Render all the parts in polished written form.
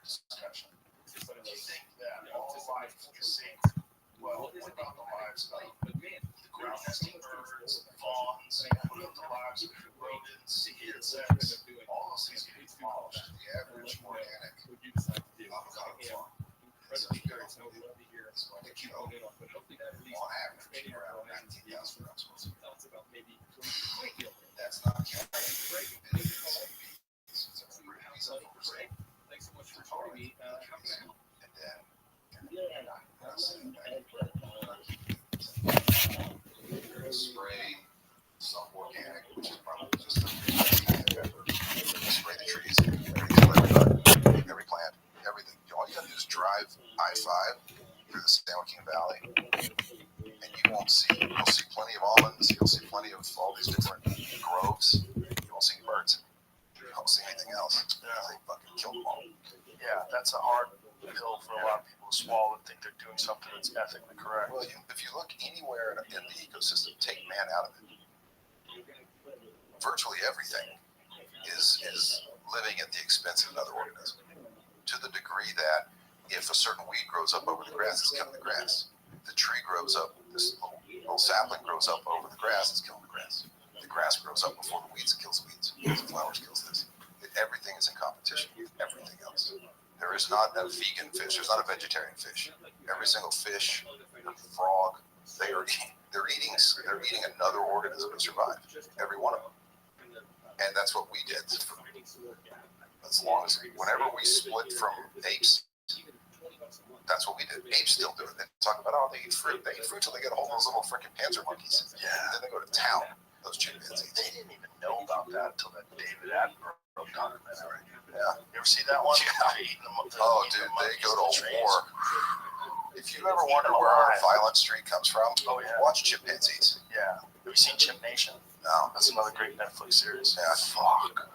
discussion. Do you think that all life is safe? Well, what about the lives of the ground nesting birds, fawns, what about the lives of rodents, insects? All those things can be demolished. The average organic avocado farm is a few so they keep on average around 19,000 grams. That's not counting. Thanks so much for joining me. And then spray some organic, which is probably just spray the trees, every plant, everything. All you gotta do is drive I-5 through the San Joaquin Valley, and you'll see plenty of almonds. You'll see plenty of all these different groves. You won't see any birds. You won't see anything else. They fucking killed them all. Yeah, that's a hard pill for a lot of people to swallow and think they're doing something that's ethically correct. Well, if you look anywhere in the ecosystem, take man out of it. Virtually everything is living at the expense of another organism, to the degree that if a certain weed grows up over the grass, it's killing the grass. The tree grows up, this little sapling grows up over the grass, it's killing the grass. The grass grows up before the weeds, it kills the weeds. The flowers kills this. Everything is in competition with everything else. There is not a vegan fish. There's not a vegetarian fish. Every single fish, frog, they're eating another organism to survive. Every one of them. And that's what we did. As long as whenever we split from apes, that's what we did. Apes still do it. They talk about, they eat fruit. They eat fruit till they get a hold of those little freaking panzer monkeys. Yeah. And then they go to town. Those chimpanzees. They didn't even know about that until that David Attenborough documentary. Yeah. You ever see that one? Yeah. Dude, they go to war. If you ever They wonder eat where our alive. violent streak comes from, watch Chimpanzees. Yeah. Have you seen Chimp Nation? No. That's another great Netflix series. Yeah. Fuck.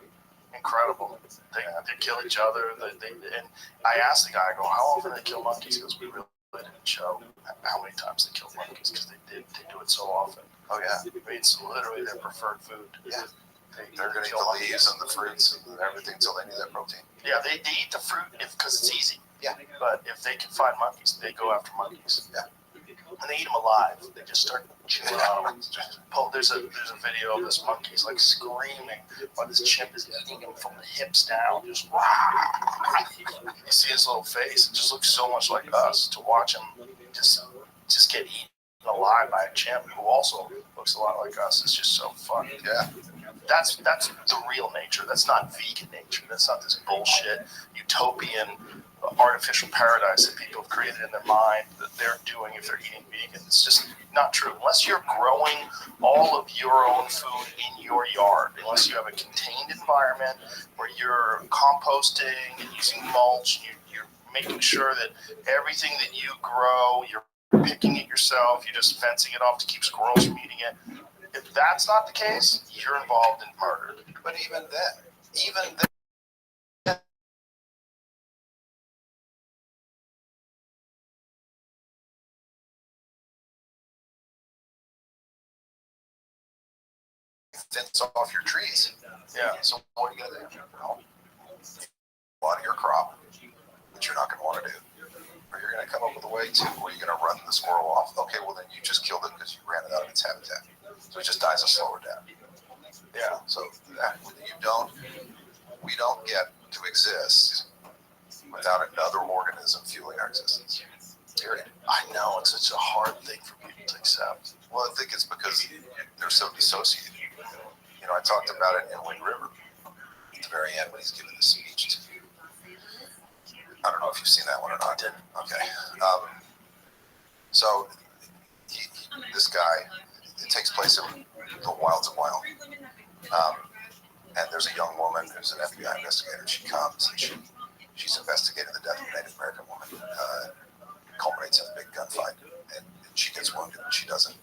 Incredible. They kill each other. And I asked the guy, I go, how often do they kill monkeys? Because we really didn't show how many times they kill monkeys, because they do it so often. Oh, yeah. I mean, it's literally their preferred food. Yeah. They're going to eat the leaves and the fruits and everything until they need that protein. Yeah, they eat the fruit because it's easy. Yeah. But if they can find monkeys, they go after monkeys. Yeah. And they eat them alive. They just start chewing on them. There's a video of this monkey. He's like screaming while this chimp is eating him from the hips down. Just wow. You see his little face. It just looks so much like us to watch him just get eaten alive by a chimp who also looks a lot like us. It's just so fun. Yeah. That's the real nature. That's not vegan nature. That's not this bullshit utopian artificial paradise that people have created in their mind that they're doing if they're eating vegan. It's just not true. Unless you're growing all of your own food in your yard, unless you have a contained environment where you're composting and using mulch, and you're making sure that everything that you grow, you're picking it yourself, you're just fencing it off to keep squirrels from eating it. If that's not the case, you're involved in murder. But even then, fence off your trees. Yeah. So what are you going to do? A lot of your crop, which you're not going to want to do. Or you're going to come up with a way to where you're going to run the squirrel off. Okay, well then you just killed it because you ran it out of its habitat. So it just dies a slower death. Yeah. So we don't get to exist without another organism fueling our existence. Period. I know, it's such a hard thing for people to accept. Well, I think it's because they're so dissociated. You know, I talked about it in Wind River at the very end when he's giving the speech to, I don't know if you've seen that one or not. I didn't. Okay. So this guy, it takes place in the wilds of Wyoming. And there's a young woman who's an FBI investigator. She comes and she's investigating the death of a Native American woman. Culminates in a big gunfight, and she gets wounded. She doesn't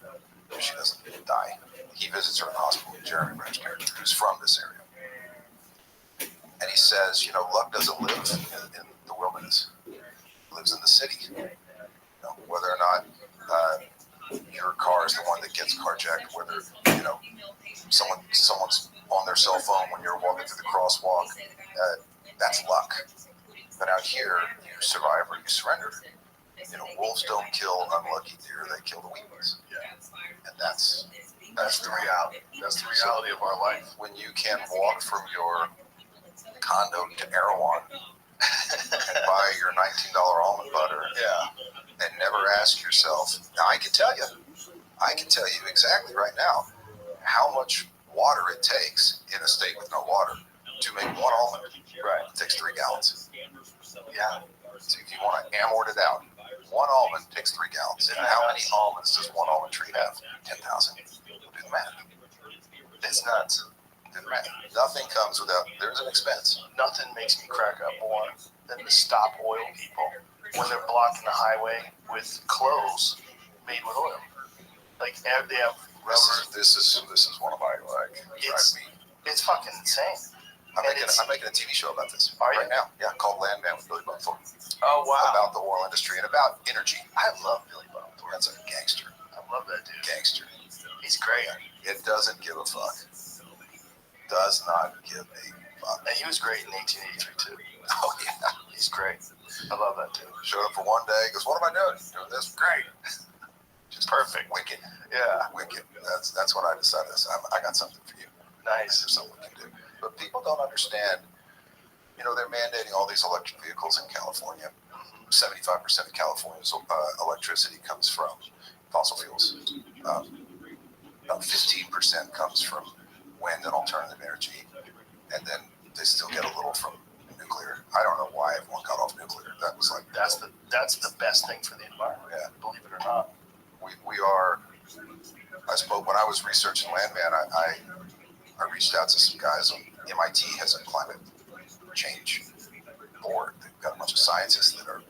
die. He visits her in the hospital. Jeremy Renner's character, who's from this area, and he says, luck doesn't live in the wilderness. It lives in the city. Whether or not your car is the one that gets carjacked, whether someone's on their cell phone when you're walking through the crosswalk, that's luck. But out here, you survive or you surrender. Wolves don't kill unlucky deer; they kill the weak ones. Yeah. And that's the reality. That's the reality of our life. When you can walk from your condo to Erewhon and buy your $19 almond butter, and never ask yourself. Now, I can tell you exactly right now how much water it takes in a state with no water to make one almond. Right. It takes 3 gallons. Yeah. So if you want to amort it out, one almond takes 3 gallons. And how many almonds does one almond tree have? 10,000. Do the math. It's nuts. Do the math. Nothing comes without. There's an expense. Nothing makes me crack up more than the stop oil people when they're blocking the highway with clothes made with oil. Like they have rubber. This is one of my It's fucking insane. I'm making a TV show about this right now. Yeah, called Landman with Billy Bob Thornton. Oh wow! About the oil industry and about energy. I love Billy Bob Thornton. That's a gangster. I love that dude. Gangster. He's great. It doesn't give a fuck. Does not give a fuck. And he was great in 1883 too. Oh yeah, he's great. I love that dude. Showed up for one day. Goes, what am I doing? Doing this. Great. Just perfect. Wicked. Yeah. Wicked. That's what I decided. I got something for you. Nice. There's something we can do. But people don't understand. They're mandating all these electric vehicles in California. 75% of California's electricity comes from fossil fuels. About 15% comes from wind and alternative energy, and then they still get a little from nuclear. I don't know why everyone got off nuclear. That was like that's the best thing for the environment. Yeah, believe it or not. We are. I suppose when I was researching Landman, I reached out to some guys. MIT has a climate change board. They've got a bunch of scientists that are,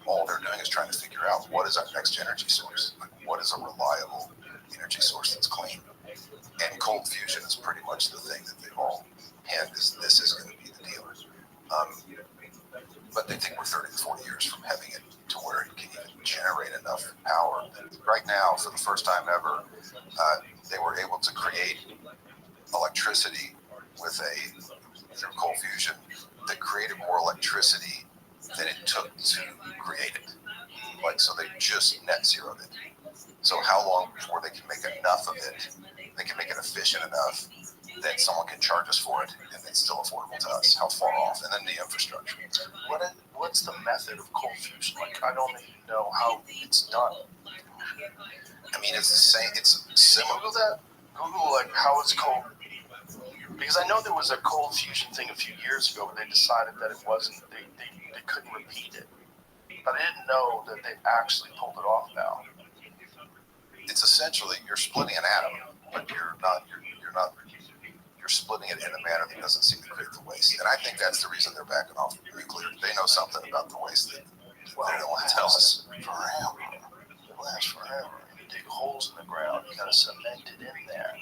all they're doing is trying to figure out what is our next energy source. Like, what is a reliable energy source that's clean? And cold fusion is pretty much the thing that they've all pinned. This is going to be the deal. But they think we're 30 to 40 years from having it to where it can even generate enough power. Right now, for the first time ever, they were able to create electricity through cold fusion that created more electricity than it took to create it. So they just net zeroed it. So how long before they can make enough of it, they can make it efficient enough that someone can charge us for it and it's still affordable to us? How far off? And then the infrastructure. What's the method of cold fusion? I don't even know how it's done. I mean, it's the same. It's similar. Google that. Google how it's cold. Because I know there was a cold fusion thing a few years ago where they decided that it wasn't. They couldn't repeat it. But I didn't know that they actually pulled it off now. It's essentially you're splitting an atom, but you're splitting it in a manner that doesn't seem to create the waste. And I think that's the reason they're backing off nuclear. They know something about the waste that they don't want to tell us. Forever. It lasts forever. You dig holes in the ground. You gotta cement it in there.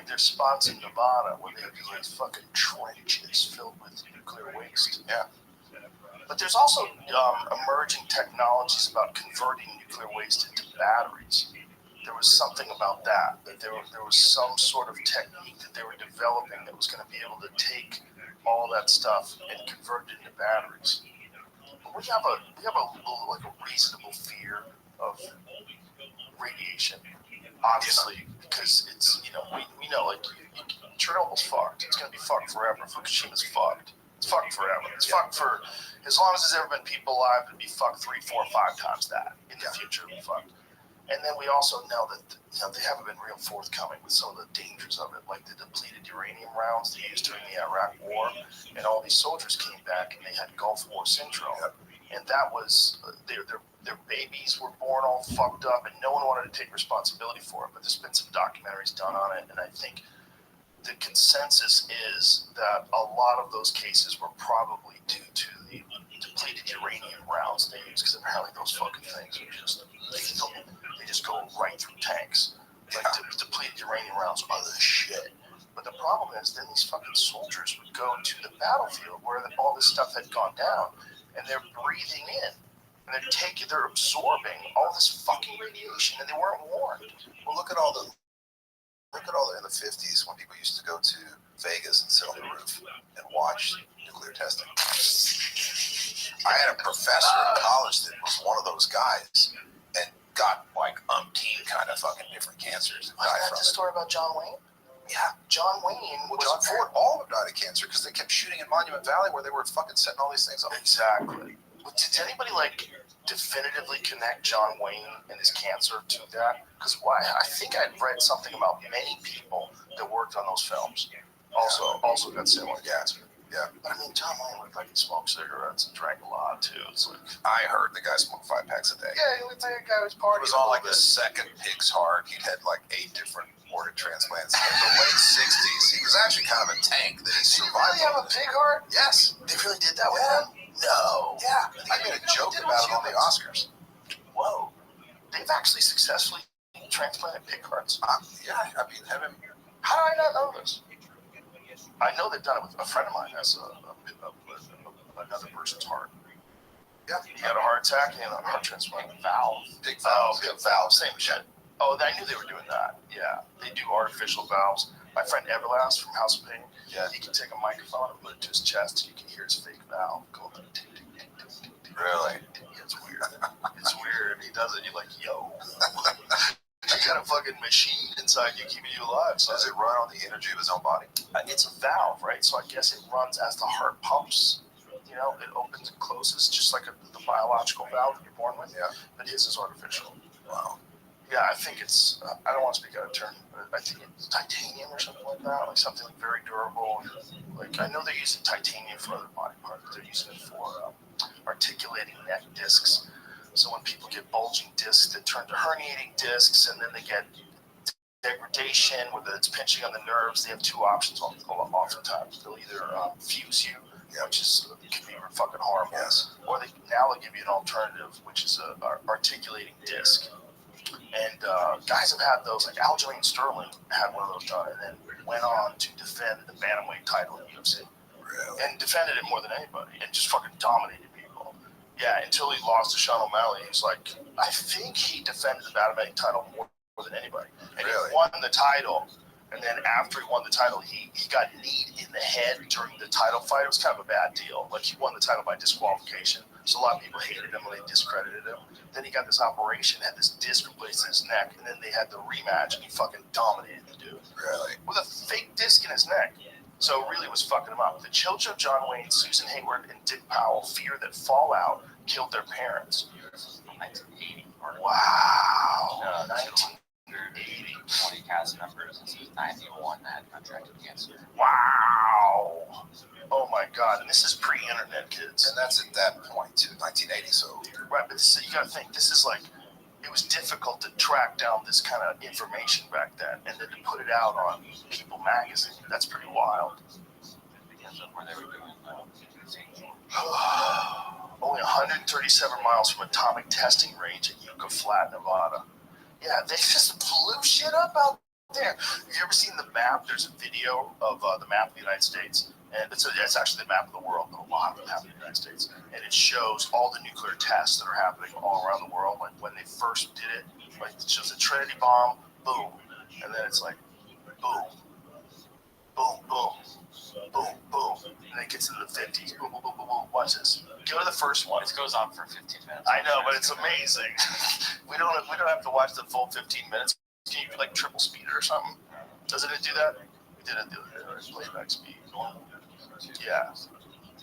There's spots in Nevada where they have these fucking trenches filled with nuclear waste. Yeah. But there's also emerging technologies about converting nuclear waste into batteries. There was something about that there was some sort of technique that they were developing that was going to be able to take all that stuff and convert it into batteries. But we have a reasonable fear of radiation, obviously, because it's we know Chernobyl's fucked. It's going to be fucked forever. Fukushima's fucked. It's fucked forever. It's fucked for as long as there's ever been people alive. It'd be fucked 3, 4, 5 times that in the future. It'll be fucked. And then we also know that they haven't been real forthcoming with some of the dangers of it, like the depleted uranium rounds they used during the Iraq War, and all these soldiers came back and they had Gulf War syndrome, and that was their babies were born all fucked up, and no one wanted to take responsibility for it. But there's been some documentaries done on it, and I think the consensus is that a lot of those cases were probably due to the depleted uranium rounds they used, because apparently those fucking things are just they just go right through tanks. Depleted uranium rounds are the shit. But the problem is, then these fucking soldiers would go to the battlefield where all this stuff had gone down, and they're breathing in, and they're absorbing all this fucking radiation, and they weren't warned. Well, look at all the in the 50s when people used to go to Vegas and sit on the roof and watch nuclear testing. I had a professor in college that was one of those guys and got like umpteen kind of fucking different cancers. Wasn't that the story about John Wayne? Yeah. John Wayne Well, was John Ford, all of them died of cancer because they kept shooting in Monument Valley where they were fucking setting all these things up. Exactly. Well, did anybody like definitively connect John Wayne and his cancer to that? Because I think I'd read something about many people that worked on those films also got similar cancer. Yeah. But I mean, John Wayne looked like he smoked cigarettes and drank a lot too. It's like, I heard the guy smoked 5 packs a day. yeah, he looked like a guy who was partying. He was on like his second pig's heart. He'd had like 8 different organ transplants. In the late 60s, he was actually kind of a tank that he Did he survived. really have a pig heart? Yes. They really did that with him? No. Yeah. I made a joke about it on the Oscars. Whoa. They've actually successfully transplanted pig hearts. Yeah, I mean, have him. How did I not know this? I know they've done it with a friend of mine has another person's heart. Yeah. He had a heart attack and a heart transplant. Valve. Big Oh, valves. yeah, valves, same shit. Oh, I knew they were doing that. Yeah, they do artificial valves. My friend Everlast from House of Pain, Yeah. he can take a microphone and put it to his chest. You can hear his fake valve go tick, tick, tick, tick, tick, tick, tick. Really? It's weird. It's weird. He does it. You're like, yo. You got a fucking machine inside you keeping you alive. So Does it run on the energy of his own body? it's a valve, right? So I guess it runs as the heart pumps. You know, it opens and closes just like the biological valve that you're born with. Yeah. But his is artificial. Wow. Yeah, I think it's, I don't want to speak out of turn, but I think it's titanium or something like that, like something like very durable. Like, I know they're using titanium for other body parts, but they're using it for articulating neck discs. So when people get bulging discs that turn to herniating discs, and then they get degradation, whether it's pinching on the nerves, they have 2 options oftentimes. They'll either fuse you, which can be fucking horrible, Yes. or they'll give you an alternative, which is a articulating disc. And guys have had those, like Aljamain Sterling had one of those done, and then went on to defend the bantamweight title in the UFC, Really? and defended it more than anybody, and just fucking dominated people. Yeah, until he lost to Sean O'Malley, he's like, I think he defended the bantamweight title more than anybody, and Really? he won the title. And then after he won the title, he got kneed in the head during the title fight. It was kind of a bad deal. Like, he won the title by disqualification. So a lot of people hated him and they discredited him. Then he got this operation, had this disc replaced in his neck, and then they had the rematch, and he fucking dominated the dude Really? with a fake disc in his neck. So it really was fucking him up. The children of John Wayne, Susan Hayward, and Dick Powell fear that fallout killed their parents. 1980. Wow. 1980. 20 cast members. This is 91 that had contracted cancer. Wow. Oh my God. And this is pre-internet, kids. And that's at that point, too, 1980. So, Right, but you got to think, this is like, it was difficult to track down this kind of information back then, and then to put it out on People magazine. That's pretty wild. Because of where they were doing Only 137 miles from atomic testing range at Yucca Flat, Nevada. Yeah, they just blew shit up out there. Have you ever seen the map? There's a video of the map of the United States, and it's actually the map of the world, but a lot of them have in the United States. And it shows all the nuclear tests that are happening all around the world. Like when they first did it, like it shows the Trinity bomb, boom, and then it's like boom, boom, boom, boom, boom, and it gets into the 50s. Boom, boom, boom, boom, boom. Watch this. Go to the first one. It goes on for 15 minutes. I know, but it's amazing. we don't have to watch the full 15 minutes. Can you like triple speed it or something? Doesn't it do that? We did it the other day. Playback speed. Yeah.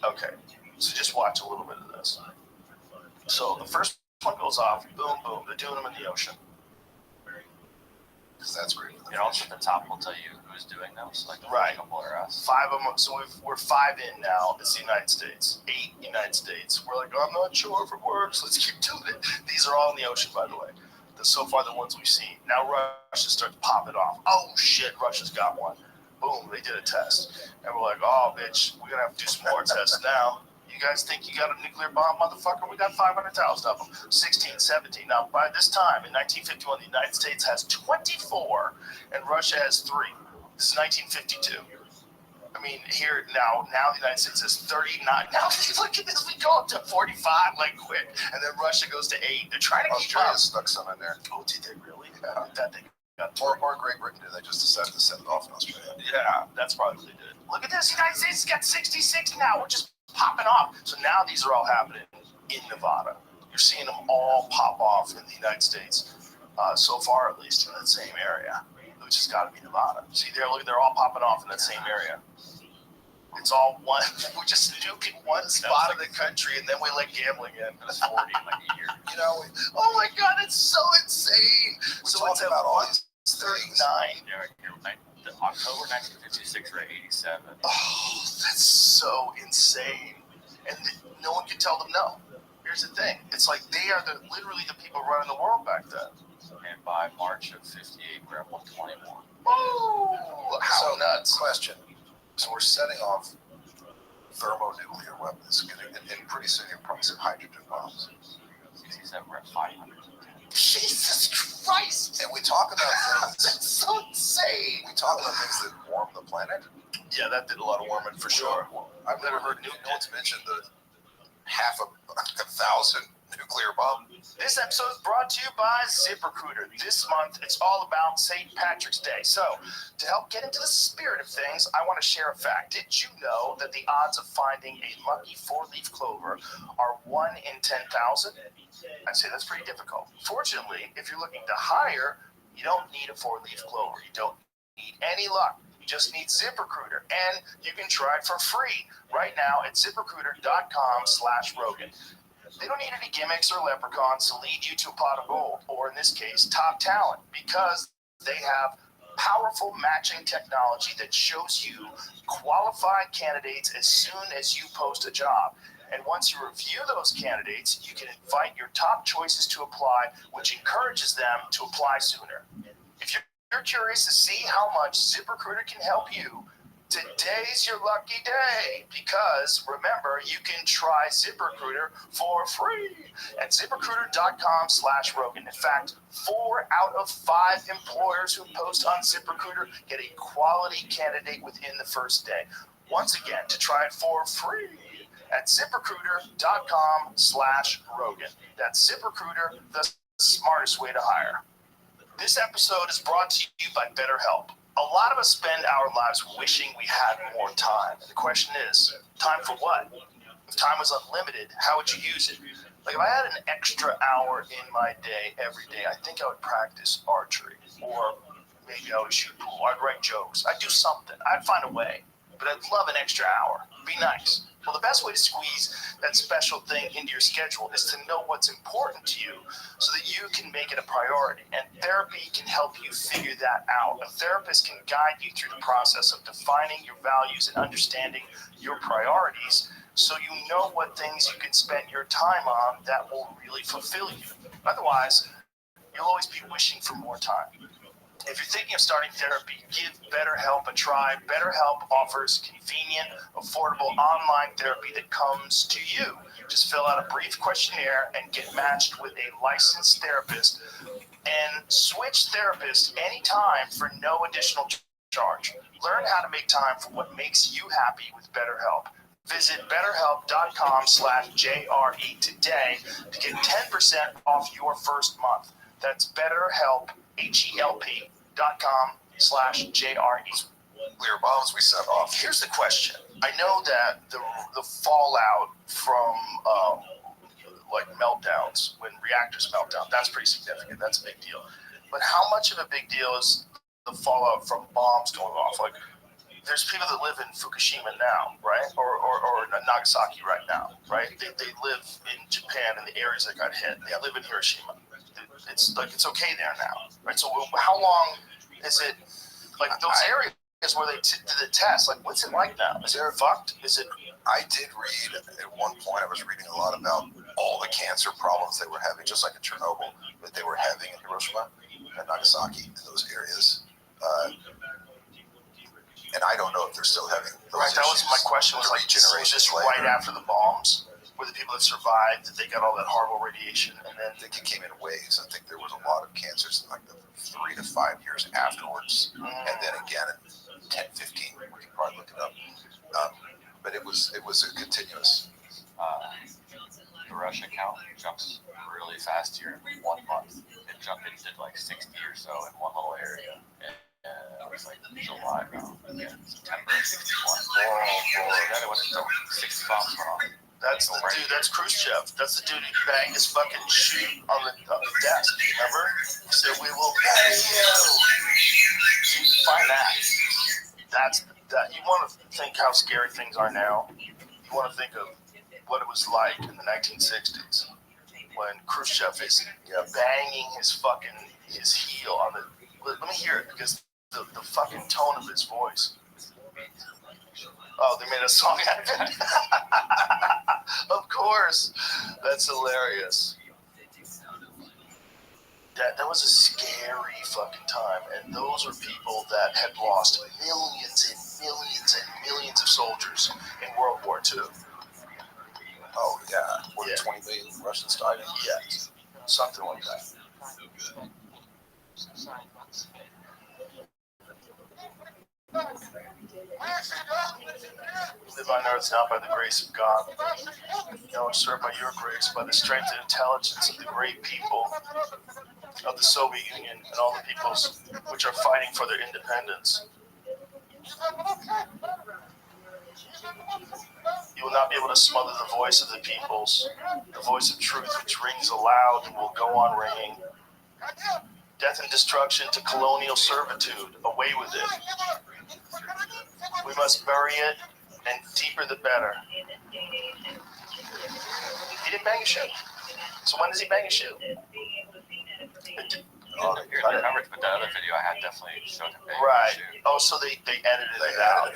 Okay. So just watch a little bit of this. So the first one goes off. Boom, boom. They're doing them in the ocean. because that's great. And also at the top will tell you who's doing those, like Right. a couple or us. 5 of them. So we're 5 in now. It's the United States. 8 United States. We're like, I'm not sure if it works. Let's keep doing it. These are all in the ocean, by the way. So far, the ones we've seen. Now Russia starts popping off. Oh shit, Russia's got one. Boom, they did a test, and we're like, oh bitch, we're gonna have to do some more tests now. You guys think you got a nuclear bomb, motherfucker? We got 500,000 of them. 16, 17. Now, by this time, in 1951, the United States has 24, and Russia has 3. This is 1952. I mean, here now the United States has 39. Now, look at this. We go up to 45 like quick, and then Russia goes to 8. They're trying to keep Australia up. stuck some in there. Oh, did they really? That they got Or Great Britain did. They just decided to send it off in Australia. Yeah, that's probably what they did. Look at this. The United States has got 66 now. We're just popping off. So now these are all happening in Nevada. You're seeing them all pop off in the United States, so far at least in that same area, which has got to be Nevada. See, they're all popping off in that same area. It's all one. We're just nuking one spot of the country, and then we let gambling in. It's 40 in like a year. You know, Oh my God, it's so insane. we So talk it's at about all these things. 139. Yeah, right here, October 1956, we're at 87. Oh, that's so insane. And no one can tell them no. Here's the thing. It's like they are literally the people running the world back then. And by March of 58, we're at 121. Whoa! How So, nuts. question. So we're setting off thermonuclear weapons, and pretty soon you're probably some hydrogen bombs. 67, we're at 500. Jesus Christ! And we talk about things. That's so insane. We talk about things that warm the planet. Yeah, that did a lot of warming for sure. I've never heard no one's mentioned the half a thousand nuclear bomb. This episode is brought to you by ZipRecruiter. This month, it's all about St. Patrick's Day. So, to help get into the spirit of things, I want to share a fact. Did you know that the odds of finding a lucky four-leaf clover are 1 in 10,000? I'd say that's pretty difficult. Fortunately, if you're looking to hire, you don't need a four-leaf clover. You don't need any luck. You just need ZipRecruiter, and you can try it for free right now at ZipRecruiter.com/Rogan. They don't need any gimmicks or leprechauns to lead you to a pot of gold, or in this case, top talent, because they have powerful matching technology that shows you qualified candidates as soon as you post a job. And once you review those candidates, you can invite your top choices to apply, which encourages them to apply sooner. If you're curious to see how much ZipRecruiter can help you, today's your lucky day, because remember, you can try ZipRecruiter for free at ZipRecruiter.com/Rogan. In fact, 4 out of 5 employers who post on ZipRecruiter get a quality candidate within the first day. Once again, to try it for free at ZipRecruiter.com/Rogan. That's ZipRecruiter, the smartest way to hire. This episode is brought to you by BetterHelp. A lot of us spend our lives wishing we had more time. And the question is, time for what? If time was unlimited, how would you use it? Like if I had an extra hour in my day every day, I think I would practice archery, or maybe I would shoot pool. I'd write jokes. I'd do something. I'd find a way. But I'd love an extra hour. It'd be nice. Well, the best way to squeeze that special thing into your schedule is to know what's important to you so that you can make it a priority. And therapy can help you figure that out. A therapist can guide you through the process of defining your values and understanding your priorities so you know what things you can spend your time on that will really fulfill you. Otherwise, you'll always be wishing for more time. If you're thinking of starting therapy, give BetterHelp a try. BetterHelp offers convenient, affordable online therapy that comes to you. Just fill out a brief questionnaire and get matched with a licensed therapist, and switch therapists anytime for no additional charge. Learn how to make time for what makes you happy with BetterHelp. Visit BetterHelp.com/JRE today to get 10% off your first month. That's BetterHelp, HELP.com/JRE. Nuclear bombs we set off. Here's the question. I know that the fallout from like meltdowns, when reactors melt down, that's pretty significant. That's a big deal. But how much of a big deal is the fallout from bombs going off? Like, there's people that live in Fukushima now, right? Or Nagasaki right now, right? They live in Japan in the areas that got hit. They live in Hiroshima. It's like it's okay there now, right? So how long is it? Like those areas where they did the test, like what's it like now? Is it fucked? Is it? I did read at one point. I was reading a lot about all the cancer problems they were having, just like in Chernobyl, that they were having in Hiroshima and Nagasaki, in those areas. And I don't know if they're still having those Right. That was my issues. question. Was like, was this right after the bombs? Were the people that survived, that they got all that horrible radiation, and then I think it came in waves. I think there was a lot of cancers in like the 3 to 5 years afterwards. And then again in 10, 15, we can probably look it up. But it was a continuous. The Russia count jumps really fast here in 1 month. It did like 60 or so in one little area. And was like July, no, yeah, September of 61. And then it went to 60 bombs went off. That's the dude. That's Khrushchev. That's the dude who banged his fucking shoe on the desk. Remember? He said, "We will bang you." Find that. That's that. You want to think how scary things are now. You want to think of what it was like in the 1960s when Khrushchev is banging his heel on the. Let me hear it because the fucking tone of his voice. Oh, they made a song out of it. Of course, that's hilarious. That was a scary fucking time, and those are people that had lost millions and millions and millions of soldiers in World War II. Oh yeah, 20 million Russians died. Yeah, something like that. We live on earth now by the grace of God. Now served by your grace, by the strength and intelligence of the great people of the Soviet Union and all the peoples which are fighting for their independence. You will not be able to smother the voice of the peoples, the voice of truth which rings aloud and will go on ringing. Death and destruction to colonial servitude, away with it. We must bury it, and deeper the better. He didn't bang a shoe. So when does he bang a shoe? Oh, I remember, but the other video I had definitely showed him banging Right. the shoe. Oh, so they edited it out.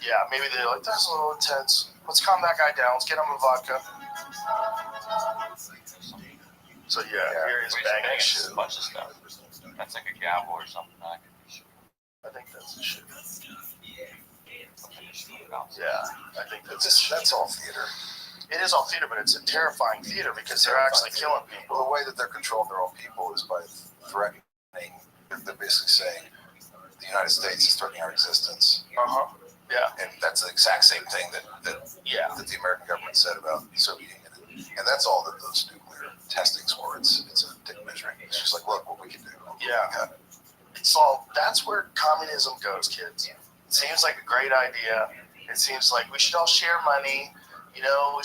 Yeah, maybe they're like, that's a little intense. Let's calm that guy down. Let's get him a vodka. So yeah, here he's banging a shoe. A bunch of stuff. That's like a gavel or something. I think that's a shoe. Yeah, I think that's all theater. It is all theater, but it's a terrifying theater because they're actually killing people. Well, the way that they're controlling their own people is by threatening. They're basically saying the United States is threatening our existence. Yeah. And that's the exact same thing that the American government said about the Soviet Union. And that's all that those nuclear testings were. It's a dick measuring. It's just like, look what we can do. Yeah. It's all, that's where communism goes, kids. It seems like a great idea. It seems like we should all share money. You know, we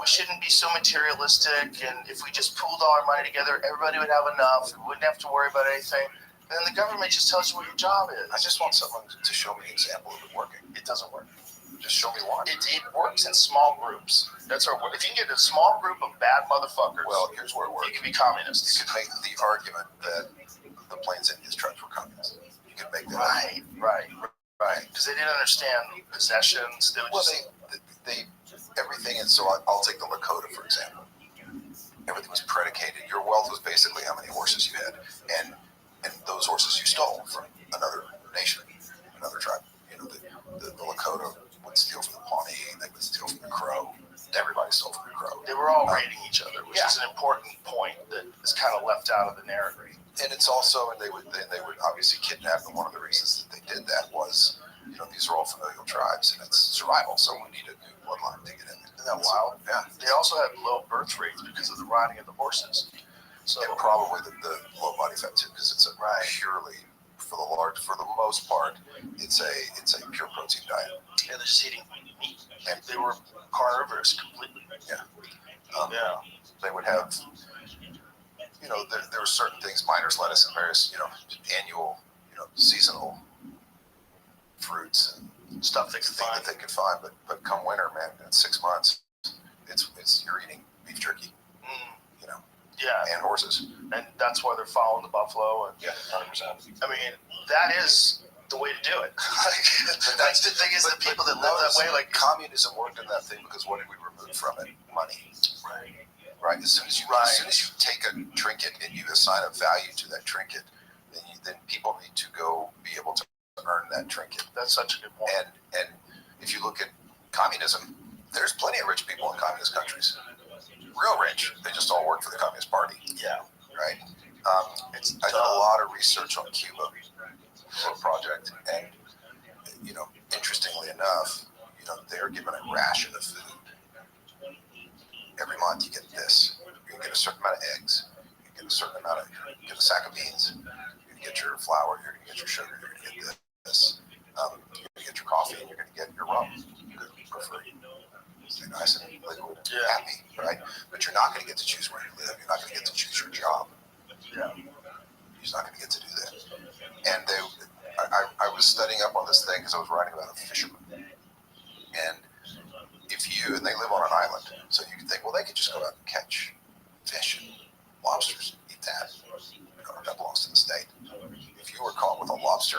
shouldn't be so materialistic. And if we just pooled all our money together, everybody would have enough. We wouldn't have to worry about anything. And then the government just tells you what your job is. I just want someone to show me an example of it working. It doesn't work. Just show me one. It works in small groups. That's our work. If you can get a small group of bad motherfuckers, well, here's where it works. You can be communists. You could make the argument that the Plains Indians tribes were communists. You could make that. Right. Because they didn't understand possessions. They would they everything. And so I'll take the Lakota for example. Everything was predicated. Your wealth was basically how many horses you had, and those horses you stole from another nation, another tribe. You know, the Lakota would steal from the Pawnee, they would steal from the Crow. Everybody stole from the Crow. They were all raiding each other, which is an important point that is kind of left out of the narrative. And it's also, and they would obviously kidnap. And one of the reasons that they did that was, you know, these are all familial tribes, and it's survival. So we need a new bloodline to get in there. Isn't that wild? Yeah. They also had low birth rates because of the riding of the horses. So and probably the low body fat too, because it's a purely, for the most part, it's a pure protein diet. Yeah, they're just eating meat, and they were carnivorous completely. Yeah. They would have, you know, there were certain things, miner's lettuce and various, you know, annual, you know, seasonal fruits and stuff they could find. But come winter, man, in 6 months, it's you're eating beef jerky. You know. Yeah. And horses. And that's why they're following the buffalo. And 100%. I mean, that is the way to do it. That's the thing is the people that live that way, like communism worked in that thing because what did we remove from it? Money. Right. As soon as you take a trinket and you assign a value to that trinket, then people need to go be able to earn that trinket. That's such a good point. And if you look at communism, there's plenty of rich people in communist countries. Real rich. They just all work for the Communist Party. Yeah. Right. I did a lot of research on Cuba for a project, and you know, interestingly enough, you know, they're given a ration of food. Every month you get this. You get a certain amount of eggs. You get a certain amount of. You get a sack of beans. You get your flour. You're gonna get your sugar. You're gonna get happy, right? But you're not going to get to choose where you live. You're not going to get to choose your job. Yeah. You're just not going to get to do that. And I was studying up on this thing because I was writing about a fisherman. And and they live on an island, so you can think, well, they could just go out and catch fish and lobsters, eat that. That belongs to the state. If you were caught with a lobster,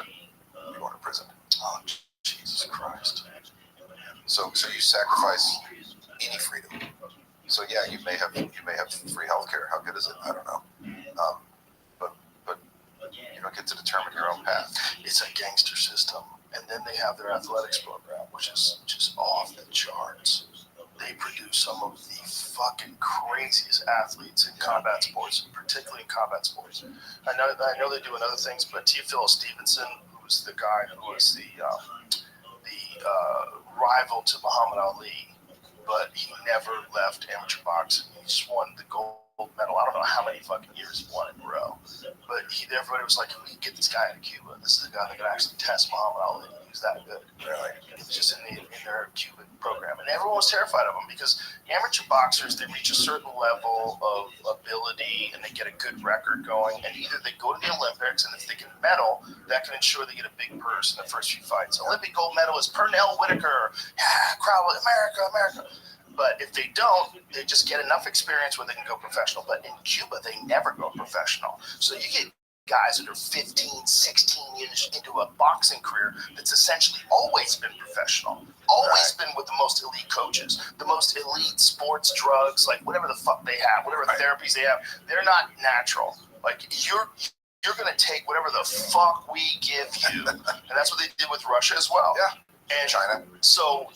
you're going to prison. Oh, Jesus Christ. So you sacrifice any freedom. So yeah, you may have free healthcare. How good is it? I don't know. But you don't get to determine your own path. It's a gangster system, and then they have their athletics program, which is just off the charts. They produce some of the fucking craziest athletes in combat sports, particularly in combat sports. I know they do in other things, but Teofilo Stevenson, who's the guy who was the rival to Muhammad Ali, but he never left amateur boxing. He just won the gold medal. I don't know how many fucking years he won in a row. But everybody was like, we can get this guy out of Cuba. This is the guy that could actually test Muhammad Ali. He was that good. Really? He was just in their Cuban program. And everyone was terrified of him because amateur boxers, they reach a certain level of ability and they get a good record going. And either they go to the Olympics, and if they get a medal, that can ensure they get a big purse in the first few fights. Olympic gold medalist Pernell Whitaker. Crowd, America. But if they don't, they just get enough experience where they can go professional. But in Cuba, they never go professional. So you get guys that are 15, 16 years into a boxing career that's essentially always been professional, always been with the most elite coaches, the most elite sports drugs, like whatever the fuck they have, whatever therapies they have. They're not natural. Like you're going to take whatever the fuck we give you. And that's what they did with Russia as well. Yeah. And China. So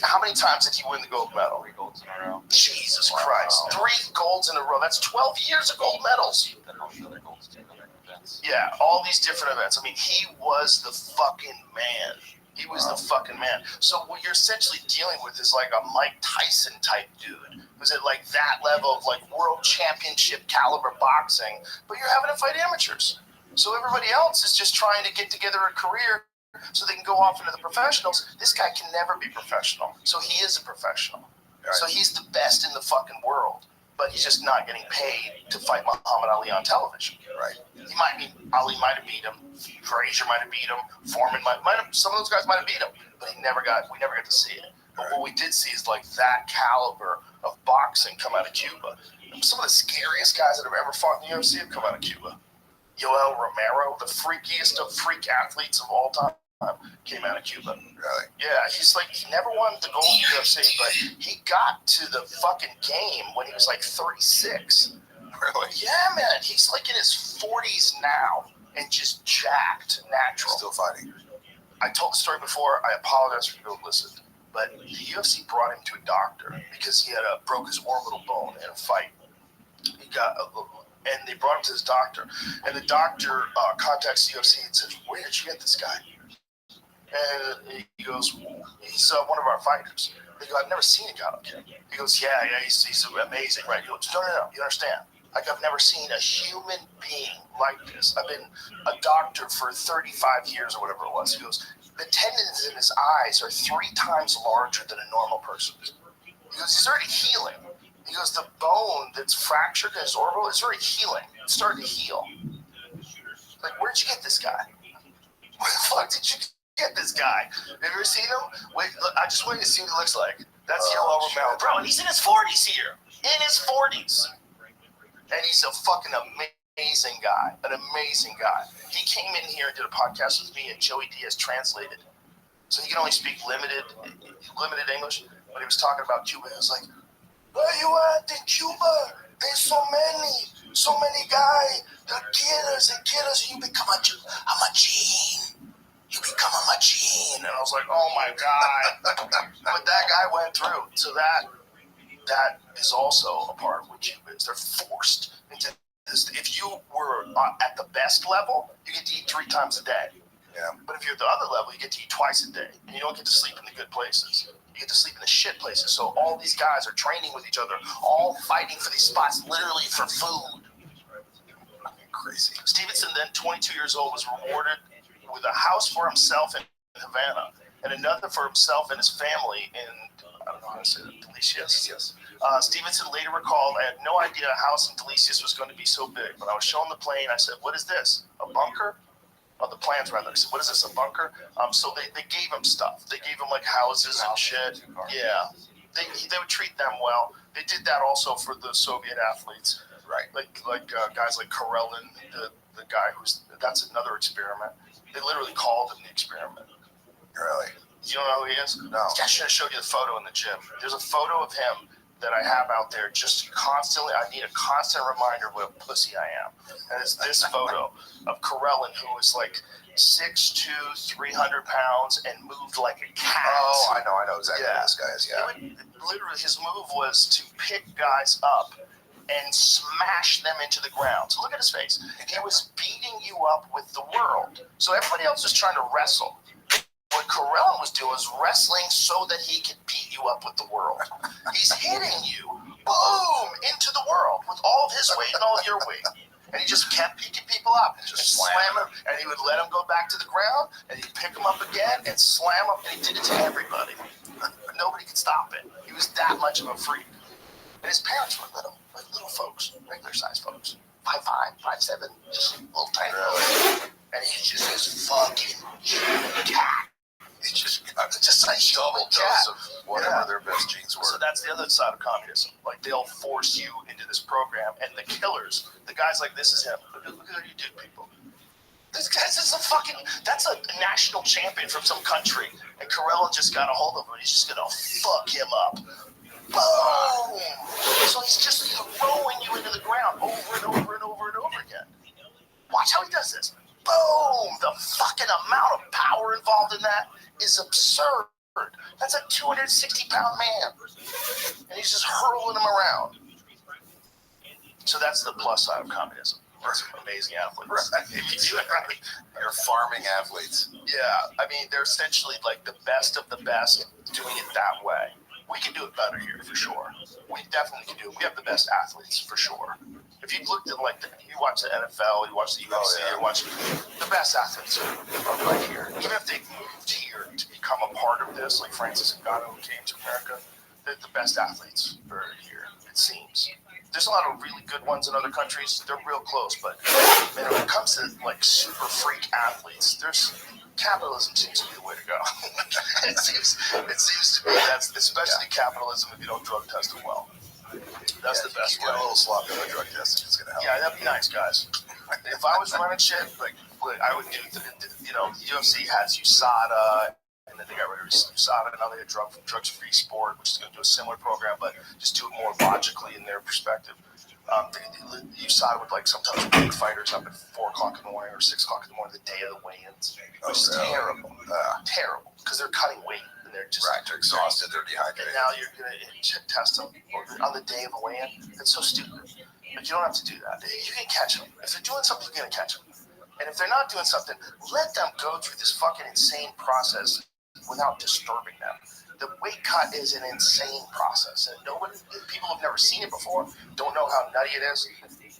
how many times did he win the gold medal? 3 golds in a row. Jesus Christ. 3 golds in a row. That's 12 years of gold medals. Then all the other golds too, other events. Yeah, all these different events. I mean, he was the fucking man. He was the fucking man. So what you're essentially dealing with is like a Mike Tyson type dude. Who's at like that level of like world championship caliber boxing, but you're having to fight amateurs. So everybody else is just trying to get together a career so they can go off into the professionals. This guy can never be professional. So he is a professional. Right. So he's the best in the fucking world, but he's just not getting paid to fight Muhammad Ali on television. Right. Ali might have beat him. Frazier might have beat him. Foreman might have, some of those guys might have beat him, but we never got to see it. But what we did see is like that caliber of boxing come out of Cuba. Some of the scariest guys that have ever fought in the UFC have come out of Cuba. Yoel Romero, the freakiest of freak athletes of all time, came out of Cuba. Really? Yeah, he's like, he never won the gold in the UFC, but he got to the fucking game when he was like 36. Really? Yeah, man. He's like in his 40s now and just jacked, natural. Still fighting. I told the story before. I apologize for people who listened. But the UFC brought him to a doctor because he had broke his orbital bone in a fight. And they brought him to his doctor. And the doctor contacts the UFC and says, "Where did you get this guy?" And he goes, "He's one of our fighters." They go, "I've never seen a guy like him." He goes, "Yeah, he's amazing, right?" He goes, No, you understand. Like, I've never seen a human being like this. I've been a doctor for 35 years or whatever it was. He goes, the tendons in his eyes are 3 times larger than a normal person's. He goes, he's already healing. He goes, the bone that's fractured in his orbital is already healing. It's starting to heal. Like, where'd you get this guy? Where the fuck did you get this guy? Have you ever seen him? Wait, look, I just wanted to see what he looks like. That's Yoel Romero. Bro, and he's in his 40s here. In his 40s. And he's a fucking amazing guy. An amazing guy. He came in here and did a podcast with me, and Joey Diaz translated. So he can only speak limited English. But he was talking about Cuba. He was like, where you at in Cuba? There's so many guys. They're killers and you become a machine. You become a machine. And I was like, oh my God. But that guy went through. So that is also a part of what Cuba is. They're forced into this. If you were at the best level, you get to eat 3 times a day. Yeah. But if you're at the other level, you get to eat twice a day. And you don't get to sleep in the good places. You get to sleep in the shit places. So all these guys are training with each other, all fighting for these spots literally for food. Crazy. Stevenson, then 22 years old, was rewarded with a house for himself in Havana and another for himself and his family in I don't know how to say that. Delicious. Yes. Stevenson later recalled, I had no idea a house in Delicious was going to be so big. When I was shown the plane, I said, what is this? A bunker? Oh, the plans rather. I said, what is this, a bunker? So they gave him stuff. They gave him like houses and shit. Yeah. They would treat them well. They did that also for the Soviet athletes. Right. Like guys like Karelin, the guy that's another experiment. They literally called him the experiment. Really? You don't know who he is? No. I should have showed you the photo in the gym. There's a photo of him that I have out there just constantly. I need a constant reminder of what a pussy I am. And it's this photo of Karelin, who was like 6'2", 300 pounds and moved like a cat. Oh, I know exactly who this guy is, yeah. Literally, his move was to pick guys up and smash them into the ground. So look at his face. He was beating you up with the world. So everybody else was trying to wrestle. What Karelin was doing was wrestling so that he could beat you up with the world. He's hitting you, boom, into the world with all of his weight and all of your weight. And he just kept picking people up and just slam them. And he would let them go back to the ground, and he'd pick them up again and slam them. And he did it to everybody. Nobody could stop it. He was that much of a freak. And his parents were little folks, regular sized folks. 5'5", 5'7", just little tiny folks. And he's just this fucking cat. It's just like double dose of whatever their best genes were. So that's the other side of communism. Like, they'll force you into this program, and the killers, the guys like this is him. Look at what you did, people. This guy's just that's a national champion from some country, and Karelin just got a hold of him. He's just gonna fuck him up. Boom! So he's just throwing you into the ground over and over and over and over again. Watch how he does this. Boom! The fucking amount of power involved in that is absurd. That's a 260-pound man. And he's just hurling him around. So that's the plus side of communism. There's some amazing athletes. Right. If you do it right. You're farming athletes. Yeah, I mean, they're essentially like the best of the best doing it that way. We can do it better here, for sure. We definitely can do it. We have the best athletes, for sure. If you looked at, you watch the NFL, you watch the UFC, you watch the best athletes are right here. Even if they moved here to become a part of this, like Francis Ngannou who came to America, the best athletes are here, it seems. There's a lot of really good ones in other countries. They're real close, but when it comes to super freak athletes, capitalism seems to be the way to go. it seems to be that's especially capitalism if you don't drug test them well. That's the best way. A little sloppy on the drug testing is going to help. Yeah, that'd be nice, guys. If I was running shit, I would do. UFC has USADA, and then they got rid of USADA. Now they have drugs free sport, which is going to do a similar program, but just do it more logically in their perspective. USADA would sometimes wake fighters up at 4 o'clock in the morning or 6 o'clock in the morning, the day of the weigh-ins, which is terrible. Terrible, because they're cutting weight. They're just they're exhausted, they're dehydrated. And now you're going to test them on the day of the weigh-in. It's so stupid. But you don't have to do that. You can catch them. If they're doing something, you're going to catch them. And if they're not doing something, let them go through this fucking insane process without disturbing them. The weight cut is an insane process, and people have never seen it before, don't know how nutty it is.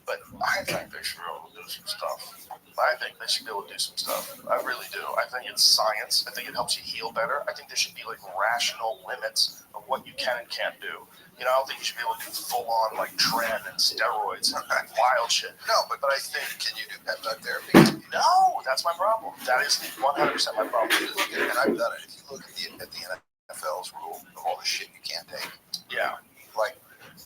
But I think they should be able to do some stuff. I think they should be able to do some stuff. I really do. I think it's science. I think it helps you heal better. I think there should be rational limits of what you can and can't do. I don't think you should be able to do full-on tren and steroids and wild shit. No, but I think, can you do peptide therapy? No, that's my problem. That is 100% my problem. And I've done it. If you look at the NFL's rule of all the shit you can't take, Yeah.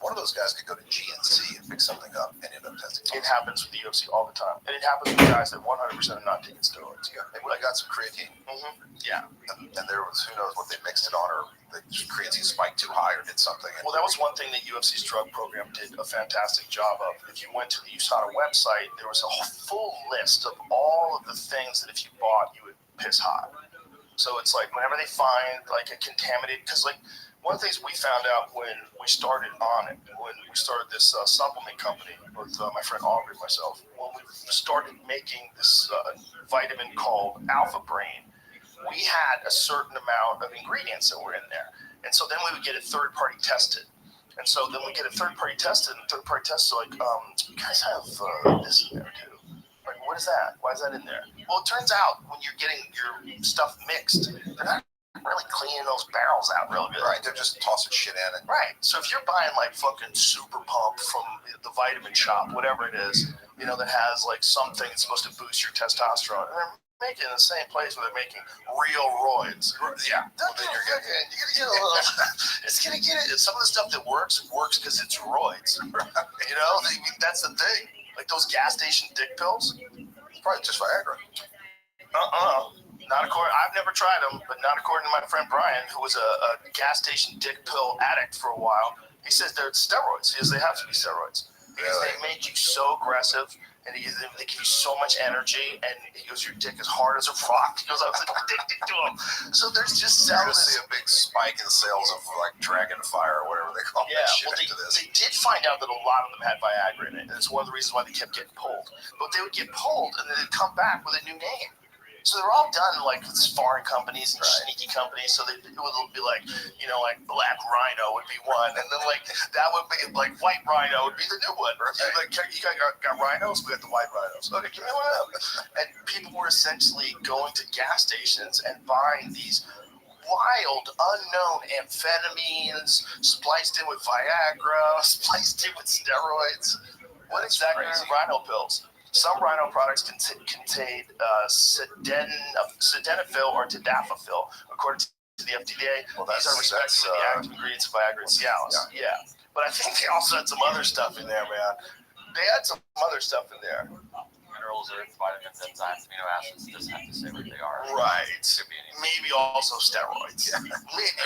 one of those guys could go to GNC and pick something up and end up testing. It happens with the UFC all the time. And it happens with guys that 100% are not taking steroids. Yeah, they would have got some creatine. Mm-hmm. Yeah. And there was, who knows what they mixed it on, or the creatine spiked too high or did something. Well, that was one thing that UFC's drug program did a fantastic job of. If you went to the USADA website, there was a full list of all of the things that if you bought, you would piss hot. So it's whenever they find a contaminated, because one of the things we found out when we started on it, when we started this supplement company with my friend Aubrey and myself, when we started making this vitamin called Alpha Brain, we had a certain amount of ingredients that were in there. And so then we would get it third-party tested. And so then we get it third-party tested, and third-party tests are you guys have this in there too. What is that? Why is that in there? Well, it turns out when you're getting your stuff mixed, they're not really cleaning those barrels out real good. Right, they're just tossing shit in. And Right. So if you're buying like fucking Super Pump from the vitamin shop, whatever it is, you know, that has like something that's supposed to boost your testosterone, and they're making it in the same place where they're making real roids. yeah, well, then you're gonna You gotta get a little. It's gonna get it. Some of the stuff that works because it's roids. You know, I mean, that's the thing. Like those gas station dick pills. probably just Viagra. Not according. I've never tried them, but not according to my friend Brian, who was a gas station dick pill addict for a while. He says they're steroids. He says they have to be steroids because Really? they make you so aggressive. And they give you so much energy, and he goes, your dick is hard as a rock. He goes, I was addicted to them. So there's just You're gonna selling see a big spike in sales of like Dragon Fire or whatever they call that shit into this. They did find out that a lot of them had Viagra in it, and it's one of the reasons why they kept getting pulled. But they would get pulled, and then they'd come back with a new name. So they're all done like with foreign companies and sneaky companies. So it would be like, you know, like Black Rhino would be one, and then like that would be like White Rhino would be the new one. Right? Like you got rhinos, we got the white rhinos. Okay, give me one of them. And people were essentially going to gas stations and buying these wild, unknown amphetamines spliced in with Viagra, spliced in with steroids. What exactly are rhino pills? Some rhino products contain sildenafil or tadalafil, according to the FDA. Well, These are respectively the active ingredients of Viagra and Cialis. Yeah. But I think they also had some other stuff in there, man. They had some other stuff in there. Minerals, earth, vitamins, enzymes, amino acids. Doesn't have to say what they are. Right. Could be anything. Maybe also steroids. Yeah. Maybe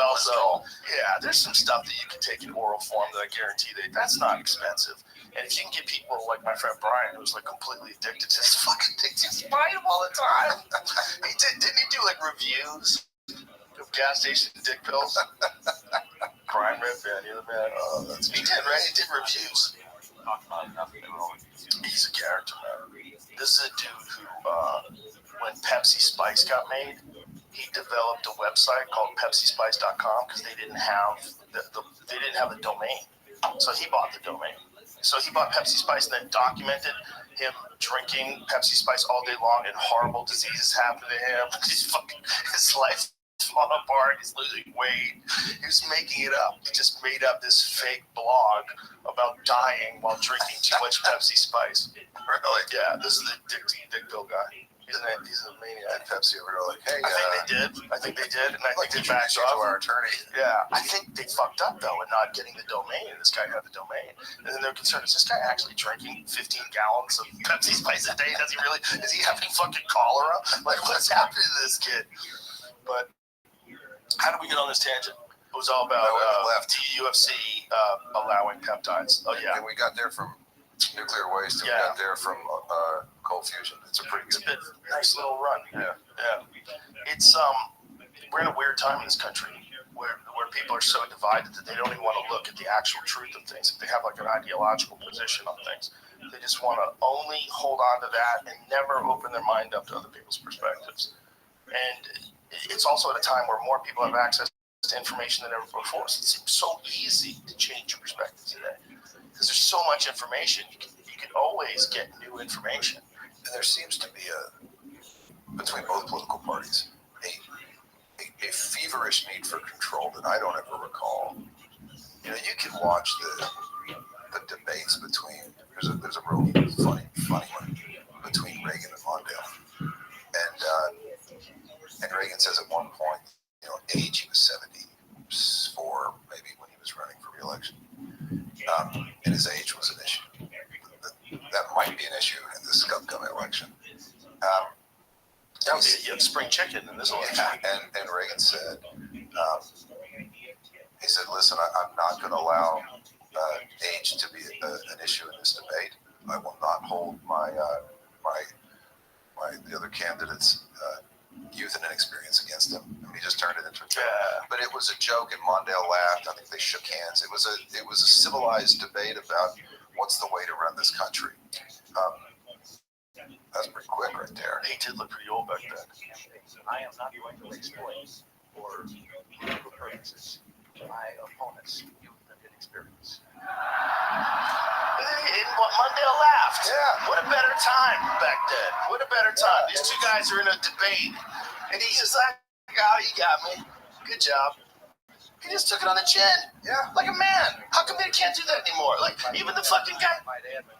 also. Yeah, there's some stuff that you can take in oral form that I guarantee that's not expensive. And if you can get people like my friend Brian, who's like completely addicted to this fucking thing, he's buying them all the time. Didn't he do like reviews of gas station dick pills? Crime Red Van, you're the man. He did, right? He did reviews. Talked about enough. They were all He's a character, man. This is a dude who, when Pepsi Spice got made, he developed a website called PepsiSpice.com because they didn't have the domain. So he bought the domain. So he bought Pepsi Spice and then documented him drinking Pepsi Spice all day long and horrible diseases happen to him. His life's falling apart. He's losing weight. He was making it up. He just made up this fake blog about dying while drinking too much Pepsi Spice. Really? Yeah, this is the dick pill guy. He's a maniac. And Pepsi were like, hey, I think they did, and I like think to they backed to off. our attorney. Yeah, I think they fucked up though in not getting the domain. This guy had the domain, and then they're concerned: is this guy actually drinking 15 gallons of Pepsi Spice a day? Does he really? Is he having fucking cholera? Like, what's happening to this kid? But how did we get on this tangent? It was all about left. the UFC allowing peptides. Oh yeah, And we got there from nuclear waste, and we got there from cold fusion. It's a pretty good. It's a nice little run. Yeah. It's we're in a weird time in this country where people are so divided that they don't even want to look at the actual truth of things. If they have like an ideological position on things, they just want to only hold on to that and never open their mind up to other people's perspectives. And it's also at a time where more people have access to information than ever before. So it seems so easy to change your perspective today because there's so much information. You can always get new information. And there seems to be between both political parties, a feverish need for control that I don't ever recall. You know, you can watch the debates between there's a real funny one between Reagan and Mondale, and Reagan says at one point, you know, age he was 74 maybe when he was running for re-election, and his age was an issue. That might be an issue in this upcoming election. That was the spring chicken in this election. Yeah, and Reagan said, he said, listen, I'm not going to allow age to be an issue in this debate. I will not hold the other candidates' youth and inexperience against him. I mean, he just turned it into a joke. Yeah. But it was a joke, and Mondale laughed. I think they shook hands. It was a civilized debate about what's the way to run this country. That's pretty quick right there. He did look pretty old back then. I am not going to exploit for political purposes my opponent's youth and inexperience. And Mondale laughed. Yeah. What a better time back then. What a better time. These two guys are in a debate, and he is like, oh, you got me. Good job. He just took it on the chin. Yeah. Like a man. How come they can't do that anymore? Like, even the fucking guy. I might add that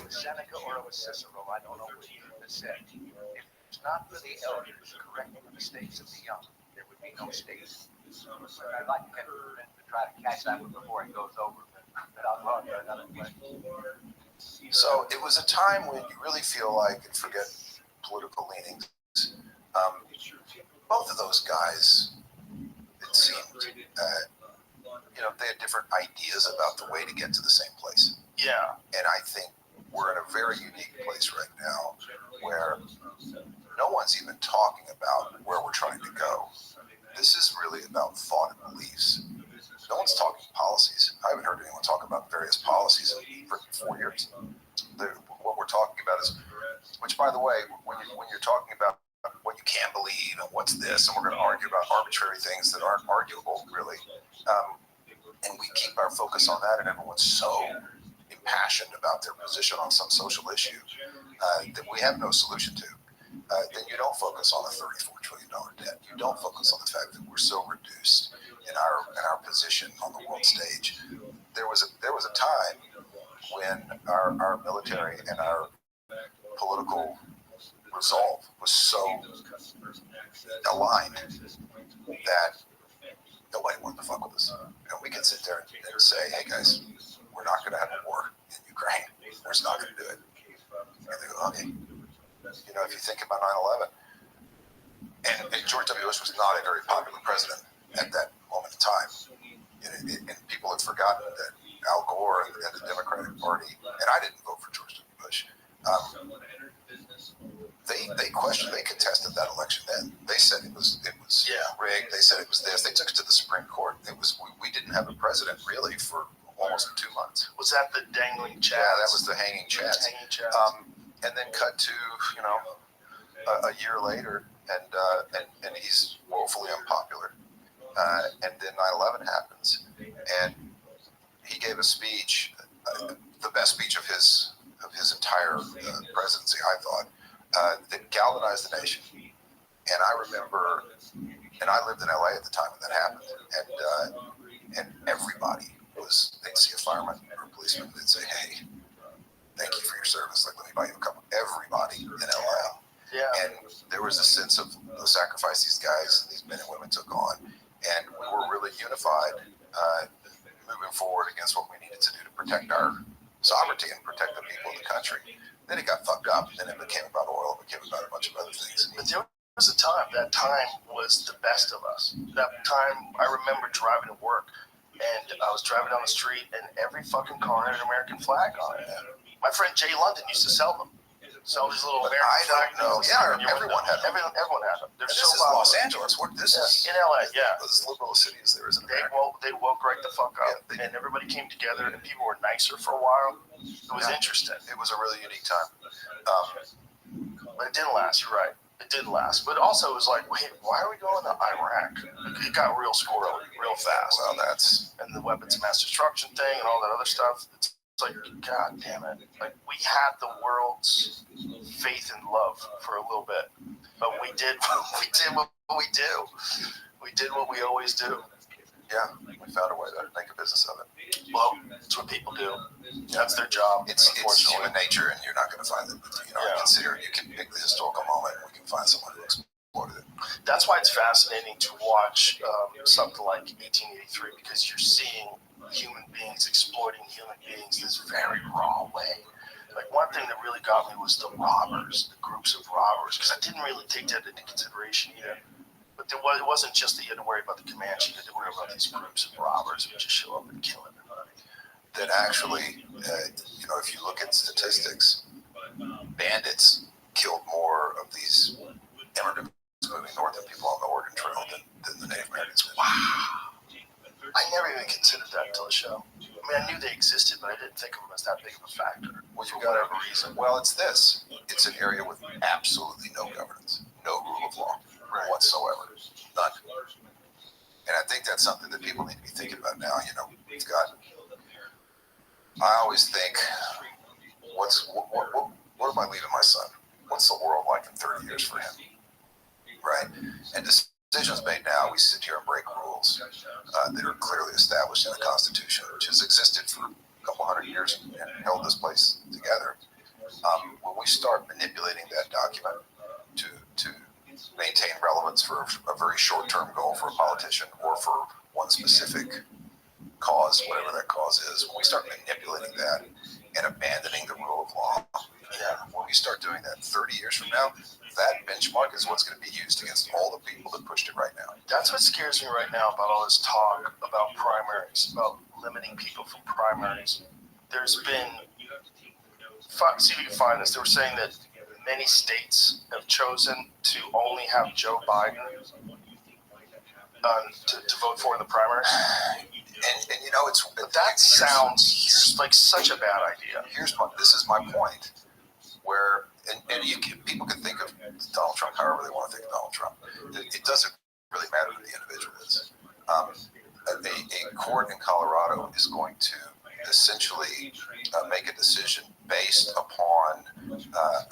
Seneca or it was Cicero, I don't know which that said, if it's not for the elders correcting the mistakes of the young, there would be no states. I'd like to try to catch that one before it goes over, but I'll run another question. So it was a time when you really feel like, and forget political leanings, both of those guys, it seemed, they had different ideas about the way to get to the same place. Yeah. And I think we're in a very unique place right now where no one's even talking about where we're trying to go. This is really about thought and beliefs. No one's talking policies. I haven't heard anyone talk about various policies for 4 years. What we're talking about is, which by the way, when you're talking about what you can believe and what's this, and we're going to argue about arbitrary things that aren't arguable, really, and we keep our focus on that, and everyone's so impassioned about their position on some social issue that we have no solution to, then you don't focus on the $34 trillion debt. You don't focus on the fact that we're so reduced in our position on the world stage. There was a time when our military and our political resolve was so aligned that nobody wanted to fuck with us. And we can sit there and say, hey guys, we're not going to have a war in Ukraine. We're just not going to do it. And they go, okay. If you think about 9/11, and George W. Bush was not a very popular president at that moment in time. And people have forgotten that Al Gore and the Democratic Party, and I didn't vote for George W. Bush, they questioned, they contested that election then. They said it was rigged. They said it was this. They took it to the Supreme Court. We didn't have a president really for almost 2 months. Was that the dangling Chad? Yeah, that was the hanging Chad. And then cut to a year later, and he's woefully unpopular. And then 9/11 happens, and he gave a speech, the best speech of his entire presidency, I thought, that galvanized the nation. And I remember, and I lived in LA at the time when that happened, and everybody they'd see a fireman or a policeman, they'd say, hey, thank you for your service. Like, let me buy you a cup. Everybody in LA. Yeah. And there was a sense of the sacrifice these guys, these men and women took on. And we were really unified, moving forward against what we needed to do to protect our sovereignty and protect the people of the country. Then it got fucked up, and then it became about oil, it became about a bunch of other things. But there was a time, that time was the best of us. That time, I remember driving to work, and I was driving down the street, and every fucking car had an American flag on it. My friend Jay London used to sell them. Sell these little American flags. I don't know. Yeah, everyone had them. Everyone had them. They're This so is popular. Los Angeles. This is in LA, yeah. as liberal a city as there is in They America. woke right the fuck up, and everybody came together, and people were nicer for a while. It was interesting. It was a really unique time. But it didn't last, you're right. It didn't last. But also it was like, wait, why are we going to Iraq? It got real squirrely, real fast. Well, And the weapons of mass destruction thing and all that other stuff. It's like, God damn it. Like, we had the world's faith and love for a little bit. But we did what we do. We did what we always do. yeah, we found a way to make a business of it. Well, that's what people do. That's their job. It's unfortunately. human nature, and you're not going to find it. You can pick the historical moment, and we can find someone who exploited it. That's why it's fascinating to watch something like 1883, because you're seeing human beings exploiting human beings this very raw way. Like, one thing that really got me was the robbers, the groups of robbers, because I didn't really take that into consideration either. But it wasn't just that you had to worry about the Comanche, you had to worry about these groups of robbers who would just show up and kill everybody. That actually, if you look at statistics, bandits killed more of these immigrants moving north than people on the Oregon Trail than the Native Americans. Wow. I never even considered that until the show. I mean, I knew they existed, but I didn't think of them as that big of a factor. Well, For whatever reason. Well, it's this. It's an area with absolutely no governance, no rule of law whatsoever. None. And I think that's something that people need to be thinking about now. We've got, I always think, what am I leaving my son? what's the world like in 30 years for him, right? And decisions made now, we sit here and break rules that are clearly established in the Constitution, which has existed for a couple hundred years and held this place together. When we start manipulating that document to maintain relevance for a very short-term goal for a politician or for one specific cause, whatever that cause is, when we start manipulating that and abandoning the rule of law, when we start doing that 30 years from now, that benchmark is what's going to be used against all the people that pushed it right now. That's what scares me right now about all this talk about primaries, about limiting people from primaries. There's been, see if you can find this, they were saying that many states have chosen to only have Joe Biden to vote for in the primary. And you know, that sounds like such a bad idea. This is my point, where people can think of Donald Trump however they want to think of Donald Trump. It doesn't really matter who the individual is. A court in Colorado is going to essentially make a decision based upon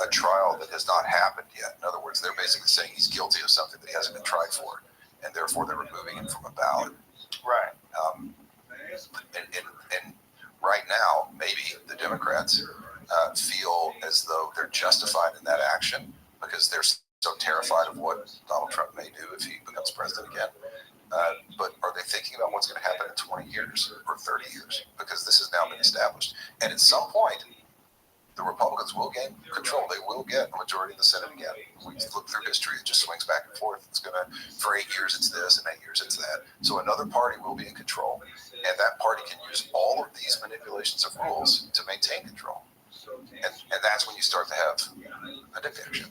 a trial that has not happened yet. In other words, they're basically saying he's guilty of something that he hasn't been tried for, and therefore they're removing him from a ballot. Right. And right now, maybe the Democrats feel as though they're justified in that action because they're so terrified of what Donald Trump may do if he becomes president again. But are they thinking about what's going to happen in 20 years or 30 years? Because this has now been established. And at some point, the Republicans will gain control. They will get a majority in the Senate again. We look through history, it just swings back and forth. It's going to, for 8 years it's this, and 8 years it's that. So another party will be in control, and that party can use all of these manipulations of rules to maintain control. And that's when you start to have a dictatorship.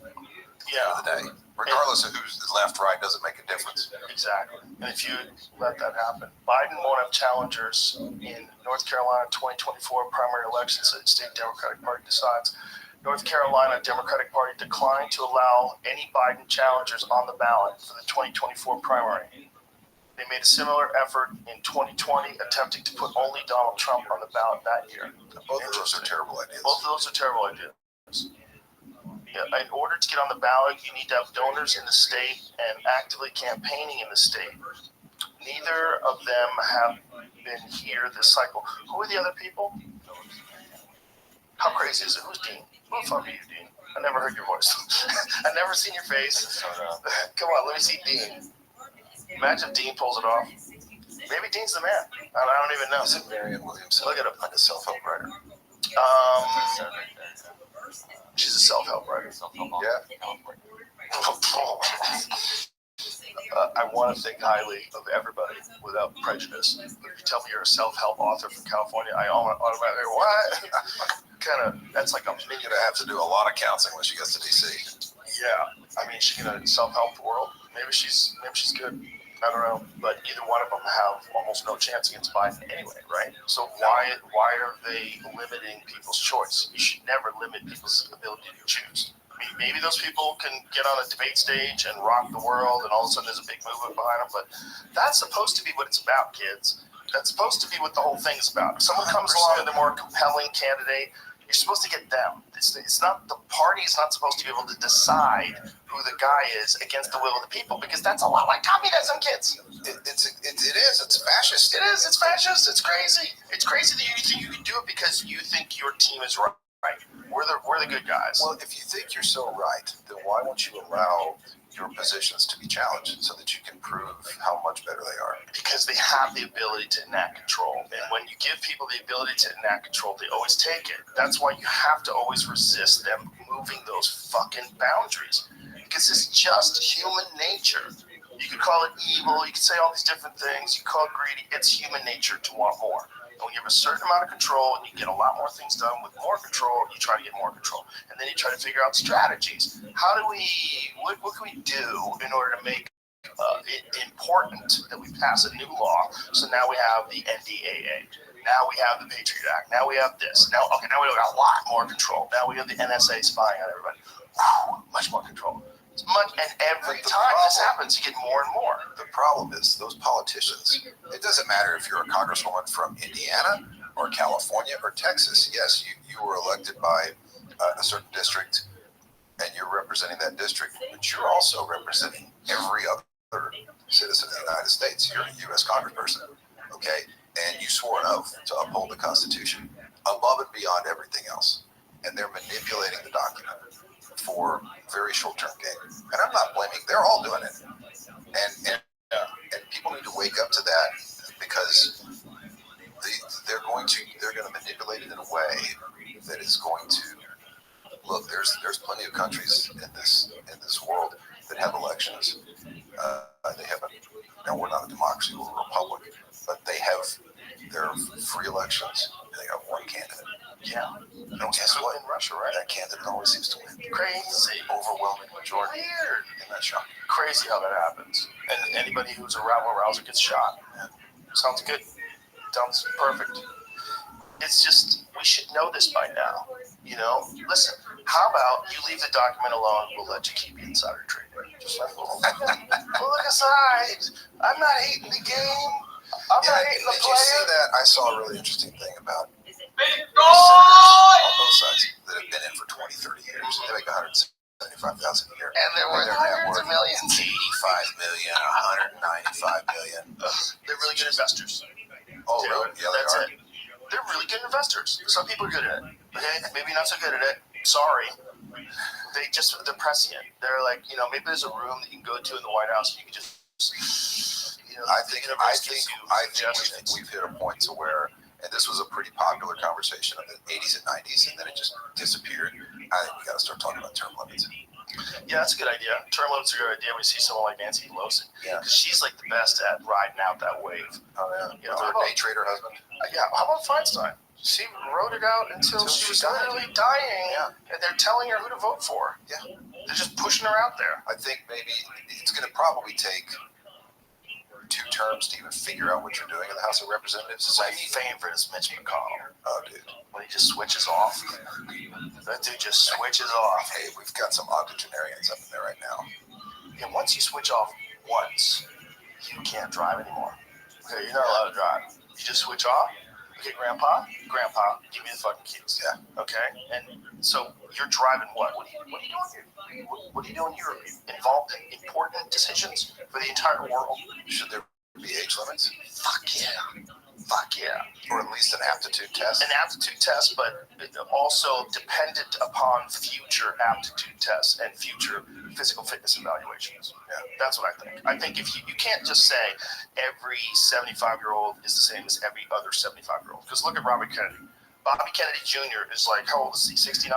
Yeah. Of the day. Regardless of who's left, right, doesn't make a difference. Exactly. And if you let that happen, Biden won't have challengers in North Carolina 2024 primary elections that the state Democratic Party decides. North Carolina Democratic Party declined to allow any Biden challengers on the ballot for the 2024 primary. They made a similar effort in 2020, attempting to put only Donald Trump on the ballot that year. Both of those are terrible ideas. Both of those are terrible ideas. Yeah, in order to get on the ballot, you need to have donors in the state and actively campaigning in the state. Neither of them have been here this cycle. Who are the other people? How crazy is it? Who's Dean? Who the fuck are you, Dean? I never heard your voice. I've never seen your face. Come on, let me see Dean. Imagine if Dean pulls it off. Maybe Dean's the man. I don't even know. Is it Marianne Williamson? Look at him. Like a self-help writer. She's a self-help writer. Yeah. I want to think highly of everybody without prejudice. But if you tell me you're a self-help author from California, I automatically go, what? That's like a You're going to have to do a lot of counseling when she gets to D.C. Yeah. I mean, she's going to self-help the world. Maybe she's good. I don't know, but either one of them have almost no chance against Biden anyway, right? So why are they limiting people's choice? You should never limit people's ability to choose. I mean, maybe those people can get on a debate stage and rock the world, and all of a sudden there's a big movement behind them. But that's supposed to be what it's about, kids. That's supposed to be what the whole thing is about. If someone comes along with a more compelling candidate, you're supposed to get them. It's not, the party is not supposed to be able to decide who the guy is against the will of the people, because that's a lot like communism, kids. It is. It's fascist. It is. It's fascist. It's crazy. It's crazy that you think you can do it because you think your team is right. We're the good guys. Well, if you think you're so right, then why won't you allow your positions to be challenged so that you can prove how much better they are? Because they have the ability to enact control. And when you give people the ability to enact control, they always take it. That's why you have to always resist them moving those fucking boundaries. Because it's just human nature. You could call it evil, you could say all these different things, you could call it greedy. It's human nature to want more. And when you have a certain amount of control and you get a lot more things done with more control, you try to get more control. And then you try to figure out strategies. What can we do in order to make it important that we pass a new law? So now we have the NDAA. Now we have the Patriot Act. Now we have this. Now we got a lot more control. Now we have the NSA spying on everybody. Much more control. And every time this happens, you get more and more. The problem is those politicians, it doesn't matter if you're a congresswoman from Indiana or California or Texas. Yes, you were elected by a certain district and you're representing that district, but you're also representing every other citizen of the United States. You're a U.S. congressperson, okay? And you swore an oath to uphold the Constitution above and beyond everything else. And they're manipulating the document for very short-term gain. And I'm not blaming, they're all doing it. And people need to wake up to that, because they're going to manipulate it in a way that is going to look. There's plenty of countries in this world that have elections. They have we're not a democracy, we're a republic, but they have their free elections. They got one candidate. Yeah. And guess what? In Russia, right? That candidate always seems to win. Crazy. Overwhelming majority. Weird. Isn't that shocking? Crazy how that happens. And anybody who's a rabble-rouser gets shot. Sounds good. Sounds perfect. It's just, we should know this by now. You know? Listen, how about you leave the document alone, we'll let you keep the insider trading. Just like, well, look aside. I'm not hating the game. I'm not hating the Did player. you see that? I saw a really interesting thing about on both sides that have been in for 20, 30 years. They make $175,000 a year. And they're worth hundreds of millions. 85 million, 195 million. They're really good investors. Oh, really? Yeah, That's they are. it. They're really good investors. Some people are good at it. Okay? Maybe not so good at it. Sorry. They're prescient. They're like, maybe there's a room that you can go to in the White House and you can just, I think we've hit a point to where, and this was a pretty popular conversation in the 80s and 90s, and then it just disappeared. I think we got to start talking about term limits. Yeah, that's a good idea. Term limits are a good idea when you see someone like Nancy Pelosi. Yeah. Because she's like the best at riding out that wave. Oh, yeah. You know, With her how about- day trader husband. Yeah, how about Feinstein? She wrote it out until she was literally dying, and they're telling her who to vote for. Yeah. They're just pushing her out there. I think maybe it's going to probably take 2 terms to even figure out what you're doing in the House of Representatives. My favorite is Mitch McConnell. Oh, dude. When he just switches off. That dude just switches off. Hey, we've got some octogenarians up in there right now. And once you switch off once, you can't drive anymore. Okay, you're not allowed to drive. You just switch off. Okay, Grandpa, give me the fucking keys. Yeah. Okay? And so you're driving what? What are you doing here? What are you doing here? Involved in important decisions for the entire world? Should there be age limits? Fuck yeah. Or at least an aptitude test? An aptitude test, but also dependent upon future aptitude tests and future physical fitness evaluations. Yeah, that's what I think. I think if you can't just say every 75-year-old is the same as every other 75-year-old. Because look at Robert Kennedy. Bobby Kennedy Jr. is like, how old is he, 69?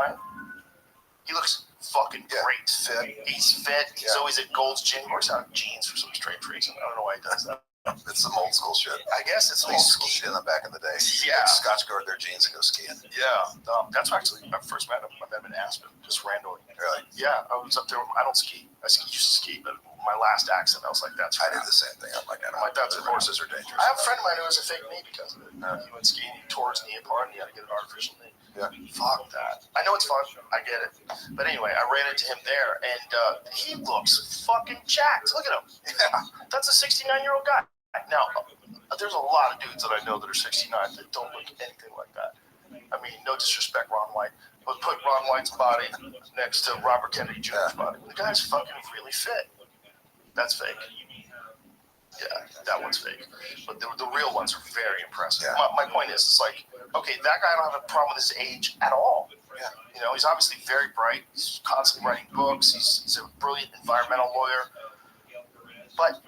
He looks fucking great. Fit. He's fit. He's always at Gold's Gym. He works out in jeans for some strange reason. I don't know why he does that. It's some old school shit. I guess it's They old school skied in the back in the day. Yeah. They'd Scotch guard their jeans and go skiing. Yeah, that's actually I first met him. I met him in Aspen, just randomly. Really? Yeah, I was up there. I don't ski. Used to ski, but my last accident, I was like, "That's." I did the same thing. I'm like, that's the horses are dangerous. I have a friend of mine who has a fake knee because of it. He went skiing, he tore his knee apart, and he had to get an artificial knee. Yeah. Fuck that. I know it's fun. I get it. But anyway, I ran into him there, and he looks fucking jacked. Look at him. Yeah, that's a 69-year-old guy. Now, there's a lot of dudes that I know that are 69 that don't look anything like that. I mean, no disrespect, Ron White, but put Ron White's body next to Robert Kennedy Jr.'s body. The guy's fucking really fit. That's fake. Yeah, that one's fake. But the real ones are very impressive. Yeah. My point is, it's like, okay, that guy don't have a problem with his age at all. Yeah. You know, he's obviously very bright. He's constantly writing books. He's a brilliant environmental lawyer. But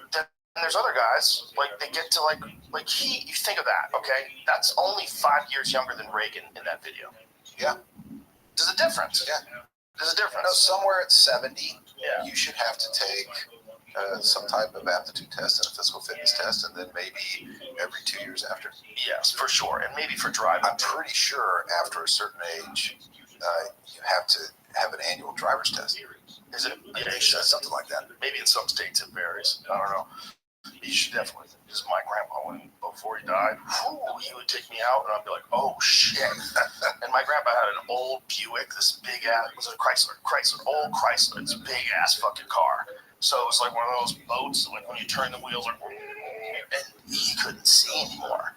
and there's other guys, like they get to like you think of that, okay? That's only 5 years younger than Reagan in that video. Yeah. There's a difference. Yeah. There's a difference. No, somewhere at 70, Yeah. you should have to take some type of aptitude test and a physical fitness test, and then maybe every 2 years after. Yes, for sure. And maybe for driving. I'm pretty sure after a certain age, you have to have an annual driver's test. Is it? I think so, something like that. Maybe in some states it varies. I don't know. You should definitely. Because my grandpa, before he died, he would take me out, and I'd be like, "Oh shit!" And my grandpa had an old Buick, this big ass. Was it a Chrysler, old Chrysler, this big ass fucking car. So it was like one of those boats, like when you turn the wheels, like, and he couldn't see anymore.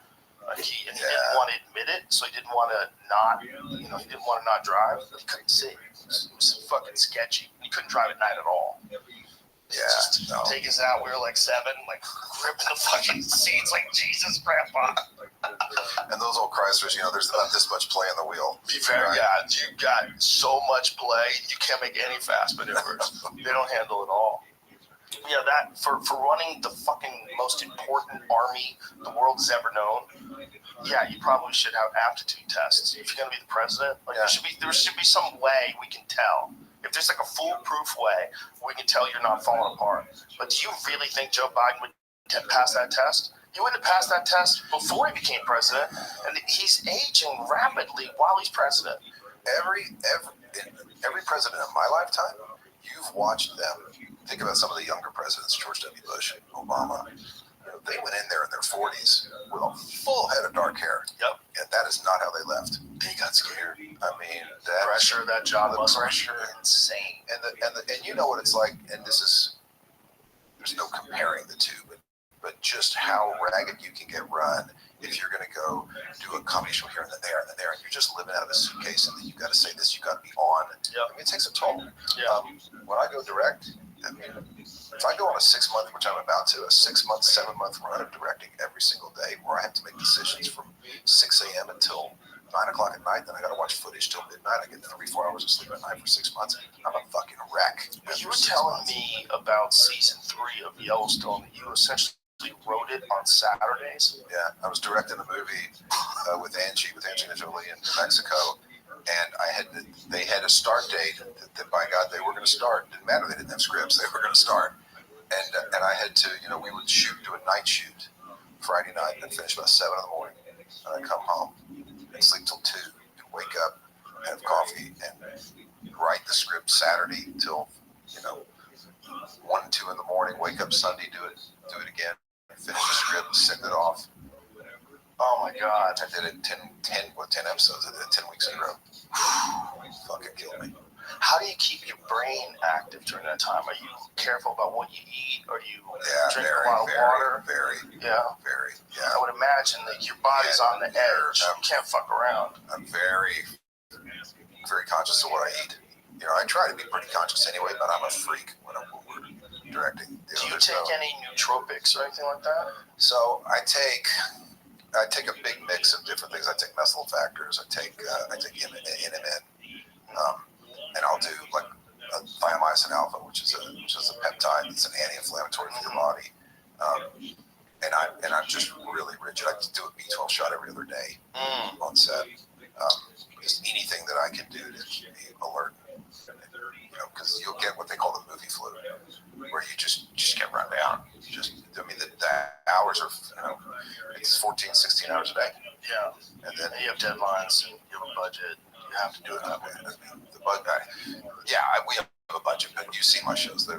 key, and he didn't want to admit it, so he didn't want to not, he didn't want to not drive. He couldn't see. It was fucking sketchy. He couldn't drive at night at all. Just take us out. We were like 7, like gripping the fucking seats, like Jesus, Grandpa. And those old Chryslers, there's not this much play on the wheel. Be fair, right? Yeah, you got so much play, you can't make any fast maneuvers. They don't handle it all. Yeah, that for running the fucking most important army the world has ever known. Yeah, you probably should have aptitude tests. If you're gonna be the president, there should be some way we can tell. If there's like a foolproof way, we can tell you're not falling apart. But do you really think Joe Biden would pass that test? He wouldn't have passed that test before he became president, and he's aging rapidly while he's president. Every president in my lifetime, you've watched them. Think about some of the younger presidents, George W. Bush, Obama. They went in there in their 40s with a full head of dark hair. Yep. And that is not how they left. They got scared. I mean, the pressure of that job was insane. And you know what it's like, and there's no comparing the two, but just how ragged you can get run if you're going to go do a comedy show here and there, and you're just living out of a suitcase, and then you've got to say this, you've got to be on. Yep. I mean, it takes a toll. Yeah. When I go direct, I mean, if I go on a 6-month, which I'm about to, a 6-month, 7-month run of directing every single day, where I have to make decisions from 6 a.m. until 9 o'clock at night, then I got to watch footage till midnight. I get 3-4 hours of sleep at night for 6 months. I'm a fucking wreck. You were telling me about season 3 of Yellowstone that you essentially wrote it on Saturdays. Yeah, I was directing a movie with Angelina Jolie in New Mexico, and they had a start date that by God they were going to start. Didn't matter, they didn't have scripts, they were going to start, and I had to, we would do a night shoot Friday night and finish about 7 in the morning, and I'd come home and sleep till 2, and wake up, have coffee, and write the script Saturday till 1 and 2 in the morning. Wake up Sunday, do it again. Finish the script, send it off. Oh my God. I did it 10 episodes. I did it 10 weeks in a row. Fucking killed me. How do you keep your brain active during that time? Are you careful about what you eat? Or do you drink a lot of water? Very. Yeah. Very. Yeah. I would imagine that your body's on the edge. You can't fuck around. I'm very, very conscious of what I eat. I try to be pretty conscious anyway, but I'm a freak when we're directing. Do you take any nootropics or anything like that? So I take a big mix of different things. I take methyl factors. I take NMN, and I'll do like a thiamycin alpha, which is a peptide. It's an anti-inflammatory for your body. And I'm just really rigid. I do a B12 shot every other day on set. Just anything that I can do to be alert. Because you'll get what they call the movie flu, where you just get run down. The hours are, it's 14, 16 hours a day. Yeah. And then you have deadlines, and you have a budget. You have to do it that way. We have a budget, but you see my shows. They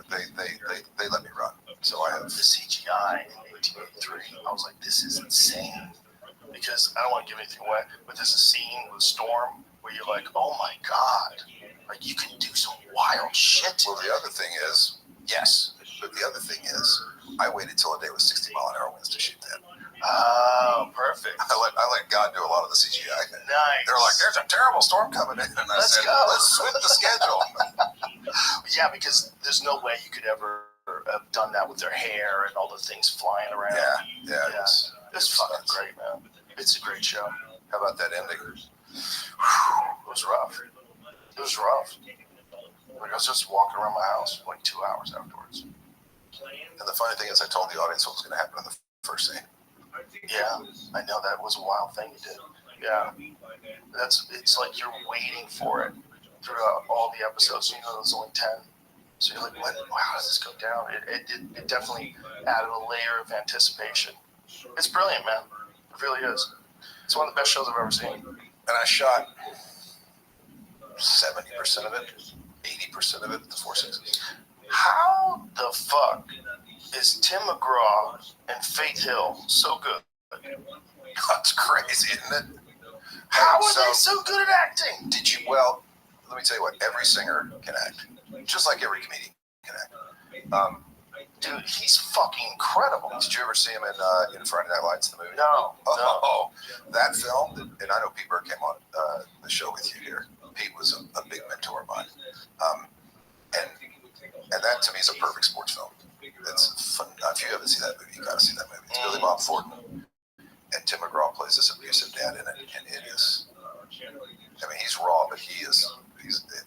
let me run. So I have the CGI in 1883. I was like, this is insane. Because I don't want to give anything away, but there's a scene with Storm where you're like, oh my God. Like, you can do some wild shit. Well, the other thing is, yes, but the other thing is, I waited till a day with 60-mile-an-hour winds to shoot that. Oh, perfect. I let God do a lot of the CGI. Nice. They're like, there's a terrible storm coming in. And I said, let's switch the schedule. Yeah, because there's no way you could ever have done that with their hair and all the things flying around. Yeah. It's fucking great, man. It's a great show. How about that ending? It was rough. Like, I was just walking around my house for like 2 hours afterwards. And the funny thing is, I told the audience what was going to happen in the first scene. Yeah, I know that was a wild thing you did. Yeah, it's like you're waiting for it throughout all the episodes. There's only 10, so you're like, how does this go down? It definitely added a layer of anticipation. It's brilliant, man. It really is. It's one of the best shows I've ever seen. And I shot 70% of it, 80% of it at the Four Seasons. How the fuck is Tim McGraw and Faith Hill so good? That's crazy, isn't it? How are they so good at acting? Well, let me tell you what, every singer can act, just like every comedian can act. Dude, he's fucking incredible. Did you ever see him in Friday Night Lights, the movie? No. Oh, that film, and I know Pete Burke came on the show with you here. Pete was a big mentor of mine. And that to me is a perfect sports film. It's fun. If you haven't seen that movie, you gotta see that movie. It's Billy Bob Thornton, and Tim McGraw plays this abusive dad in it, and it is. I mean, he's raw, but he's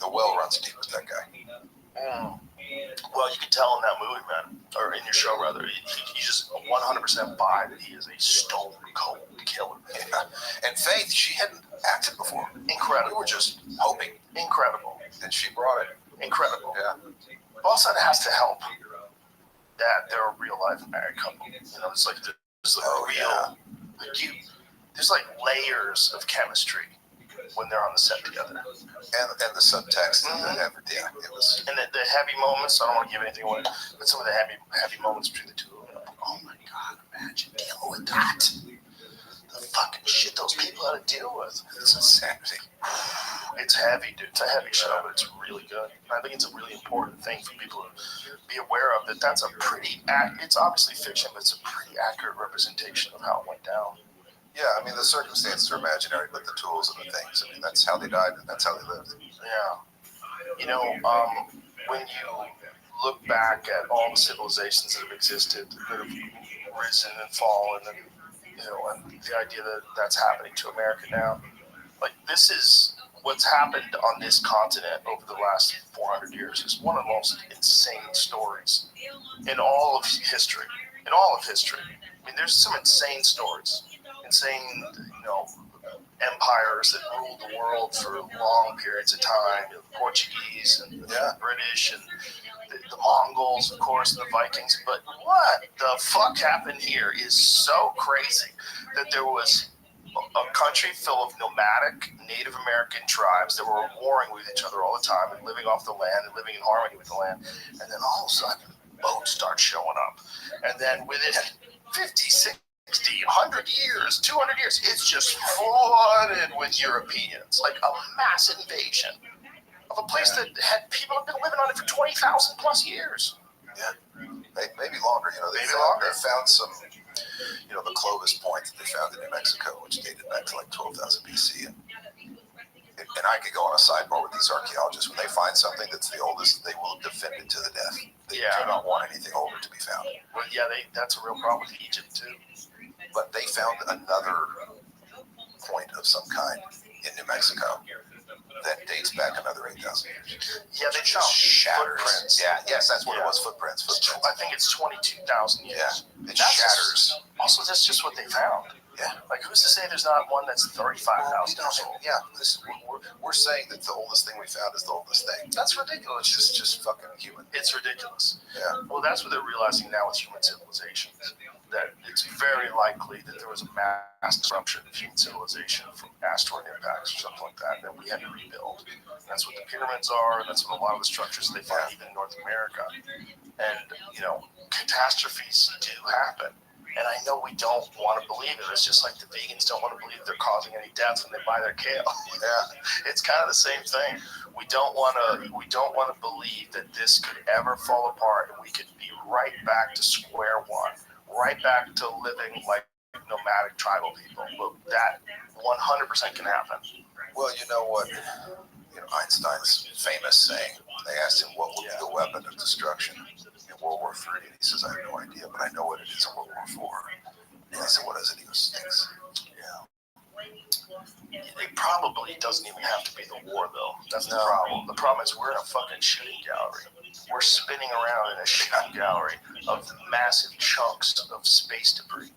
the well runs deep with that guy. Well, you can tell in that movie, man, or in your show rather, you just 100% buy that he is a stone cold killer. Yeah. And Faith, she hadn't acted before. Incredible. We were just hoping, Incredible. and she brought it. Incredible. Yeah. Also, it has to help that they're a real life married couple. You know, it's like there's like real, like there's like layers of chemistry when they're on the set together. And the subtext, and it was. And the heavy moments, I don't want to give anything away, but some of the heavy moments between the two of them, oh my God, imagine dealing with that. The fucking shit those people had to deal with. It's insanity. It's heavy, dude. It's a heavy show, but it's really good. I think it's a really important thing for people to be aware of, that that's a pretty, it's obviously fiction, but it's a pretty accurate representation of how it went down. Yeah, I mean, the circumstances are imaginary, but the tools and the things, I mean, that's how they died and that's how they lived. Yeah. You know, when you look back at all the civilizations that have existed, that have risen and fallen, and, you know, and the idea that that's happening to America now, like, this is what's happened on this continent over the last 400 years is one of the most insane stories in all of history. In all of history. I mean, there's some insane stories. Insane, you know, empires that ruled the world for long periods of time. The Portuguese and the British and the Mongols, of course, and the Vikings. But what the fuck happened here is so crazy that there was a country full of nomadic Native American tribes that were warring with each other all the time and living off the land and living in harmony with the land. And then all of a sudden, boats start showing up. And then within 50, 60, 100 years, 200 years, it's just flooded with Europeans. Like a mass invasion of a place that had people have been living on it for 20,000 plus years. Yeah, maybe longer. You know, they found some, you know, the Clovis Point that they found in New Mexico, which dated back to like 12,000 BC. And I could go on a sidebar with these archaeologists. When they find something that's the oldest, they will defend it to the death. They do not want anything older to be found. Well, yeah, that's a real problem with Egypt too. But they found another point of some kind in New Mexico that dates back another 8,000 years. Yeah, they found footprints. Yeah, yes, that's what it was. Footprints. I think it's 22,000 years. Yeah, it shatters. Also, that's just what they found. Yeah. Like, who's to say there's not one that's 35,000 years old? Yeah, we're saying that the oldest thing we found is the oldest thing. That's ridiculous. It's just fucking human. It's ridiculous. Yeah. Well, that's what they're realizing now with human civilization. That it's very likely that there was a mass disruption of human civilization from asteroid impacts or something like that we had to rebuild. And that's what the pyramids are, and that's what a lot of the structures they find even in North America. And, you know, catastrophes do happen. And I know we don't want to believe it. It's just like the vegans don't want to believe they're causing any deaths when they buy their kale. Yeah, it's kind of the same thing. We don't want to believe that this could ever fall apart and we could be right back to square one, right back to living like nomadic tribal people. But that 100% can happen. Well, you know what? You know, Einstein's famous saying. They asked him what would be the weapon of destruction in World War III, and he says, "I have no idea, but I know what it is in World War IV." And I said, "What is it?" He goes, "Stinks." Yeah. It probably doesn't even have to be the war, though. That's the problem. The problem is we're in a fucking shooting gallery. We're spinning around in a shooting gallery of massive chunks of space debris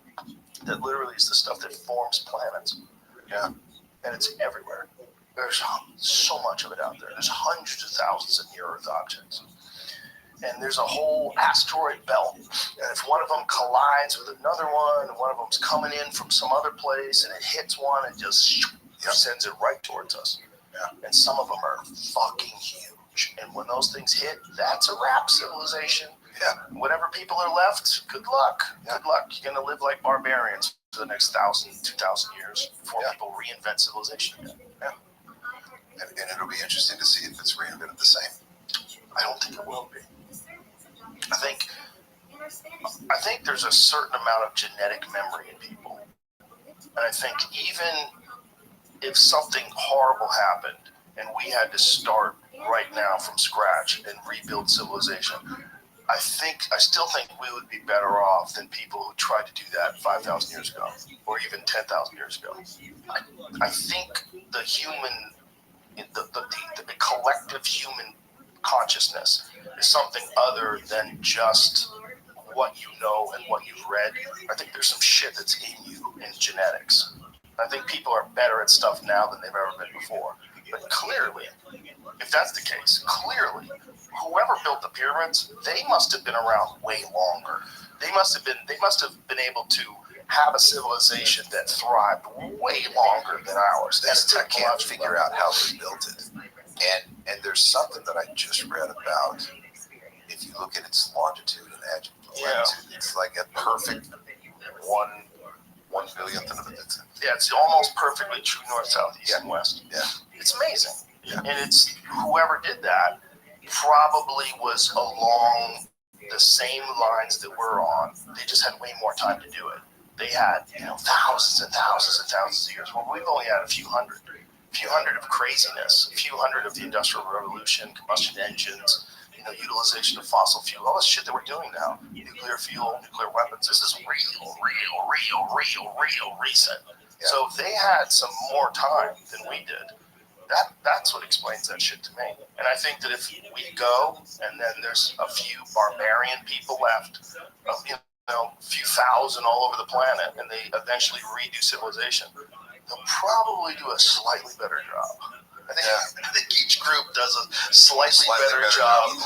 that literally is the stuff that forms planets. Yeah. And it's everywhere. There's so much of it out there. There's hundreds of thousands of near-Earth objects. And there's a whole asteroid belt. And if one of them collides with another one, and one of them's coming in from some other place, and it hits one, it just sends it right towards us. Yeah. And some of them are fucking huge. And when those things hit, that's a wrap, civilization. Yeah. Whatever people are left, good luck. Yeah. Good luck. You're going to live like barbarians for the next 1,000, 2,000 years before people reinvent civilization again. Yeah. And it'll be interesting to see if it's reinvented the same. I don't think it will be. I think I think there's a certain amount of genetic memory in people. And I think even if something horrible happened and we had to start right now from scratch and rebuild civilization, I still think we would be better off than people who tried to do that 5,000 years ago or even 10,000 years ago. I think the collective human consciousness is something other than just what you know and what you've read. I think there's some shit that's in you in genetics. I think people are better at stuff now than they've ever been before. But clearly, if that's the case, clearly, whoever built the pyramids, they must have been around way longer. They must have been able to have a civilization that thrived way longer than ours. I can't figure out how they built it. And there's something that I just read about. If you look at its longitude and latitude, it's like a perfect 1/1,000,000th of it. Yeah, it's almost perfectly true north, south, east, and west. Yeah. It's amazing. Yeah. And it's whoever did that probably was along the same lines that we're on. They just had way more time to do it. They had, thousands and thousands and thousands of years. Well, we've only had a few hundred of craziness, a few hundred of the Industrial Revolution, combustion engines, utilization of fossil fuel, all this shit that we're doing now, nuclear fuel, nuclear weapons. This is real recent. Yeah. So if they had some more time than we did, that's what explains that shit to me. And I think that if we go and then there's a few barbarian people left, a few thousand all over the planet, and they eventually redo civilization, they'll probably do a slightly better job. I think each group does a slightly better job,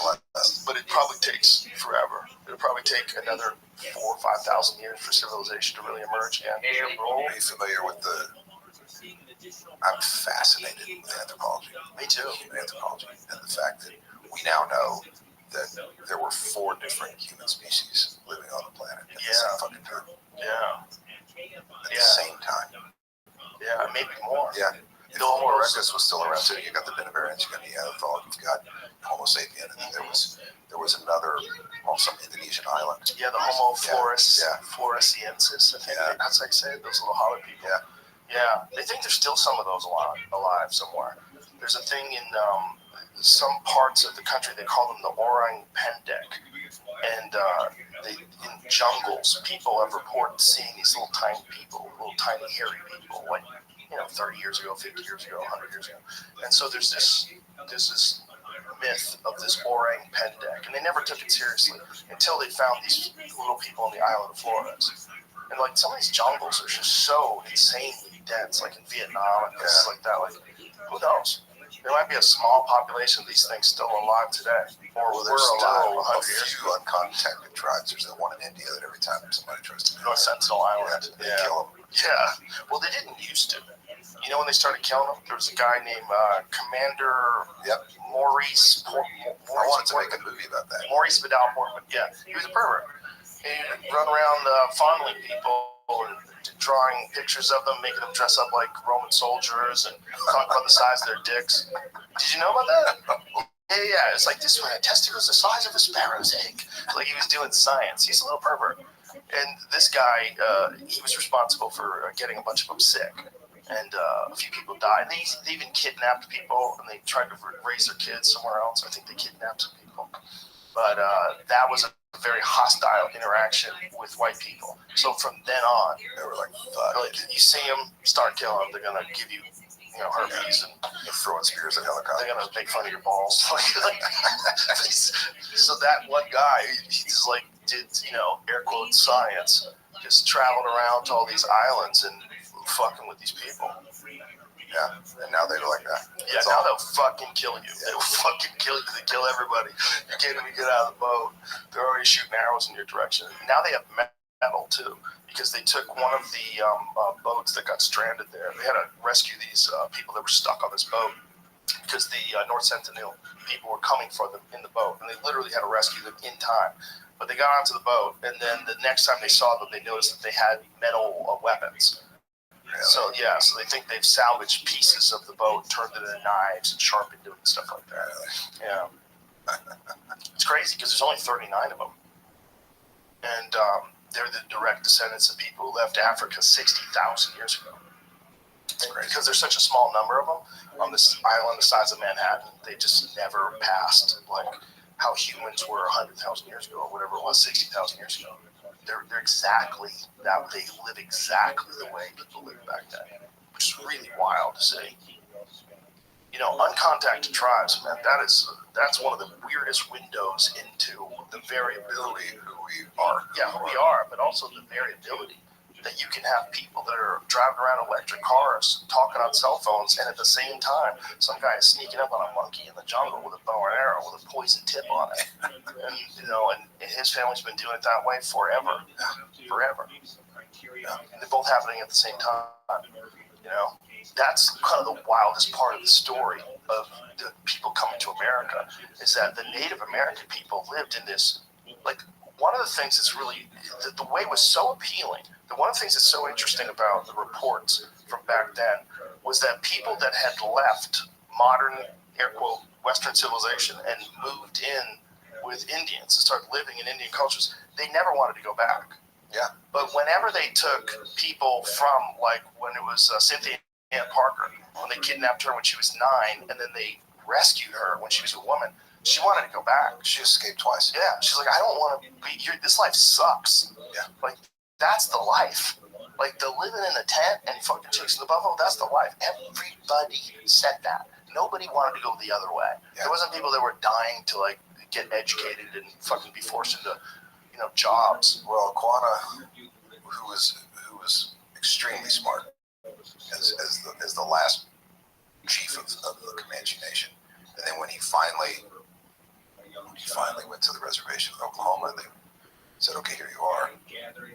but it probably takes forever. It'll probably take another 4,000 or 5,000 years for civilization to really emerge again. Are you familiar with I'm fascinated with anthropology. Me too. Human anthropology, and the fact that we now know that there were 4 different human species living on the planet at the same fucking time. Yeah. At the same time. Yeah, maybe more. Yeah. If Homo erectus was still around too, you got the Benevarans, you got Neanderthal, you've got Homo sapien, and then there was another, some Indonesian island. Yeah, the Homo floresiensis. I think that's how you say it. Those little hollow people. Yeah. Yeah, they think there's still some of those alive somewhere. There's a thing in some parts of the country, they call them the orang pendek. And in jungles, people have reported seeing these little tiny people, little tiny hairy people, like 30 years ago, 50 years ago, 100 years ago. And so there's this myth of this orang pendek, and they never took it seriously until they found these little people on the island of Flores. And like some of these jungles are just so insanely dense, like in Vietnam and places like that. Like, who knows? There might be a small population of these things still alive today, or we're alive 100 years ago. A few uncontacted tribes. There's that one in India that every time somebody tries to North Sentinel Island, they kill them. Yeah. Well, they didn't used to. When they started killing them, there was a guy named Commander Maurice. I wanted to make a movie about that. Maurice Vidal Portman. Yeah, he was a pervert. He'd run around fondling people and drawing pictures of them, making them dress up like Roman soldiers and talk about the size of their dicks. Did you know about that? Yeah. It's like this one. A testicle is the size of a sparrow's egg. Like he was doing science. He's a little pervert. And this guy, he was responsible for getting a bunch of them sick. And a few people died. They even kidnapped people, and they tried to raise their kids somewhere else. I think they kidnapped some people. But that was a very hostile interaction with white people. So from then on, they were like, you see them, start killing them, they're going to give you, herpes and throwing spears at helicopters. They're going to make fun of your balls. So that one guy, he just did, air quotes science, just traveled around to all these islands and fucking with these people. Yeah, and now they're like that. Yeah, now they'll fucking kill you. Yeah. They'll fucking kill you. They kill everybody. You can't even get out of the boat. They're already shooting arrows in your direction. Now they have metal, too, because they took one of the boats that got stranded there. They had to rescue these people that were stuck on this boat because the North Sentinel people were coming for them in the boat, and they literally had to rescue them in time. But they got onto the boat, and then the next time they saw them, they noticed that they had metal weapons. Really? So they think they've salvaged pieces of the boat, turned it into knives, and sharpened it and stuff like that. Really? Yeah. It's crazy because there's only 39 of them. And they're the direct descendants of people who left Africa 60,000 years ago. And because there's such a small number of them on this island the size of Manhattan, they just never passed like how humans were 100,000 years ago or whatever it was, 60,000 years ago. They're exactly that. They live exactly the way people lived back then, which is really wild to see. You know, uncontacted tribes, man, that's one of the weirdest windows into the variability of who we are. Yeah, who we are, but also the variability that you can have people that are driving around electric cars, talking on cell phones, and at the same time, some guy is sneaking up on a monkey in the jungle with a bow and arrow with a poison tip on it. And, you know, and his family's been doing it that way forever. And they're both happening at the same time, you know. That's kind of the wildest part of the story of the people coming to America, is that the Native American people lived in this, like, one of the things that's really, the way was so appealing. One of the things that's so interesting about the reports from back then was that people that had left modern, air quote, Western civilization and moved in with Indians and started living in Indian cultures, they never wanted to go back. Yeah. But whenever they took people from, like, when it was Cynthia Ann Parker, when they kidnapped her when she was 9, and then they rescued her when she was a woman, she wanted to go back. She escaped twice. Yeah, she's like, I don't want to be here. This life sucks. Yeah. Like, that's the life. Like, the living in the tent and fucking chasing the buffalo, that's the life. Everybody said that. Nobody wanted to go the other way. Yeah. There wasn't people that were dying to, like, get educated and fucking be forced into, you know, jobs. Well, Quanah, who was extremely smart, as the last chief of the Comanche Nation, and then when he finally went to the reservation in Oklahoma, they said, "Okay, here you are."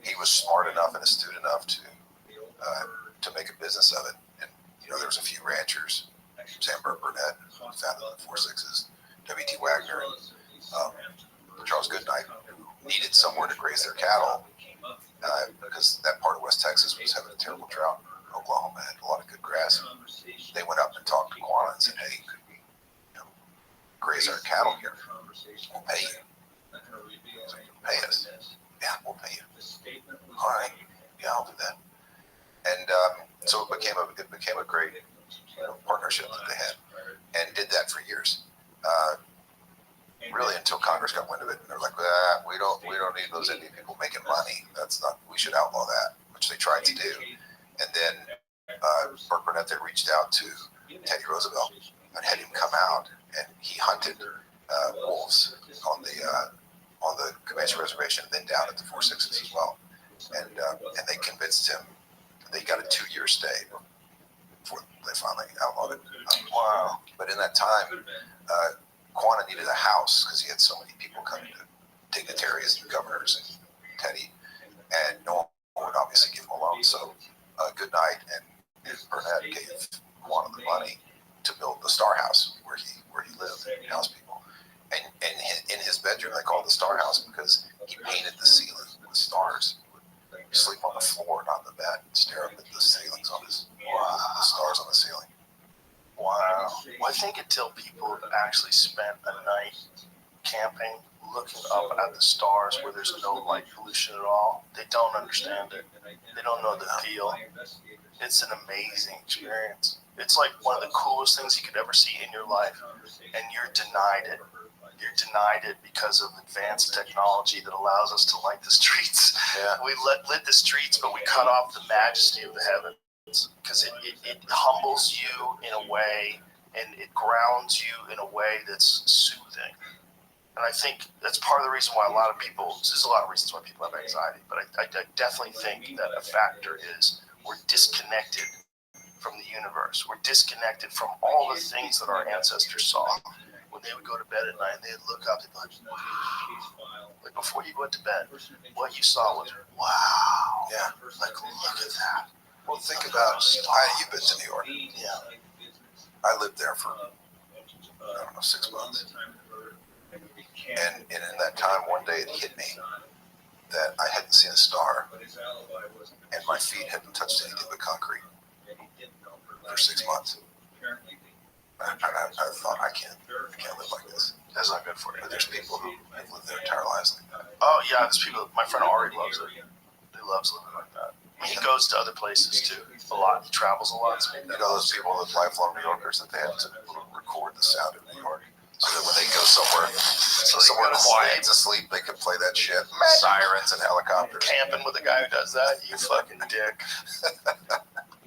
He was smart enough and astute enough to make a business of it. And you know, there was a few ranchers, Sam Burnett, who founded the 4-6s, W.T. Wagner, and Charles Goodnight, who needed somewhere to graze their cattle because that part of West Texas was having a terrible drought. Oklahoma had a lot of good grass. They went up and talked to Quanah and said, "Hey, could we, you know, graze our cattle here? We'll pay you." So, "Pay us?" "Yeah, we'll pay you." "All right, yeah, I'll do that." And so it became a great, you know, partnership that they had, and did that for years. Really until Congress got wind of it, and they're like, "We don't need those Indian people making money. We should outlaw that," which they tried to do. And then Burke Burnett there reached out to Teddy Roosevelt and had him come out, and he hunted wolves on the Comanche reservation, and then down at the 4-6s as well. And they convinced him. They got a 2-year stay before they finally outlawed it. Wow! But in that time, Quanah needed a house because he had so many people coming to, dignitaries and governors and Teddy, and no one would obviously give him a loan. So Goodnight and Burnett gave Quanah the money to build the Star House where he lived and housed people. And in his bedroom, they called it the Star House because he painted the ceiling with stars. He would sleep on the floor, not in the bed, and stare up at the ceilings on his the stars on the ceiling. Wow. Well, I think until people have actually spent a night camping, looking up at the stars where there's no light pollution at all, they don't understand it. They don't know the appeal. It's an amazing experience. It's like one of the coolest things you could ever see in your life, and you're denied it. You're denied it because of advanced technology that allows us to light the streets. Yeah. We lit the streets, but we cut off the majesty of the heavens because it humbles you in a way, and it grounds you in a way that's soothing. And I think that's part of the reason why there's a lot of reasons why people have anxiety, but I definitely think that a factor is we're disconnected from the universe. We're disconnected from all the things that our ancestors saw. When they would go to bed at night, they'd look up, they'd be like, wow. Like before you went to bed, what you saw was, wow. Yeah. Like, look at that. Well, think about you've been to New York. Yeah. I lived there for, 6 months. And in that time, one day it hit me that I hadn't seen a star, and my feet hadn't touched anything but concrete for 6 months. And I thought, I can't live like this. That's not good for you. But there's people who have lived their entire lives like that. Oh yeah, there's people. My friend Ari loves it. He loves living like that. I mean, he goes to other places too a lot. He travels a lot. So You know those people, those lifelong New Yorkers, that they have to record the sound of New York, so that when they go somewhere quiet to sleep, they can play that shit. Sirens and helicopters. Camping with a guy who does that, you fucking dick.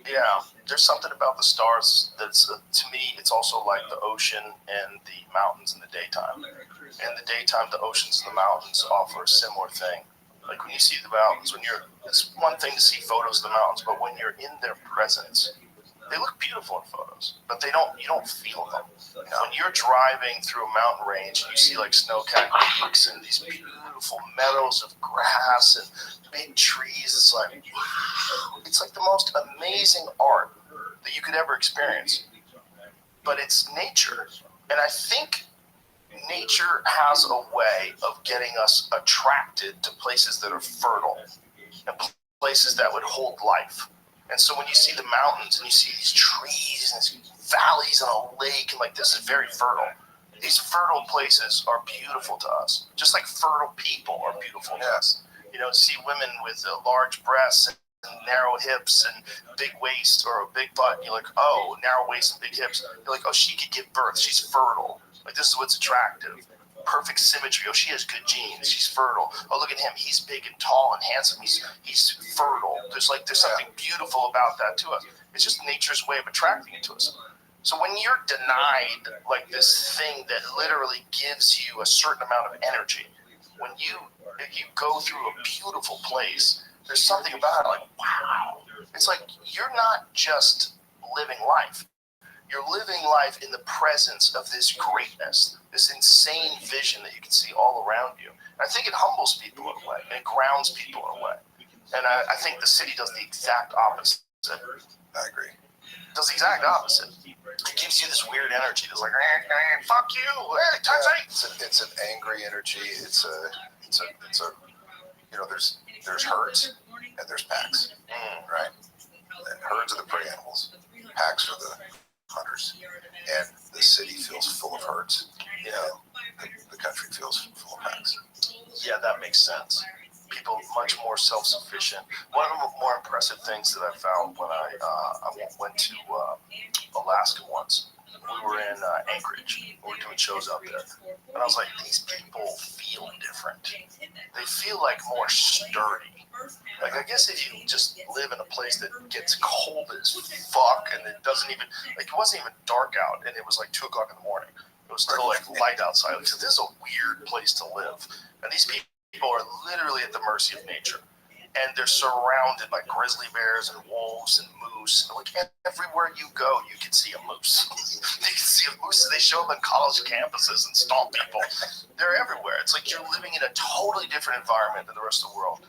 Yeah, there's something about the stars that's, to me, it's also like the ocean and the mountains in the daytime. In the daytime, the oceans and the mountains offer a similar thing. Like when you see the mountains, it's one thing to see photos of the mountains, but when you're in their presence, they look beautiful in photos, but you don't feel them. When you're driving through a mountain range and you see like snow-capped peaks and these beautiful meadows of grass and big trees, it's like, wow. It's like the most amazing art that you could ever experience. But it's nature. And I think nature has a way of getting us attracted to places that are fertile and places that would hold life. And so when you see the mountains and you see these trees and these valleys and a lake and like this is very fertile. These fertile places are beautiful to us, just like fertile people are beautiful to us. You know, see women with large breasts and narrow hips and big waist or a big butt. And you're like, oh, narrow waist and big hips. You're like, oh, she could give birth. She's fertile. Like this is what's attractive. Perfect symmetry. Oh, she has good genes. She's fertile. Oh, look at him. He's big and tall and handsome. He's fertile. There's something beautiful about that to us. It's just nature's way of attracting it to us. So when you're denied like this thing that literally gives you a certain amount of energy, if you go through a beautiful place, there's something about it like, wow. It's like you're not just living life. You're living life in the presence of this greatness, this insane vision that you can see all around you. And I think it humbles people in a way, and it grounds people in a way. And I think the city does the exact opposite. I agree. It does the exact opposite. It gives you this weird energy. It's like, fuck you, times eight. It's an angry energy. It's a there's herds and there's packs, right? And herds are the prey animals. Packs are the hunters. And the city feels full of herds. You know, the country feels full of packs. Yeah, that makes sense. People much more self-sufficient. One of the more impressive things that I found when I went to Alaska once, we were in Anchorage. We were doing shows out there. And I was like, these people feel different. They feel like more sturdy. Like, I guess if you just live in a place that gets cold as fuck and it doesn't even, like, it wasn't even dark out and it was like 2 o'clock in the morning. It was still like light outside. Like, so this is a weird place to live. And these people are literally at the mercy of nature. And they're surrounded by grizzly bears and wolves and moose. Like everywhere you go, you can see a moose. You can see a moose. They show them on college campuses and stomp people. They're everywhere. It's like you're living in a totally different environment than the rest of the world.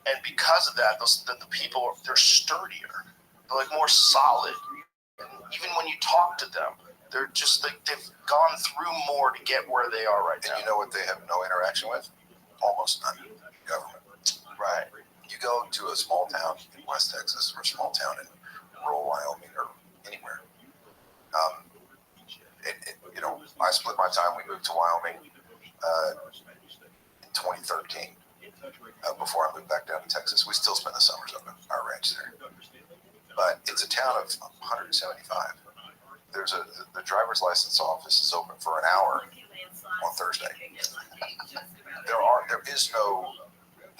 And because of that, the people, they're sturdier. They're like more solid. And even when you talk to them, they're just like they've gone through more to get where they are right now. And you know what they have no interaction with? Almost none. Government. Right. You go to a small town in West Texas or a small town in rural Wyoming or anywhere. I split my time. We moved to Wyoming in 2013. Before I moved back down to Texas, we still spend the summers up at our ranch there. But it's a town of 175. The driver's license office is open for an hour on Thursday. There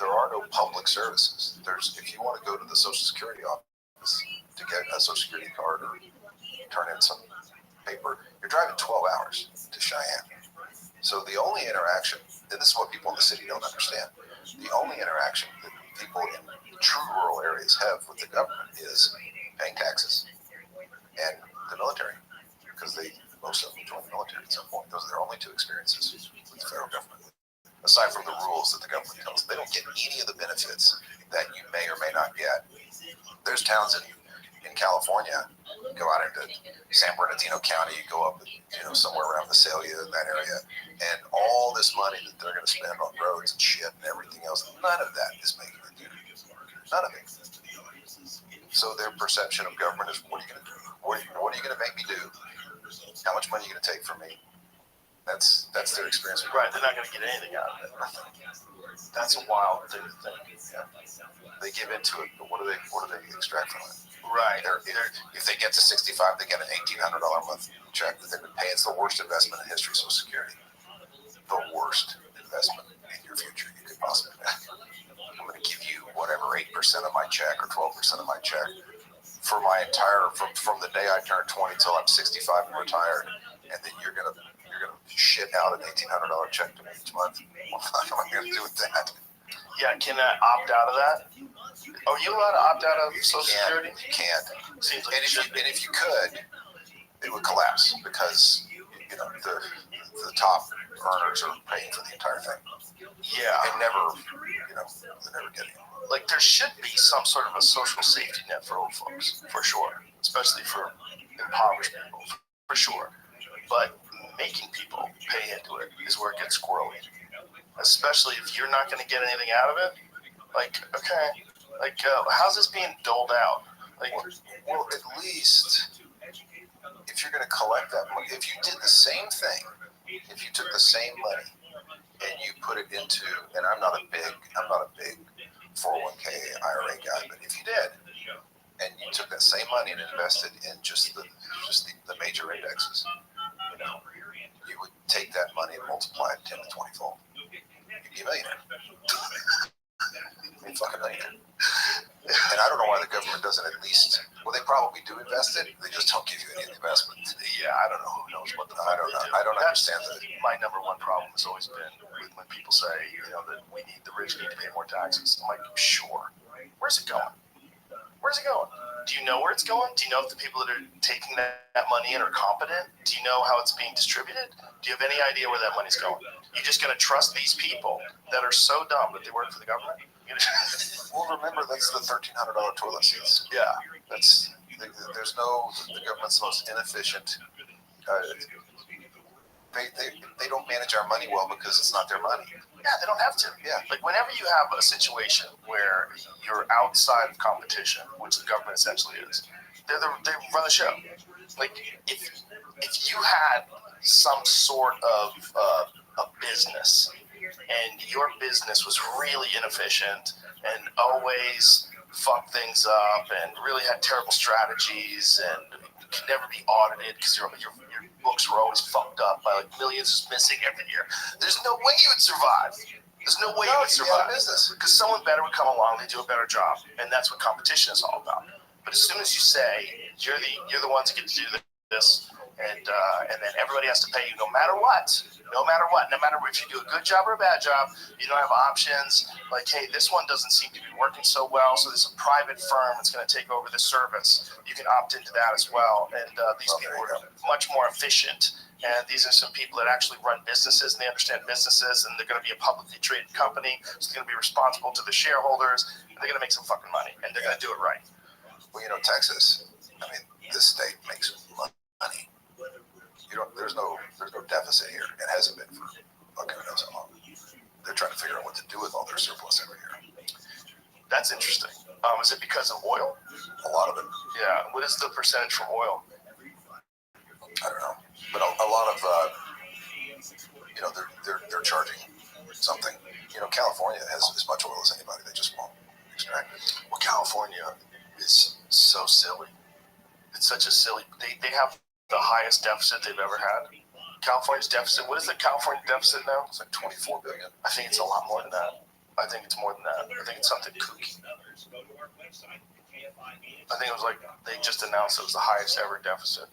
are no public services. If you want to go to the Social Security office to get a Social Security card or turn in some paper, you're driving 12 hours to Cheyenne. So the only interaction, and this is what people in the city don't understand, the only interaction that people in true rural areas have with the government is paying taxes and the military, because most of them join the military at some point. Those are their only 2 experiences with the federal government. Aside from the rules that the government tells them, they don't get any of the benefits that you may or may not get. There's towns in California, go out into San Bernardino County, you go up, somewhere around Visalia, in that area, and all this money that they're going to spend on roads and shit and everything else, none of that is making it good. None of it. So their perception of government is, what are you going to do? What are you going to make me do? How much money are you going to take from me? That's their experience. Right, they're not going to get anything out of it. That's a wild thing to think. Yeah. They give into it, but what do they extract from it? Right. If they get to 65, they get an $1,800 a month check that they've been paying. It's the worst investment in history, Social Security. The worst investment in your future you could possibly make. I'm going to give you whatever 8% of my check or 12% of my check for my entire from the day I turn 20 till I'm 65 and retired, and then you're gonna shit out an $1,800 check to me each month. What am I going to do with that? Yeah, can I opt out of that? Are you allowed to opt out of Social Security? You can't. Seems like And if you could, it would collapse because the top earners are paying for the entire thing. Yeah. And they're never getting it. Like there should be some sort of a social safety net for old folks, for sure, especially for impoverished people, for sure. But making people pay into it is where it gets squirrely, especially if you're not going to get anything out of it. Like, okay, like how's this being doled out? Like, well, at least if you're going to collect that money, if you did the same thing, if you took the same money and you put it into, and I'm not a big 401k IRA guy, but if you did, and you took that same money and invested in just the major indexes, you would take that money and multiply it 10 to 20 fold. You'd be a millionaire. You'd be a fucking millionaire. And I don't know why the government doesn't at least. Well, they probably do invest it. They just don't give you any investment. yeah, I don't know who knows what the fuck I don't know. they do. I don't understand that. My number one problem has always been when people say, that the rich need to pay more taxes. I'm like, sure. Where's it going? Where's it going? Do you know where it's going? Do you know if the people that are taking that money in are competent? Do you know how it's being distributed? Do you have any idea where that money's going? You're just going to trust these people that are so dumb that they work for the government? Well, remember, that's the $1,300 toilet seats. Yeah. The government's the most inefficient. They don't manage our money well because it's not their money. Yeah, they don't have to. Yeah. Like whenever you have a situation where you're outside of competition, which the government essentially is, they run the show. Like if you had some sort of a business and your business was really inefficient and always fucked things up and really had terrible strategies and could never be audited because your books were always fucked up by like millions missing every year. There's no way you would survive. There's no way you would survive. Business. Because someone better would come along, they do a better job, and that's what competition is all about. But as soon as you say you're the ones who get to do this, and then everybody has to pay you no matter what, no matter if you do a good job or a bad job, you don't have options. Like, hey, this one doesn't seem to be working so well, so there's a private firm that's going to take over the service. You can opt into that as well, and these people are much more efficient. And these are some people that actually run businesses, and they understand businesses, and they're going to be a publicly traded company, so they're going to be responsible to the shareholders, and they're going to make some fucking money, and they're going to do it right. Well, Texas, this state makes money. There's no deficit here. It hasn't been for fucking who knows how long. They're trying to figure out what to do with all their surplus every year. That's interesting. Is it because of oil? A lot of it. Yeah. What is the percentage from oil? I don't know, but a lot of they're charging something. California has as much oil as anybody. They just won't extract it. Well, California is so silly. It's such a silly. They have the highest deficit they've ever had. California's deficit. What is the California deficit now? It's like $24 billion. I think it's a lot more than that. I think it's more than that. I think it's something kooky. I think it was like they just announced it was the highest ever deficit.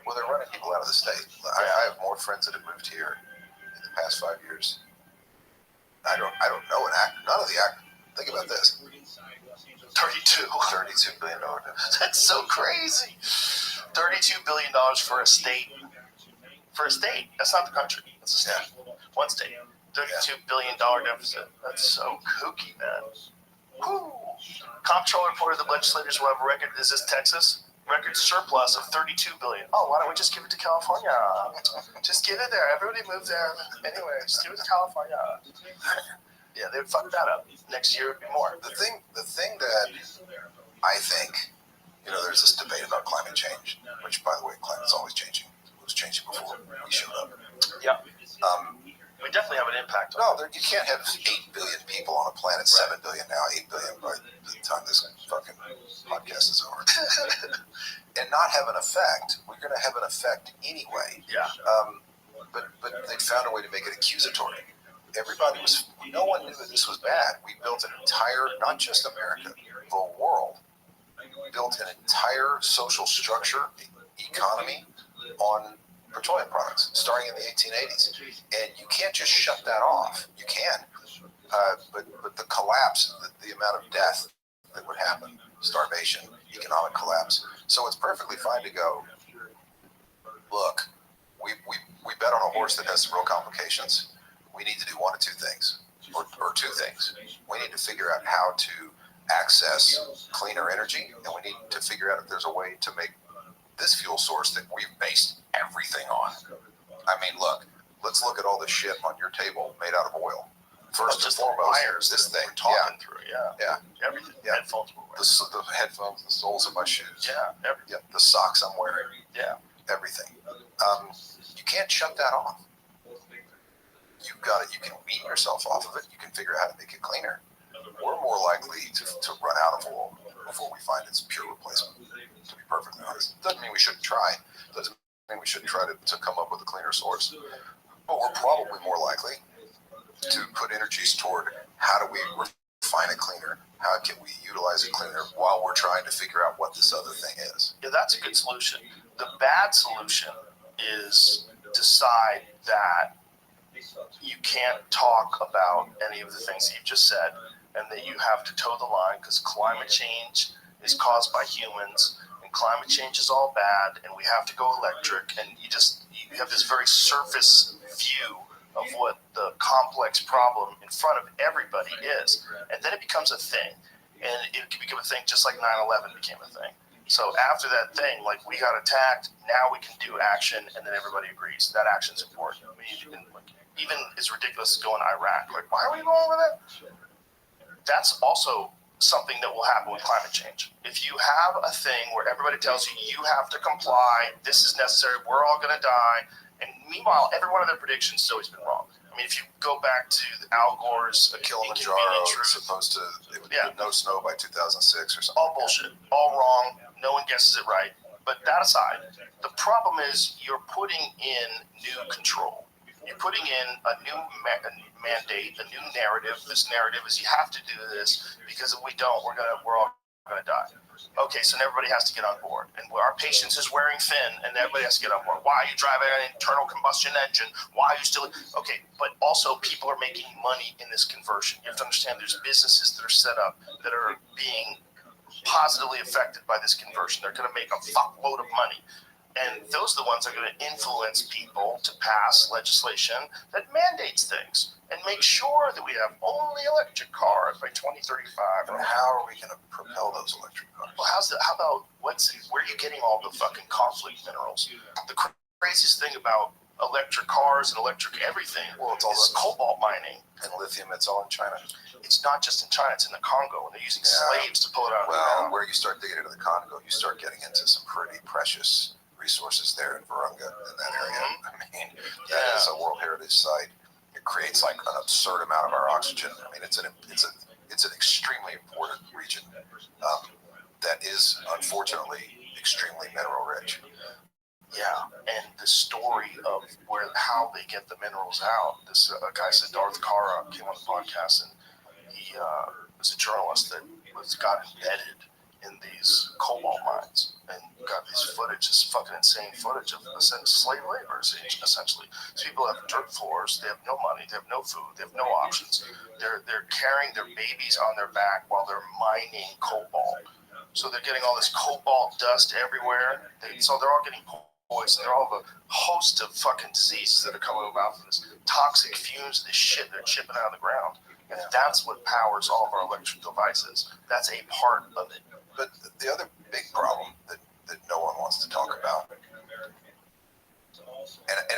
Well, they're running people out of the state. I have more friends that have moved here in the past 5 years. I don't know an act. None of the act. Think about this. $32 billion deficit. That's so crazy. $32 billion for a state. For a state. That's not the country. That's a state. One state. $32 billion deficit. That's so kooky, man. Whew. Comptroller reported the legislators will have a record. Is this Texas? Record surplus of $32 billion. Oh, why don't we just give it to California? Just give it there. Everybody move there. Anyway, just give it to California. Yeah, they would fuck that up. Next year would be more. The thing that I think, there's this debate about climate change, which, by the way, climate's always changing. It was changing before we you can't have 8 billion people on a planet, 7 billion now, 8 billion by the time this fucking podcast is over, and not have an effect. We're going to have an effect anyway. Yeah. But they found a way to make it accusatory. No one knew that this was bad. We built an entire, not just America, the world, built an entire social structure, economy on petroleum products, starting in the 1880s. And you can't just shut that off. You can. But the collapse, the amount of death that would happen, starvation, economic collapse. So it's perfectly fine to go, look, we bet on a horse that has some real complications. We need to do one of two things, or two things. We need to figure out how to access cleaner energy, and we need to figure out if there's a way to make this fuel source that we've based everything on. I mean, look, let's look at all the shit on your table made out of oil. First and foremost, wires, this thing, talking through, yeah, everything, yeah. headphones we're wearing. The headphones, the soles of my shoes, Yeah, everything. yeah, the socks I'm wearing, Yeah. everything. You can't shut that off. You've got it. You can wean yourself off of it. You can figure out how to make it cleaner. We're more likely to run out of oil before we find its pure replacement, to be perfectly honest. Doesn't mean we shouldn't try. Doesn't mean we shouldn't try to come up with a cleaner source. But we're probably more likely to put energies toward how do we refine it cleaner? How can we utilize it cleaner while we're trying to figure out what this other thing is? Yeah, that's a good solution. The bad solution is decide that you can't talk about any of the things that you've just said, and that you have to toe the line because climate change is caused by humans, and climate change is all bad, and we have to go electric, and you have this very surface view of what the complex problem in front of everybody is, and then it becomes a thing, and it can become a thing just like 9/11 became a thing. So after that thing, like we got attacked, now we can do action, and then everybody agrees that action's important. I mean, even as ridiculous as going to Iraq, like why are we going over that? That's also something that will happen with climate change. If you have a thing where everybody tells you you have to comply, this is necessary, we're all going to die, and meanwhile, every one of their predictions has always been wrong. I mean, if you go back to Al Gore's Kilimanjaro is supposed to no snow by 2006 or something. All bullshit, all wrong. No one guesses it right. But that aside, the problem is you're putting in new control. You're putting in a new mandate, a new narrative. This narrative is you have to do this because if we don't, we're all gonna die. Okay, so everybody has to get on board, and our patience is wearing thin, and everybody has to get on board. Why are you driving an internal combustion engine? Why are you still okay? But also, people are making money in this conversion. You have to understand there's businesses that are set up that are being positively affected by this conversion. They're going to make a fuckload of money. And those are the ones that are going to influence people to pass legislation that mandates things and make sure that we have only electric cars by 2035. And how are we going to propel those electric cars? Well, how about where are you getting all the fucking conflict minerals? The craziest thing about electric cars and electric everything, it's all this cobalt mining. And lithium, it's all in China. It's not just in China, it's in the Congo, and they're using slaves to pull it out of the ground. Where you start digging into the Congo, you start getting into some pretty precious resources there in Virunga, in that area. I mean, that is a World Heritage Site. It creates like an absurd amount of our oxygen. I mean, it's an extremely important region that is unfortunately extremely mineral rich. Yeah, and the story of how they get the minerals out. This guy said Darth Kara came on the podcast, and he was a journalist that got embedded in these cobalt mines and got these footage, this fucking insane footage of slave labor, essentially. So people have dirt floors, they have no money, they have no food, they have no options. They're carrying their babies on their back while they're mining cobalt. So they're getting all this cobalt dust everywhere. So they're all getting poisoned. They're all of a host of fucking diseases that are coming about from this toxic fumes, this shit they're chipping out of the ground. And that's what powers all of our electric devices. That's a part of it. But the other big problem that no one wants to talk about, and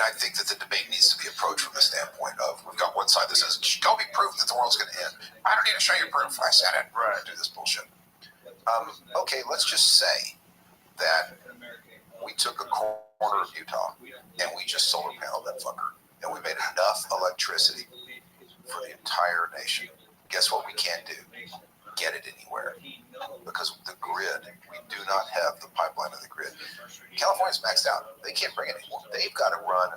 I think that the debate needs to be approached from the standpoint of we've got one side that says, show me proof that the world's going to end. I don't need to show you proof. I said it. We're going to do this bullshit. Okay, let's just say that we took a corner of Utah and we just solar paneled that fucker and we made enough electricity for the entire nation. Guess what we can't do? Get it anywhere. Because the grid, we do not have the pipeline of the grid. California's maxed out. They can't bring it anymore. They've got to run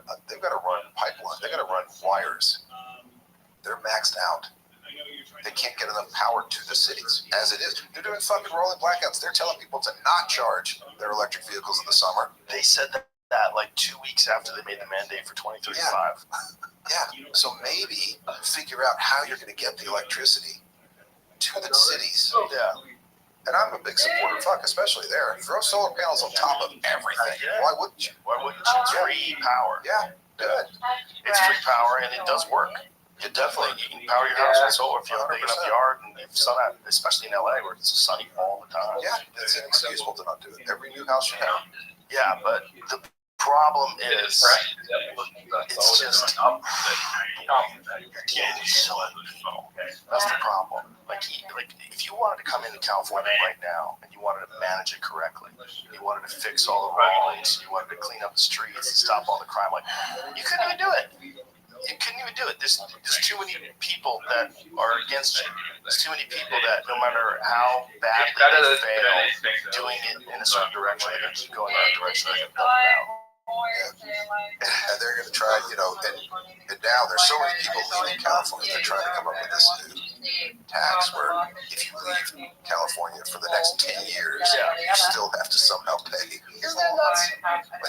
pipeline. They've got to run wires. They're maxed out. They can't get enough power to the cities as it is. They're doing fucking rolling blackouts. They're telling people to not charge their electric vehicles in the summer. They said that like 2 weeks after they made the mandate for 2035. Yeah. So maybe figure out how you're going to get the electricity to the cities. Yeah. And I'm a big supporter, especially there. Throw solar panels on top of everything. Why wouldn't you? Why wouldn't you? It's free power. Yeah, good. It's free power, and it does work. You can power your house with solar if you have a big enough yard and if sun out, especially in LA where it's sunny all the time. Yeah, it's inexcusable to not do it. Every new house should have. Yeah, but the problem is, it's just that's the problem. Like if you wanted to come into California right now and you wanted to manage it correctly, you wanted to fix all the roads, you wanted to clean up the streets and stop all the crime, like you couldn't even do it. You couldn't even do it. There's too many people that are against you. There's too many people that no matter how badly they fail doing it in a certain direction, they're going to keep going in that direction. They're going to dump it out. And they're going to try, and now there's so many people leaving California, they're trying to come up with this new tax where if you leave California for the next 10 years, you still have to somehow pay. Isn't that nuts?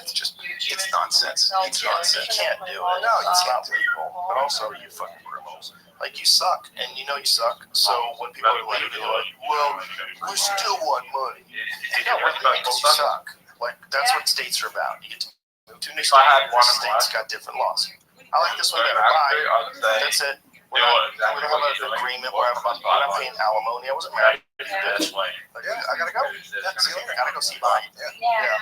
It's nonsense. It's nonsense. You can't do it. No, it's not legal. But also, you fucking criminals. Like, you suck, and you know you suck. So when people are like, well, we still want money. They don't want money because you suck. Like, that's what states are about. You get to move to a new state, states got different laws. I like this one better. Bye. That's it. We don't have an agreement where I'm not paying alimony. I wasn't married to you, bitch. Like, I gotta go. I gotta go see mine. Yeah.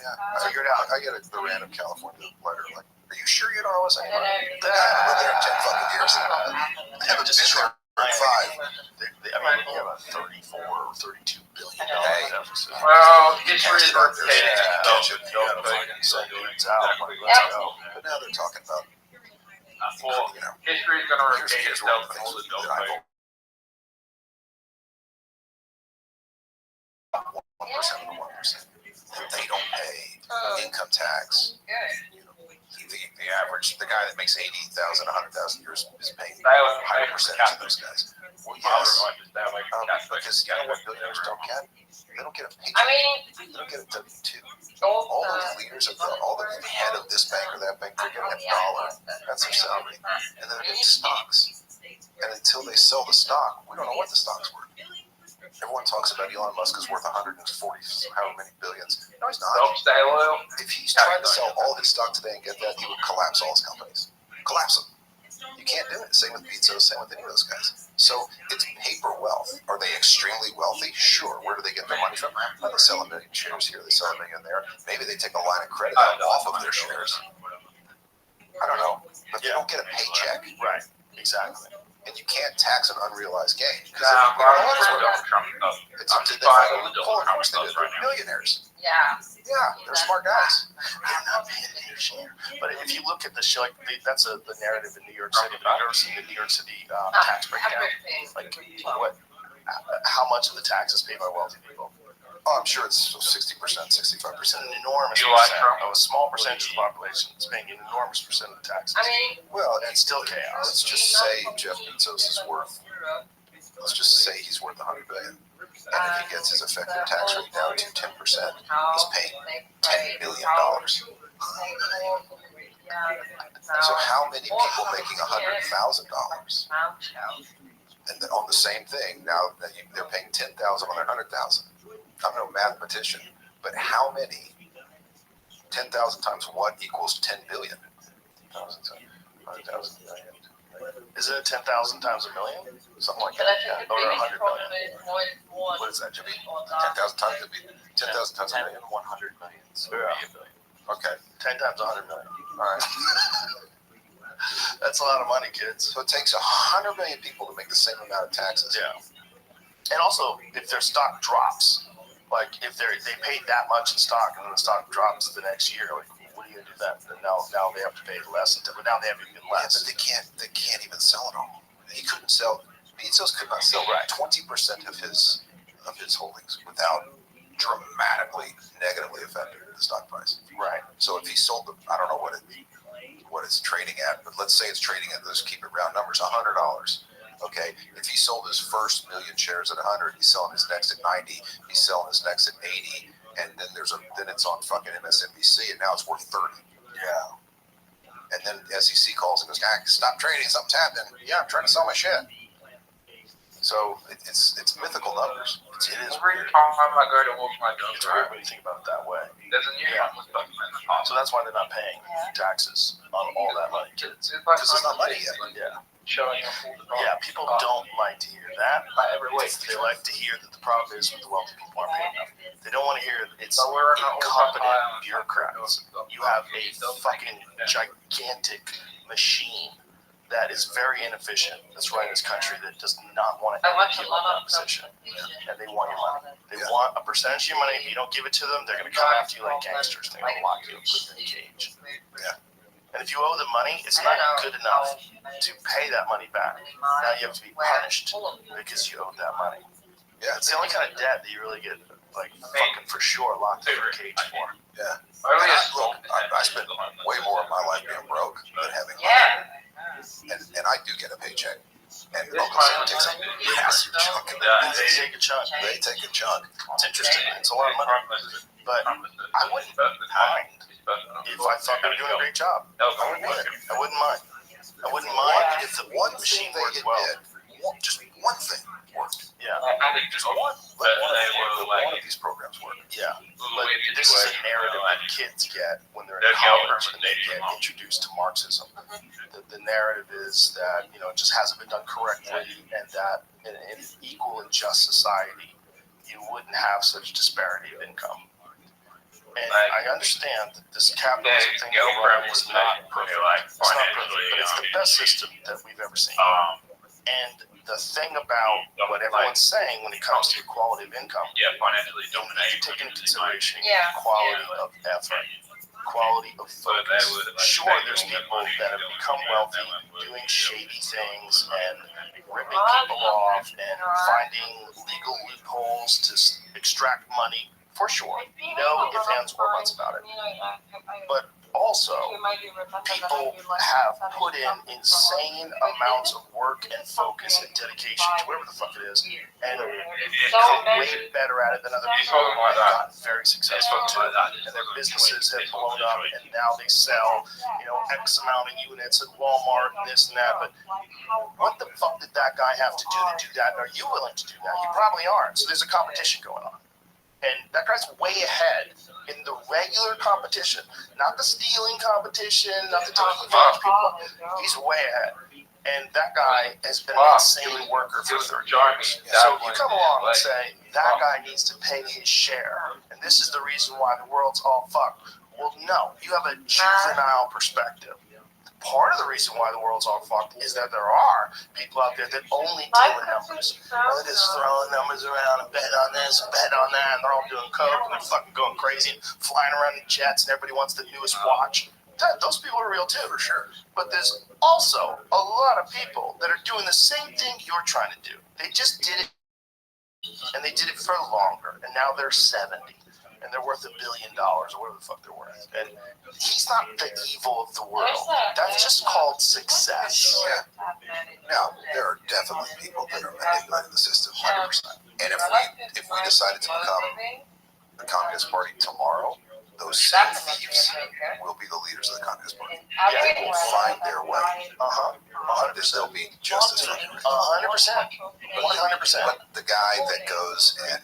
I figured out. I get the random California letter. Like, are you sure you don't owe us any money? I've been there 10 fucking years. I haven't been there for 5. I mean, you have a $34 or $32 billion deficit. Well, history is not But now they're talking about. History is going to repeat itself and hold itself back. 1% of the 1%. And they don't pay income tax. The average, the guy that makes 80,000, 100,000 years is paying 100% of those guys. Well, yes, because you know what billionaires don't get? They don't get a paycheck. They don't get a W-2. All those leaders of all the head of this bank or that bank, they're getting $1. That's their salary, and then they're getting stocks. And until they sell the stock, we don't know what the stock's worth. Everyone talks about Elon Musk is worth 140, however many billions. No, he's not. Stay loyal. If he's trying to sell all his stock today and get that, he would collapse all his companies. Collapse them. You can't do it. Same with Bezos, same with any of those guys. So it's paper wealth. Are they extremely wealthy? Sure. Where do they get their money from? Well, they sell 1 million shares here. They sell 1 million there. Maybe they take a line of credit out off of their shares. I don't know. But they don't get a paycheck. Right. Exactly. And you can't tax an unrealized gain. Because it's up to them. Of course they do. They're millionaires. Yeah. Yeah, they're smart guys. I'm not paying a share. But if you look at the show, like that's the narrative in New York City. I've never seen the New York City tax breakdown. Like how much of the tax is paid by wealthy people? Oh, I'm sure it's 60%, 65%. An enormous percent of a small percentage of the population is paying an enormous percent of the taxes. Well, it's still chaos. Let's just say Jeff Bezos is worth. Let's just say he's worth $100 billion, and if he gets his effective tax rate down to 10%, he's paying $10 billion. So how many people making $100,000? And then on the same thing, now they're paying $10,000 on their $100,000. I'm no mathematician, but how many? 10,000 times what equals 10 billion? 100,000 million. Is it 10,000 times a million? Something like that. Yeah. Or 100 million. What is that, Jimmy? 10,000 times would be 10,000 times a 10 million. and 100 million. So Yeah. maybe a billion. Okay, 10 times 100 million. all right. That's a lot of money, kids. So it takes 100 million people to make the same amount of taxes. Yeah. And also, if their stock drops, like if they paid that much in stock and then the stock drops the next year, like what are you they do that. And now they have to pay less, but now they have even Yeah, less. but they can't even sell it all. He couldn't sell. Bezos could not sell 20% of his holdings without dramatically negatively affecting the stock price. Right. So if he sold the, I don't know what it's trading at, but let's say it's trading at, let's keep it round numbers, $100. Okay, if he sold his first million shares at 100, he's selling his next at 90, he's selling his next at 80, and then then it's on fucking MSNBC, and now it's worth 30. Yeah. And then SEC calls and goes, stop trading, something's happening. Yeah, I'm trying to sell my shit. So it's mythical numbers. It is Every weird. time I go to walk my dog, It's weird when you think about it that way. there's a new one with stuff in the past. So that's why they're not paying taxes on all that money. It's like Because it's not money yet. Yeah. showing up all the time. Yeah, people don't like to hear that. They like to hear that the problem is with the wealthy people aren't paying enough. They don't want to hear that it's So we're not incompetent bureaucrats. You have a fucking gigantic machine that is very inefficient that's running this country that does not want to give up that position. And they want your money. They want a percentage of your money. If you don't give it to them, they're going to come after you like gangsters. They're going to lock you up in a cage. Yeah. And if you owe them money, it's not good enough to pay that money back. Now you have to be punished because you owed that money. Yeah. It's the only kind of debt that you really get, like, fucking for sure locked in a cage for. Yeah. Look, I spent way more of my life being broke than having money. Yeah. And I do get a paycheck. And Uncle Sam takes a massive chunk of that. They take a chunk. They take a chunk. It's interesting. It's a lot of money. But I wouldn't mind if I thought they were doing a great job. I wouldn't mind. I wouldn't mind if the One machine thing worked they well. did, just one thing worked. Yeah. just one. But one of these programs worked. Yeah. But this is a narrative that kids get when they're in college and they get introduced to Marxism. The narrative is that, it just hasn't been done correctly, and that in an equal and just society, you wouldn't have such disparity of income. And I understand that this capitalism thing that we're running is not perfect. It's not perfect, but it's the best system that we've ever seen. And the thing about what everyone's saying when it comes to equality of income, financially you need to take into consideration Yeah. quality of effort, quality of focus. Sure, there's people that have become wealthy doing shady things and ripping people off and finding legal loopholes to extract money, for sure. No ifs, ands, or buts about it. But also, people have put in insane amounts of work and focus and dedication to whatever the fuck it is, and become way better at it than other people and gotten very successful too. And their businesses have blown up, and now they sell, X amount of units at Walmart and this and that. But what the fuck did that guy have to do that? And are you willing to do that? You probably aren't. So there's a competition going on. And that guy's way ahead in the regular competition, not the stealing competition, not the taking advantage of people. He's way ahead. And that guy has been an insane worker for 30 years. So you come along and say, that guy needs to pay his share, and this is the reason why the world's all fucked. Well, no, you have a juvenile perspective. Part of the reason why the world's all fucked is that there are people out there that only deal in numbers. They're just throwing numbers around and bet on this and bet on that, and they're all doing coke and they're fucking going crazy and flying around in jets, and everybody wants the newest watch. Those people are real too, for sure. But there's also a lot of people that are doing the same thing you're trying to do. They just did it, and they did it for longer, and now they're 70. And they're worth $1 billion or whatever the fuck they're worth. And he's not the evil of the world. That's just called success. Yeah. Now, there are definitely people that are manipulating the system 100%. And if we decided to become the Communist Party tomorrow, those same thieves will be the leaders of the Communist Party. They will find their way. They'll be just as fucking rich. 100%. 100%. But the guy that goes and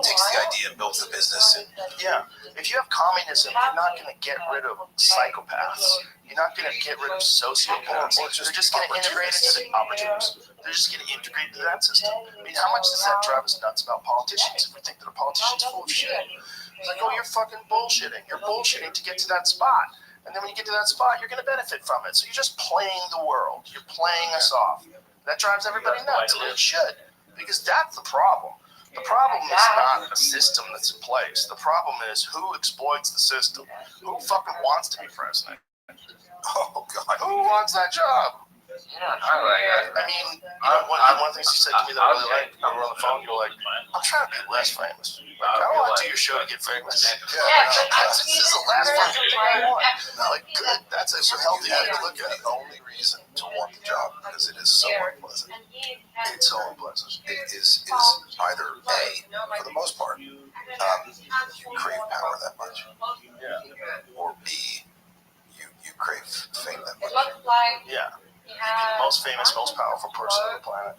takes the idea and builds the business. Yeah. If you have communism, you're not going to get rid of psychopaths. You're not going to get rid of sociopaths. They're just going to integrate into the opportunities. They're just going to integrate into that system. I mean, how much does that drive us nuts about politicians if we think that a politician's full of shit? It's like, oh, you're fucking bullshitting. You're bullshitting to get to that spot. And then when you get to that spot, you're going to benefit from it. So you're just playing the world. You're playing us off. That drives everybody nuts, and it should. Because that's the problem. The problem is not a system that's in place. The problem is who exploits the system. Who fucking wants to be president? Oh God. Who wants that job? Yeah, I like it. I mean, one of the things you said to me that I really liked, we were on the phone, you were like, I'm trying to be less famous. Like, I don't want to do your show to get famous. Yeah, This is the last fucking thing I want. Like, good. That's a healthy way to look at it. The only reason to want the job because it is so unpleasant. It's so unpleasant. It is either A, for the most part, you crave power that much, or B, you crave fame that much. Yeah. Be the most famous, most powerful person on the planet.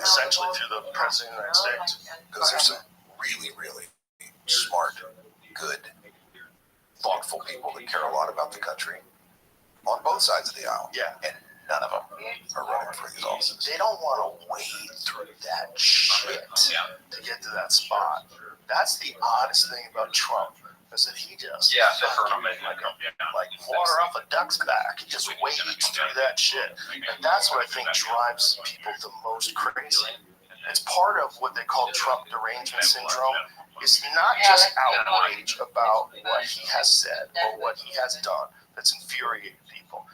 Essentially through the President of the United States. Because there's some really, really smart, good, thoughtful people that care a lot about the country on both sides of the aisle. Yeah. And none of them are running for these offices. They don't want to wade through that shit to get to that spot. That's the oddest thing about Trump. Is that he just like water off a duck's back. He just wades through that shit. And that's what I think drives people the most crazy. It's part of what they call Trump derangement syndrome. It's not just outrage about what he has said or what he has done that's infuriating people.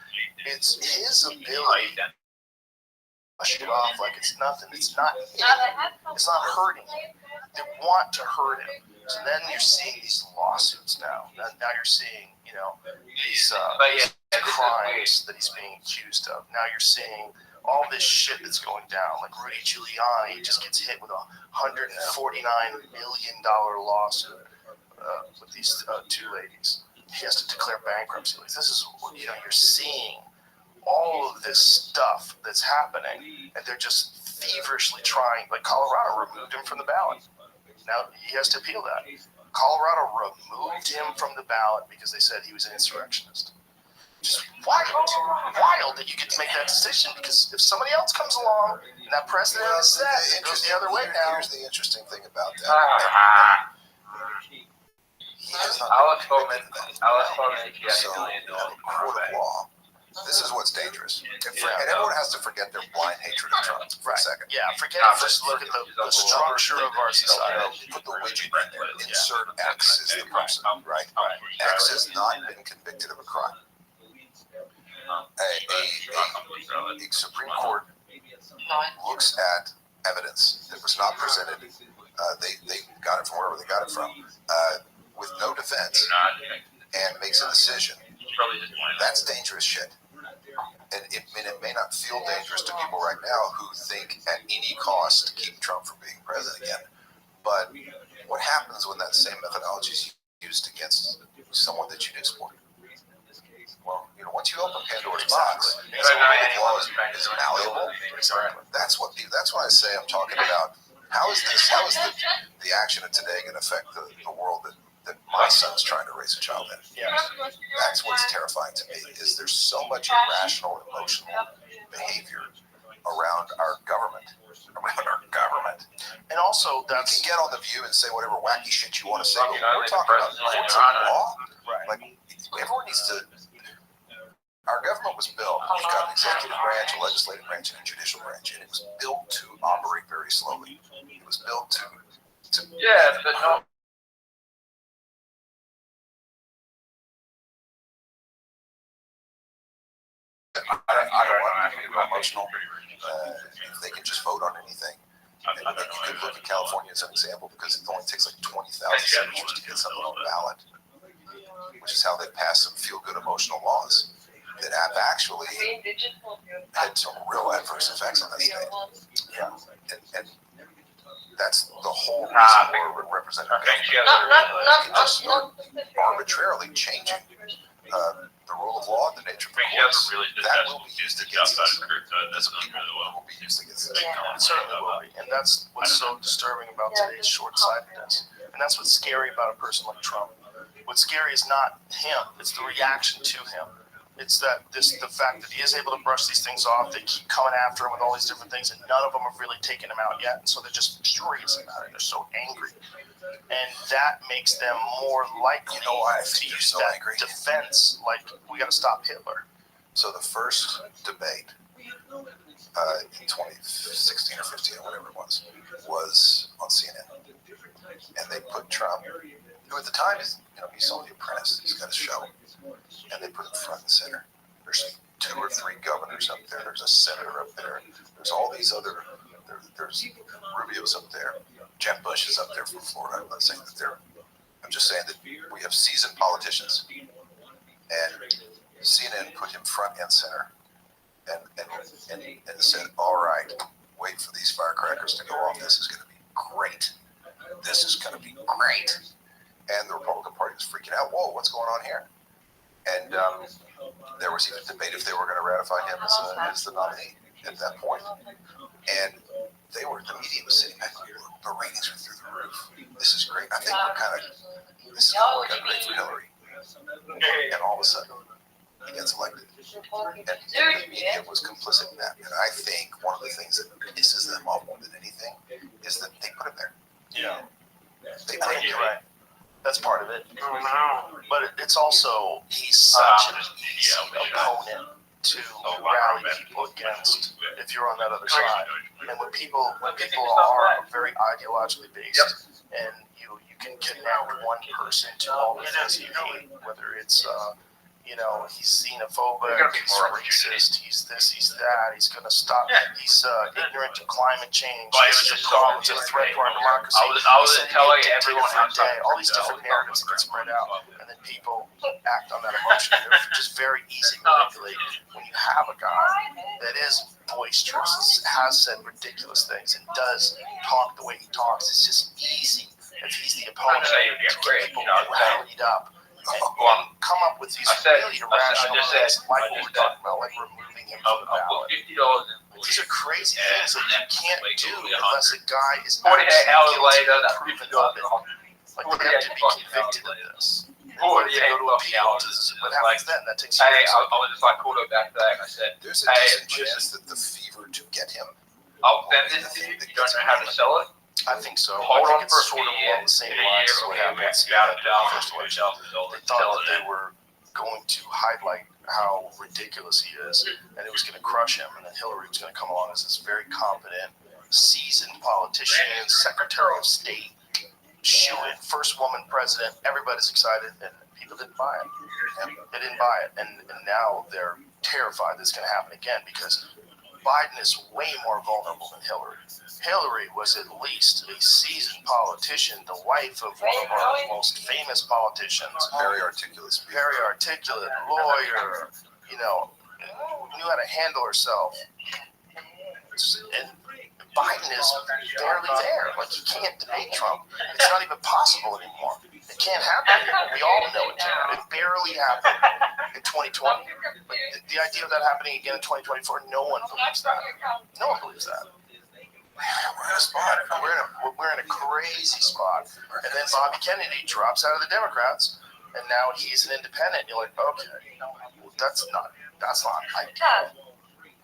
It's his ability to push it off like it's nothing. It's not hurting him. They want to hurt him. So then you're seeing these lawsuits now. Now you're seeing, these crimes that he's being accused of. Now you're seeing all this shit that's going down. Like Rudy Giuliani just gets hit with a $149 million lawsuit with these two ladies. He has to declare bankruptcy. Like, this is, you're seeing all of this stuff that's happening, and they're just feverishly trying. Like Colorado removed him from the ballot. Now he has to appeal that. Colorado removed him from the ballot because they said he was an insurrectionist. Just wild that you get to make that decision, because if somebody else comes along and that precedent is set, it goes the other way now. Here's the interesting thing about that. He has not Alex been Bowman. convicted of that. So, in a court of law, this is what's dangerous. And everyone has to forget their blind hatred of Trump for a second. Yeah, forget it. Just look at the structure of our society. Put the widget in there. Insert X is the person, right? X has not been convicted of a crime. A Supreme Court looks at evidence that was not presented. They got it from wherever they got it from, with no defense, and makes a decision. That's dangerous shit. And it may not feel dangerous to people right now who think at any cost to keep Trump from being president again. But what happens when that same methodology is used against someone that you'd exploit? Well, once you open Pandora's box, the law is malleable. That's why I say I'm talking about how is the action of today going to affect the world that my son's trying to raise a child in. Yes. That's what's terrifying to me, is there's so much irrational, emotional behavior around our government. And also, You can get on The View and say whatever wacky shit you want to say, but we're the talking about president courts of law. right. Like, everyone needs to... Our government was built, we've got an executive branch, a legislative branch, and a judicial branch, and it was built to operate very slowly. It was built to but no. I don't want to get emotional. They can just vote on anything. And you could look at California as an example, because it only takes like 20,000 signatures to get something on the ballot, which is how they pass some feel-good emotional laws that have actually had some real adverse effects on that state. Yeah. And that's the whole reason we're representing. You can just start arbitrarily changing the rule of law and the nature of the courts. That will be used against us. As a people, will be used against us. It certainly will be. And that's what's so disturbing about today's short-sightedness. And that's what's scary about a person like Trump. What's scary is not him, it's the reaction to him. It's the fact that he is able to brush these things off. They keep coming after him with all these different things, and none of them have really taken him out yet. And so they're just furious about it. They're so angry. And that makes them more likely to use that defense, like, we got to stop Hitler. So the first debate in 2016 or 15 or whatever it was on CNN. who at the time is, he's only The Apprentice. He's got a show, and they put him front and center. There's 2 or 3 governors up there. There's a senator up there. There's all these other. There's Rubio's up there. Jeb Bush is up there from Florida. I'm not saying that they're. I'm just saying that we have seasoned politicians, and CNN put him front and center, and said, "All right, wait for these firecrackers to go off. This is going to be great. This is going to be great." And the Republican Party was freaking out. Whoa, what's going on here? And there was even debate if they were going to ratify him as the nominee at that point. And the media was sitting back, the ratings were through the roof. This is great. I think this is going to work out great for Hillary. And all of a sudden, he gets elected. And the media was complicit in that. And I think one of the things that pisses them off more than anything is that they put him there. Yeah. They I put think him you're there. right. That's part of it. But it's also, he's such an easy opponent to rally people against if you're on that other side. And when people are very ideologically based, and you can connect one person to all the things you hate, whether it's he's xenophobic, he's racist, he's this, he's that, he's going to stop, he's ignorant to climate change, this is a problem, it's a threat to our democracy. I was telling everyone how all these different narratives that get spread out, and then people act on that emotion. They're just very easy to manipulate when you have a guy that is boisterous, has said ridiculous things, and does talk the way he talks. It's just easy if he's the opponent to get people rallied up and come up with these really irrational things like what we're talking about, like removing him from the ballot. These are crazy things that you can't do unless a guy is 48 hours later, that's proven $50 of it. Like they have to be convicted of this. Or they go to appeal. What happens then? That takes Hey, years. I was just like called her back today and I said, There's a hey, decent chance that the fever to get him. I'll send this to you. You don't know how to sell it. I think so. Hold I on think for it's a few sort of years. along the same In a lines year, as what okay, happened we at got the it down. first election. Sell They thought that it. they were going to highlight how ridiculous he is, and it was going to crush him, and then Hillary was going to come along as this very competent, seasoned politician, Secretary of State, shoo-in, first woman president. Everybody's excited, and people didn't buy it. They didn't buy it, and now they're terrified this is going to happen again because Biden is way more vulnerable than Hillary. Hillary was at least a seasoned politician, the wife of one of our most famous politicians. Very articulate speaker. Very articulate, lawyer, knew how to handle herself. And Biden is barely there. Like, you can't debate Trump. It's not even possible anymore. It can't happen anymore. We all know it can't. It barely happened in 2020. Like, the idea of that happening again in 2024, no one believes that. No one believes that. We're in a spot. We're in a crazy spot. And then Bobby Kennedy drops out of the Democrats, and now he's an independent. You're like, okay, that's not ideal.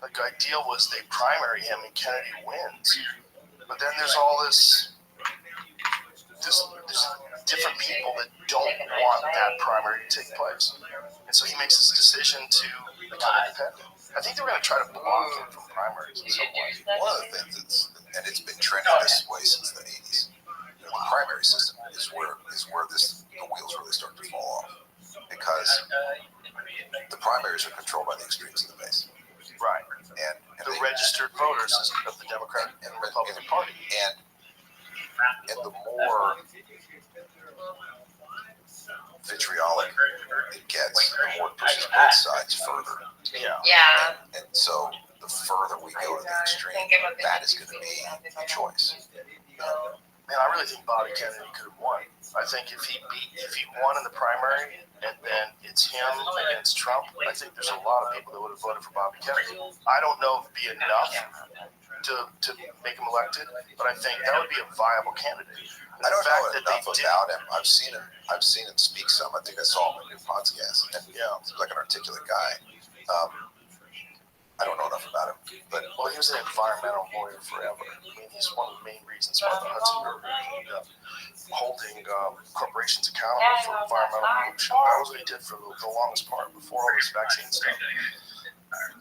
Like, ideal was they primary him and Kennedy wins. But then there's all this different people that don't want that primary to take place. And so he makes this decision to become independent. I think they're going to try to block him from primaries in some way. One of the things and it's been trending this way since the 80s. The primary system is where the wheels really start to fall off because the primaries are controlled by the extremes of the base. Right. And the registered voters of the Democratic and Republican Party. And the more vitriolic it gets, the more it pushes both sides further. Yeah. And so the further we go to the extreme, that is going to be the choice. Man, I really think Bobby Kennedy could have won. I think if he won in the primary and then it's him against Trump, I think there's a lot of people that would have voted for Bobby Kennedy. I don't know if it'd be enough to make him elected, but I think that would be a viable candidate. I don't know enough about him. I've seen him speak some. I think I saw him in a new podcast. And he's like an articulate guy. I don't know enough about him, but he was an environmental lawyer forever. I mean, he's one of the main reasons why the Hudson River ended up holding corporations accountable for environmental pollution. That was what he did for the longest part before all this vaccine stuff.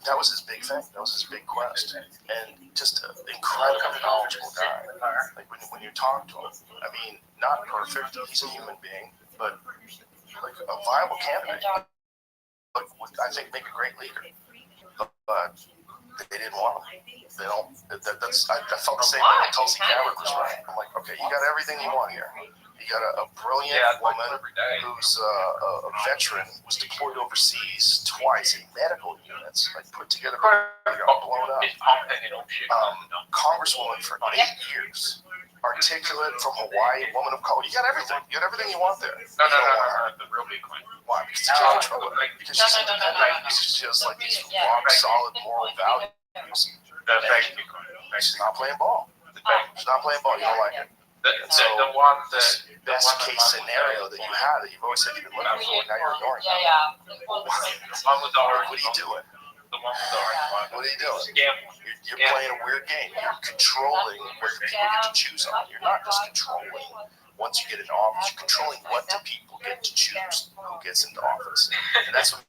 That was his big thing. That was his big quest. And just an incredibly knowledgeable guy. Like when you talk to him, I mean, not perfect. He's a human being. but like a viable candidate, like, would, I think, make a great leader. But they didn't want him. They don't. I felt the same way when Tulsi Gabbard was running. I'm like, okay, you got everything you want here. You got a brilliant woman who's a veteran, was deployed overseas twice in medical units, like put together, got blown up. Congresswoman for 8 years. Articulate, from Hawaii, woman of color. You got everything. You got everything you want there. No, the real big one. Why? Because she can't control it. Because she's independent. She has like these rock solid moral values. The fake big one. She's not playing ball. She's not playing ball. You don't like it. The one This best case scenario that you had, that you've always said you've been looking for, now you're ignoring it. one with the orange. What are you doing? The one with the orange one. What are you doing? Scam. You're playing a weird game. You're controlling what the people get to choose on. You're not just controlling once you get into office. You're controlling what the people get to choose who gets into office. And that's what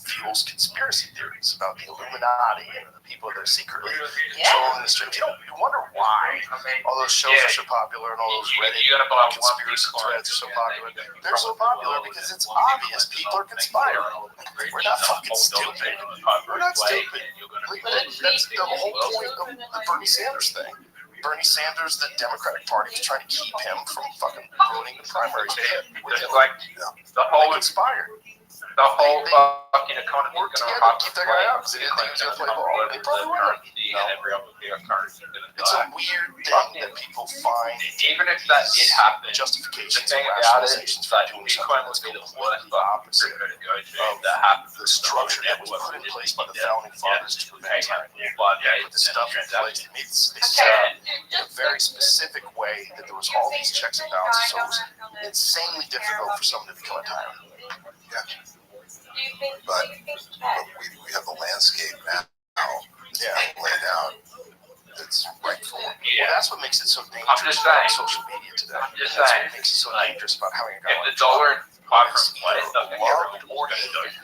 fuels conspiracy theories about the Illuminati and the people that are secretly controlling the street. You wonder why all those shows are so popular and all those Reddit conspiracy threads are so popular. They're so popular because it's obvious people are conspiring. We're not fucking stupid. We're not stupid. That's the whole point of the Bernie Sanders thing. Bernie Sanders, the Democratic Party, is trying to keep him from fucking ruining the primaries. Just like the whole inspired. The whole fucking economy Work is going together, to keep that guy out because they didn't think he was going to play ball. They probably were. It's a weird thing that people find. Even if that did happen, justifications the thing and about it rationalizations is for that doing Bitcoin something would that's be the worst completely opposite going to go to of that happens. the structure that was put in place by the founding fathers to prevent tyranny. Put this stuff in place. They set up in a very specific way that there was all these checks and balances. So it was insanely difficult for someone to become a tyrant. Yeah. But we have the landscape now laid out that's right for it. Well, that's what makes it so I'm dangerous just about saying. social media today. Just That's saying. what makes it so dangerous about having a guy If like the dollar Trump. from what is nothing Loved or hated.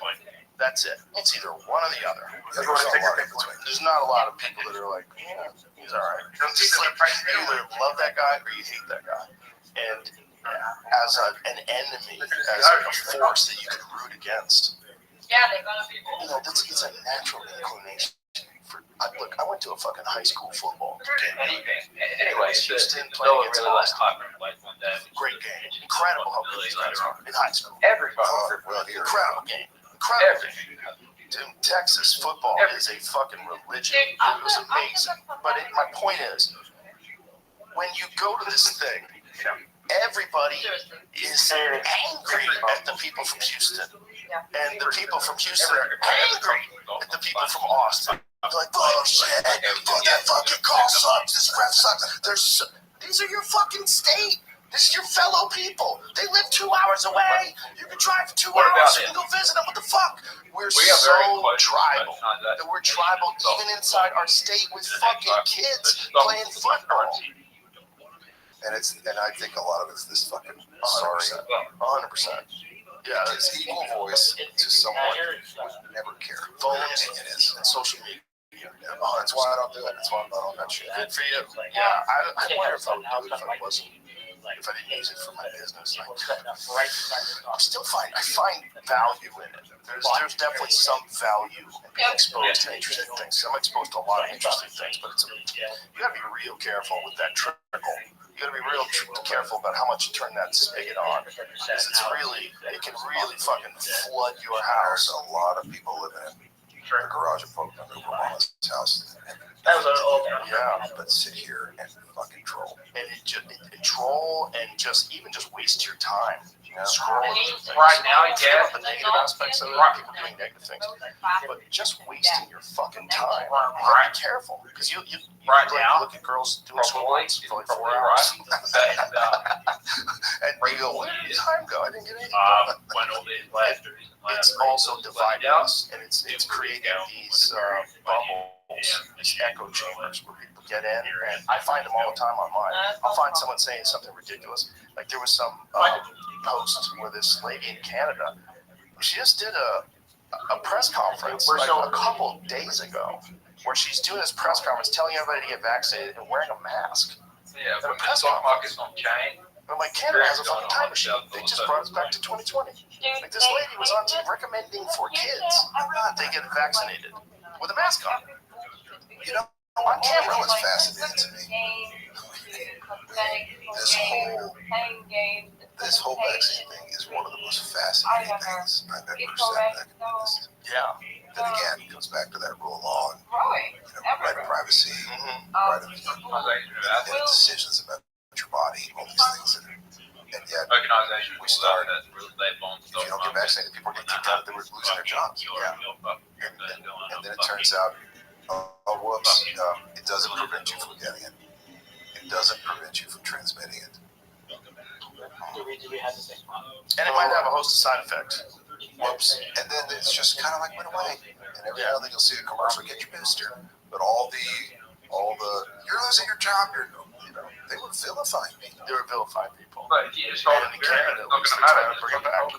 That's it. It's either one or the other. There's a lot in between. There's not a lot of people that are like, yeah, he's all right. It's just like, you either love that guy or you hate that guy. And as an enemy, as a force that you can root against, it's a natural inclination. Look, I went to a fucking high school football game. Anyways, Houston playing against Austin. Great game. Incredible how good these guys are in high school. Incredible game. Incredible. Dude, Texas football is a fucking religion. It was amazing. But my point is, when you go to this thing, everybody is angry at the people from Houston. And the people from Houston are angry at the people from Austin. They're like, bullshit, dude, that fucking call sucks, this ref sucks. These are your fucking state. This is your fellow people. They live 2 hours away. You can drive for 2 hours. You can go visit them. What the fuck? We're so tribal. That we're tribal even inside our state with fucking kids playing football. And I think a lot of it's this fucking 100%. 100%. Yeah, it's equal voice to someone who would never care. Phones It is. and social media. That's why I don't do it. That's why I'm not on that shit. Good for you. Yeah, I wonder if I would do it if I wasn't. If I didn't use it for my business, I find value in it. There's definitely some value in being exposed to interesting things. I'm exposed to a lot of interesting things, but you got to be real careful with that trickle. You got to be real careful about how much you turn that spigot on, because it can really fucking flood your house. There's a lot of people living in the garage of Obama's house. That was all. Yeah, But sit here and fucking troll. and troll and just waste your time. Scrolling through things. Right now, Forget about the negative aspects of it, people doing negative things, but just wasting your fucking time. You gotta be careful, because you Right like, now, look at girls doing Probably, squats for like 4 probably hours, right. and you go, where did time go? I didn't get anything. When all these blasters. It's also dividing us, and it's creating these bubbles, these echo chambers where people get in, and I find them all the time on mine. I'll find someone saying something ridiculous. Like there was some post where this lady in Canada, she just did a press conference like a couple of days ago, where she's doing this press conference telling everybody to get vaccinated and wearing a mask. Yeah, when the stock market's on chain, I'm like, Canada has a fucking time machine. They just brought us back to 2020. Like, this lady was on TV recommending for kids that they get vaccinated with a mask on. You know, On camera. what's fascinating to me? This whole vaccine thing is one of the most fascinating things I've ever sat back and witnessed. Yeah. Then again, it goes back to that rule of law and right of privacy, right of and decisions about your body, all these things. And yet, we start, if you don't get vaccinated, people are getting kicked out, they were losing their jobs. Yeah. And then it turns out, oh whoops, it doesn't prevent you from getting it. It doesn't prevent you from transmitting it. And it might have a host of side effects. Whoops. And then it's just kind of like went away. And every now and then you'll see a commercial, get your booster. But all the, you're losing your job, they were vilifying me. They were vilifying people. But you just told And in Canada, at least they're trying to bring it back.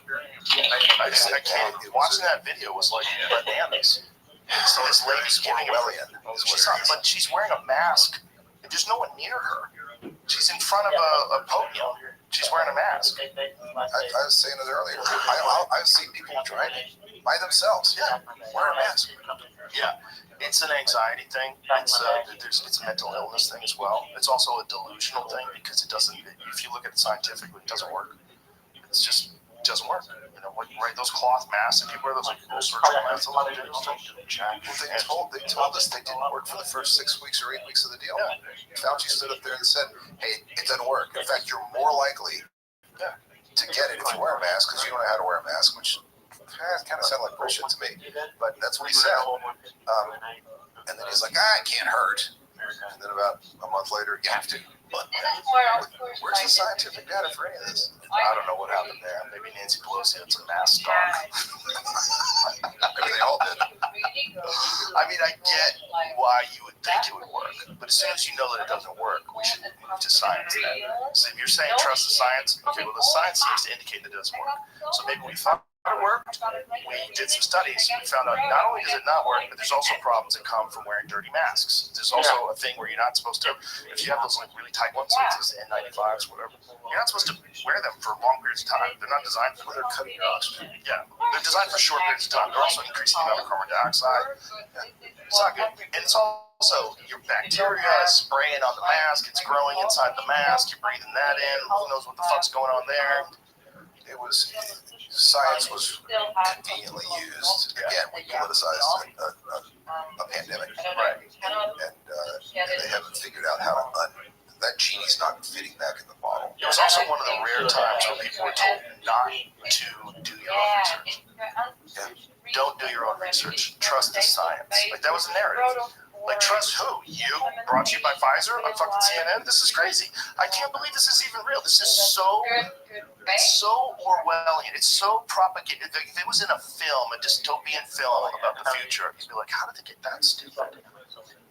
I can't. Watching that video was like bananas. So this lady's giving Orwellian. but she's wearing a mask. And there's no one near her. She's in front of a podium. She's wearing a mask. I was saying it earlier. I've seen people driving by themselves. Yeah, wear a mask. Yeah, it's an anxiety thing. It's a mental illness thing as well. It's also a delusional thing because it doesn't. If you look at it scientifically, it doesn't work. It's just doesn't work. You know, right? Those cloth masks and people wear those like little surgical masks. A lot of dudes don't do jack. Well, they told us they didn't work for the first 6 weeks or 8 weeks of the deal. Yeah. Fauci stood up there and said, "Hey, it doesn't work. In fact, you're more likely to get it if you wear a mask because you don't know how to wear a mask," which kind of sounded like bullshit to me. But that's what he said. And then he's like, "It can't hurt." And then about a month later, you have to. But where's the scientific data for any of this? I don't know what happened there. Maybe Nancy Pelosi had some mask on. Maybe they all did. I mean, I get why you would think it would work, but as soon as you know that it doesn't work, we should move to science then. So if you're saying trust the science, okay, well, the science seems to indicate that it doesn't work. So maybe we thought it worked. We did some studies. We found out not only does it not work, but there's also problems that come from wearing dirty masks. There's also a thing where you're not supposed to, if you have those like really tight ones, like those N95s, whatever, you're not supposed to wear them for long periods of time. They're not designed for they're cutting your oxygen. Yeah, they're designed for short periods of time. They're also increasing the amount of carbon dioxide. It's not good. And it's also your bacteria is spraying on the mask. It's growing inside the mask. You're breathing that in. Who knows what the fuck's going on there? Science was conveniently used. Again, we politicized a pandemic. Right. And they haven't figured out how to that genie's not fitting back in the bottle. It was also one of the rare times when people were told not to do your own research. Don't do your own research. Trust the science. Like, that was a narrative. Like, trust who? You? Brought to you by Pfizer on fucking CNN? This is crazy. I can't believe this is even real. This is so Orwellian. It's so propagated. If it was in a film, a dystopian film about the future, you'd be like, how did they get that stupid?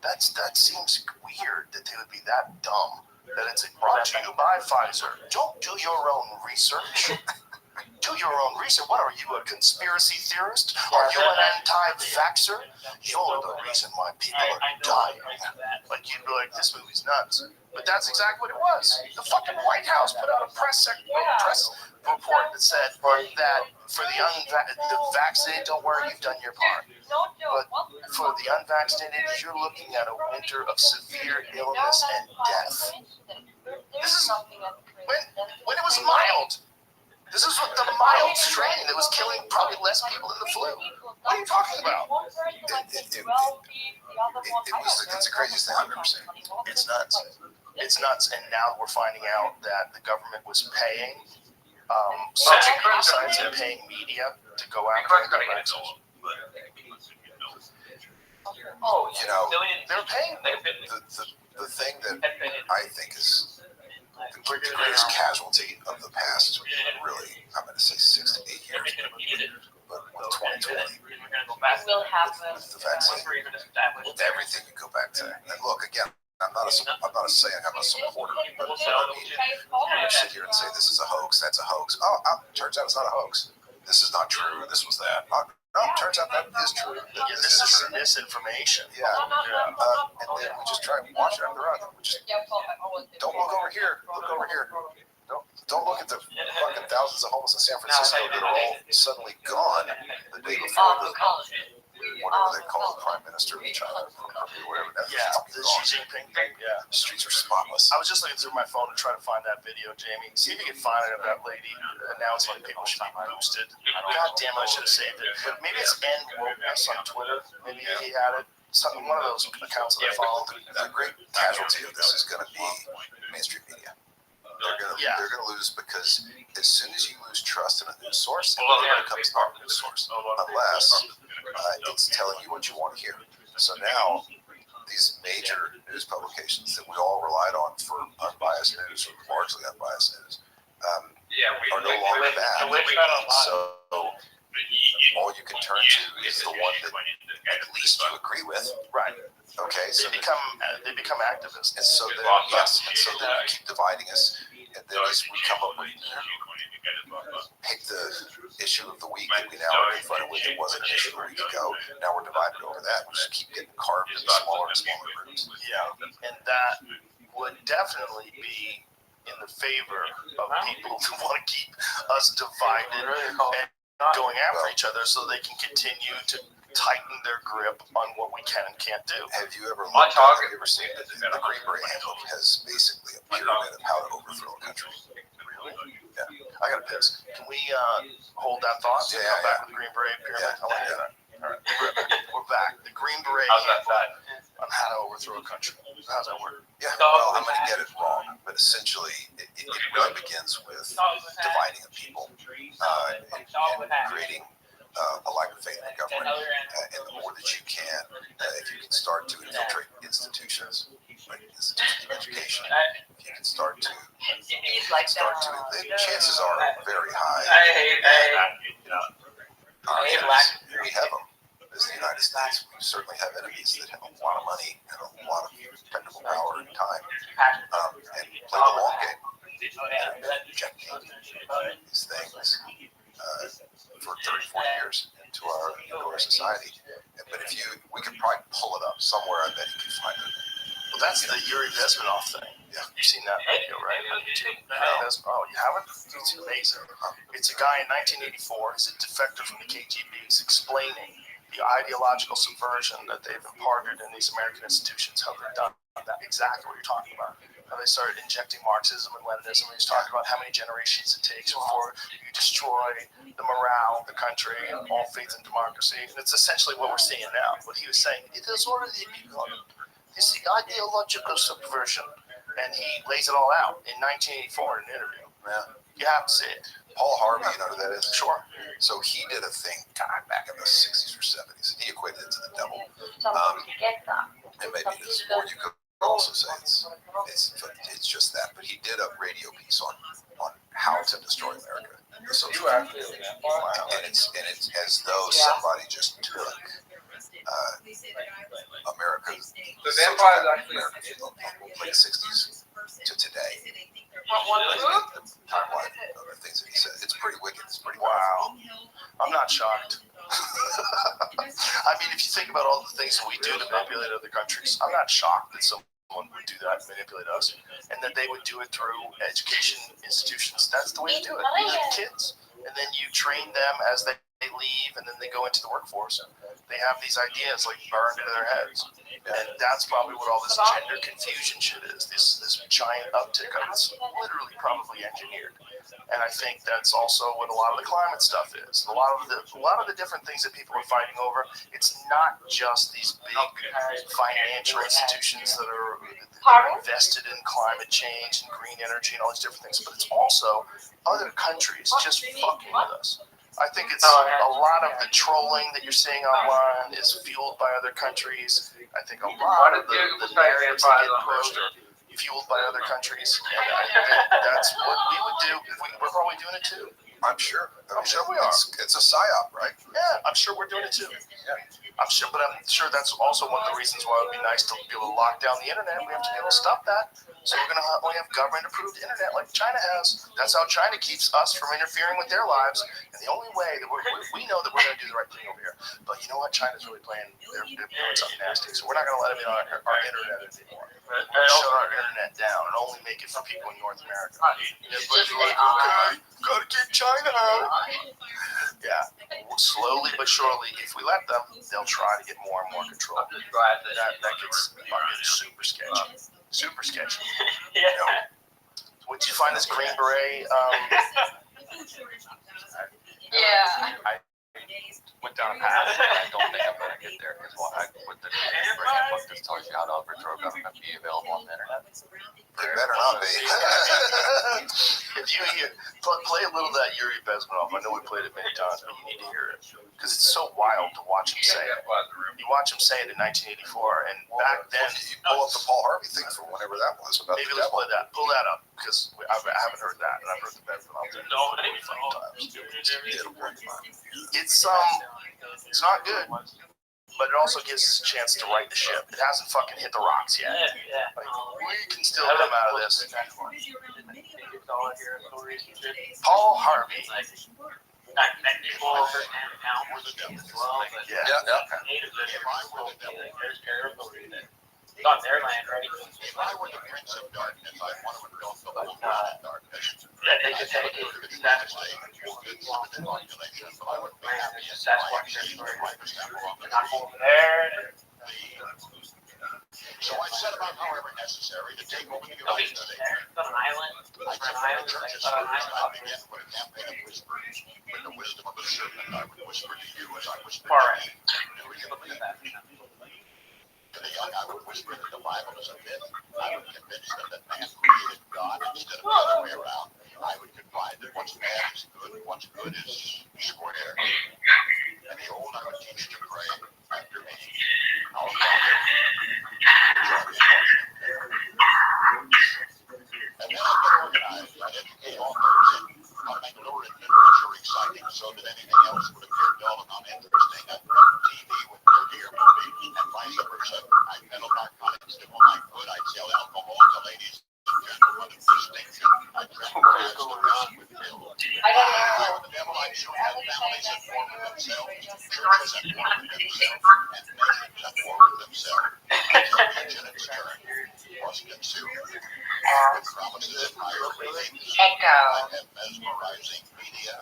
That seems weird that they would be that dumb. That it's brought to you by Pfizer. Don't do your own research. Do your own research. What are you, a conspiracy theorist? Are you an anti-vaxxer? You're the reason why people are dying. Like, you'd be like, this movie's nuts. But that's exactly what it was. The fucking White House put out a press report that said that for the vaccinated, don't worry, you've done your part. But for the unvaccinated, you're looking at a winter of severe illness and death. This is when it was mild. This is what the mild strain that was killing probably less people than the flu. What are you talking about? It's the craziest thing I've ever seen. It's nuts. It's nuts. And now we're finding out that the government was paying social science and paying media to go after the vaccines. Oh, You know, They're paying them. the thing that I think is the greatest casualty of the past, really, I'm going to say 6 to 8 years, but with 2020, We'll have with the vaccine, with everything you go back to. And look, again, I'm not saying I'm a supporter, but you sit here and say this is a hoax, that's a hoax. Turns out it's not a hoax. This is not true. This was that. No, turns out that is true. This is misinformation. Yeah. And then we just try and wash it under the rug. We just don't look over here. Look over here. Don't Don't look at the fucking thousands of homeless in San Francisco that are all suddenly gone the day before the whatever they call the prime minister of China or whatever. That's Yeah, fucking the gone. Xi Jinping thing. Yeah. Streets are spotless. I was just looking through my phone to try to find that video, Jamie. See if you can find it of that lady announcing people should be boosted. God damn it, I should have saved it. Maybe it's N Wokeness on Twitter. Maybe he had it. Something, one of those accounts that I follow. The great casualty of this is going to be mainstream media. They're going to lose because as soon as you lose trust in a news source, it becomes our news source, unless it's telling you what you want to hear. So now, these major news publications that we all relied on for unbiased news, or largely unbiased news, are no longer that. So all you can turn to is the one that at least you agree with. Right. Okay, so They become activists. and so then you keep dividing us, and then as we come up with pick the issue of the week that we now are confronted with. It wasn't an issue a week ago. Now we're divided over that. We just keep getting carved into smaller and smaller groups. Yeah, and that would definitely be in the favor of people who want to keep us divided and going after each other so they can continue to tighten their grip on what we can and can't do. Have you ever looked at, have you ever seen the Green Beret handbook has basically a pyramid of how to overthrow a country? Really? Yeah. I gotta piss. Can we hold that thought? Yeah, Come back yeah. with the Green Beret pyramid? Yeah, I want to hear that. All right, we're back. The Green Beret How's that handbook on how to overthrow a country. How's that work? Yeah, well, I'm going to get it wrong, but essentially it really begins with dividing a people and creating a lack of faith in government. And the more that you can, if you can start to infiltrate institutions, like institutions of education, if you can start to, the chances are very high. Our enemies, we have them. As the United States, we certainly have enemies that have a lot of money and a lot of technical power and time, and play the long game. Injecting these things for 34 years into our society. But we could probably pull it up somewhere. I bet you can find it. Well, that's the Yuri Bezmenov thing. Yeah. You've seen that video, right? Oh, you haven't? It's amazing. It's a guy in 1984. He's a defector from the KGB. He's explaining the ideological subversion that they've imparted in these American institutions, how they've done that, exactly what you're talking about. How they started injecting Marxism and Leninism. He's talking about how many generations it takes before you destroy the morale of the country and all faith in democracy. And it's essentially what we're seeing now. What he was saying, it has already begun. It's the ideological subversion. And he lays it all out in 1984 in an interview. Yeah. You have to see it. Paul Harvey, you know who that is? Sure. So he did a thing, back in the 60s or 70s. He equated it to the devil. And maybe it is. Or you could also say it's just that. But he did a radio piece on how to destroy America. The social media. And it's as though somebody just took America's The vampires actually. late 60s to today. Timeline of the things that he said. It's pretty wicked. It's pretty Wow. I'm not shocked. I mean, if you think about all the things that we do to manipulate other countries, I'm not shocked that someone would do that, manipulate us, and that they would do it through education institutions. That's the way to do it. You have kids, and then you train them as they leave, and then they go into the workforce. They have these ideas like burned into their heads. And that's probably what all this gender confusion shit is. This giant uptick of it's literally probably engineered. And I think that's also what a lot of the climate stuff is. A lot of the different things that people are fighting over. It's not just these big financial institutions that are invested in climate change and green energy and all these different things, but it's also other countries just fucking with us. I think it's a lot of the trolling that you're seeing online is fueled by other countries. I think a lot of the narratives that get pushed are fueled by other countries. And I think that's what we would do. We're probably doing it too. I'm sure. I'm sure we are. It's a psyop, right? Yeah, I'm sure we're doing it too. Yeah. I'm sure that's also one of the reasons why it would be nice to be able to lock down the internet. We have to be able to stop that. So we're going to only have government-approved internet like China has. That's how China keeps us from interfering with their lives. And the only way that we know that we're going to do the right thing over here. But you know what? China's really playing. They're doing something nasty. So we're not going to let them in on our internet anymore. We're going to shut our internet down and only make it for people in North America. Gotta get China out. Yeah. Slowly but surely, if we let them, they'll try to get more and more control. That gets fucking super sketchy. Super sketchy. Yeah. Once you find this Green Beret, Yeah. I went down a path and I don't think I'm going to get there because with the book that tells you how to overthrow government be available on the internet. It better not be. if you play a little of that Yuri Bezmenov, I know we played it many times, but you need to hear it because it's so wild to watch him say it. You watch him say it in 1984, and back then, You pull up the Paul Harvey thing from whenever that was about maybe the let's devil. play that. Pull that up because I haven't heard that, and I've heard the Bezmenov thing many times. It's not good, but it also gives us a chance to right the ship. It hasn't fucking hit the rocks yet. Like, we can still come out of this. Paul Harvey. Yeah. It's on their land, right? If I were the Prince of Darkness, I want to build the whole world in darkness. Yeah, they just had to get the status. But I would be happy if That's I what had they're seen doing. the right example of They're not over there. So I set about, however necessary, to take over the They'll be United States. there. It's on an island. I It's on an checked island. the churches It's on an first. I island. began with a campaign of whispers. With the wisdom of the serpent, I would whisper to you as I whispered Far to right. you. To the young, I would whisper that the Bible is a myth. I would convince them that man created God instead of the other way around. I would confide that what's bad is good and what's good is square. And the old, I would teach to pray after me. Our Father, and then I'd get organized. I'd educate all those in how to make lurid literature exciting so that anything else would appear dull and uninteresting. I'd run TV with dirtier movies and vice versa. I'd peddle narcotics to whom I could. I'd sell alcohol to ladies and gentlemen of distinction. I'd threaten wives to rest with pills. I don't know. With the devil, I'd soon have families at war with themselves, churches at war with themselves, and nations at war with themselves. Until each in its turn was consumed. With promises of higher ratings, Echo. I'd have mesmerizing media,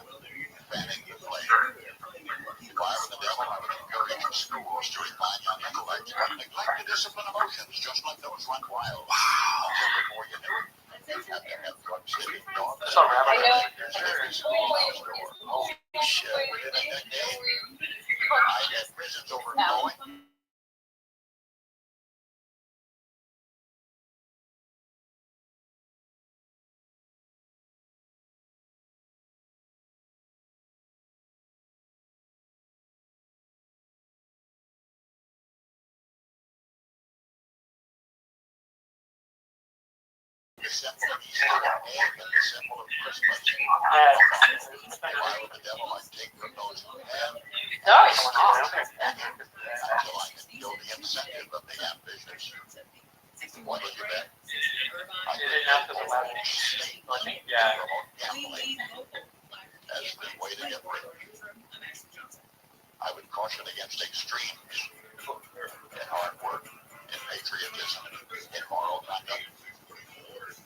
fanning the flame. If I were the devil, I would encourage schools to refine young intellects, but neglect to discipline emotions, just let those run wild. Until before you knew it, you'd have to have drug-sitting dogs. That's all right. I know. Every schoolhouse door. Holy shit, within a decade, I'd have prisons overflowing. The symbol of Easter and the symbol of Christmas. If I were the devil, I'd take from those who have No, it's not. until I could kill the incentive of the ambitious. What would you bet? I They didn't have to allow it. I think, yeah. promote gambling as the way to get rich. I would caution against extremes in hard work, in patriotism, in moral conduct.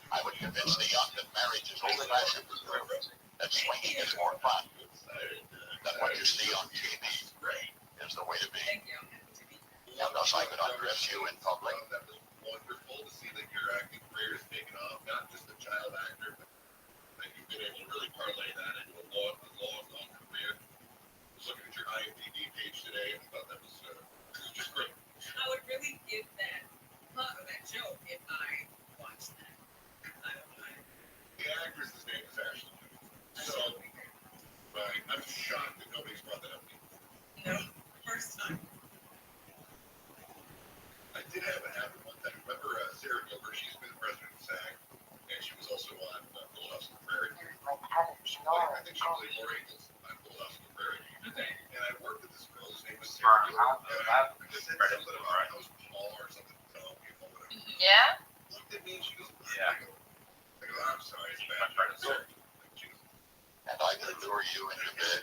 I would convince the young that marriage is old-fashioned, that swinging is more fun, that what you see on TV is the way to be. And thus I could undress you in public. That was wonderful to see that your acting career is taking off, not just a child actor, but that you've been able to really parlay that into a long career. I was looking at your IMDb page today and thought that was just great. I would really give that joke if I watched that. I don't know. The actress's name is Ashley. So, I'm shocked that nobody's brought that up to you. No, first time. I did have it happen one time. Remember Sarah Gilbert? She's been president of SAG, and she was also on Full House on the Prairie. I think she played Laura Ingalls on Full House on the Prairie. Okay. And I worked with this girl whose name was Sarah Gilbert. Yeah? And I can lure you into bed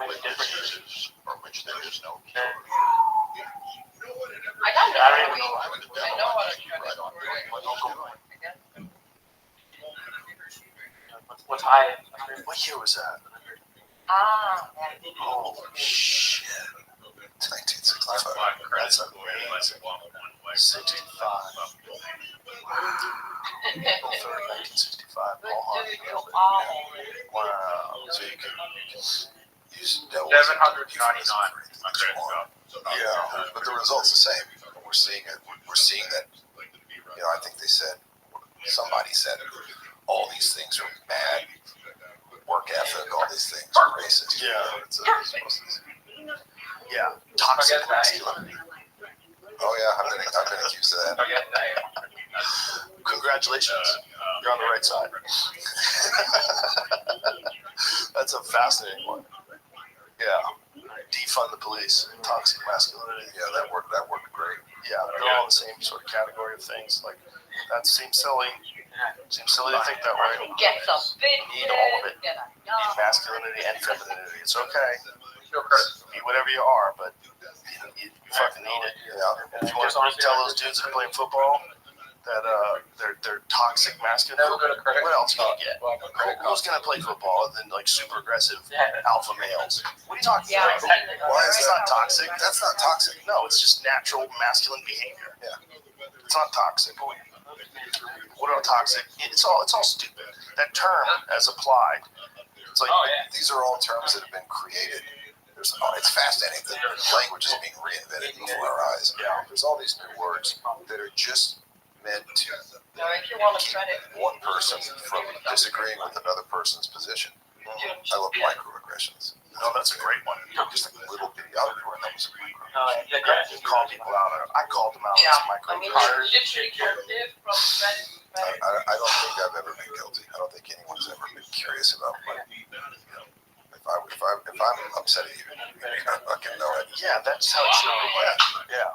with diseases for which there is no cure. I got it. I don't even know. I know what I'm trying Right to on. do. What's high? What year was that? Ah, Holy shit. 1965. That's amazing. 65. April 3rd, 1965. Paul Harvey nailed it. Wow. So you can use devils 799. Yeah, but the result's the same. We're seeing it. We're seeing that. I think they said, somebody said, all these things are bad. Work ethic, all these things are racist. Yeah. Toxic masculinity. Oh yeah, I've been accused of that. Congratulations. You're on the right side. That's a fascinating one. Yeah. Defund the police. Toxic masculinity. Yeah, that worked great. Yeah, they're all in the same sort of category of things. Like, that seems silly. Seems silly to think that way. get some You need all of it. get a You need masculinity and femininity. It's okay. Be whatever you are, but you fucking need it. Yeah. If you want to tell those dudes that are playing football that they're toxic masculine, what else can you get? Who's gonna play football other than like super aggressive alpha males? What are you talking Yeah, about? Why is It's not toxic. That's not toxic. No, it's just natural masculine behavior. Yeah. It's not toxic. What about toxic? It's all stupid. That term, as applied, it's like These are all terms that have been created. It's fascinating that language is being reinvented before our eyes. Yeah. There's all these new words that are just meant to No, if you want to keep try it. one person from disagreeing with another person's position. I love microaggressions. No, that's a great one. Just a little bitty outdoor, and that was a micro. You call people out. I called them out Yeah, as I mean, micro. literally derivative from I don't think I've ever been guilty. I don't think anyone's ever been curious about what, if I'm upsetting you, I fucking know it. Yeah, that's how it should be. Yeah.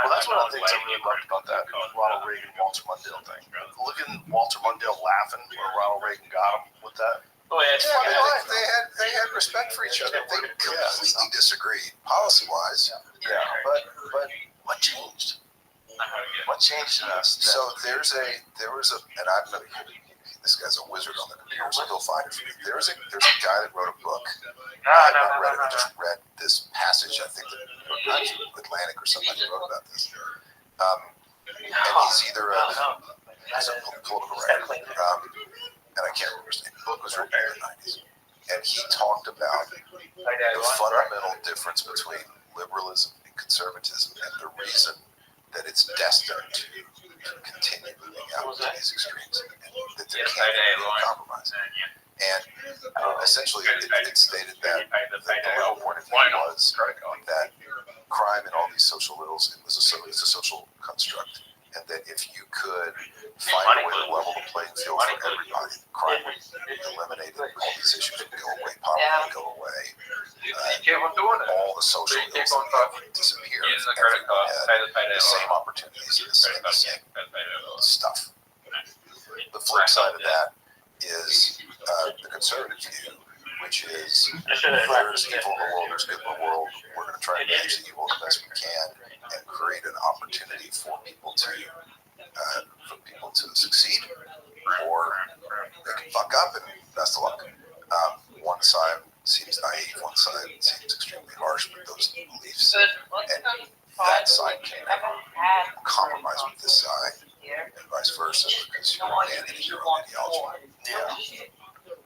Well, that's one of the things I really loved about that Ronald Reagan, Walter Mondale thing. Look at Walter Mondale laughing where Ronald Reagan got him with that. Oh, yeah, it's Yeah, funny. they had respect for each other. They completely disagreed policy-wise. Yeah, but what changed? What changed in us? So there was a, and this guy's a wizard on the computer, so he'll find it for me. There's a guy that wrote a book. I haven't read it. I just read this passage. I think the New York Times, Atlantic, or somebody wrote about this. And he's either he's a political writer, and I can't remember his name. The book was written in the 90s, and he talked about the fundamental difference between liberalism and conservatism, and the reason that it's destined to continue moving out to these extremes, and that there can't be a compromise. And essentially, it stated that the real point of view was that crime and all these social ills is a social construct, and that if you could find a way to level the playing field for everybody, crime would be eliminated, all these issues would go away, poverty would go away, all the social ills would disappear. Everyone had the same opportunities and the same stuff. The flip side of that is the conservative view, which is there's evil in the world, there's good in the world. We're going to try to manage the evil the best we can and create an opportunity for people to succeed, or they can fuck up and best of luck. One side seems naive, one side seems extremely harsh with those beliefs, and that side can compromise with this side, and vice versa, because you abandon your own ideology. Yeah,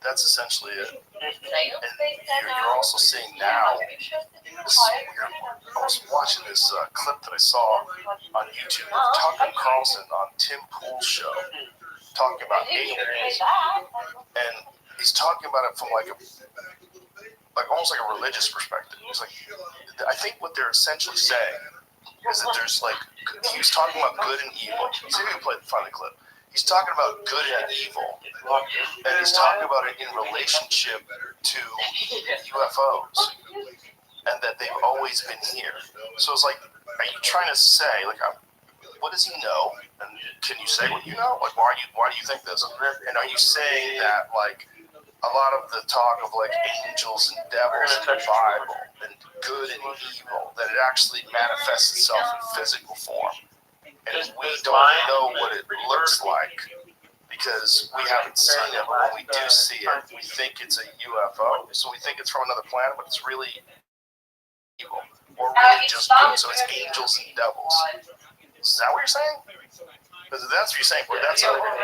that's essentially it. And You're also seeing now, this is weird. I was watching this clip that I saw on YouTube of Tucker Carlson on Tim Pool's show, talking about aliens, and he's talking about it from like almost like a religious perspective. He's like, I think what they're essentially saying is that there's like, he was talking about good and evil. See if you can find the clip. He's talking about good and evil, and he's talking about it in relationship to UFOs. and that they've always been here. So it's like, are you trying to say, like, what does he know? And can you say what you know? Like, why do you think this? And are you saying that, like, a lot of the talk of, like, angels and devils in the Bible and good and evil, that it actually manifests itself in physical form? And we don't know what it looks like because we haven't seen it, but when we do see it, we think it's a UFO. So we think it's from another planet, but it's really evil. Or really just good. So it's angels and devils. Is that what you're saying? Because if that's what you're saying,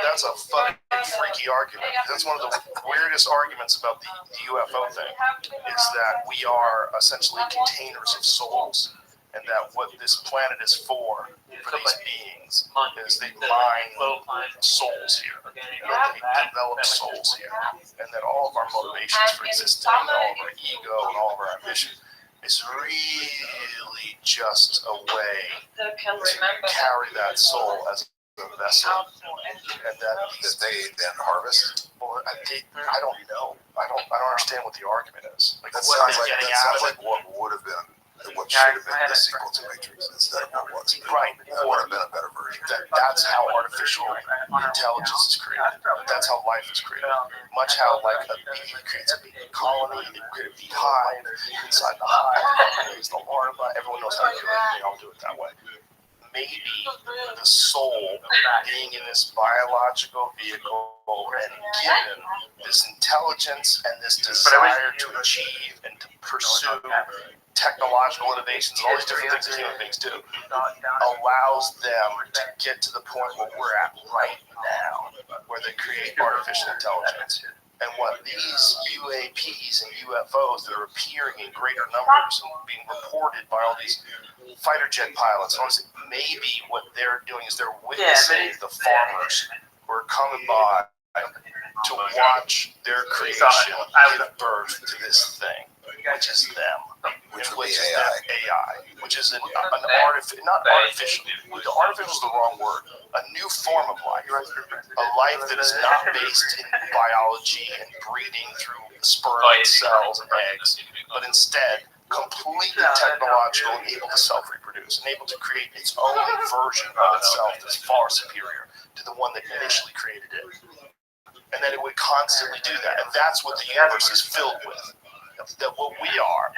that's a fucking freaky argument. That's one of the weirdest arguments about the UFO thing, is that we are essentially containers of souls, and that what this planet is for these beings is they mine souls here, they develop souls here, and that all of our motivations for existing, and all of our ego, and all of our ambition is really just a way to carry that soul as a vessel, and that they then harvest. Well, I don't know. I don't understand what the argument is. Like, That what sounds they're like getting out of it. what would have been, what should have been the sequel to Matrix instead of what was. Right. That would have been a better version. That's how artificial intelligence is created. That's how life is created. Much how, like, a bee creates a bee colony, they create a bee hive. Inside the hive is the larva. Everyone knows how to do it. They all do it that way. Maybe the soul being in this biological vehicle and given this intelligence and this desire to achieve and to pursue technological innovations and all these different things that human beings do allows them to get to the point where we're at right now, where they create artificial intelligence. And what these UAPs and UFOs that are appearing in greater numbers and being reported by all these fighter jet pilots, maybe what they're doing is they're witnessing the farmers who are coming by to watch their creation give birth to this thing, which is them, which is AI, which is not artificial. The artificial is the wrong word. A new form of life, a life that is not based in biology and breeding through sperm and cells and eggs, but instead completely technological and able to self-reproduce and able to create its own version of itself that's far superior to the one that initially created it. And that it would constantly do that. And that's what the universe is filled with. That what we are,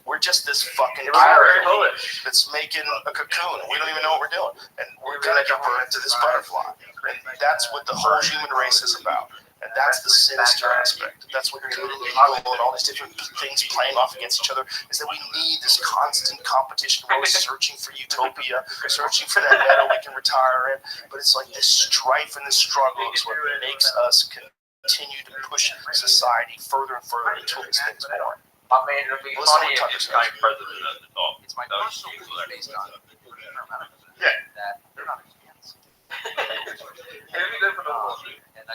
we're just this fucking cocoon that's making a cocoon. We don't even know what we're doing. And we're going to give birth to this butterfly. And that's what the whole human race is about. And that's the sinister aspect. That's what good and evil and all these different things playing off against each other, is that we need this constant competition. We're always searching for utopia, searching for that meadow we can retire in. But it's like this strife and this struggle is what makes us continue to push society further and further until these things born. I mean, it'll be funny if you're vice president at the top. It's my personal belief based on that they're not expansive. It'll be good for the world. And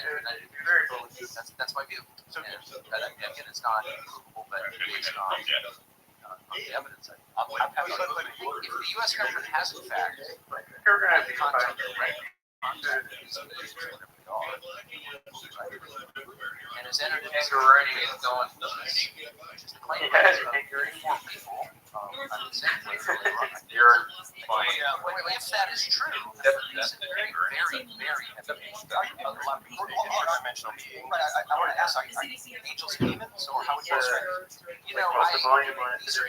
very bullish. That's my view. And again, it's not provable, but based on the evidence. If the U.S. government has, in fact, You're going to have to contact and has entered into Angarani is going. claim to inform people You're if that is true, that's very, very, very Dimensional being. But I want to ask, are angels demons, or how would you describe it? You know,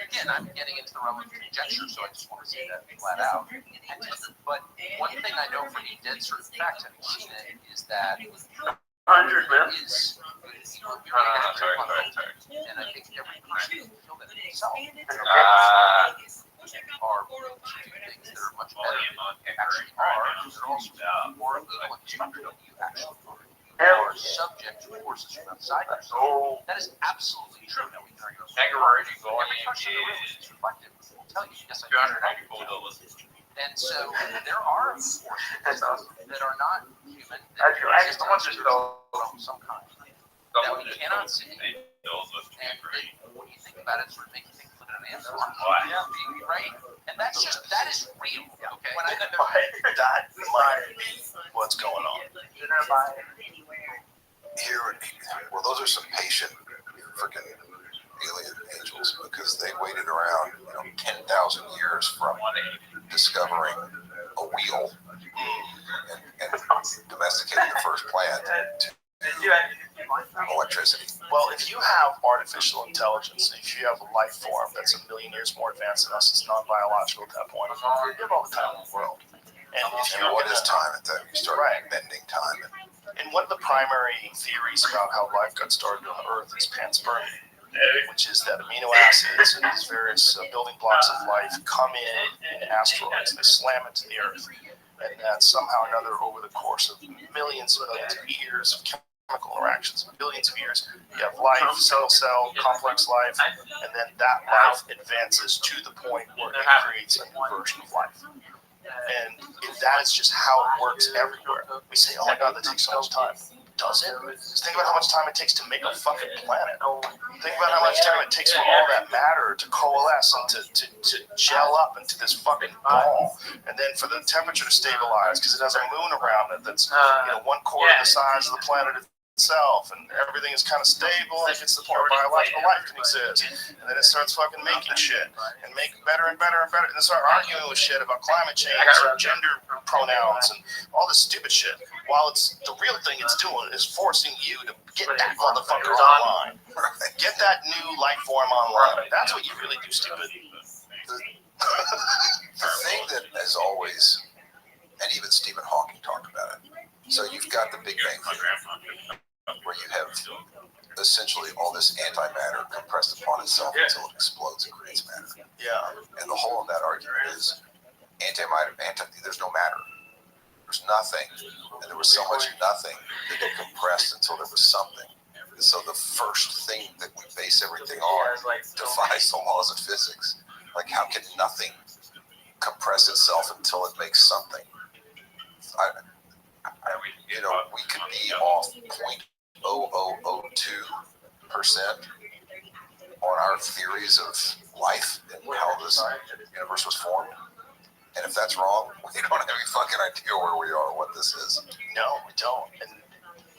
again, I'm getting into the realm of conjecture, so I just want to say that flat out. But one thing I know for the dead certain fact, having seen it, is that 100 man. is Sorry. and I think every person can feel that in itself are two things that are much better than actually are. They're also more equal and destructive than you actually are. You are subject to forces from outside yourself. That is absolutely true. Now we can argue about Angarani every person in the room is reflective. Will tell you, yes, I do. And so there are forces that are not human, that exist on some kind, that we cannot see. And when you think about it, sort of makes you think of an answer. Right? And that is real. Okay. When that might be what's going on. Here, well, those are some patient freaking alien angels because they waited around 10,000 years from discovering a wheel and domesticating the first plant to electricity. Well, if you have artificial intelligence, if you have a life form that's a million years more advanced than us, it's non-biological at that point, you have all the time in the world. And if And what is time at that? You start bending time. And one of the primary theories about how life got started on Earth is panspermia, which is that amino acids and these various building blocks of life come in asteroids. They slam into the Earth. And that somehow or another, over the course of millions of years of chemical interactions, billions of years, you have life, cell, complex life, and then that life advances to the point where it creates a new version of life. And if that is just how it works everywhere, we say, oh my God, that takes so much time. Does it? Just think about how much time it takes to make a fucking planet. Think about how much time it takes for all that matter to coalesce and to gel up into this fucking ball. And then for the temperature to stabilize, because it has a moon around it that's 1/4 the size of the planet itself, and everything is kind of stable, and it gets to the point where biological life can exist. And then it starts fucking making shit, and make better and better and better, and then start arguing with shit about climate change and gender pronouns and all this stupid shit. While it's the real thing it's doing is forcing you to get that motherfucker online. Get that new life form online. That's what you really do, stupid. The thing that has always, and even Stephen Hawking talked about it. So you've got the Big Bang Theory, where you have essentially all this antimatter compressed upon itself until it explodes and creates matter. Yeah. And the whole of that argument is antimatter. There's no matter. There's nothing, and there was so much nothing that it compressed until there was something. And so the first thing that we base everything on defies the laws of physics. Like, how can nothing compress itself until it makes something? We could be off 0.0002% on our theories of life and how this universe was formed. And if that's wrong, we don't have any fucking idea where we are or what this is. No, we don't. And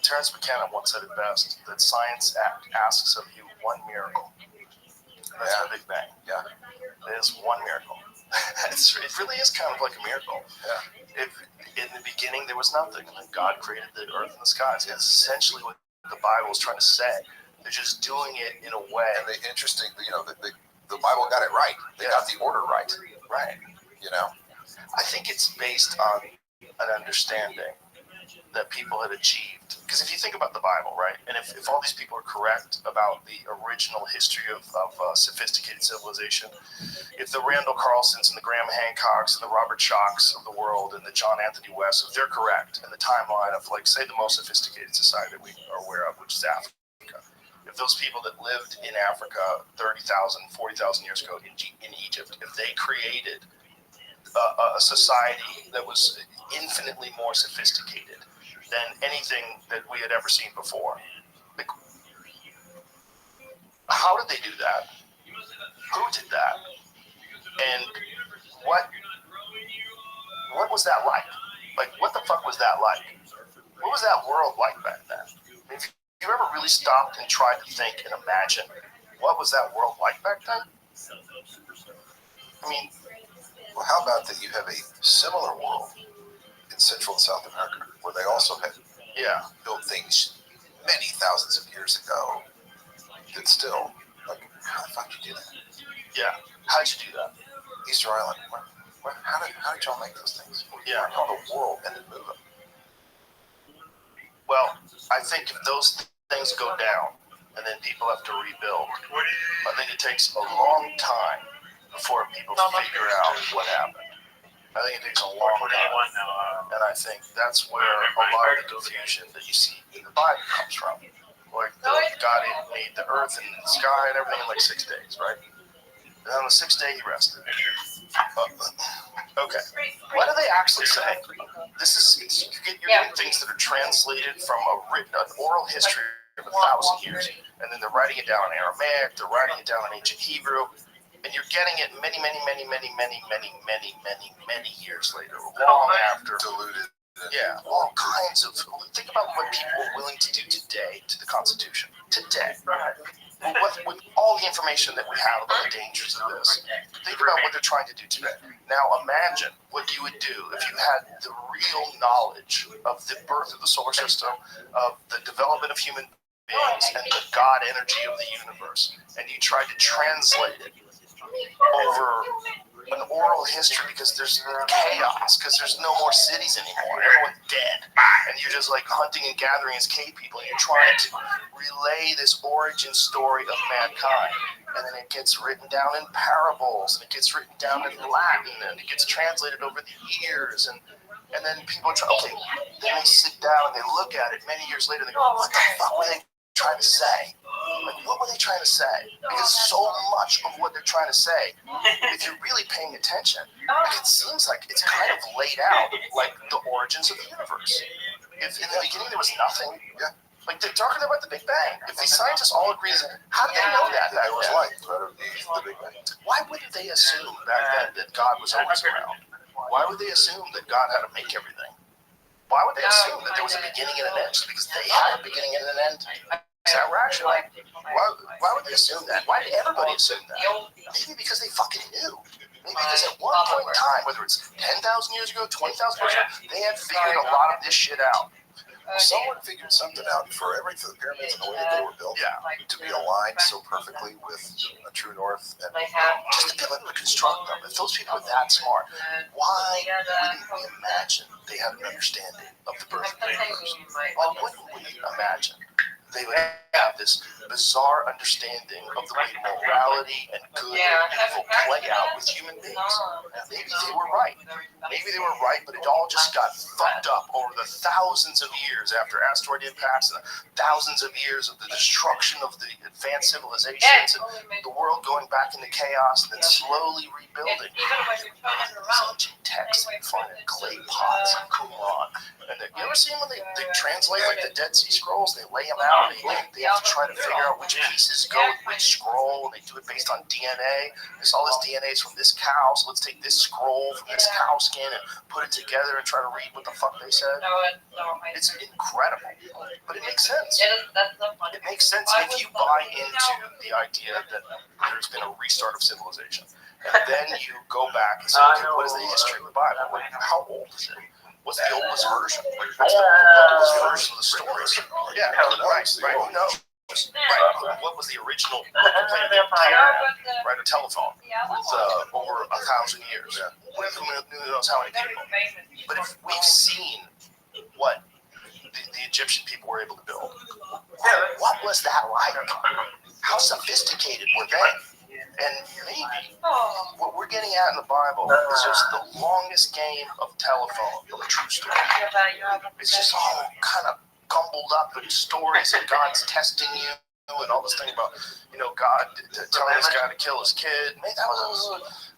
Terence McKenna once said it best, that science asks of you one miracle. That's the Big Bang. Yeah. It is one miracle. It really is kind of like a miracle. Yeah. If in the beginning there was nothing, and then God created the earth and the skies. That's essentially what the Bible is trying to say. They're just doing it in a way. And the interesting, the Bible got it right. They got the order right. Right. I think it's based on an understanding that people had achieved. Because if you think about the Bible, right, and if all these people are correct about the original history of sophisticated civilization, if the Randall Carlsons and the Graham Hancocks and the Robert Shocks of the world and the John Anthony West, if they're correct in the timeline of, like, say, the most sophisticated society that we are aware of, which is Africa, if those people that lived in Africa 30,000, 40,000 years ago in Egypt, if they created a society that was infinitely more sophisticated than anything that we had ever seen before. Like, how did they do that? Who did that? And what was that like? Like, what the fuck was that like? What was that world like back then? I mean, if you ever really stopped and tried to think and imagine, what was that world like back then? I mean, Well, how about that you have a similar world in Central and South America, where they also had built things many thousands of years ago that still, like, how the fuck did you do that? Yeah, how'd you do that? Easter Island, how did y'all make those things? Yeah. Called the world and then move them. Well, I think if those things go down and then people have to rebuild, I think it takes a long time before people figure out what happened. I think it takes a long time. And I think that's where a lot of the confusion that you see in the Bible comes from. Like, God made the earth and the sky and everything in like 6 days, right? And on the 6th day, he rested. Okay. What do they actually say? You're getting things that are translated from an oral history of 1,000 years. And then they're writing it down in Aramaic, they're writing it down in ancient Hebrew. And you're getting it many years later, long after. Diluted. Yeah, all kinds of. Think about what people are willing to do today to the Constitution. Today. With all all the information that we have about the dangers of this, think about what they're trying to do today. Now imagine what you would do if you had the real knowledge of the birth of the solar system, of the development of human beings, and the God energy of the universe, and you tried to translate it over an oral history because there's chaos, because there's no more cities anymore. Everyone's dead. And you're just like hunting and gathering as cave people. And you're trying to relay this origin story of mankind. And then it gets written down in parables, and it gets written down in Latin, and it gets translated over the years. And then people try, okay, then they sit down and they look at it many years later and they go, what the fuck were they trying to say? Like, what were they trying to say? Because so much of what they're trying to say, if you're really paying attention, it seems like it's kind of laid out like the origins of the universe. If in the beginning there was nothing, like they're talking about the Big Bang. If these scientists all agree, how did they know that There was then? light out of the Big Bang. Why wouldn't they assume back then that God was always around? Why would they assume that God had to make everything? Why would they assume that there was a beginning and an end? Just because they had a beginning and an end? Is that rational? Why would they assume that? Why did everybody assume that? Maybe because they fucking knew. Maybe because at one point in time, whether it's 10,000 years ago, 20,000 years ago, they had figured a lot of this shit out. Someone figured something out for everything, for the pyramids and the way that they were built, to be aligned so perfectly with a true north. And Just to be able to construct them. If those people are that smart, why wouldn't we imagine they had an understanding of the birth of the universe? Why wouldn't we imagine they would have this bizarre understanding of the way morality and good and evil play out with human beings? Maybe they were right. Maybe they were right, but it all just got fucked up over the thousands of years after asteroid impacts and thousands of years of the destruction of the advanced civilizations and the world going back into chaos and then slowly rebuilding. These ancient texts that you find in clay pots and Qumran. And you ever seen when they translate like the Dead Sea Scrolls? They lay them out. They have to try to figure out which pieces go with which scroll, and they do it based on DNA. This all this DNA is from this cow, so let's take this scroll from this cow skin and put it together and try to read what the fuck they said. It's incredible, but it makes sense. It makes sense if you buy into the idea that there's been a restart of civilization. And then you go back and say, okay, what is the history of the Bible? How old is it? What's the oldest version? What's the oldest version of the stories? Yeah, right. Who knows? Right. What was the original a telephone with over 1,000 years? Who knows how many people? But if we've seen what the Egyptian people were able to build, what was that like? How sophisticated were they? And maybe what we're getting at in the Bible is just the longest game of telephone of a true story. It's just all kind of gumbled up with stories of God's testing you and all this thing about, God telling this guy to kill his kid. Maybe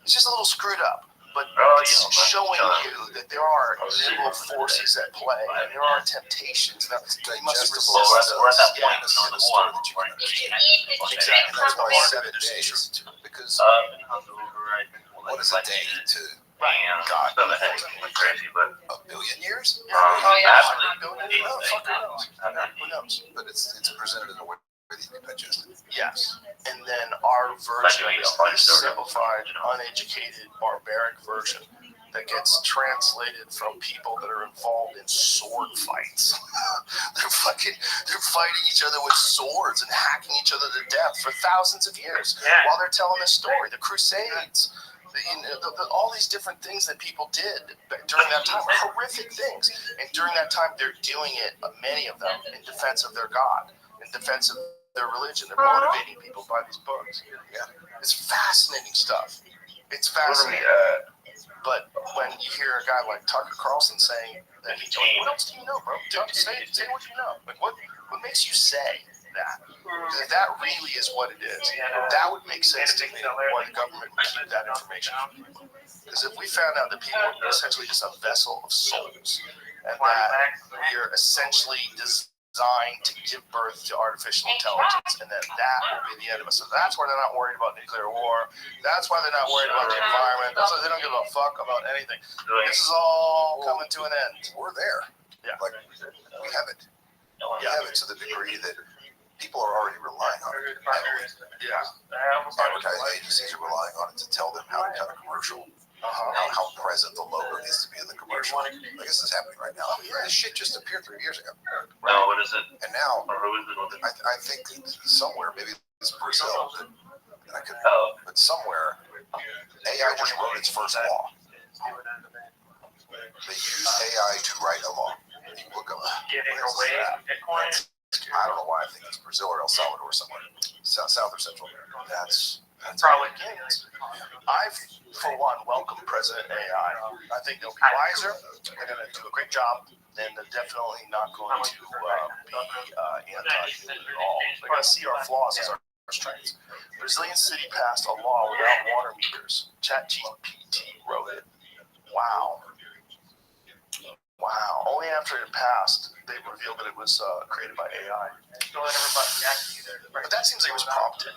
it's just a little screwed up. But it's showing you that there are evil forces at play, and there are temptations that you must resist. We're at that point in the story that you can understand. Exactly. That's why I said it days, because what is a day to God? Crazy, but a billion years? absolutely. Who knows? But it's presented in a way that you can digest it. Yes. And then our version is this simplified, uneducated, barbaric version that gets translated from people that are involved in sword fights. They're fighting each other with swords and hacking each other to death for thousands of years while they're telling this story. The Crusades, all these different things that people did during that time, horrific things. And during that time, they're doing it, many of them, in defense of their God, in defense of their religion. They're motivating people by these books. Yeah, it's fascinating stuff. It's fascinating. But when you hear a guy like Tucker Carlson saying that he's like, what else do you know, bro? Say what you know. Like, what makes you say that? Because that really is what it is. That would make sense to me why the government would keep that information. Because if we found out that people are essentially just a vessel of souls, and that we are essentially designed to give birth to artificial intelligence, and that will be the end of us. So that's why they're not worried about nuclear war. That's why they're not worried about the environment. That's why they don't give a fuck about anything. This is all coming to an end. We're there. Yeah. Like, we have it. We have it to the degree that people are already relying on it. Yeah. advertising agencies are relying on it to tell them how to cut a commercial, how present the logo needs to be in the commercial. Like this is happening right now. This shit just appeared 3 years ago. No, what is it? And now, Or who is it? I think somewhere, maybe it's Brazil, and I could, Oh. but somewhere, AI just wrote its first law. They used AI to write a law. You look up. Getting away from Bitcoin. I don't know why I think it's Brazil or El Salvador somewhere, South or Central America. That's Probably Guinness. I've, for one, welcomed President AI. I think they'll be wiser. They're going to do a great job. And they're definitely not going to be anti-human at all. They're going to see our flaws as our strengths. Brazilian city passed a law without water meters. ChatGPT wrote it. Wow. Only after it passed, they revealed that it was created by AI. But that seems like it was prompted.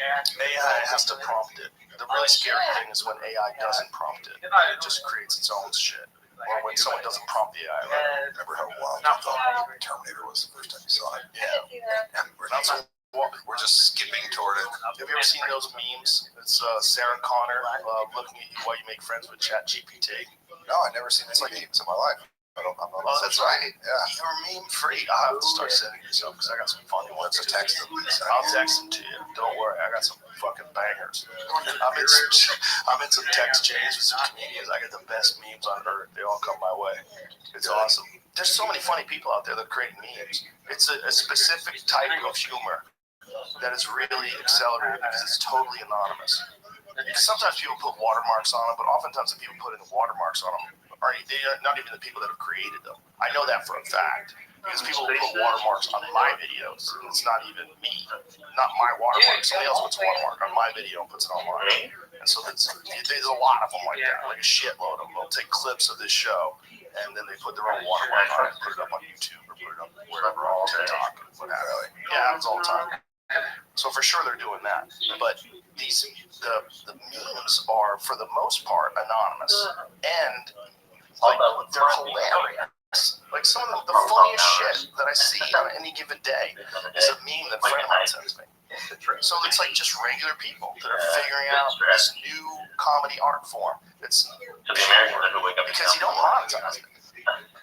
AI has to prompt it. The really scary thing is when AI doesn't prompt it. It just creates its own shit. Or when someone doesn't prompt the AI. Right? Remember how wild you thought Terminator was the first time you saw it? Yeah. Not so, we're just skipping toward it. Have you ever seen those memes? It's Sarah Connor looking at you while you make friends with ChatGPT. No, I've never seen any memes in my life. I'm not, Oh, that's right. Yeah. You're meme free. I'll have to start sending you some because I got some funny ones. So text them. I'll text them to you. Don't worry, I got some fucking bangers. I'm in some text chains with some comedians. I get the best memes on earth. They all come my way. It's awesome. There's so many funny people out there that create memes. It's a specific type of humor that is really accelerated because it's totally anonymous. Because sometimes people put watermarks on them, but oftentimes the people putting watermarks on them are not even the people that have created them. I know that for a fact. Because people put watermarks on my videos. It's not even me. Not my watermark. Somebody else puts a watermark on my video and puts it online. And so there's a lot of them like that, like a shitload of them. They'll take clips of this show and then they put their own watermark on it and put it up on YouTube or put it up wherever on TikTok and what have you. Yeah, it happens all the time. So for sure they're doing that. But the memes are for the most part anonymous. And like they're hilarious. Like some of the funniest shit that I see on any given day is a meme that a friend of mine sends me. So it's like just regular people that are figuring out this new comedy art form. It's pure because you don't monetize it.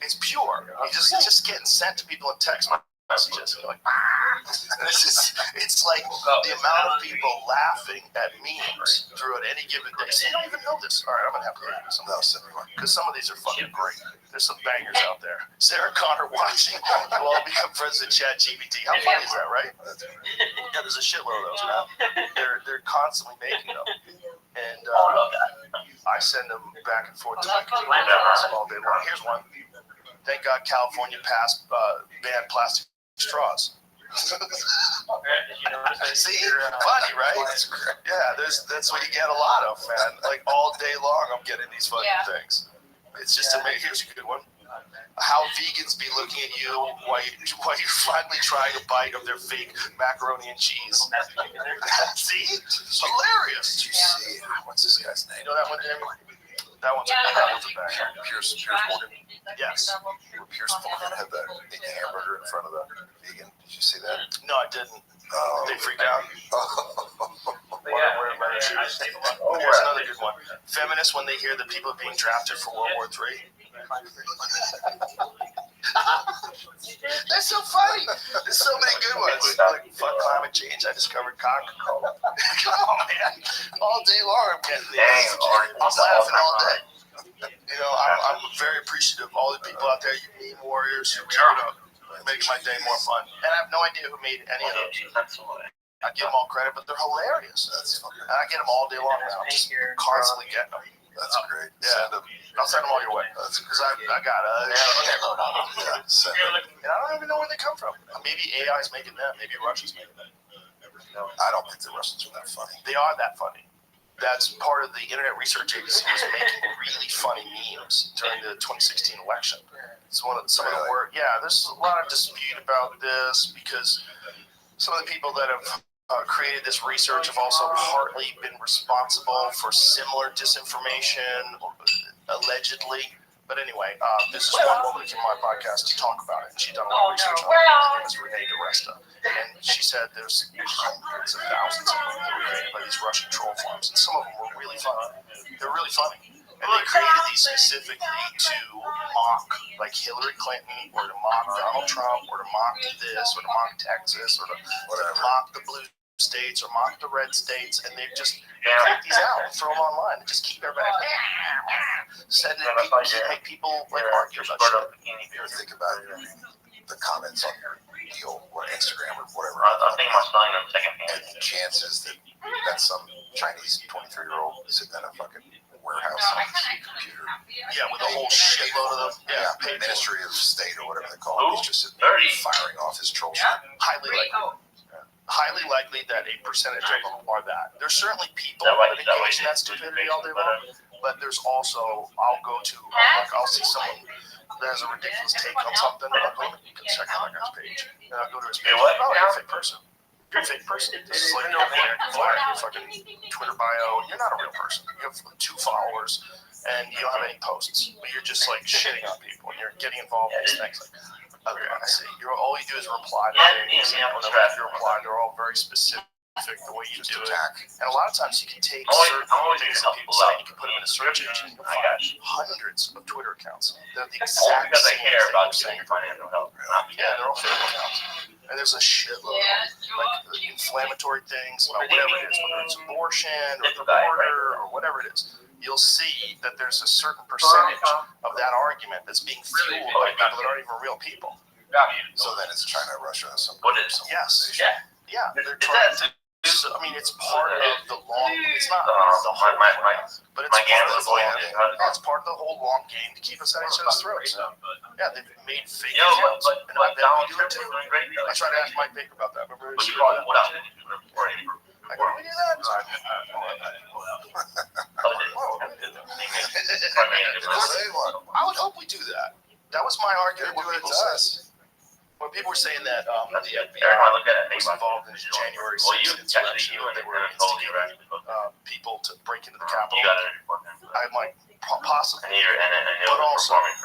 It's pure. It's just getting sent to people in text messages. You're like, and it's like the amount of people laughing at memes through at any given day. So you don't even know this. All right, I'm gonna have to look at some of those because some of these are fucking great. There's some bangers out there. Sarah Connor watching you all become friends with ChatGPT. How funny is that, right? Yeah, there's a shitload of those, man. They're constantly making them, and I send them back and forth to my community all day long. Here's one. Thank God California passed banned plastic straws. See? Funny, right? Yeah, that's what you get a lot of, man. Like all day long I'm getting these fucking things. It's just amazing. Here's a good one. How vegans be looking at you while you're finally trying a bite of their fake macaroni and cheese. See? Hilarious. Did you see, what's this guy's name? You know that one, Jamie? That one's a banger. Pierce Morgan. Yes. Pierce Morgan had that hamburger in front of the vegan. Did you see that? No, I didn't. They freaked out. Here's another good one. Feminists, when they hear that people are being drafted for World War III. That's so funny. There's so many good ones. Like, fuck climate change. I discovered cock. Come on, man. All day long I'm getting these. I'm laughing all day. You know, I'm very appreciative of all the people out there, you meme warriors, who make my day more fun. And I have no idea who made any of those. I give them all credit, but they're hilarious. And I get them all day long now. I'm just constantly getting them. That's great. Yeah. I'll send them all your way. Because I got Send them. and I don't even know where they come from. Maybe AI's making them. Maybe Russia's making them. I don't think the Russians are that funny. They are that funny. That's part of the Internet Research Agency was making really funny memes during the 2016 election. It's some of the work. Yeah, there's a lot of dispute about this because some of the people that have created this research have also partly been responsible for similar disinformation, allegedly. But anyway, this is one woman who came on my podcast to talk about it. She's done a lot of research on it. Her name is Renee DeResta. And she said there's hundreds of thousands of them that were created by these Russian troll farms, and some of them were really funny. They're really funny. And they created these specifically to mock like Hillary Clinton, or to mock Donald Trump, or to mock this, or to mock Texas, or to mock the blue states, or mock the red states, and they just take these out and throw them online and just keep everybody send it, make people like argue about shit. You ever think about the comments on your deal or Instagram or whatever? I think I'm selling them secondhand. And the chances that that's some Chinese 23-year-old sitting in a fucking warehouse on his computer. Yeah, with a whole shitload of them. Yeah, Ministry of State or whatever they call it. He's just sitting there firing off his troll shit. Highly likely that a percentage of them are that. There's certainly people that engage in that stupidity all day long, but there's also, I'll see someone that has a ridiculous take on something, and I'll go, you can check out that guy's page. And I'll go to his page, oh, you're a fake person. You're a fake person. This is like your American flag, your fucking Twitter bio. You're not a real person. You have 2 followers, and you don't have any posts, but you're just like shitting on people, and you're getting involved in these things. I see. All you do is reply to things, and whenever you reply, they're all very specific. The way you do it, and a lot of times you can take certain things that people say, you can put them in a search engine, and you'll find hundreds of Twitter accounts. They're the exact because I same care thing about you're saying. your financial health. Yeah, they're all fake accounts, and there's a shitload of like inflammatory things about whatever it is, whether it's abortion or the border or whatever it is. You'll see that there's a certain percentage of that argument that's being fueled by people that aren't even real people. So then it's China, Russia, some. What is? Yes. Yeah. Yeah, they're trying to. So, I mean, it's part of the long. It's not the whole plan, but it's part of the long game. It's part of the whole long game to keep us at each other's throats. Yeah, they've made fake accounts, and I bet we do it too. I tried to ask Mike Baker about that. Remember? But you brought it up. I go, we do that. I would hope we do that. That was my argument when people said. When people were saying that the FBI was involved in the January 6th insurrection, they were instigating people to break into the Capitol. I'm like, possibly. But also, if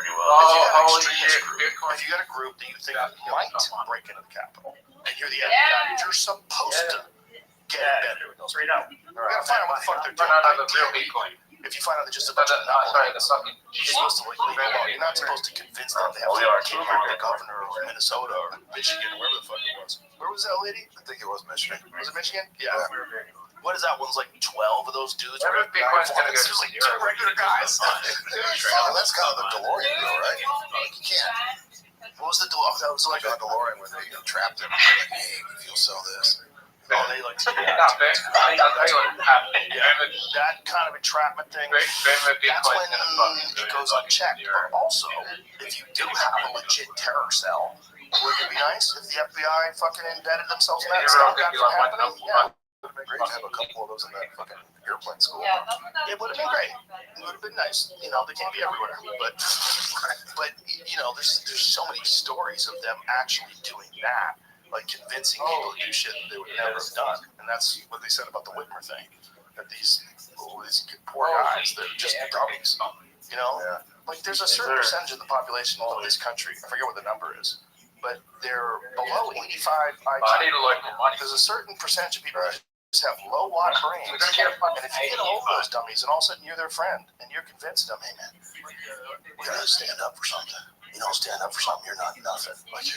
you got a group that you think might break into the Capitol, and you're the FBI, you're supposed to get better. Straight up. You gotta find out what the fuck they're doing. If you find out they're just a bunch of knuckleheads, you're supposed to leave them alone. You're not supposed to convince them they have to kidnap the governor of Minnesota or Michigan or wherever the fuck it was. Where was that lady? I think it was Michigan. Was it Michigan? Yeah. What is that? One's like 12 of those dudes. Every big one's gonna go There's like 2 regular guys. Well, that's kind of the DeLorean deal, right? You can't. What was the DeLorean? That was like a DeLorean when they trapped him. Like, hey, if you'll sell this. Oh, they like that kind of entrapment thing. That's when it goes unchecked. But also, if you do have a legit terror cell, wouldn't it be nice if the FBI fucking embedded themselves in that and stopped that from happening? Yeah. It would have been great to have a couple of those in that fucking airplane school. It would have been great. It would have been nice. You know, they can't be everywhere. But you know, there's so many stories of them actually doing that. Like convincing people to do shit that they would never have done. And that's what they said about the Whitmer thing. That these poor guys, they're just dummies. You know? Yeah. Like there's a certain percentage of the population of this country, I forget what the number is, but they're below 85 IQ. There's a certain percentage of people that just have low watt brains. And if you get a hold of those dummies and all of a sudden you're their friend and you're convincing them, hey man, we gotta stand up for something. You don't stand up for something, you're not nothing. Like,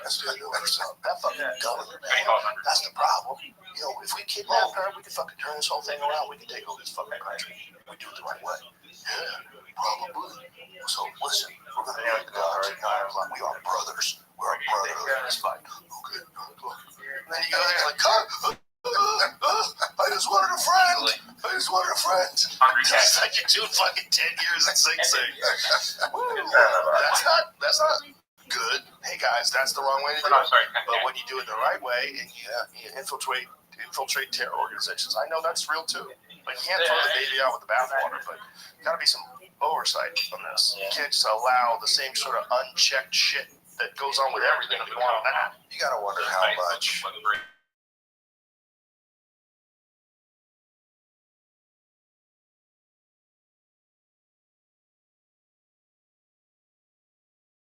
that's that fucking government, man. That's the problem. You know, if we kidnap her, we can fucking turn this whole thing around. We can take over this fucking country. We do it the right way. Yeah, probably. So listen, we're gonna make the guns at 9 o'clock. We are brothers. We're a brotherhood in this fight. Okay. And then you go there like, I just wanted a friend. It's like you're doing fucking 10 years in Sing Sing. That's not good. Hey guys, that's the wrong way to do it. But when you do it the right way and you infiltrate terror organizations, I know that's real too. Like you can't throw the baby out with the bathwater, but gotta be some oversight on this. You can't just allow the same sort of unchecked shit that goes on with everything to go on that. You gotta wonder how much.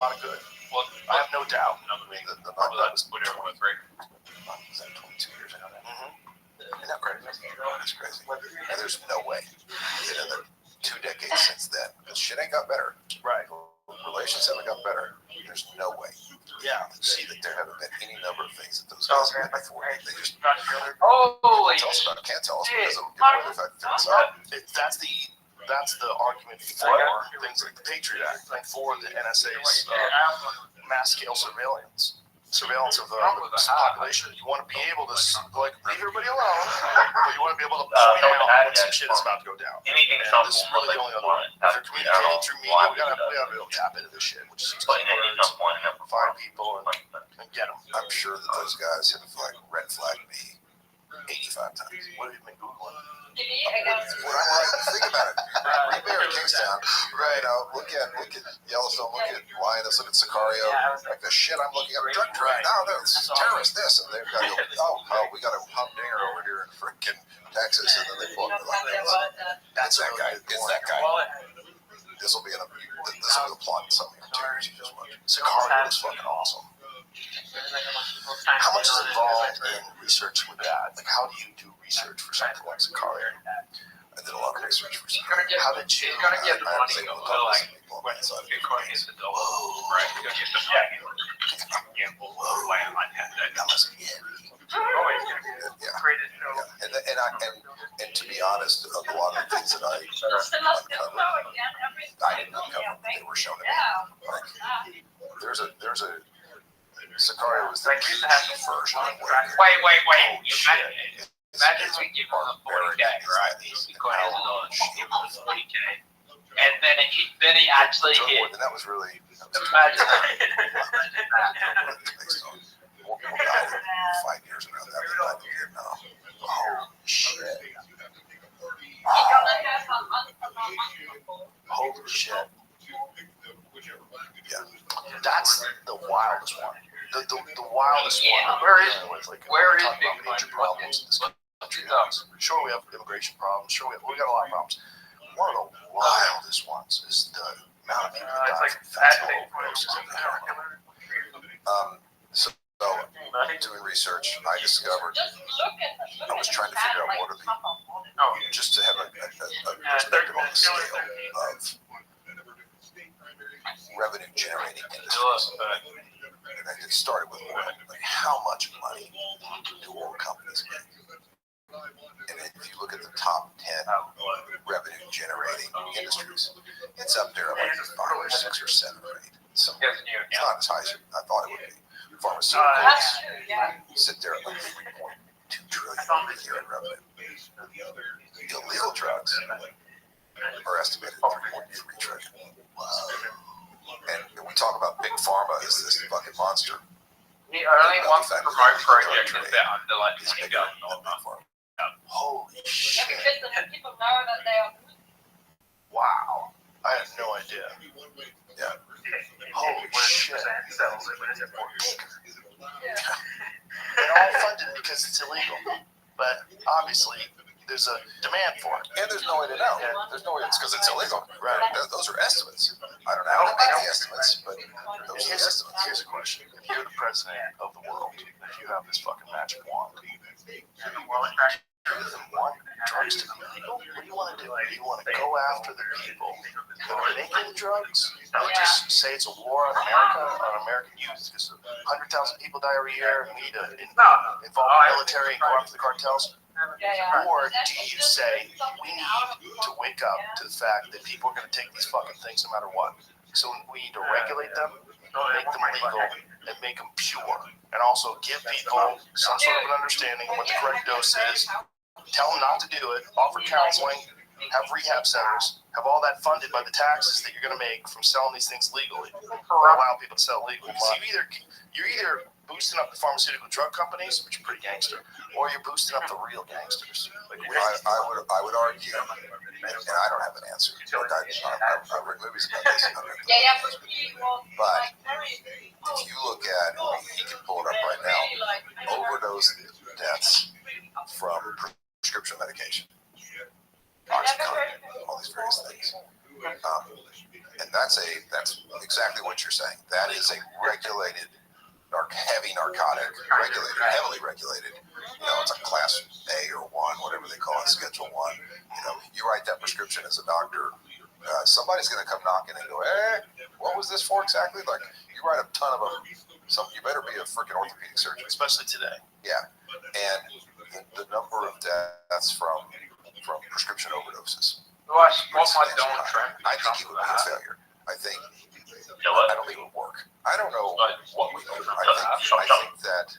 A lot of good. Well, I have no doubt. I mean, the probably that's what everyone was right. was that 22 years ago now? Mm-hmm. Isn't that crazy? That's crazy. And there's no way in the 2 decades since then, because shit ain't got better. Right. Relations haven't got better. There's no way. Yeah. You see that there haven't been any number of things that those guys have done before. They just Holy can't tell us about it. Can't tell us because of the fact that it's That's the argument for things like the Patriot Act, like for the NSA's mass scale surveillance of the population. You want to be able to like leave everybody alone, but you want to be able to point out when some shit is about to go down. Anything And this is really the only other one. If they're communicating through media, we gotta be able to tap into this shit, which is But at some point, find people and get them. I'm sure that those guys have red flagged me 85 times. What have you been Googling? What I'm like, think about it. Repair Kingstown, right? Look at Yellowstone, look at Lioness, look at Sicario. Like the shit I'm looking at, drug trade. No, this is terrorist, this, and they've got to go. We got a humdinger over here in freaking Texas, and then they pull up like, that's that guy. It's that guy. This will be a plot in some of your tears. You just watch. Sicario is fucking awesome. How much is involved in research with that? Like, how do you do research for something like Sicario? I did a lot of research for Sicario. How did you? You're gonna get the I money was able to to talk to like some people on when that side of it. Bitcoin hits the double, right? You're gonna get the money. Yeah, we'll land on that. That was it. Always gonna be Yeah. created show. Yeah. And to be honest, a lot of the things that I uncovered, I didn't uncover. They were shown to me. Like, there's a Sicario was the first version of what Wait. Imagine we give him a 40K, right? Bitcoin is $40K. And then he actually hit. And that was really Imagine more died in 5 years ago than died in Vietnam. Oh shit! Holy shit! Yeah. That's the wildest one. The wildest one. Where is like, where is talking about Bitcoin? major problems in this country? Sure, we have immigration problems. Sure, we got a lot of problems. One of the wildest ones is the amount of people that die from fentanyl overdoses in the heroin. So doing research, I discovered I was trying to figure out what are the just to have a perspective on the scale of revenue generating industries. And I get started with oil. Like, how much money do oil companies make? And if you look at the top 10 revenue generating industries, it's up there like 5 or 6 or 7 or 8. So it's not as high as I thought it would be. Pharmaceuticals sit there at like 3.2 trillion a year in revenue. Illegal drugs are estimated at 3.3 trillion. And we talk about big pharma as this fucking monster. The only one promote project is that underline It's to bigger go. than big pharma. Holy shit! People know that they are. Wow, I had no idea. Yeah. Holy shit! They're all funded because it's illegal, but obviously there's a demand for it. And there's no way to know. There's no way it's because it's illegal. Right. Those are estimates. I don't know how to make the estimates, but those are the estimates. Here's a question: if you're the president of the world, if you have this fucking magic wand, do you want drugs to be legal? What do you want to do? Do you want to go after the people that are making drugs? Or just say it's a war on America, on American youth, because 100,000 people die every year, and we need to involve the military and go after the cartels? Or do you say we need to wake up to the fact that people are going to take these fucking things no matter what? So we need to regulate them, make them legal, and make them pure, and also give people some sort of an understanding of what the correct dose is. Tell them not to do it. Offer counseling. Have rehab centers. Have all that funded by the taxes that you're going to make from selling these things legally, or allowing people to sell legally. So you're either boosting up the pharmaceutical drug companies, which are pretty gangster, or you're boosting up the real gangsters. Like I would argue, and I don't have an answer. Like I've written movies about this. But if you look at, you can pull it up right now, overdose deaths from prescription medication, OxyContin, all these various things. And that's exactly what you're saying. That is a regulated, heavy narcotic, heavily regulated. It's a class A or 1, whatever they call it, Schedule 1. You write that prescription as a doctor. Somebody's going to come knocking and go, hey, what was this for exactly? Like, you write a ton of them. You better be a freaking orthopedic surgeon. Especially today. Yeah. And the number of deaths from prescription overdoses. Well, I smoked my donut track. I think it would be a failure. I think what? I don't think it would work. I don't know what we do. I think that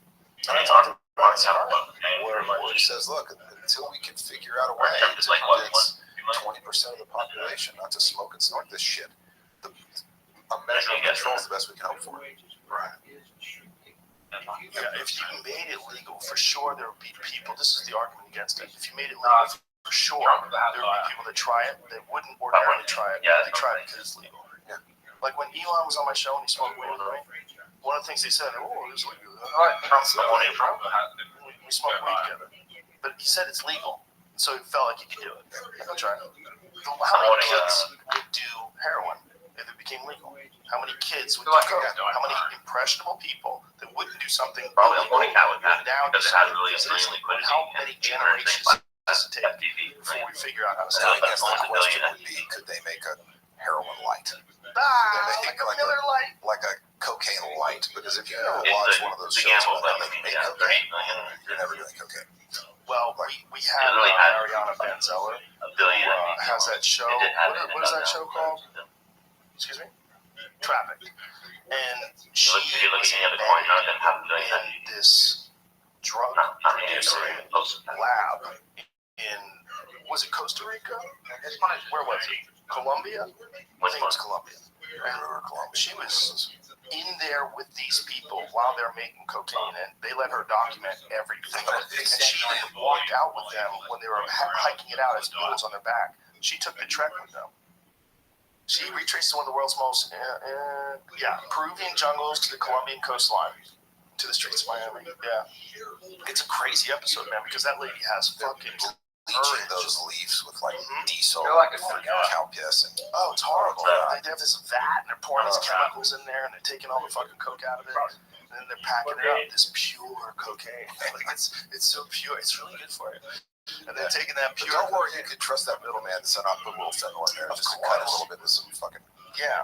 where he says, look, until we can figure out a way to convince 20% of the population not to smoke and snort this shit, a measure of control is the best we can hope for. Right. Yeah, if you made it legal, for sure there would be people. This is the argument against it. If you made it legal, for sure there would be people that try it that wouldn't ordinarily try it. They try it because it's legal. Yeah. Like when Elon was on my show and he smoked weed with me, one of the things he said, it's legal. We smoked weed together. But he said it's legal, so he felt like he could do it. I'm trying. How many kids would do heroin if it became legal? How many kids would do coke? How many impressionable people that wouldn't do something Probably a illegal morning cat with that now because it has really decide extreme liquidity. how many generations does it take before we figure out how to So stop I guess it? the question would be, could they make a heroin light? Like a Miller Lite. Like a cocaine light? Because if you ever watch one of those shows about how they make cocaine, you're never doing cocaine. Well, we had Ariana Van Zeller, who has that show. What is that show called? Excuse me? Traffic. And she was in this drug producing lab in, was it Costa Rica? Where was it? Colombia? I think it was Colombia. She was in there with these people while they're making cocaine, and they let her document everything. And she even walked out with them when they were hiking it out as mules on their back. She took the trek with them. She retraces one of the world's most, Peruvian jungles to the Colombian coastline, to the streets of Miami. Yeah. It's a crazy episode, man, because that lady has fucking Bleaching those leaves with like diesel They're like a and cow piss. And it's horrible. They have this vat, and they're pouring these chemicals in there, and they're taking all the fucking coke out of it, and then they're packing it up, this pure cocaine. Like, it's so pure. It's really good for you. And they're taking that pure. Don't worry, you could trust that middleman to send out put a little fentanyl in there, just to cut a little bit with some fucking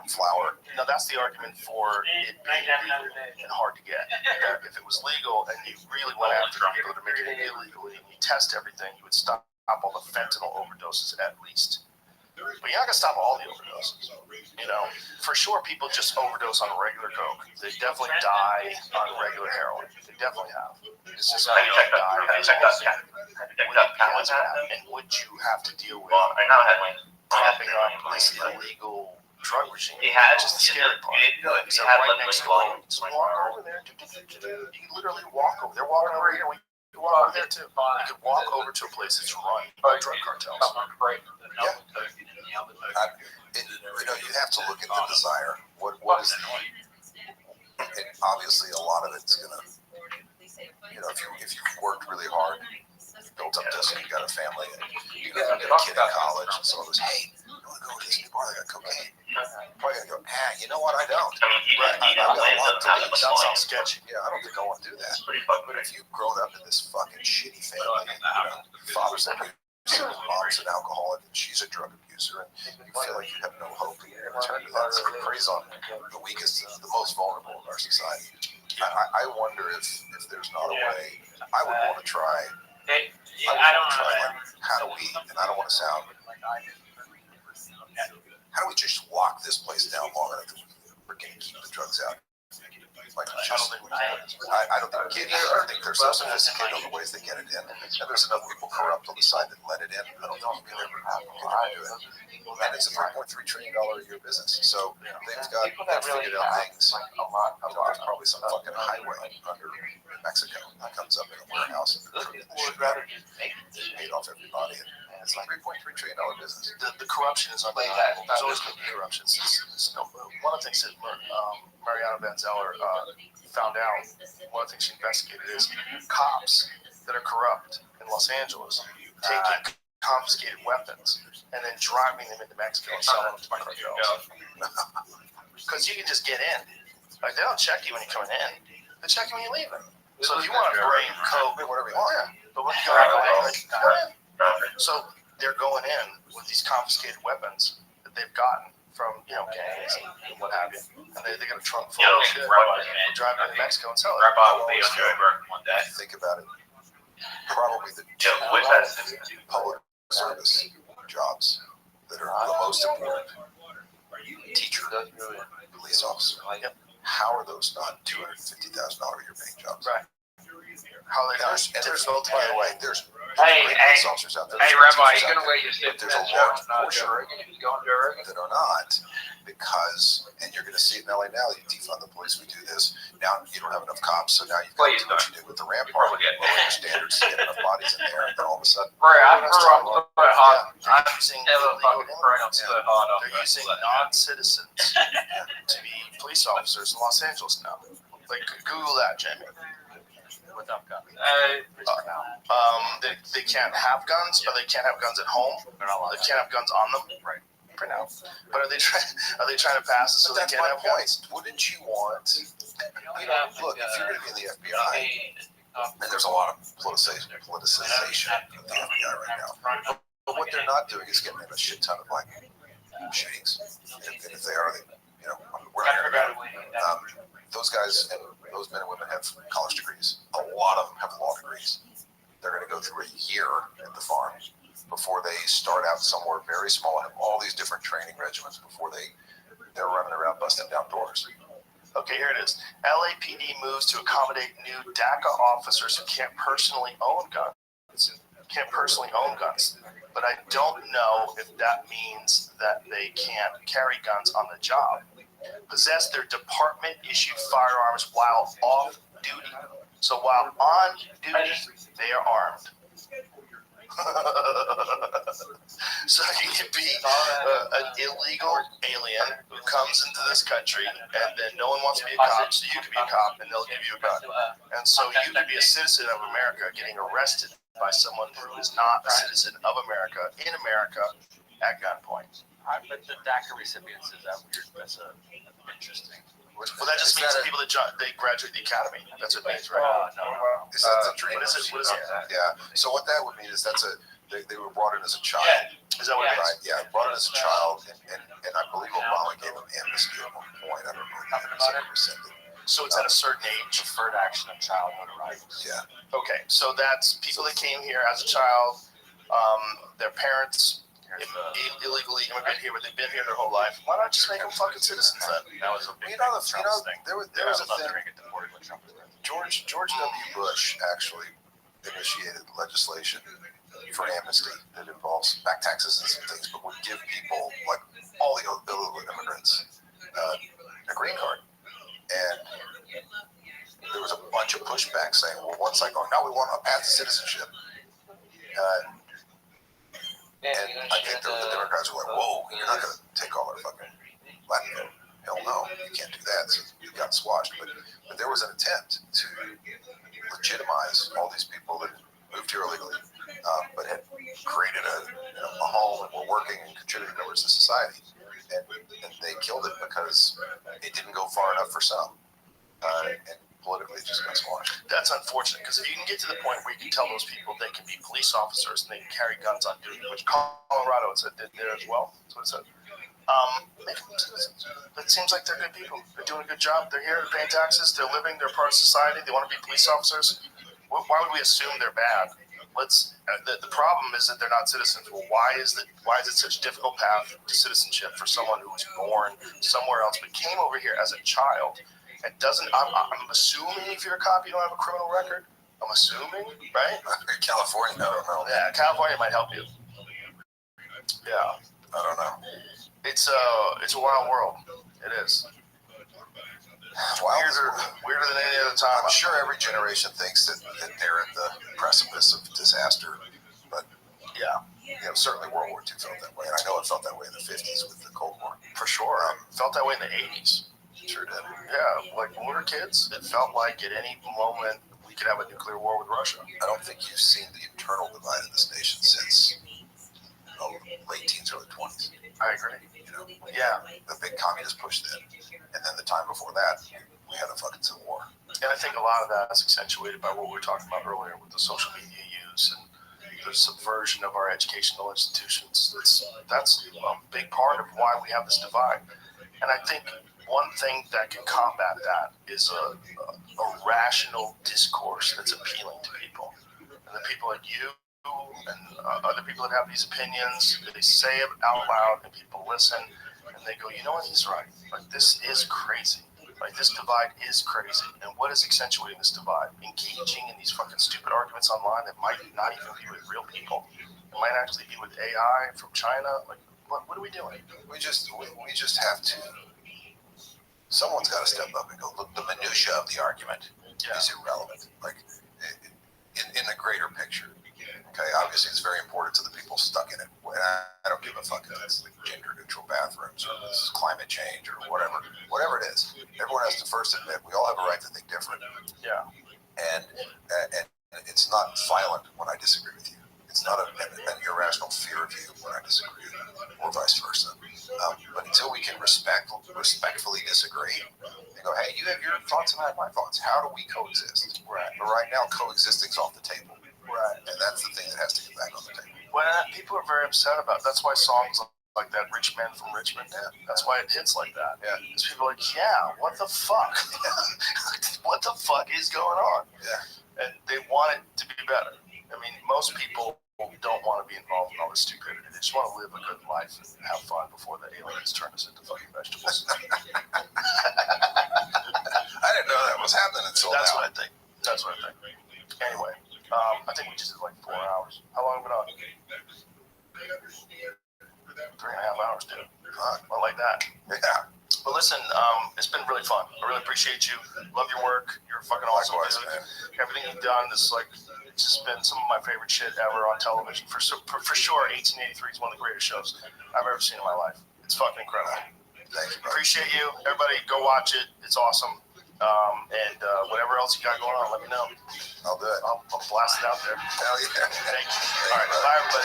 flour. No, that's the argument for it being legal and hard to get. That if it was legal and you really went after people to make it illegally and you test everything, you would stop all the fentanyl overdoses at least. But you're not going to stop all the overdoses. For sure people just overdose on regular coke. They definitely die on regular heroin. They definitely have. It's just how you die. And would you have to deal with popping up this illegal drug regime? Which is the scary part. So right next door, just walk over there. You can literally walk over. They're walking over here. You can walk over there too. You can walk over to a place that's run by drug cartels. You have to look at the desire. What is the need? And obviously, a lot of it's gonna. If you worked really hard, built up this, and you got a family, and you got a kid in college, and someone goes, "Hey, you want to go to this new bar? They got cocaine." You're probably gonna go, you know what? I don't. I've got a lot to do. That sounds sketchy. Yeah, I don't think I want to do that. But if you've grown up in this fucking shitty family, father's an abuser, mom's an alcoholic, and she's a drug abuser, and you feel like you have no hope, and you're going to turn to that. So it preys on the weakest, the most vulnerable of our society. I wonder if there's not a way. I would want to try. How do we? And I don't want to sound. How do we just lock this place down long enough that we're going to keep the drugs out? Like, I don't think we can either. I think they're so sophisticated on the ways they get it in. And there's enough people corrupt on the side that let it in. I don't know if we'll ever do it. And it's a $3.3 trillion a year business. So they've figured out things. There's probably some fucking highway under Mexico that comes up in a warehouse and they're putting the shit out. They paid off everybody. And it's like $3.3 trillion business. The corruption is undeniable. There's always going to be corruption. One of the things that Mariana Van Zeller found out, one of the things she investigated is cops that are corrupt in Los Angeles taking confiscated weapons and then driving them into Mexico and selling them to cartels. Because you can just get in. Like, they don't check you when you're coming in. They check you when you're leaving. So if you want to bring coke, whatever you want, but when you go in, so they're going in with these confiscated weapons that they've gotten from, gangs and what have you. And they got a trunk full of shit. Drive into Mexico and sell it. Rabbi will be on your work one day. Think about it. Probably the two public service jobs that are the most important. Teacher, police officer. How are those not $250,000 a year paying jobs? Right. How are they not? And there's, by the way, there's Hey, great hey, police officers out there. Hey, There's Rabbi, teachers you out gonna there, wait your but stick there's a large portion that are not, because, and you're going to see it in LA now, you defund the police, we do this. Now you don't have enough cops, so now you've got to do what you did with the rampart, lower your standards to get enough bodies in there, and then all of a sudden, Right, I'm hot. They're using Never fucking burn up so hard off. They're using non-citizens to be police officers in Los Angeles now. Like, Google that, Jamie. Without guns. They can't have guns, or they can't have guns at home. They can't have guns on them. Right. For now. But are they trying to pass it so they that's can't my have point. guns? Wouldn't you want, look, if you're going to be in the FBI, and there's a lot of politicization of the FBI right now, but what they're not doing is getting in a shit ton of shootings. And if they are, we're not hearing about it. Those guys and those men and women have college degrees. A lot of them have law degrees. They're going to go through a year at the farm before they start out somewhere very small and have all these different training regimens before they're running around busting down doors. Okay, here it is. LAPD moves to accommodate new DACA officers who can't personally own guns. But I don't know if that means that they can't carry guns on the job. Possess their department-issued firearms while off duty. So while on duty, they are armed. So you can be an illegal alien who comes into this country, and then no one wants to be a cop, so you can be a cop, and they'll give you a gun. And so you can be a citizen of America getting arrested by someone who is not a citizen of America in America at gunpoint. I bet the DACA recipients is that weird. That's interesting. Well, that just means people that they graduate the academy. That's what it means, right? No. Is that the dream? What is it? Yeah. So what that would mean is they were brought in as a child. Is that what it is? Right? Yeah, brought in as a child, and I believe Obama gave them amnesty at one point. I don't know if he rescinded. So it's at a certain age. Deferred action of childhood rights. Yeah. Okay, so that's people that came here as a child, their parents illegally immigrated here, but they've been here their whole life. Why not just make them fucking citizens then? That was a big thing. There was a thing. George W. Bush actually initiated legislation for amnesty that involves back taxes and some things, but would give people, like all the illegal immigrants, a green card. And there was a bunch of pushback saying, well, one side going, no, we want a path to citizenship. And I think the Democrats were like, whoa, you're not going to take all our fucking Latin. Hell no, you can't do that. So you got squashed. But there was an attempt to legitimize all these people that moved here illegally, but had created a home and were working and contributing members to society. And they killed it because it didn't go far enough for some. And politically it just got squashed. That's unfortunate, because if you can get to the point where you can tell those people they can be police officers and they can carry guns on duty, which Colorado did there as well. That's what it said. It seems like they're good people. They're doing a good job. They're here, they're paying taxes, they're living, they're part of society, they want to be police officers. Why would we assume they're bad? The problem is that they're not citizens. Well, why is it such a difficult path to citizenship for someone who was born somewhere else but came over here as a child and doesn't? I'm assuming if you're a cop, you don't have a criminal record. I'm assuming, right? California, I don't know. Yeah, California might help you. Yeah, I don't know. it's a wild world. It is. Weirder than any other time. I'm sure every generation thinks that they're at the precipice of disaster, but Yeah, certainly World War II felt that way, and I know it felt that way in the 50s with the Cold War. for sure. Felt that way in the 80s. Sure did. Yeah, like when we were kids, it felt like at any moment we could have a nuclear war with Russia. I don't think you've seen the internal divide in this nation since late teens, early 20s. I agree. You know, Yeah. the big communist push then, and then the time before that, we had a fucking civil war. And I think a lot of that is accentuated by what we were talking about earlier with the social media use and the subversion of our educational institutions. That's a big part of why we have this divide. And I think one thing that can combat that is a rational discourse that's appealing to people. And the people like you and other people that have these opinions, they say it out loud and people listen and they go, you know what, he's right. Like, this is crazy. Like, this divide is crazy. And what is accentuating this divide? Engaging in these fucking stupid arguments online that might not even be with real people. It might actually be with AI from China. Like, what are we doing? We just have to. Someone's got to step up and go, look, the minutia of the argument is irrelevant. Like, in the greater picture. Okay, obviously it's very important to the people stuck in it. And I don't give a fuck if it's like gender-neutral bathrooms or this is climate change or whatever it is. Everyone has to first admit we all have a right to think different. Yeah. And it's not violent when I disagree with you. It's not an irrational fear of you when I disagree with you, or vice versa. But until we can respectfully disagree and go, hey, you have your thoughts and I have my thoughts. How do we coexist? Right. But right now, coexisting's off the table. Right. And that's the thing that has to get back on the table. Well, people are very upset about it. That's why songs like that, Rich Men from Richmond, that's why it hits like that. Yeah. Because people are like, yeah, what the fuck? What the fuck is going on? Yeah. And they want it to be better. I mean, most people don't want to be involved in all this stupidity. They just want to live a good life and have fun before the aliens turn us into fucking vegetables. I didn't know that was happening until That's now. what I think. That's what I think. Anyway, I think we just did like 4 hours. How long have we been on? 3.5 hours, dude. I like that. Yeah. But listen, it's been really fun. I really appreciate you. Love your work. You're fucking awesome. Likewise, dude. man. Everything you've done is like, it's just been some of my favorite shit ever on television. For sure, 1883 is one of the greatest shows I've ever seen in my life. It's fucking incredible. Thank you, brother. Appreciate you. Everybody, go watch it. It's awesome. And whatever else you got going on, let me know. I'll do it. I'll blast it out there. Hell yeah. Thank you. All right, bye, everybody.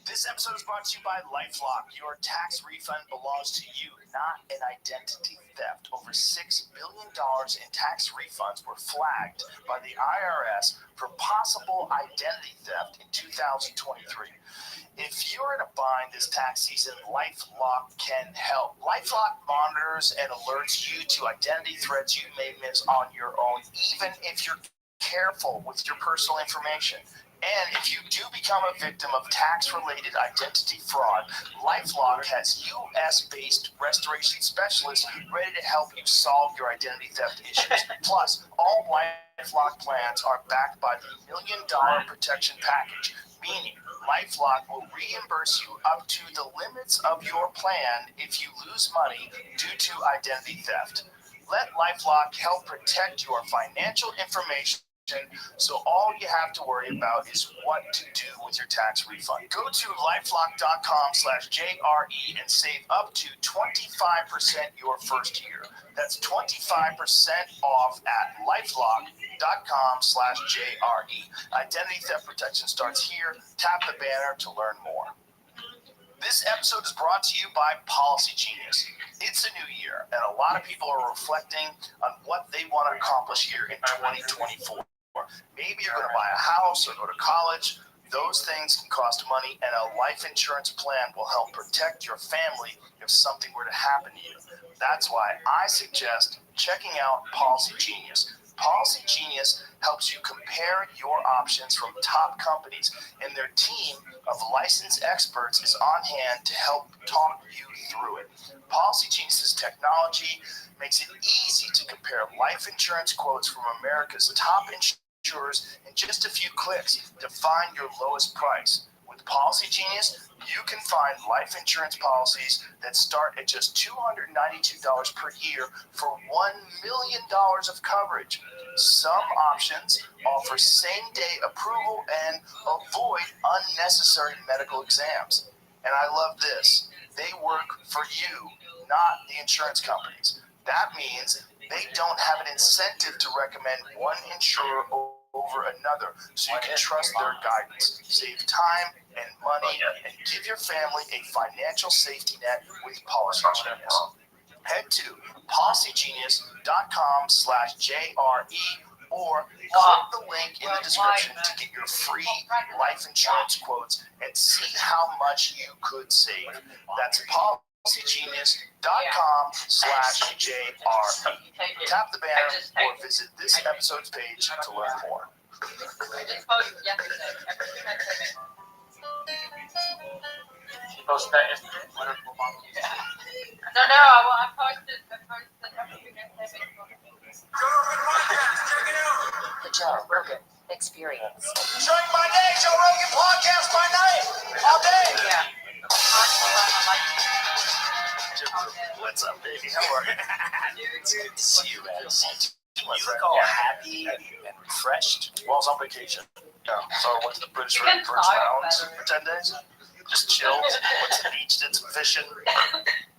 This episode is brought to you by LifeLock. Your tax refund belongs to you, not an identity theft. Over $6 billion in tax refunds were flagged by the IRS for possible identity theft in 2023. If you're in a bind this tax season, LifeLock can help. LifeLock monitors and alerts you to identity threats you may miss on your own, even if you're careful with your personal information. And if you do become a victim of tax-related identity fraud, LifeLock has U.S.-based restoration specialists ready to help you solve your identity theft issues. Plus, all LifeLock plans are backed by the $1 Million Protection Package, meaning LifeLock will reimburse you up to the limits of your plan if you lose money due to identity theft. Let LifeLock help protect your financial information, so all you have to worry about is what to do with your tax refund. Go to lifelock.com/JRE and save up to 25% your first year. That's 25% off at lifelock.com/JRE. Identity theft protection starts here. Tap the banner to learn more. This episode is brought to you by Policy Genius. It's a new year, and a lot of people are reflecting on what they want to accomplish here in 2024. Maybe you're going to buy a house or go to college. Those things can cost money, and a life insurance plan will help protect your family if something were to happen to you. That's why I suggest checking out Policy Genius. Policy Genius helps you compare your options from top companies, and their team of licensed experts is on hand to help talk you through it. Policy Genius's technology makes it easy to compare life insurance quotes from America's top insurers in just a few clicks to find your lowest price. With Policy Genius, you can find life insurance policies that start at just $292 per year for $1 million of coverage. Some options offer same-day approval and avoid unnecessary medical exams. And I love this. They work for you, not the insurance companies. That means they don't have an incentive to recommend one insurer over another, so you can trust their guidance. Save time and money and give your family a financial safety net with Policy Genius. Head to policygenius.com/JRE or click the link in the description to get your free life insurance quotes and see how much you could save. That's policygenius.com/JRE. Tap the banner or visit this episode's page to learn more. She posted that yesterday. Wonderful mom. No, I posted everything on Facebook. The Joe Rogan Experience. Drink by day, Joe Rogan podcast by night, all day. Yeah. What's up, baby? How are you? It's good to see you, man. You look all happy and refreshed. Well, I was on vacation. Yeah, so I went to the British Mountains for 10 days. Just chilled, went to the beach, did some fishing.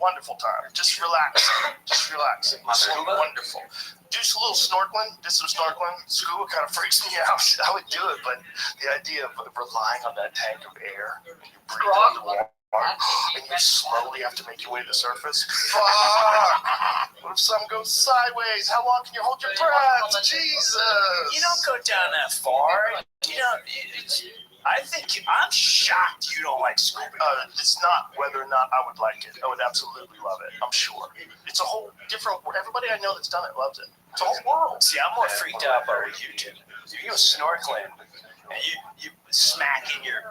Wonderful time. Just relaxing. It was wonderful. Do a little snorkeling, did some snorkeling. Scuba kind of freaks me out. I would do it, but the idea of relying on that tank of air, and you breathe underwater, and you slowly have to make your way to the surface. Fuck! What if something goes sideways? How long can you hold your breath? Jesus! You don't go down that far. You don't. I'm shocked you don't like scuba. It's not whether or not I would like it. I would absolutely love it. I'm sure. It's a whole different. Everybody I know that's done it loves it. It's a whole world. See, I'm more freaked out by what you do. You go snorkeling and you smacking your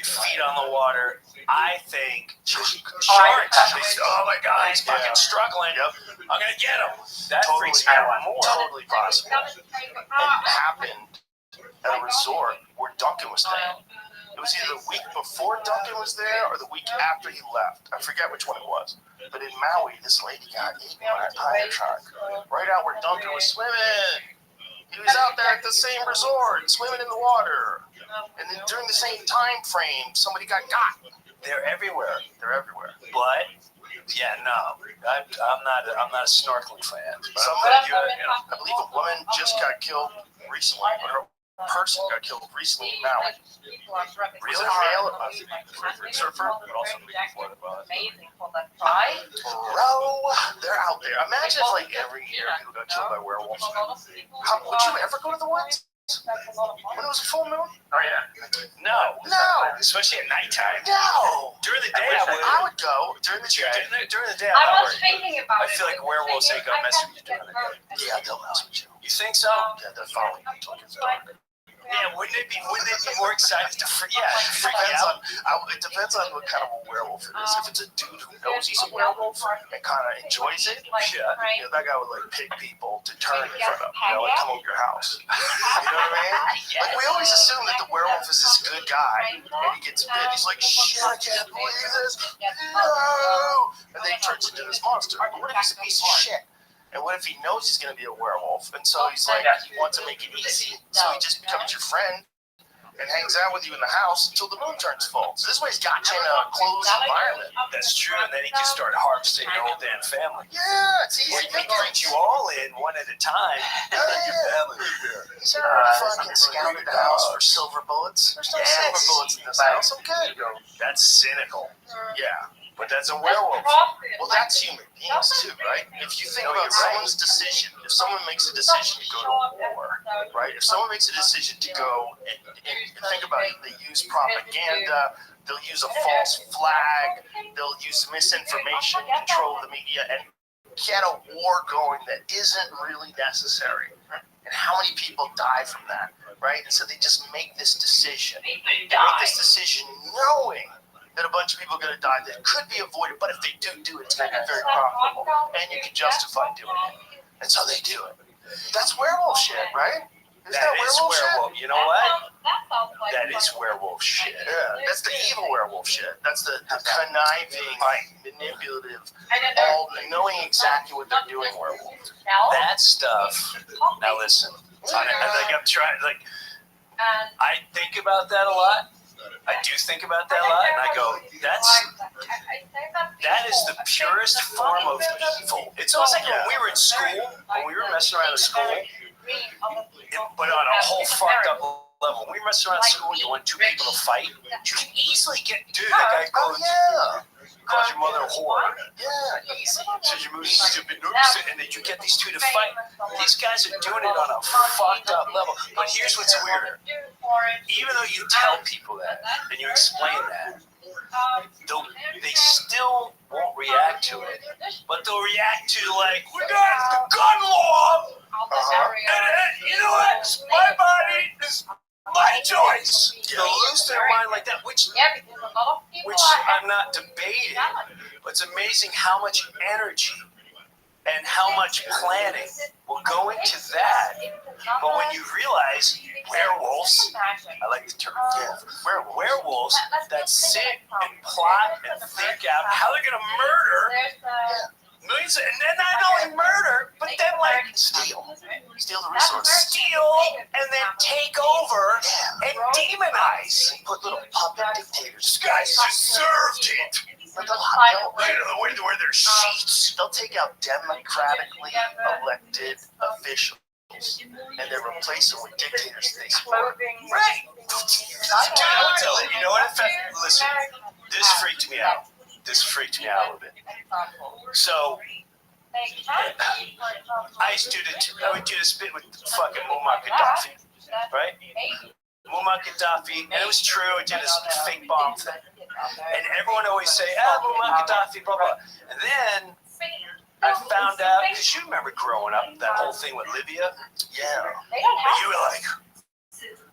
feet on the water. I think sharks. Oh my God, he's fucking struggling. Yep. I'm gonna get him. That Totally, freaks me out more. Totally possible. It happened at a resort where Duncan was staying. It was either the week before Duncan was there or the week after he left. I forget which one it was. But in Maui, this lady got eaten by a tiger shark right out where Duncan was swimming. He was out there at the same resort, swimming in the water. And then during the same time frame, somebody got. They're everywhere. But yeah, no, I'm not a snorkeling fan. I believe a woman just got killed recently. Or a person got killed recently in Maui. Was it a male? Surfer? But also amazing for the Bro, they're out there. Imagine if like every year people got killed by werewolves. Would you ever go to the woods? When it was a full moon? Oh yeah. No. Especially at nighttime. No. During the day, I would go during the day. During the day, I was thinking about I feel like werewolves ain't gonna mess with you during the day. Yeah, they'll mess with you. You think so? Yeah, they're following you till it's dark. Yeah, wouldn't it be more exciting to freak out? It depends on what kind of a werewolf it is. If it's a dude who knows he's a werewolf and kind of enjoys it, that guy would like pick people to turn in front of, like come over your house. You know what I mean? Like we always assume that the werewolf is this good guy, and he gets bit. He's like, shit, I can't believe this. No, and then he turns into this monster. But what if he's a piece of shit? And what if he knows he's going to be a werewolf? And so he's like, he wants to make it easy. So he just becomes your friend and hangs out with you in the house until the moon turns full. So this way he's got you in a closed environment. That's true, and then he can start harvesting your whole damn family. Yeah, it's easy. Or he can bring you all in one at a time. Your family. He's already fucking scouted the house for silver bullets. There's no silver bullets in this house. I'm good. That's cynical. Yeah. But that's a werewolf. Well, that's human beings too, right? If you think about someone's decision, if someone makes a decision to go to war, right? If someone makes a decision to go and think about it, they use propaganda, they'll use a false flag, they'll use misinformation, control the media, and get a war going that isn't really necessary. And how many people die from that, right? And so they just make this decision. They make this decision knowing that a bunch of people are going to die that could be avoided, but if they do it, it's going to be very profitable, and you can justify doing it. And so they do it. That's werewolf shit, right? Isn't that werewolf shit? You know what? That is werewolf shit. Yeah, that's the evil werewolf shit. That's the conniving, manipulative, all knowing exactly what they're doing werewolf. That stuff. Now listen, I'm trying. I think about that a lot. I do think about that a lot, and I go, That is the purest form of evil. It's almost like when we were in school, when we were messing around in school, but on a whole fucked up level. When we were messing around in school, you want two people to fight, you can easily get, dude, that guy calls your mother a whore. Yeah, easy. Says you're moving stupid, and then you get these two to fight. These guys are doing it on a fucked up level. But here's what's weirder. Even though you tell people that, and you explain that, they still won't react to it, but they'll react to like, we got the gun law, and you know what? It's my body, it's my choice. They'll lose their mind like that, which I'm not debating, but it's amazing how much energy and how much planning will go into that. But when you realize werewolves, I like the term, werewolves that sit and plot and think out how they're going to murder millions, and then not only murder, but then like steal the resources, and then take over and demonize. Put little puppet dictators. These guys deserved it. They'll wear their sheets. They'll take out democratically elected officials and then replace them with dictators they support. Right. You know what? In fact, listen, this freaked me out. A little bit. So, I would do this bit with fucking Muammar Gaddafi, right? Muammar Gaddafi, and it was true, I did this fake bomb thing. And everyone always say, Muammar Gaddafi, blah, blah. And then I found out, because you remember growing up, that whole thing with Libya? Yeah. And you were like,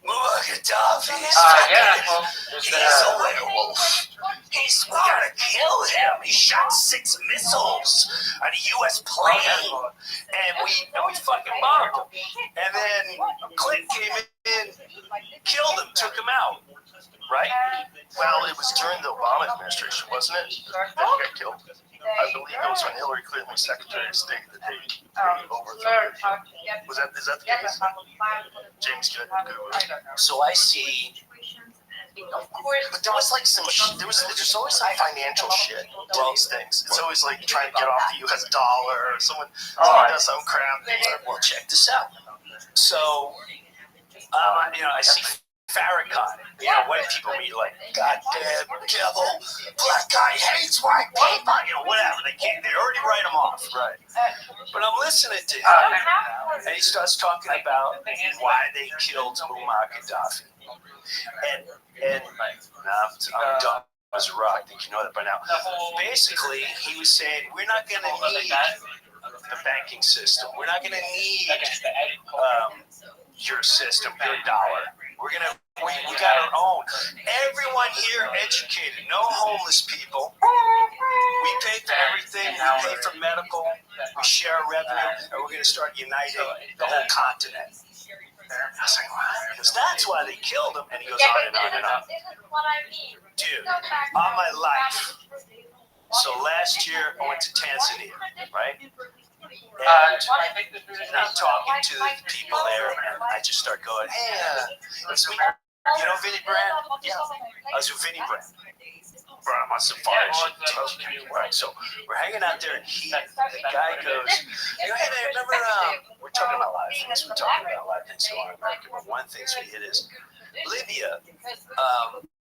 Muammar Gaddafi, he's a werewolf. We gotta kill him. He shot 6 missiles at a U.S. plane, and we fucking bombed him. And then Clinton came in, killed him, took him out. Right? Well, it was during the Obama administration, wasn't it? That he got killed. I believe it was when Hillary Clinton was Secretary of State that they overthrew him. Is that the case? James, good. So I see. But there was like there's always some financial shit to these things. It's always like trying to get off the U.S. dollar, or someone does some crap. Well, check this out. So, I see Farrakhan. White people meet like, goddamn devil, black guy hates white people, whatever. They already write him off, right? But I'm listening to him, and he starts talking about why they killed Muammar Gaddafi. And I'm dumb as a rock. I think you know that by now. Basically, he was saying, we're not going to need the banking system. We're not going to need your system, your dollar. We got our own. Everyone here educated. No homeless people. We pay for everything. We pay for medical. We share our revenue, and we're going to start uniting the whole continent. I was like, wow. He goes, that's why they killed him. And he goes on and on and on. Dude, on my life. So last year, I went to Tanzania, right? And I'm talking to the people there, and I just start going, hey, you know Vinny Brand? Yeah. I was with Vinny Brand. Brought him on safari. Right. So we're hanging out there, and the guy goes, hey, remember, we're talking about a lot of things. We're talking about a lot of things going on in America, but one thing we hit is Libya.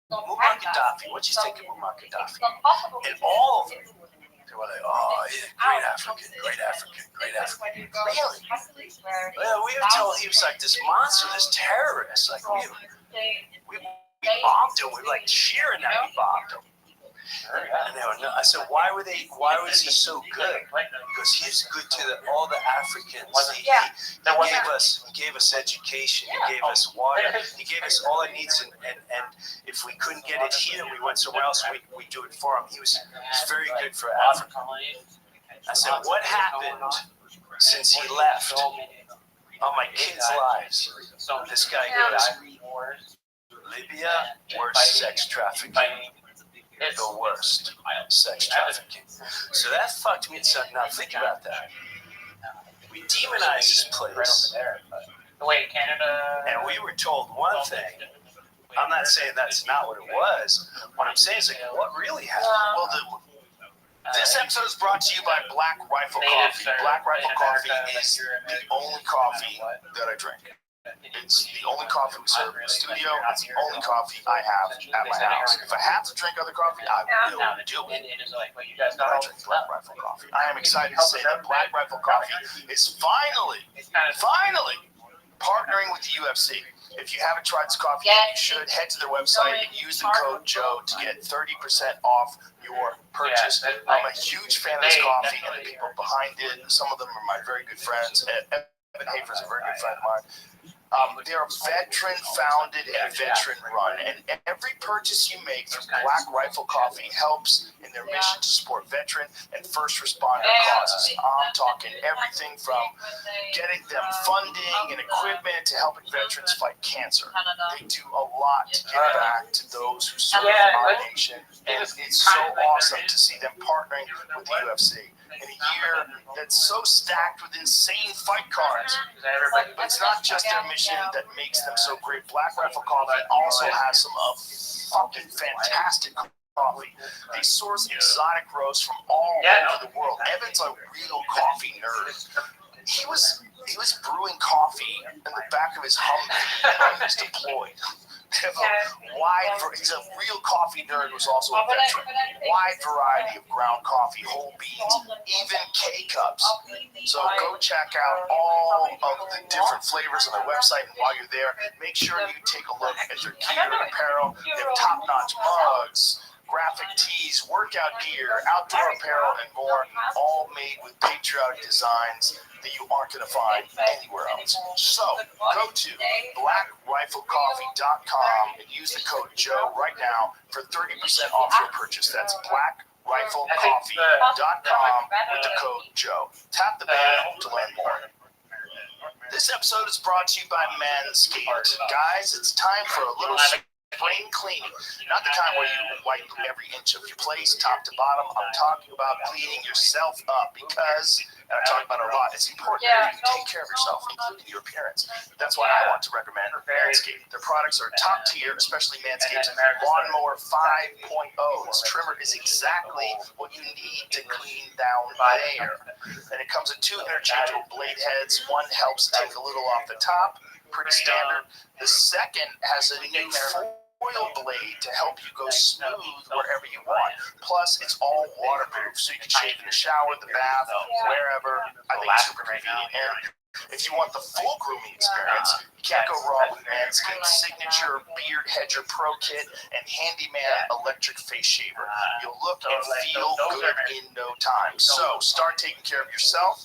Muammar Gaddafi. What you think of Muammar Gaddafi? And all of them, they were like, great African. Really? Well, we were told he was like this monster, this terrorist. Like, we bombed him. We were like cheering that we bombed him. And I said, why was he so good? Because he's good to all the Africans. He gave us education. He gave us water. He gave us all our needs. And if we couldn't get it here, we went somewhere else. We do it for him. He was very good for Africa. I said, what happened since he left on my kids' lives? This guy goes, Libya, worst sex trafficking. The worst sex trafficking. So that fucked me inside. Now think about that. We demonized this place. Wait, Canada. And we were told one thing. I'm not saying that's not what it was. What I'm saying is like, what really happened? Well, This episode is brought to you by Black Rifle Coffee. Black Rifle Coffee is the only coffee that I drink. It's the only coffee we serve in the studio. It's the only coffee I have at my house. If I have to drink other coffee, I will do it. But I drink Black Rifle Coffee. I am excited to say that Black Rifle Coffee is finally partnering with the UFC. If you haven't tried this coffee yet, you should head to their website and use the code Joe to get 30% off your purchase. I'm a huge fan of this coffee and the people behind it. Some of them are my very good friends. Evan Hafer's a very good friend of mine. They're veteran-founded and veteran-run, and every purchase you make through Black Rifle Coffee helps in their mission to support veteran and first responder causes. I'm talking everything from getting them funding and equipment to helping veterans fight cancer. They do a lot to give back to those who serve our nation, and it's so awesome to see them partnering with the UFC. In a year that's so stacked with insane fight cards. But it's not just their mission that makes them so great. Black Rifle Coffee also has some fucking fantastic coffee. They source exotic roasts from all over the world. Evan's a real coffee nerd. He was brewing coffee in the back of his Humvee when he was deployed. He's a real coffee nerd who's also a veteran. Wide variety of ground coffee, whole beans, even K-cups. So go check out all of the different flavors on their website, and while you're there, make sure you take a look at their gear and apparel. They have top-notch mugs, graphic tees, workout gear, outdoor apparel, and more, all made with patriotic designs that you aren't going to find anywhere else. So go to blackriflecoffee.com and use the code Joe right now for 30% off your purchase. That's blackriflecoffee.com with the code Joe. Tap the banner to learn more. This episode is brought to you by Manscaped. Guys, it's time for a little spring cleaning. Not the kind where you wipe every inch of your place, top to bottom. I'm talking about cleaning yourself up because, and I talk about it a lot, it's important that you take care of yourself, including your appearance. That's why I want to recommend Manscaped. Their products are top tier, especially Manscaped's Lawnmower 5.0. This trimmer is exactly what you need to clean down hair. And it comes in 2 interchangeable blade heads. One helps take a little off the top, pretty standard. The second has a new foil blade to help you go smooth wherever you want. Plus, it's all waterproof, so you can shave in the shower, the bath, wherever. I think it's super convenient. And if you want the full grooming experience, you can't go wrong with Manscaped's signature Beard Hedger Pro Kit and Handyman Electric Face Shaver. You'll look and feel good in no time. So start taking care of yourself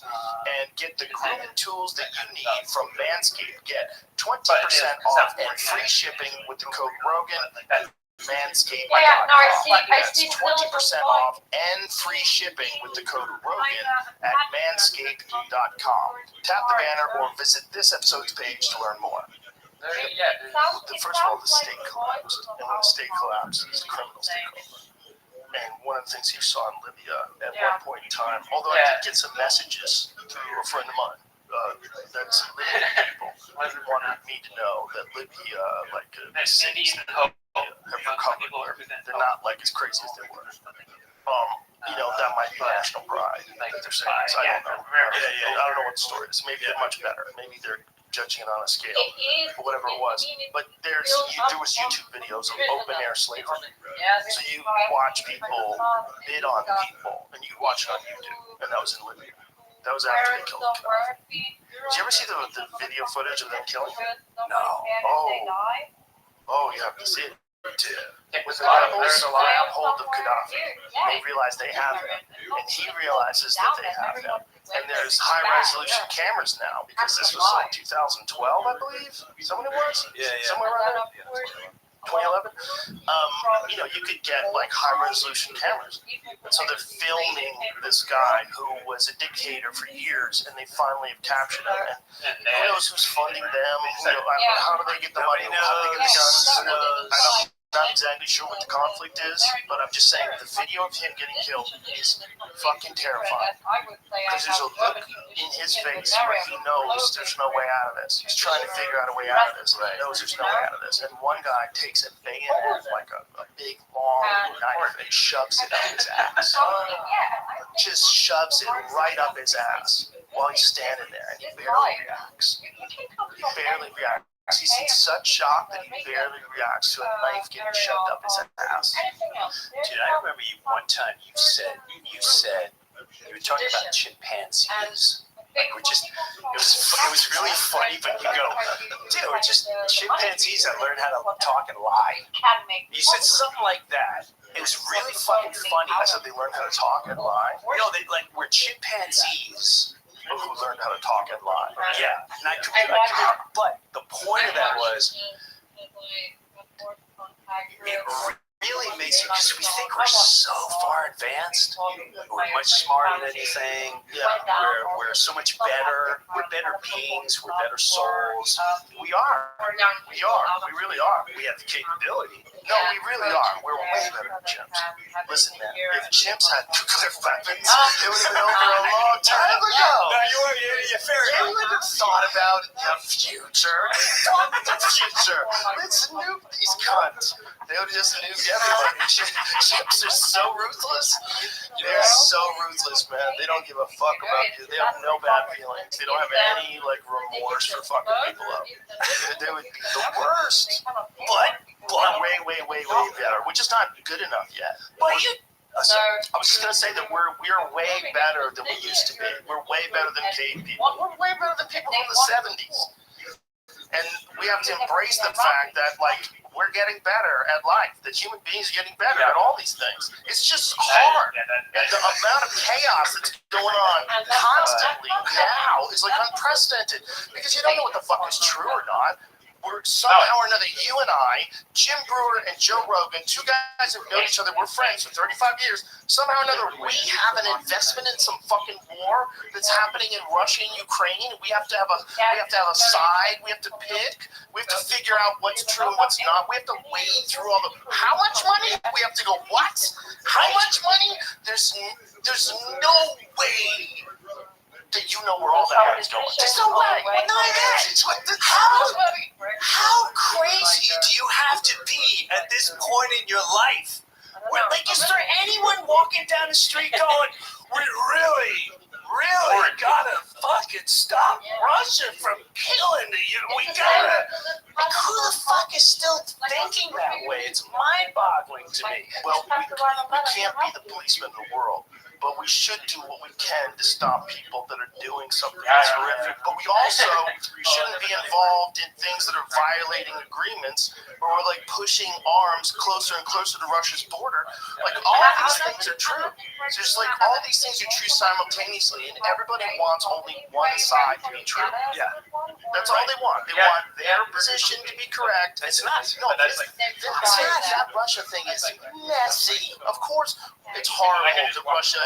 and get the grooming tools that you need from Manscaped. Get 20% off and free shipping with the code Rogan at Manscaped.com. That's 20% off and free shipping with the code Rogan at Manscaped.com. Tap the banner or visit this episode's page to learn more. First of all, the state collapsed. And when the state collapsed, it's a criminal state collapse. And one of the things you saw in Libya at one point in time, although I did get some messages through a friend of mine, that some Libyan people wanted me to know that Libya, like cities have recovered. They're not like as crazy as they were. That might be national pride that they're saying. So I don't know. I don't know what the story is. Maybe they're much better. Maybe they're judging it on a scale, or whatever it was. But there was YouTube videos of open air slavery. So you watch people bid on people, and you watch it on YouTube. And that was in Libya. That was after they killed the Gaddafi. Did you ever see the video footage of them killing him? No. Oh, you have to see it. With the rebels hold of Gaddafi, they realize they have him, and he realizes that they have him. And there's high-resolution cameras now, because this was like 2012, I believe. Someone it was? Somewhere around there? 2011? You could get like high-resolution cameras. And so they're filming this guy who was a dictator for years, and they finally have captured him. And who knows who's funding them? How do they get the money? How do they get the guns? I don't not exactly sure what the conflict is, but I'm just saying the video of him getting killed is fucking terrifying. Because there's a look in his face where he knows there's no way out of this. He's trying to figure out a way out of this. He knows there's no way out of this. And one guy takes a bayonet, like a big long knife, and shoves it up his ass. Just shoves it right up his ass while he's standing there, and he barely reacts. He barely reacts. He's in such shock that he barely reacts to a knife getting shoved up his ass. Dude, I remember you one time you said you were talking about chimpanzees. Like we're just it was really funny, but you go, dude, we're just chimpanzees that learn how to talk and lie. You said something like that. It was really fucking funny. I said they learn how to talk and lie. No, they like we're chimpanzees Who learned how to talk and lie. Yeah, and I but the point of that was it really makes you, because we think we're so far advanced, we're much smarter than anything, we're so much better, we're better beings, we're better souls. We are, we really are. We have the capability. No, we really are. We're way better than chimps. Listen, man, if chimps had nuclear weapons, it would have been over a long time ago. No, you're fair. They would have thought about the future. Let's nuke these cunts. They would have just nuked everybody. Chimps are so ruthless. They're so ruthless, man. They don't give a fuck about you. They have no bad feelings. They don't have any remorse for fucking people up. They would be the worst. But way better. We're just not good enough yet. But I was just gonna say that we're way better than we used to be. We're way better than cave people. We're way better than people from the 70s. And we have to embrace the fact that, like, we're getting better at life. That human beings are getting better at all these things. It's just hard. And the amount of chaos that's going on constantly now is like unprecedented. Because you don't know what the fuck is true or not. We're somehow or another, you and I, Jim Brewer and Joe Rogan, two guys who've known each other, we're friends for 35 years. Somehow or another, we have an investment in some fucking war that's happening in Russia and Ukraine. We have to have a side. We have to pick. We have to figure out what's true and what's not. We have to wade through all the. How much money? We have to go. What? How much money? There's no way that you know where all that money's going. There's no way. How crazy do you have to be at this point in your life? Like, is there anyone walking down the street going, we really gotta fucking stop Russia from killing you. We gotta. Like, who the fuck is still thinking that way? It's mind-boggling to me. Well, we can't be the policeman of the world. But we should do what we can to stop people that are doing something that's horrific. But we also shouldn't be involved in things that are violating agreements, or we're like pushing arms closer and closer to Russia's border. Like, all of these things are true. There's like all these things are true simultaneously, and everybody wants only one side to be true. Yeah. That's all they want. They want their position to be correct. It's not. No, that Russia thing is messy. Of course, it's horrible that Russia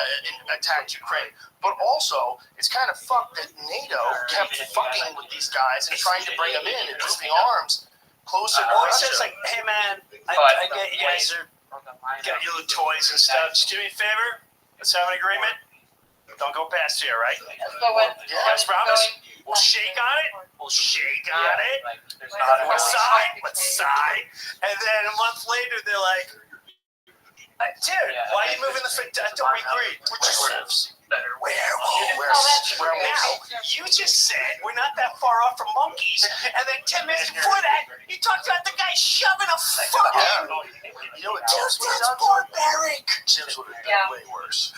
attacked Ukraine, but also it's kind of fucked that NATO kept fucking with these guys and trying to bring them in and moving arms closer to Russia. It's like, hey man, I get you guys got your little toys and stuff. Just do me a favor. Let's have an agreement. Don't go past here, right? Yeah. Let's promise. We'll shake on it. Let's sign. And then a month later, they're like, dude, why are you moving the thing? I thought we agreed. We're just where now? You just said we're not that far off from monkeys, and then 10 minutes before that, you talked about the guy shoving a fucking. You know what Jim's would have done? Barbaric. Jim's would have been way worse.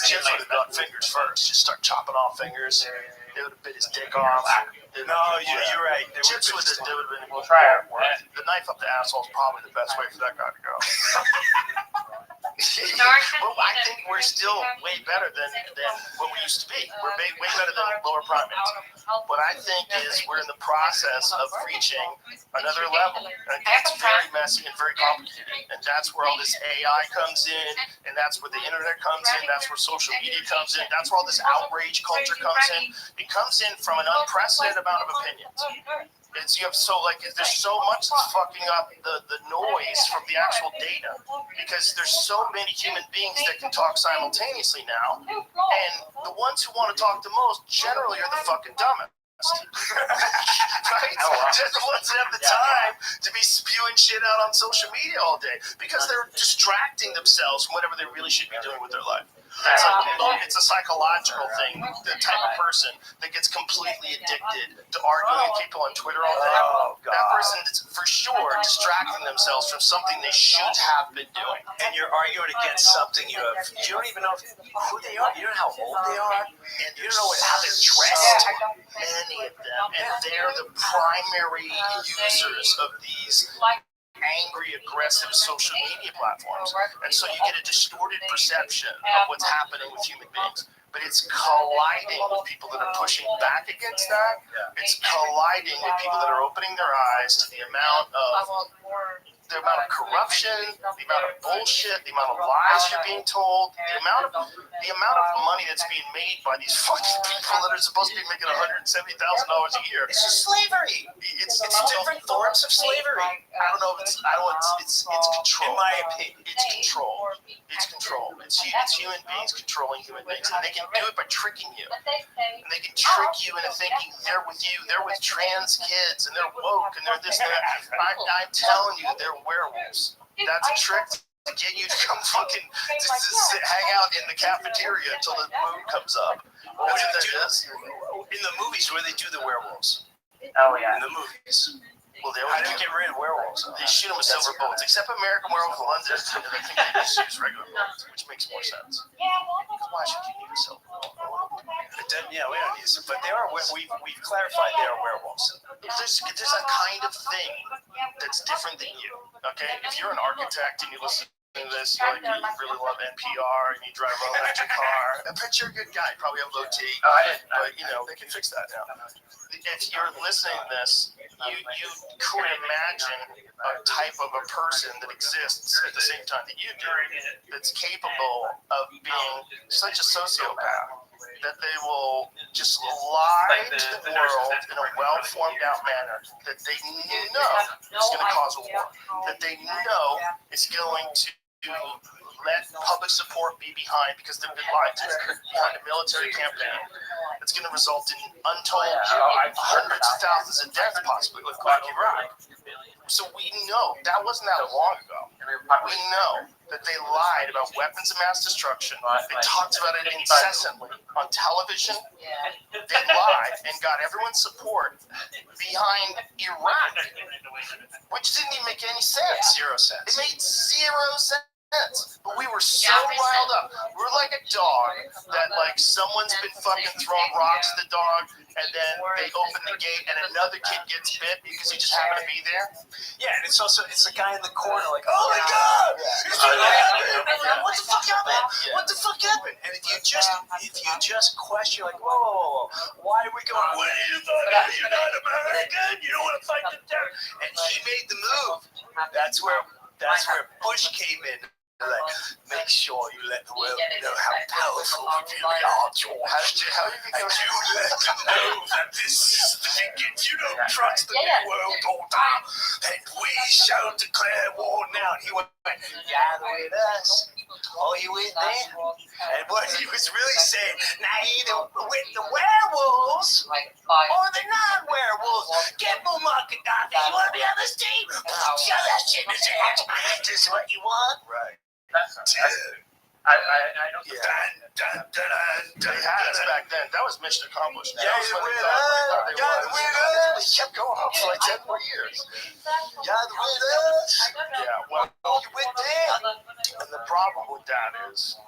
Jim's would have done fingers first. Just start chopping off fingers. They would have bit his dick off. No, you're right. Jim's would have been. We'll try it. The knife up the asshole is probably the best way for that guy to go. Well, I think we're still way better than what we used to be. We're way better than lower primates. What I think is we're in the process of reaching another level. And it's very messy and very complicated. And that's where all this AI comes in, and that's where the internet comes in, that's where social media comes in, that's where all this outrage culture comes in. It comes in from an unprecedented amount of opinions. It's you have there's so much that's fucking up the noise from the actual data because there's so many human beings that can talk simultaneously now, and the ones who want to talk the most generally are the fucking dumbest. Right? They're the ones that have the time to be spewing shit out on social media all day because they're distracting themselves from whatever they really should be doing with their life. It's a psychological thing. The type of person that gets completely addicted to arguing with people on Twitter all day. That person is for sure distracting themselves from something they should have been doing. And you're arguing against something you don't even know who they are. You don't know how old they are. And you don't know how they're dressed. Many of them, and they're the primary users of these angry, aggressive social media platforms. And so you get a distorted perception of what's happening with human beings. But it's colliding with people that are pushing back against that. It's colliding with people that are opening their eyes to the amount of corruption, the amount of bullshit, the amount of lies you're being told, the amount of money that's being made by these fucking people that are supposed to be making $170,000 a year. It's just slavery. It's different forms of slavery. I don't know. It's control. In my opinion, it's control. It's control. It's human beings controlling human beings, and they can do it by tricking you. And they can trick you into thinking they're with you. They're with trans kids, and they're woke, and they're this and that. I'm telling you, they're werewolves. That's a trick to get you to come fucking hang out in the cafeteria until the moon comes up. That's what that is. In the movies, where they do the werewolves. Oh yeah. In the movies. Well, How do you get rid of werewolves? They shoot them with silver bullets, except American Werewolf in London. I think they just use regular bullets, which makes more sense. Why should you need a silver bullet? Yeah, we don't use it, but they are. We've clarified they are werewolves. There's a kind of thing that's different than you. Okay, if you're an architect and you listen to this, you really love NPR and you drive an electric car. I bet you're a good guy. You probably have low T, but they can fix that now. If you're listening to this, you could imagine a type of a person that exists at the same time that you do, that's capable of being such a sociopath that they will just lie to the world in a well-formed out manner that they know is going to cause a war, that they know is going to let public support be behind because they've been lied to, behind a military campaign that's going to result in untold hundreds of thousands of deaths possibly with Iraq. So we know, that wasn't that long ago. We know that they lied about weapons of mass destruction. They talked about it incessantly on television. They lied and got everyone's support behind Iraq, which didn't even make any sense. 0 cents. It made 0 sense. But we were so riled up. We're like a dog that someone's been fucking throwing rocks at the dog, and then they open the gate and another kid gets bit because he just happened to be there. Yeah, and it's the guy in the corner like, oh my god, what the fuck happened? What the fuck happened? And if you just question like, whoa, why are we going? What are you talking? You're not American. You don't want to fight the terror. And he made the move. That's where Bush came in. Like, make sure you let the world know how powerful you really are, George. How do you let them know that this is the thing. If you don't trust the new world order, then we shall declare war now. And he went, gather with us. Are you with me? And what he was really saying, now either with the werewolls or the non-werewolls. Get Muammar Gaddafi. You want to be on this team? Shove that shit in his ass. This is what you want? Right. I don't. They had us back then. That was mission accomplished. That was when they kept going on for 10 more years. You went there. And the problem with that is,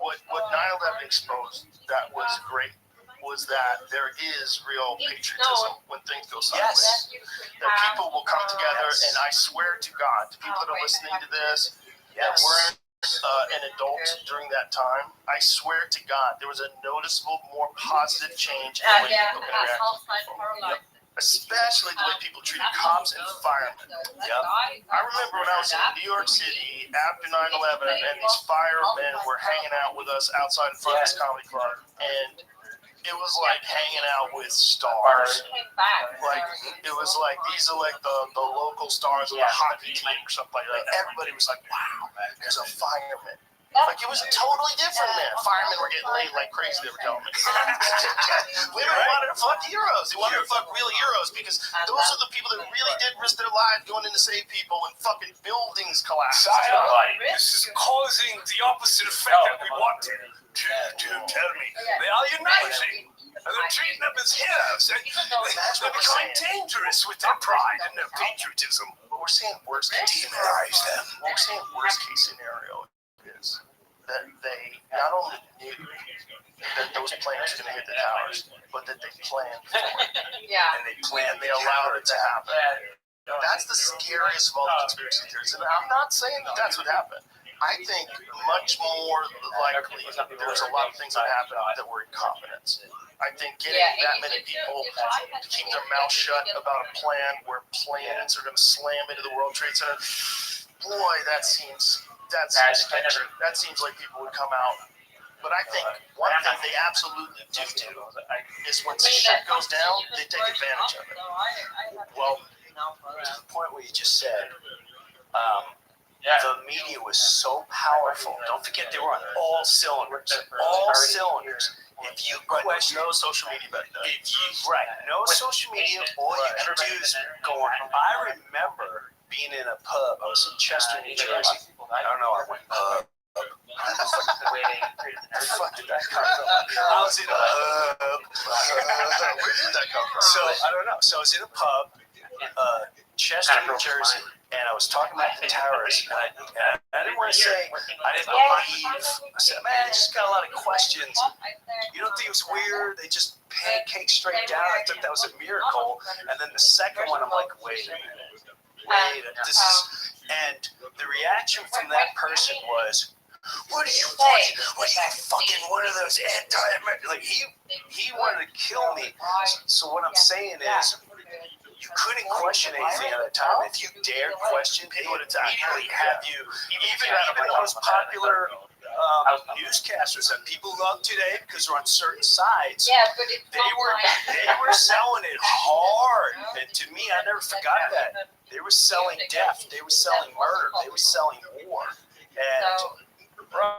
what 9/11 exposed that was great was that there is real patriotism when things go sideways. That people will come together, and I swear to God, to people that are listening to this, that weren't an adult during that time, I swear to God, there was a noticeable, more positive change in the way people interact with people. Especially the way people treated cops and firemen. I remember when I was in New York City after 9/11, and these firemen were hanging out with us outside in front of this comedy club, and it was like hanging out with stars. Like it was like these are like the local stars of the hockey team or something like that. Everybody was like, wow, there's a fireman. Like it was totally different, man. Firemen were getting laid like crazy. They were telling me. Women wanted to fuck heroes. They wanted to fuck real heroes because those are the people that really did risk their lives going in to save people when fucking buildings collapsed. This is causing the opposite effect that we wanted. Tell me, they are uniting. And they're treating them as heroes. They're becoming dangerous with their pride and their patriotism. But we're saying worst case Demonize them. We're saying worst case scenario is that they not only knew that those planes were going to hit the towers, but that they planned for it. Yeah. And they allowed it to happen. That's the scariest of all the conspiracy theories. And I'm not saying that that's what happened. I think much more likely there's a lot of things that happened that were incompetence. I think getting that many people to keep their mouth shut about a plan where planes are going to slam into the World Trade Center, boy, that seems sketchy. That seems like people would come out. But I think one thing they absolutely do is when shit goes down, they take advantage of it. Well, to the point where you just said, the media was so powerful. Don't forget they were on all cylinders. All cylinders. If you question, No social media back then. no social media, all you can do is go on. I remember being in a pub. I was in Chester, New Jersey. I don't know. I went pub. Where did that come from? I was in a pub. Where did that come from? So I don't know. So I was in a pub, Chester, New Jersey, and I was talking about the terrorists. And I didn't want to say I didn't believe. I said, man, I just got a lot of questions. You don't think it was weird? They just pancaked straight down. I thought that was a miracle. And then the second one, I'm like, wait a minute. This is. And the reaction from that person was, what are you fucking? What are you fucking? One of those anti-American? Like he wanted to kill me. So what I'm saying is, you couldn't question anything at that time. If you dared question, they would immediately have you. Even the most popular newscasters that people love today because they're on certain sides. They were selling it hard, and to me, I never forgot that. They were selling death. They were selling murder. They were selling war. And bro,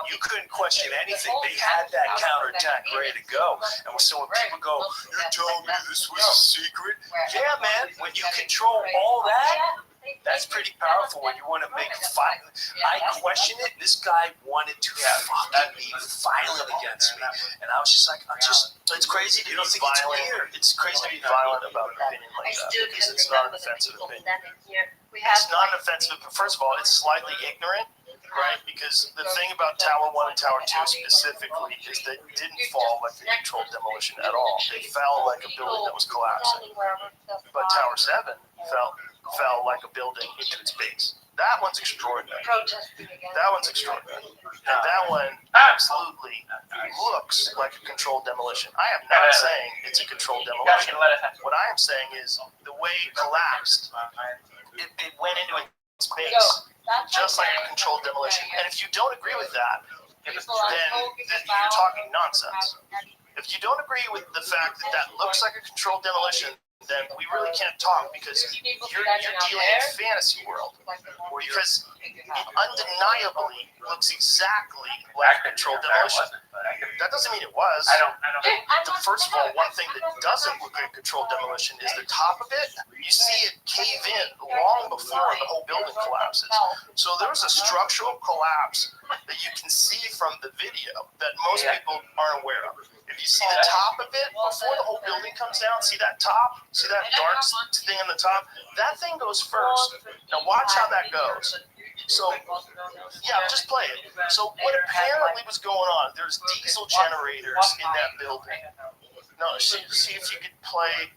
you couldn't question anything. They had that counterattack ready to go. And so when people go, "You're telling me this was a secret?" Yeah, man. When you control all that, that's pretty powerful. When you want to make a fight, I question it. This guy wanted to fucking be violent against me, and I was just like, it's crazy to be violent. It's crazy to be violent about an opinion like that because it's not an offensive opinion. It's not an offensive. First of all, it's slightly ignorant. Right, because the thing about Tower 1 and Tower 2 specifically is they didn't fall like a controlled demolition at all. They fell like a building that was collapsing. But Tower 7 fell like a building into its base. That one's extraordinary. That one's extraordinary. And that one absolutely looks like a controlled demolition. I am not saying it's a controlled demolition. What I am saying is the way it collapsed, it went into its base. Just like a controlled demolition. And if you don't agree with that, then you're talking nonsense. If you don't agree with the fact that that looks like a controlled demolition, then we really can't talk because you're dealing in a fantasy world. Because it undeniably looks exactly like a controlled demolition. That doesn't mean it was. First of all, one thing that doesn't look like a controlled demolition is the top of it. You see it cave in long before the whole building collapses. So there was a structural collapse that you can see from the video that most people aren't aware of. If you see the top of it before the whole building comes down, see that top? See that dark thing on the top? That thing goes first. Now watch how that goes. So, yeah, just play it. So what apparently was going on, there's diesel generators in that building. No, see if you could play.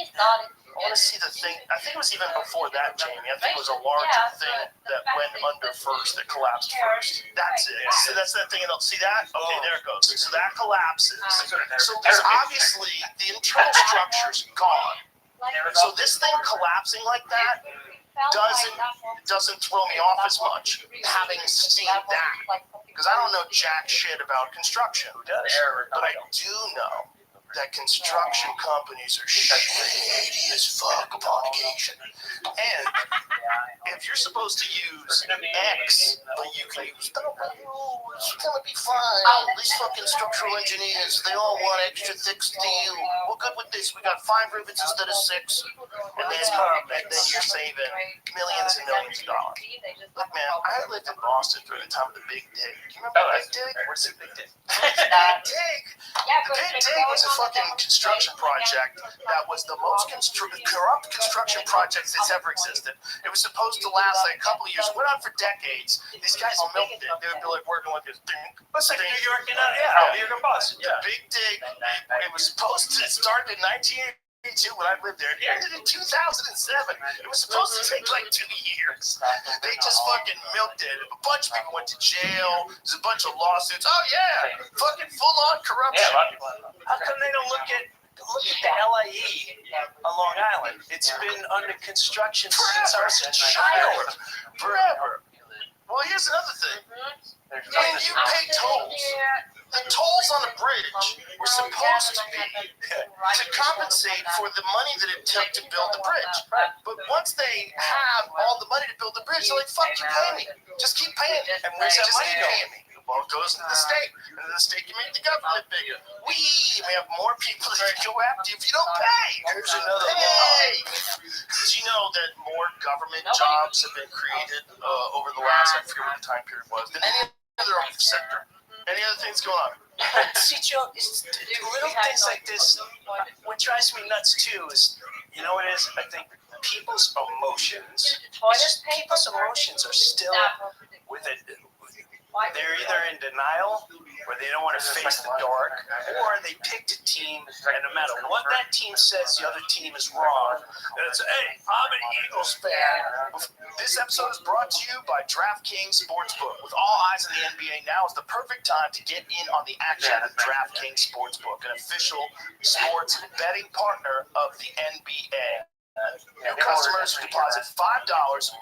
I want to see the thing. I think it was even before that, Jamie. I think it was a larger thing that went under first, that collapsed first. That's it. So that's that thing. See that? Okay, there it goes. So that collapses. So there's obviously the internal structure's gone. So this thing collapsing like that doesn't throw me off as much, having seen that. because I don't know jack shit about construction. Who does? But I do know that construction companies are shady as fuck upon occasion. And if you're supposed to use X, but you can use W, it's gonna be fine. These fucking structural engineers, they all want extra thick steel. We're good with this. We got 5 rivets instead of 6. And then you're saving millions and millions of dollars. Look, man, I lived in Boston during the time of the Big Dig. Do you remember the Big Dig? What's the big thing? Big Dig. The Big Dig was a fucking construction project that was the most corrupt construction project that's ever existed. It was supposed to last like a couple of years, went on for decades. These guys milked it. They would be like working like this. What's like New York and New York and Boston? The Big Dig. It was supposed to start in 1982 when I lived there. It ended in 2007. It was supposed to take like 2 years. They just fucking milked it. A bunch of people went to jail. There's a bunch of lawsuits. Oh yeah, fucking full-on corruption. How come they don't look at the LIE on Long Island? It's been under construction since I was a child. Forever. Well, here's another thing. When you pay tolls, the tolls on the bridge were supposed to be to compensate for the money that it took to build the bridge. But once they have all the money to build the bridge, they're like, fuck, you pay me. Just keep paying me. And where's that Just money keep going? paying me. Well, it goes into the state. And then the state can make the government bigger. We have more people that go after you if you don't pay. Here's another Hey! Did you know that more government jobs have been created over the last, I forget what the time period was, than any other sector? Any other things going on? See, Joe, it's little things like this. What drives me nuts too is, you know what it is? I think people's emotions are still with it. They're either in denial, or they don't want to face the dark, or they picked a team, and no matter what that team says, the other team is wrong. And it's, hey, I'm an Eagles fan. This episode is brought to you by DraftKings Sportsbook. With all eyes on the NBA, now is the perfect time to get in on the action with DraftKings Sportsbook, an official sports betting partner of the NBA. New customers who deposit $5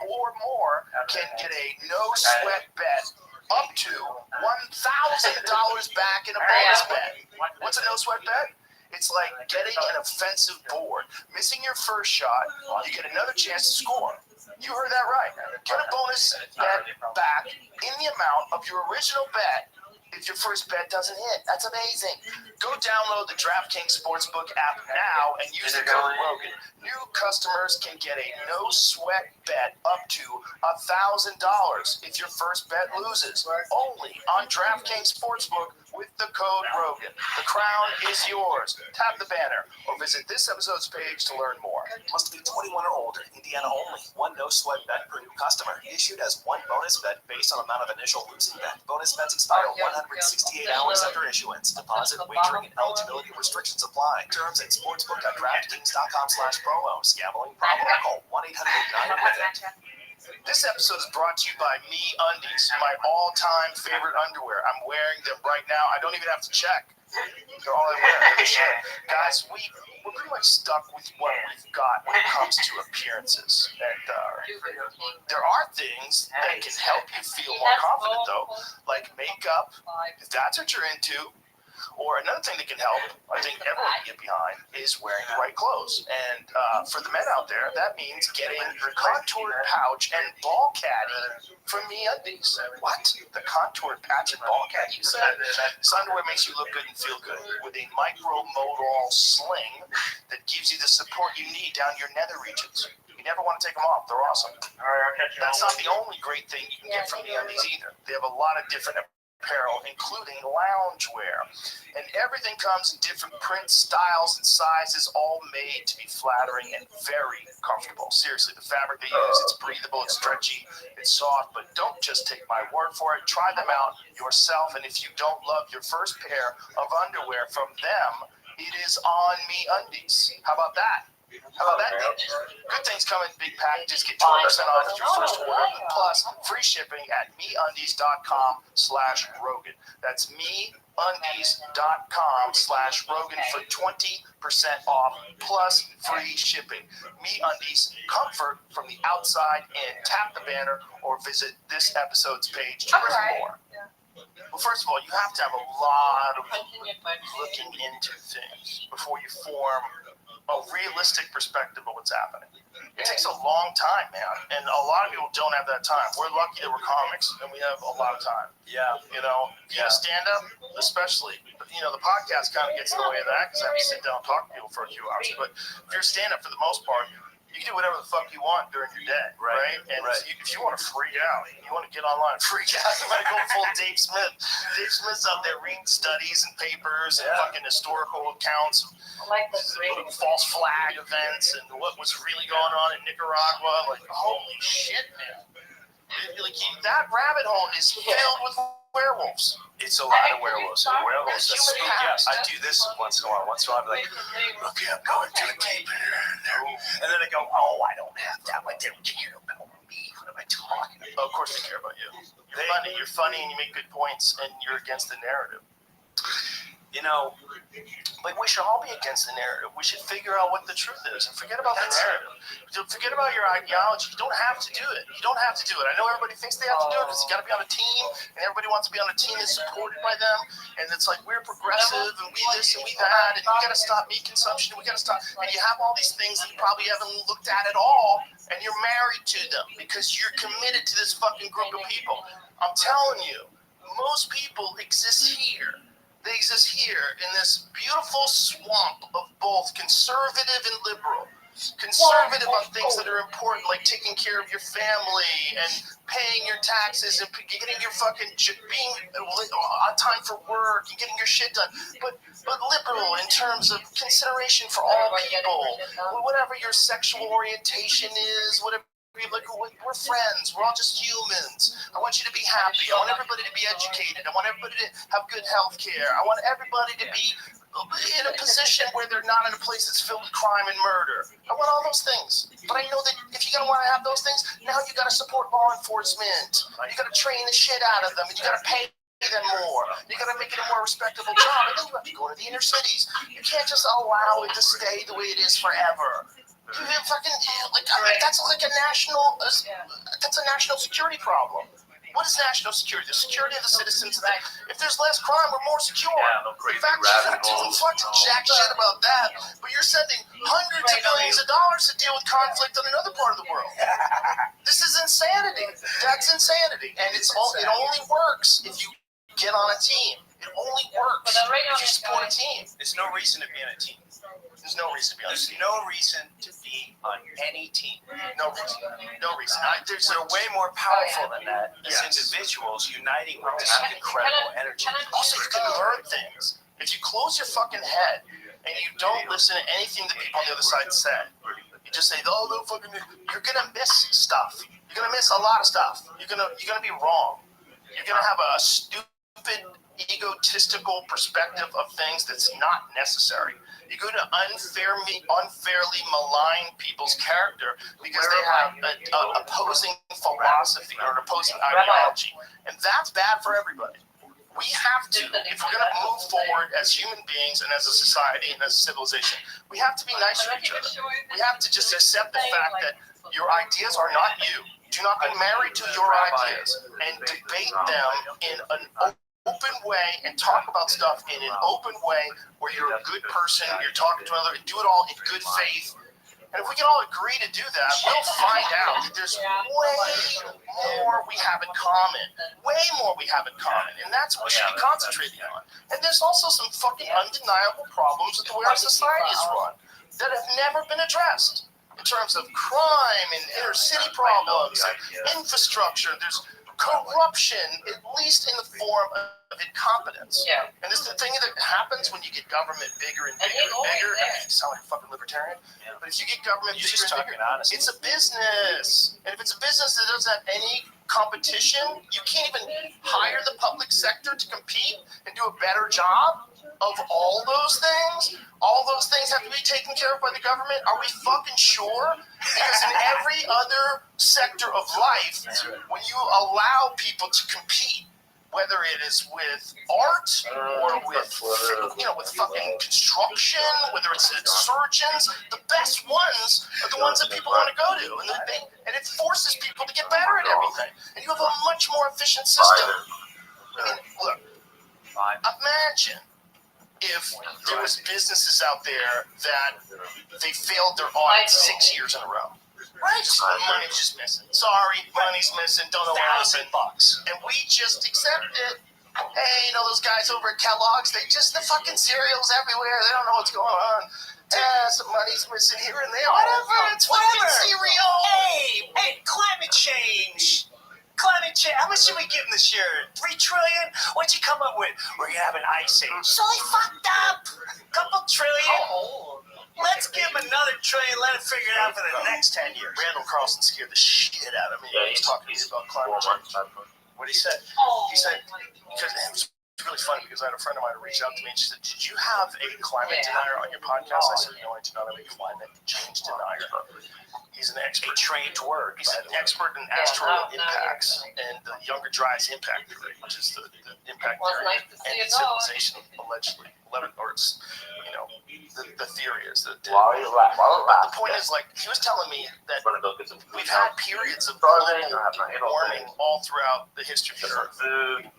or more can get a no-sweat bet up to $1,000 back in a bonus bet. What's a no-sweat bet? It's like getting an offensive board. Missing your first shot, you get another chance to score. You heard that right. Get a bonus bet back in the amount of your original bet if your first bet doesn't hit. That's amazing. Go download the DraftKings Sportsbook app now and use the code Rogan. New customers can get a no-sweat bet up to $1,000 if your first bet loses. Only on DraftKings Sportsbook with the code Rogan. The crown is yours. Tap the banner or visit this episode's page to learn more. Must be 21 or older. Indiana only. One no-sweat bet per new customer. Issued as one bonus bet based on amount of initial losing bet. Bonus bets expire 168 hours after issuance. Deposit, wagering, and eligibility restrictions apply. Terms at sportsbook.draftkings.com/promos. Gambling problem? Call 1-800-9-WITH-IT. This episode is brought to you by Me Undies, my all-time favorite underwear. I'm wearing them right now. I don't even have to check. They're all I wear. Guys, we're pretty much stuck with what we've got when it comes to appearances. And there are things that can help you feel more confident, though, like makeup, if that's what you're into. Or another thing that can help, I think everyone can get behind, is wearing the right clothes. And for the men out there, that means getting the contoured pouch and ball caddy from Me Undies. What? The contoured patch and ball caddy, you said? This underwear makes you look good and feel good with a micro-modal sling that gives you the support you need down your nether regions. You never want to take them off. They're awesome. That's not the only great thing you can get from Me Undies either. They have a lot of different apparel, including loungewear. And everything comes in different prints, styles, and sizes, all made to be flattering and very comfortable. Seriously, the fabric they use, it's breathable, it's stretchy, it's soft, but don't just take my word for it. Try them out yourself, and if you don't love your first pair of underwear from them, it is on Me Undies. How about that? How about that? Good things come in big packages. Get 20% off your first order, plus free shipping at meundies.com/Rogan. That's meundies.com/Rogan for 20% off, plus free shipping. MeUndies, comfort from the outside in. Tap the banner or visit this episode's page to learn more. Well, first of all, you have to have a lot of looking into things before you form a realistic perspective of what's happening. It takes a long time, man, and a lot of people don't have that time. We're lucky that we're comics and we have a lot of time. Yeah. You know, stand up, especially. You know, the podcast kind of gets in the way of that because I have to sit down and talk to people for a few hours. But if you're stand up, for the most part, you can do whatever the fuck you want during your day, right? And if you want to freak out, you want to get online and freak out, you might go full Dave Smith. Dave Smith's out there reading studies and papers and fucking historical accounts of false flag events and what was really going on in Nicaragua. Like, holy shit, man. Like, that rabbit hole is filled with werewolves. It's a lot of werewolves. Werewolves. I do this once in a while. Once in a while, I'll be like, okay, I'm going to the deep and then I go, oh, I don't have that. Like, they don't care about me. What am I talking about? Of course they care about you. You're funny and you make good points and you're against the narrative. You know, like, we should all be against the narrative. We should figure out what the truth is and forget about the narrative. Forget about your ideology. You don't have to do it. You don't have to do it. I know everybody thinks they have to do it because you got to be on a team, and everybody wants to be on a team that's supported by them. And it's like, we're progressive, and we this and we that, and we got to stop meat consumption. We got to stop. And you have all these things that you probably haven't looked at all, and you're married to them because you're committed to this fucking group of people. I'm telling you, most people exist here. They exist here in this beautiful swamp of both conservative and liberal. Conservative on things that are important, like taking care of your family and paying your taxes and getting your fucking being on time for work and getting your shit done. But liberal in terms of consideration for all people, whatever your sexual orientation is, whatever. Like, we're friends. We're all just humans. I want you to be happy. I want everybody to be educated. I want everybody to have good health care. I want everybody to be in a position where they're not in a place that's filled with crime and murder. I want all those things. But I know that if you're going to want to have those things, now you got to support law enforcement. You got to train the shit out of them, and you got to pay them more. You got to make it a more respectable job, and then you have to go to the inner cities. You can't just allow it to stay the way it is forever. That's like a national. That's a national security problem. What is national security? The security of the citizens. If there's less crime, we're more secure. In fact, you're not doing fucking jack shit about that. But you're sending hundreds of billions of dollars to deal with conflict in another part of the world. This is insanity. That's insanity, and it only works if you get on a team. It only works if you support a team. There's no reason to be on a team. There's no reason to be on a There's team. no reason to be on any team. No reason. No reason. They're way more powerful than that as individuals uniting with this incredible energy. Also, you can learn things. If you close your fucking head and you don't listen to anything that people on the other side say, you just say, oh, no fucking, you're gonna miss stuff. You're gonna miss a lot of stuff. You're gonna be wrong. You're gonna have a stupid, egotistical perspective of things that's not necessary. You're going to unfairly malign people's character because they have an opposing philosophy or an opposing ideology. And that's bad for everybody. We have to, if we're going to move forward as human beings and as a society and as a civilization, we have to be nice to each other. We have to just accept the fact that your ideas are not you. Do not be married to your ideas and debate them in an open way and talk about stuff in an open way where you're a good person, you're talking to another, and do it all in good faith. And if we can all agree to do that, we'll find out that there's way more we have in common. Way more we have in common. And that's what we should be concentrating on. And there's also some fucking undeniable problems with the way our society is run that have never been addressed. In terms of crime and inner city problems and infrastructure, there's corruption, at least in the form of incompetence. And this is the thing that happens when you get government bigger and bigger and bigger. I sound like a fucking libertarian. But if you get government bigger and bigger, it's a business. And if it's a business that doesn't have any competition, you can't even hire the public sector to compete and do a better job of all those things. All those things have to be taken care of by the government. Are we fucking sure? Because in every other sector of life, when you allow people to compete, whether it is with art or with fucking construction, whether it's surgeons, the best ones are the ones that people want to go to, and it forces people to get better at everything, and you have a much more efficient system. I mean, look, imagine if there was businesses out there that they failed their audit 6 years in a row. Right? Money's just missing. Sorry, money's missing. Don't know what happened. $1,000. And we just accept it. Hey, you know those guys over at Kellogg's? The fucking cereals everywhere. They don't know what's going on. Some money's missing here and there. Whatever. It's fucking cereal. Hey, climate change. Climate change. How much did we give them this year? $3 trillion? What'd you come up with? We're gonna have an ice age. So they fucked up. Couple trillion. Let's give him another trillion. Let him figure it out for the next 10 years. Randall Carlson scared the shit out of me. He was talking to me about climate change. What he said? He said, because it was really funny because I had a friend of mine reach out to me and she said, did you have a climate denier on your podcast? I said, no, I do not have a climate change denier. He's an expert. A trained word. He's an expert in asteroidal impacts and the Younger Dryas impact theory, which is the impact theory and civilization allegedly. Or it's, you know, the theory is that. But the point is, like, he was telling me that we've had periods of global warming all throughout the history of the Earth.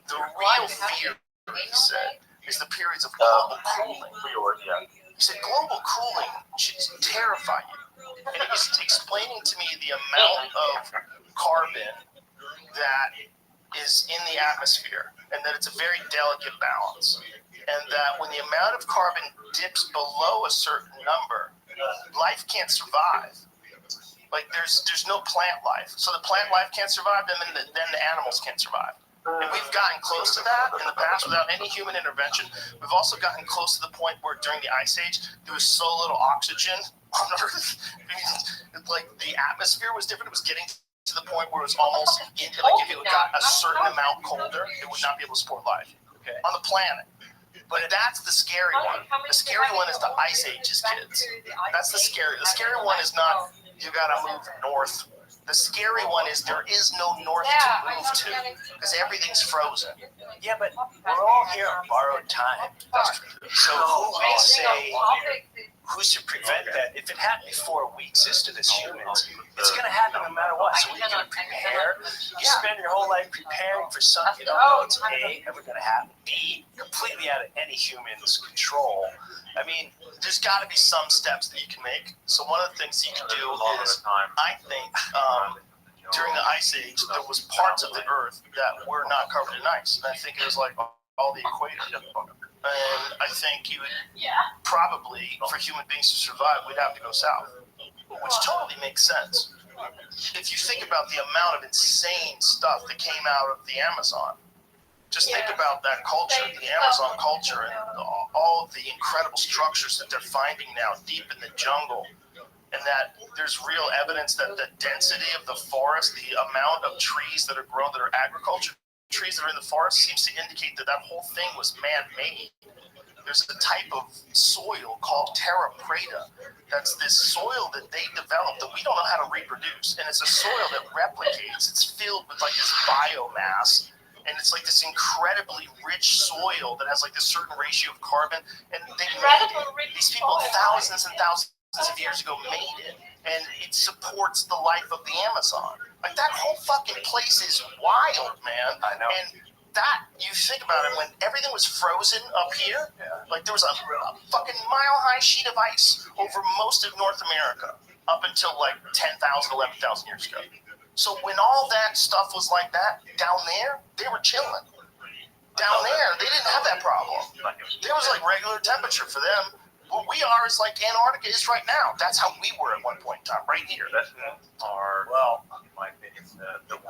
The real fear, he said, is the periods of global cooling. He said global cooling should terrify you. And he was explaining to me the amount of carbon that is in the atmosphere and that it's a very delicate balance. And that when the amount of carbon dips below a certain number, life can't survive. Like there's no plant life. So the plant life can't survive, then the animals can't survive. And we've gotten close to that in the past without any human intervention. We've also gotten close to the point where during the Ice Age, there was so little oxygen on Earth. Like the atmosphere was different. It was getting to the point where it was almost, like if it got a certain amount colder, it would not be able to support life on the planet. But that's the scary one. The scary one is the Ice Age's kids. That's the scary. The scary one is not you gotta move north. The scary one is there is no north to move to because everything's frozen. Yeah, but we're all here on borrowed time. So who will say who's to prevent that? If it happened before we existed as humans, it's going to happen no matter what. So we can prepare. You spend your whole life preparing for something you don't know it's A, ever going to happen. B, completely out of any human's control. I mean, there's got to be some steps that you can make. So one of the things you can do is, I think, during the Ice Age, there was parts of the Earth that were not covered in ice. And I think it was like all the equator. And I think you would probably, for human beings to survive, we'd have to go south, which totally makes sense. If you think about the amount of insane stuff that came out of the Amazon, just think about that culture, the Amazon culture, and all of the incredible structures that they're finding now deep in the jungle, and that there's real evidence that the density of the forest, the amount of trees that are grown that are agriculture trees that are in the forest seems to indicate that that whole thing was man-made. There's a type of soil called terra preta. That's this soil that they developed that we don't know how to reproduce. And it's a soil that replicates. It's filled with like this biomass. And it's like this incredibly rich soil that has like this certain ratio of carbon. And they made it. These people thousands and thousands of years ago made it. And it supports the life of the Amazon. Like that whole fucking place is wild, man. I know. And that, you think about it, when everything was frozen up here, like there was a fucking mile-high sheet of ice over most of North America up until like 10,000, 11,000 years ago. So when all that stuff was like that, down there, they were chilling. Down there, they didn't have that problem. There was like regular temperature for them. What we are is like Antarctica is right now. That's how we were at one point in time, right here. That's well, in my opinion,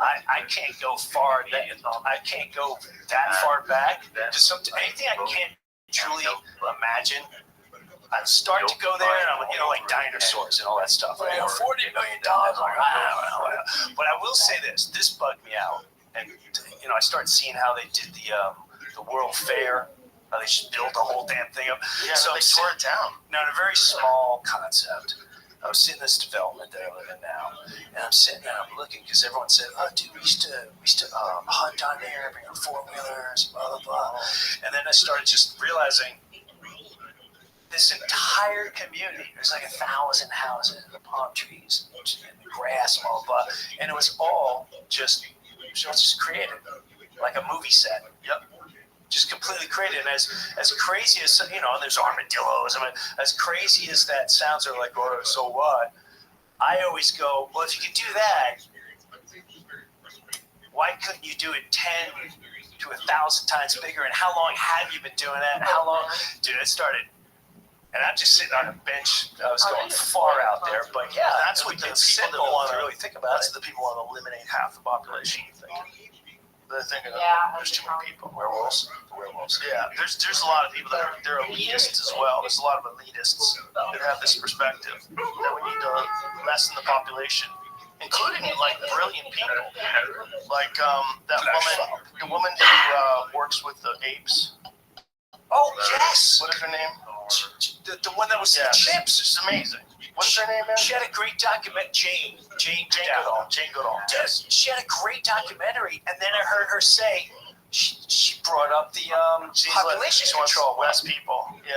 I can't go far. I can't go that far back. Just anything I can't truly imagine. I start to go there, and I'm like dinosaurs and all that stuff. $40 million. Like, I don't know. But I will say this. This bugged me out, and I started seeing how they did the World Fair. They just built the whole damn thing up. Yeah, so they tore it down. Now, in a very small concept, I was sitting in this development that I live in now, and I'm sitting there, I'm looking, because everyone said, oh, dude, we used to hunt on there, bring our four-wheelers, blah, blah, blah. And then I started just realizing this entire community, there's like 1,000 houses and the palm trees and the grass and blah, blah, and it was all just created. like a movie set. Yep. Just completely created. And as crazy as, you know, there's armadillos. I mean, as crazy as that sounds, they're like, oh, so what? I always go, well, if you could do that, why couldn't you do it 10 to 1,000 times bigger? And how long have you been doing that? How long? Dude, it started. And I'm just sitting on a bench. I was going far out there, but yeah, that's what it's simple to really think about. That's the people want to eliminate half the population. They're thinking there's too many people. Werewolves. Yeah, there's a lot of people that they're elitists as well. There's a lot of elitists that have this perspective that we need to lessen the population, including like brilliant people, like that woman, the woman who works with the apes. Oh yes. What is her name? The one that was the chips. It's amazing. What's her name, man? She had a great document, Jane Goodall. Jane Goodall. Yes, she had a great documentary, and then I heard her say she brought up the population control. Less people. Yeah.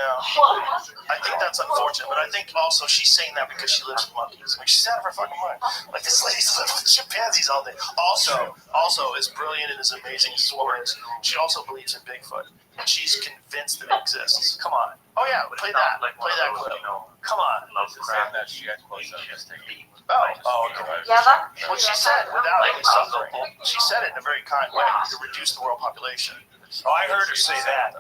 I think that's unfortunate, but I think also she's saying that because she lives with monkeys. Like she's out of her fucking mind. Like this lady's living with chimpanzees all day. Also, as brilliant and as amazing as Swartz, she also believes in Bigfoot, and she's convinced that it exists. Come on. Oh yeah, play that. Play that clip. Come on. Saying that she got close up just to eat. Oh, okay. Well, she said without any suffering. She said it in a very kind way to reduce the world population. Oh, I heard her say that.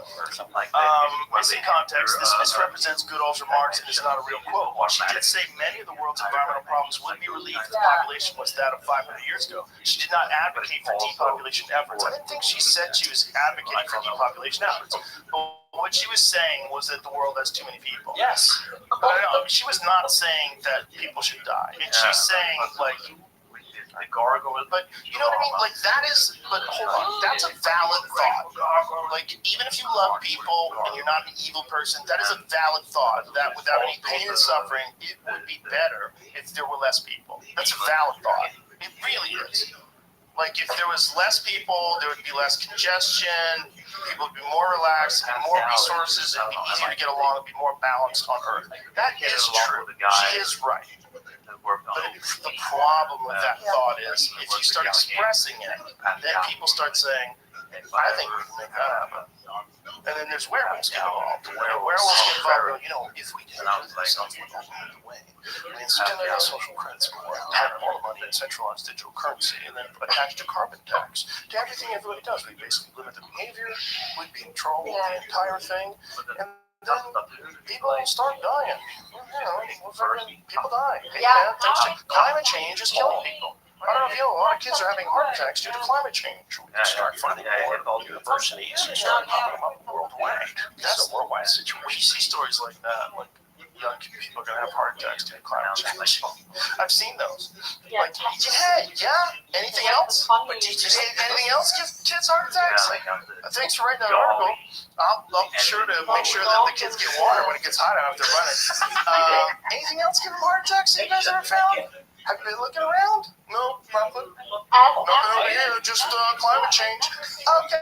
Missing context, this misrepresents Goodall's remarks and is not a real quote. While she did say many of the world's environmental problems would be relieved if the population was that of 500 years ago, she did not advocate for depopulation efforts. I didn't think she said she was advocating for depopulation efforts. But what she was saying was that the world has too many people. Yes. But she was not saying that people should die. And she's saying, like, but you know what I mean? Like but hold on, that's a valid thought. Like even if you love people and you're not an evil person, that is a valid thought. That without any pain and suffering, it would be better if there were less people. That's a valid thought. It really is. Like if there was less people, there would be less congestion. People would be more relaxed, have more resources, it'd be easier to get along, it'd be more balanced on Earth. That is true. She is right. But the problem with that thought is, if you start expressing it, then people start saying, I think we can make that happen. And then there's werewolves get involved. Werewolves get involved, you know, if we did something the way. We instill social credit score, have all the money in centralized digital currency, and then attach to carbon tax to everything everybody does. We basically limit the behavior, we'd be in control of the entire thing, and then people start dying. You know, people die. Hey, man, climate change is killing people. I don't know if you know, a lot of kids are having heart attacks due to climate change. We can start funding more universities and start popping them up worldwide. That's a worldwide situation. We see stories like that, like young people are going to have heart attacks due to climate change. I've seen those. Like, anything else? Anything else give kids heart attacks? Thanks for writing that article. I'll be sure to make sure that the kids get water when it gets hot enough to run it. Anything else give them heart attacks that you guys ever found? Have you been looking around? No, nothing. Nothing over here, just climate change. Okay.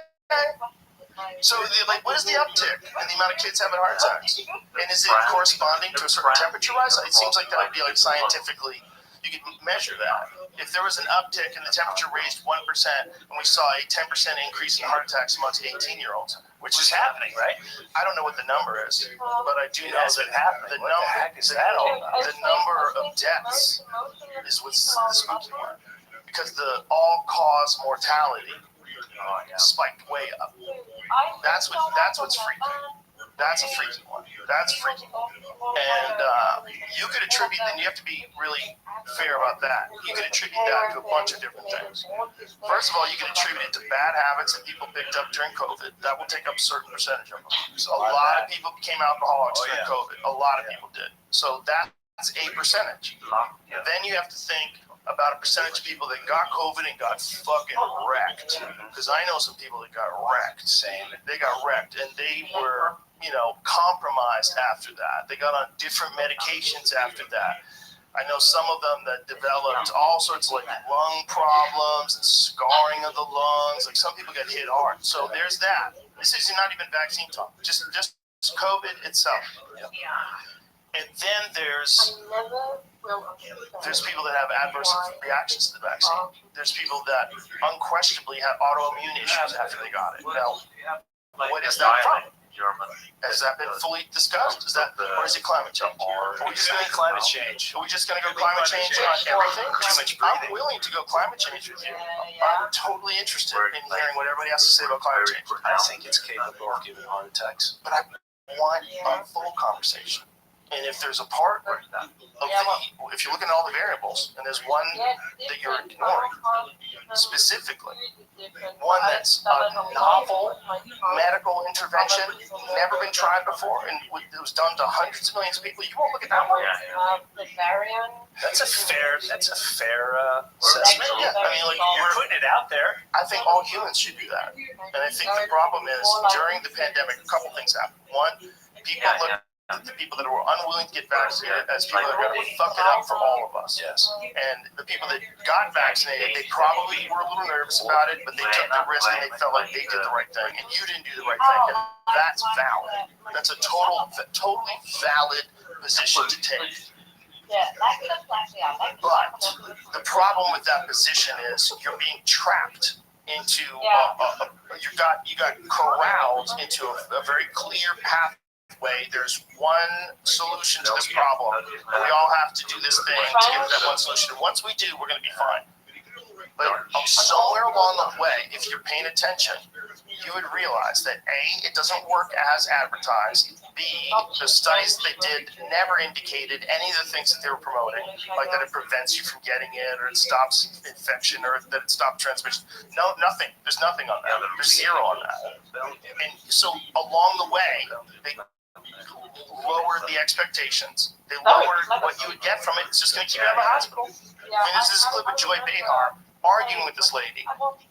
So, what is the uptick in the amount of kids having heart attacks? And is it corresponding to a certain temperature rise? It seems like that would be like scientifically, you could measure that. If there was an uptick and the temperature raised 1%, and we saw a 10% increase in heart attacks amongst 18-year-olds, which is happening, right? I don't know what the number is, but I do know that the number of deaths is what's the spooky one, because the all-cause mortality spiked way up. That's what's freaky. That's a freaky one. That's freaky. And you could attribute, then you have to be really fair about that. You could attribute that to a bunch of different things. First of all, you can attribute it to bad habits that people picked up during COVID. That will take up a certain percentage of them. So a lot of people became alcoholics during COVID. A lot of people did. So that's a percentage. Then you have to think about a percentage of people that got COVID and got fucking wrecked. Because I know some people that got wrecked. They got wrecked, and they were, compromised after that. They got on different medications after that. I know some of them that developed all sorts of lung problems and scarring of the lungs. Like some people got hit hard. So there's that. This is not even vaccine talk. Just COVID itself. And then there's There's people that have adverse reactions to the vaccine. There's people that unquestionably have autoimmune issues after they got it. Now, what is that from? Has that been fully discussed? Is that, or is it climate change? Are we just going to Climate change. Are we just going to go climate change on everything? Too much I'm breathing. willing to go climate change with you. I'm totally interested in hearing what everybody has to say about climate change. I think it's capable of giving heart attacks. But I want a full conversation. And if there's a part of if you're looking at all the variables, and there's one that you're ignoring, specifically, one that's a novel medical intervention, never been tried before, and it was done to hundreds of millions of people, you won't look at that one. That's a fair assessment. Yeah, I mean, like, You're putting it out there. I think all humans should do that. And I think the problem is, during the pandemic, a couple things happened. One, people look at the people that were unwilling to get vaccinated as people that are going to fuck it up for all of us. Yes. And the people that got vaccinated, they probably were a little nervous about it, but they took the risk and they felt like they did the right thing. And you didn't do the right thing. And that's valid. That's a totally valid position to take. But the problem with that position is you're being trapped into you got corralled into a very clear pathway. There's one solution to this problem, and we all have to do this thing to get that one solution. And once we do, we're going to be fine. But somewhere along the way, if you're paying attention, you would realize that A, it doesn't work as advertised. B, the studies they did never indicated any of the things that they were promoting, like that it prevents you from getting it, or it stops infection, or that it stops transmission. No, nothing. There's nothing on that. There's zero on that. And so along the way, they lowered the expectations. They lowered what you would get from it. It's just going to keep you out of the hospital. I mean, there's this clip of Joy Behar arguing with this lady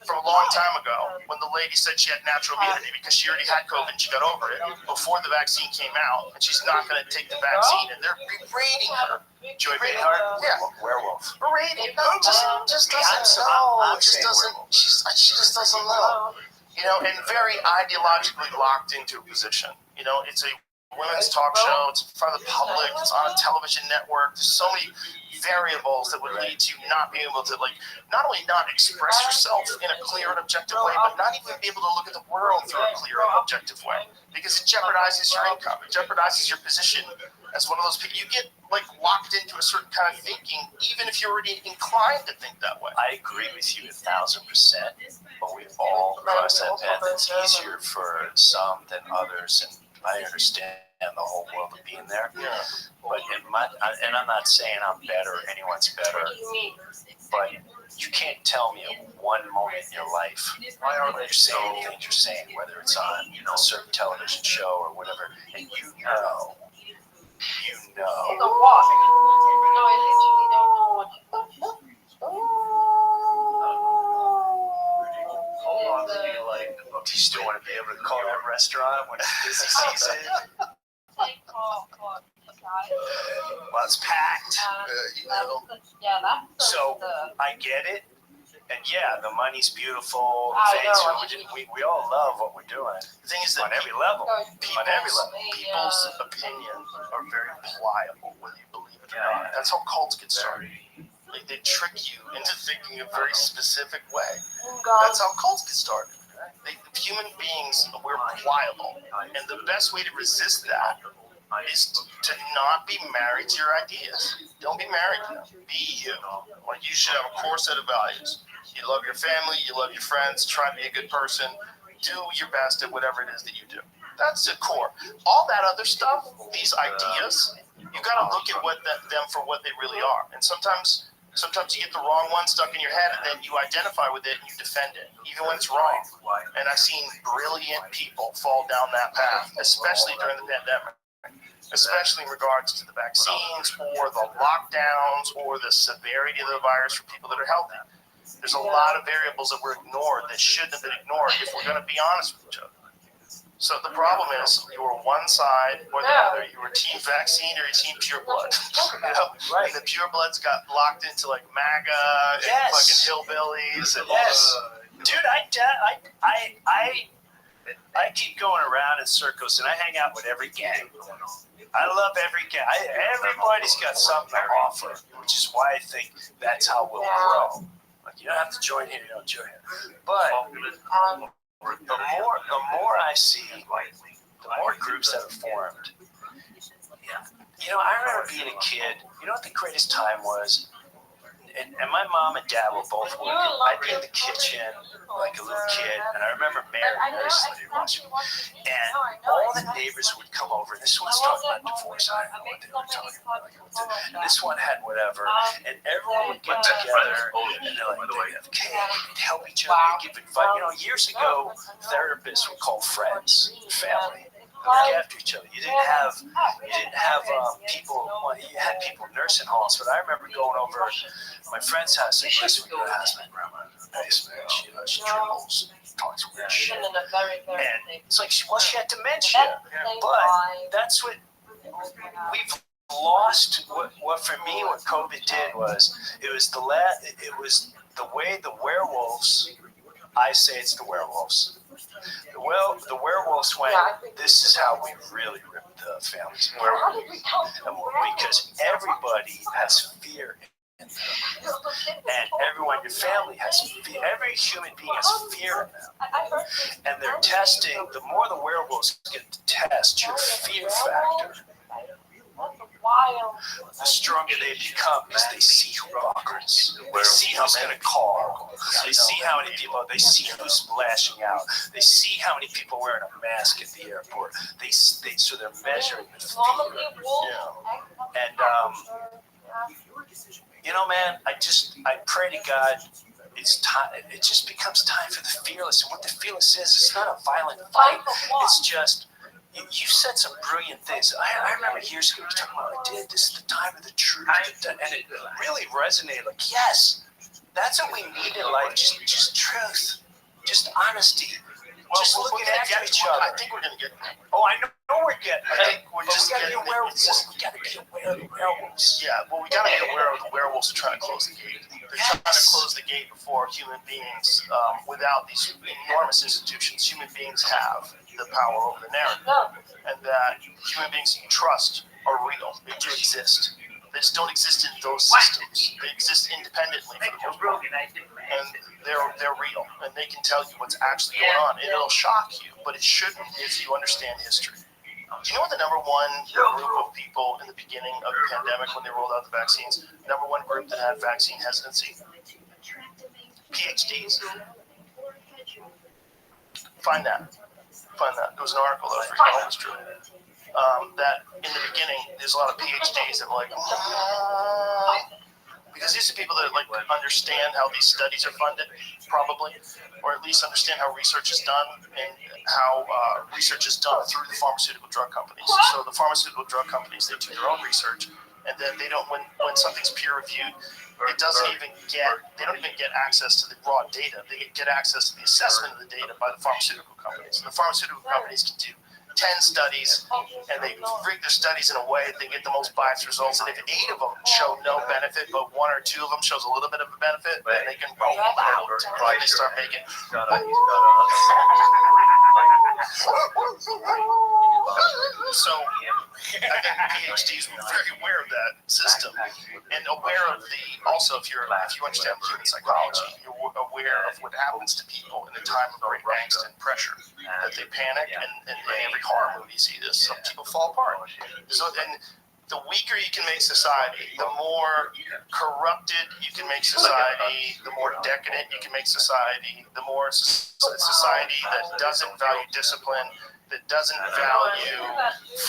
from a long time ago when the lady said she had natural immunity because she already had COVID and she got over it before the vaccine came out, and she's not going to take the vaccine, and they're berating her. Joy Behar? Yeah. Werewolf. Berating? No, just doesn't know. Just doesn't. She just doesn't know. You know, and very ideologically locked into a position. You know, it's a women's talk show. It's in front of the public. It's on a television network. There's so many variables that would lead to you not being able to, like, not only not express yourself in a clear and objective way, but not even be able to look at the world through a clear and objective way, because it jeopardizes your income. It jeopardizes your position as one of those people. You get, like, locked into a certain kind of thinking, even if you're already inclined to think that way. I agree with you 1,000%, but we've all crossed that path. It's easier for some than others, and I understand the whole world of being there. Yeah. But and I'm not saying I'm better or anyone's better, but you can't tell me at one moment in your life whether you're saying the things you're saying, whether it's on a certain television show or whatever, and you know. Do you still want to be able to call that restaurant when it's busy season? Well, it's packed. So I get it. And yeah, the money's beautiful. We all love what we're doing. The thing is that on every level. People's opinions are very pliable, whether you believe it or not. That's how cults get started. Like, they trick you into thinking a very specific way. That's how cults get started. Human beings, we're pliable. And the best way to resist that is to not be married to your ideas. Don't be married to them. Be you. Like, you should have a core set of values. You love your family, you love your friends, try to be a good person, do your best at whatever it is that you do. That's the core. All that other stuff, these ideas, you got to look at them for what they really are. And sometimes you get the wrong one stuck in your head, and then you identify with it and you defend it, even when it's wrong. And I've seen brilliant people fall down that path, especially during the pandemic, especially in regards to the vaccines or the lockdowns or the severity of the virus for people that are healthy. There's a lot of variables that were ignored that shouldn't have been ignored if we're going to be honest with each other. So the problem is, you were one side or the other. You were team vaccine or you team pure blood. Right. And the pure bloods got locked into, like, MAGA and fucking hillbillies. And Dude, I keep going around in circles, and I hang out with every gang. I love every gang. Everybody's got something to offer, which is why I think that's how we'll grow. Like, you don't have to join here, you don't join here. But the more I see, the more groups that are formed. You know, I remember being a kid. You know what the greatest time was? And my mom and dad were both working. I'd be in the kitchen like a little kid, and I remember Mary Slade watching. And all the neighbors would come over. This one's talking about divorce. I don't know what they were talking about. And this one had whatever. And everyone would get together, and they're like, they'd have cake, they'd help each other, they'd give advice. You know, years ago, therapists were called friends, family. Look after each other. You didn't have people. Well, you had people in nursing homes, but I remember going over my friend's house and listen to her house. My grandma in the basement. She dribbles, talks weird shit, and it's like, well, she had dementia, but that's what we've lost. What for me, what COVID did was it was the way the werewolves. I say it's the werewolves. The werewolves went, this is how we really rip the families apart. Because everybody has fear in them. And everyone in your family has fear. Every human being has fear in them. And they're testing, the more the werewolves get to test your fear factor, the stronger they become because they see who buckles. They see who's going to call. They see how many people, they see who's lashing out. They see how many people wearing a mask at the airport. So they're measuring the fear. And, you know, man, I pray to God, it's time. It just becomes time for the fearless. And what the fearless is, it's not a violent fight. It's just, you said some brilliant things. I remember years ago you were talking about, like, this is the time of the truth. And it really resonated. Like, yes, that's what we need in life. Just truth. Just honesty. Well, just looking at each other. I think we're going to get there. Oh, I know we're getting there. I think we're just getting getting aware. there. We got to be aware of the werewolves. Yeah, well, we got to be aware of the werewolves are trying to close the gate. They're trying to close the gate before human beings, without these enormous institutions, human beings have the power over the narrative. And that human beings you trust are real. They do exist. They just don't exist in those systems. They exist independently for the most part. And they're real. And they can tell you what's actually going on. And it'll shock you, but it shouldn't if you understand history. Do you know what the number one group of people in the beginning of the pandemic, when they rolled out the vaccines, number one group that had vaccine hesitancy? PhDs. Find that. There was an article that I forgot what was true. That in the beginning, there's a lot of PhDs that were like, because these are people that like understand how these studies are funded, probably, or at least understand how research is done and how research is done through the pharmaceutical drug companies. So the pharmaceutical drug companies, they do their own research, and then they don't, when something's peer reviewed, they don't even get access to the raw data. They get access to the assessment of the data by the pharmaceutical companies. And the pharmaceutical companies can do 10 studies, and they rig their studies in a way that they get the most biased results. And if 8 of them show no benefit, but 1 or 2 of them shows a little bit of a benefit, then they can roll them out. And they start making. So I think PhDs were very aware of that system, and aware of if you understand human psychology, you're aware of what happens to people in a time of great angst and pressure. That they panic, and in every horror movie you see this. Some people fall apart. So, and the weaker you can make society, the more corrupted you can make society, the more decadent you can make society, the more society that doesn't value discipline, that doesn't value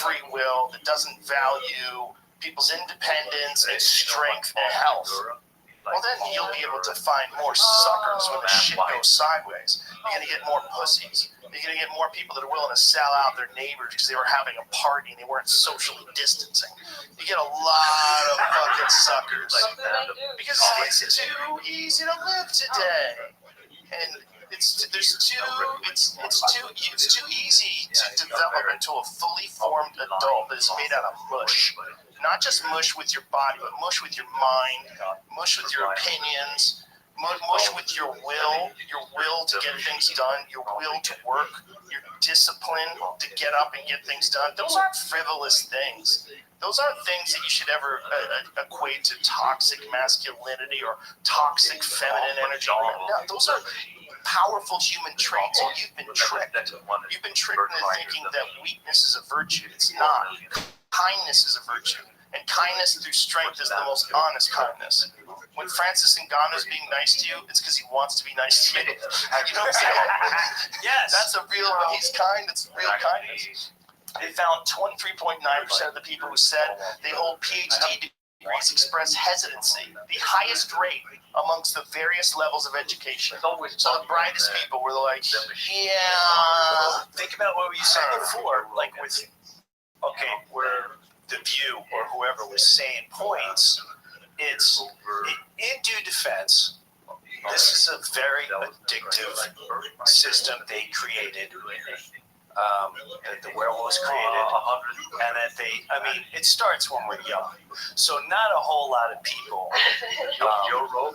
free will, that doesn't value people's independence and strength and health. Well, then you'll be able to find more suckers when the shit goes sideways. You're going to get more pussies. You're going to get more people that are willing to sell out their neighbors because they were having a party and they weren't socially distancing. You get a lot of fucking suckers. Because it's too easy to live today. And it's too easy to develop into a fully formed adult that is made out of mush. Not just mush with your body, but mush with your mind, mush with your opinions, mush with your will to get things done, your will to work, your discipline to get up and get things done. Those aren't frivolous things. Those aren't things that you should ever equate to toxic masculinity or toxic feminine energy. No, those are powerful human traits. You've been tricked. You've been tricked into thinking that weakness is a virtue. It's not. Kindness is a virtue. And kindness through strength is the most honest kindness. When Francis Ngannou's being nice to you, it's because he wants to be nice to you. You know what I'm saying? Yes. That's a real, when he's kind, it's real kindness. They found 23.9% of the people who said they hold PhD degrees express hesitancy, the highest rate amongst the various levels of education. So the brightest people were like, yeah. Think about what you said before, like with, okay, where the View or whoever was saying points, it's, in due defense, this is a very addictive system they created. That the werewolves created, and that it starts when we're young. So not a whole lot of people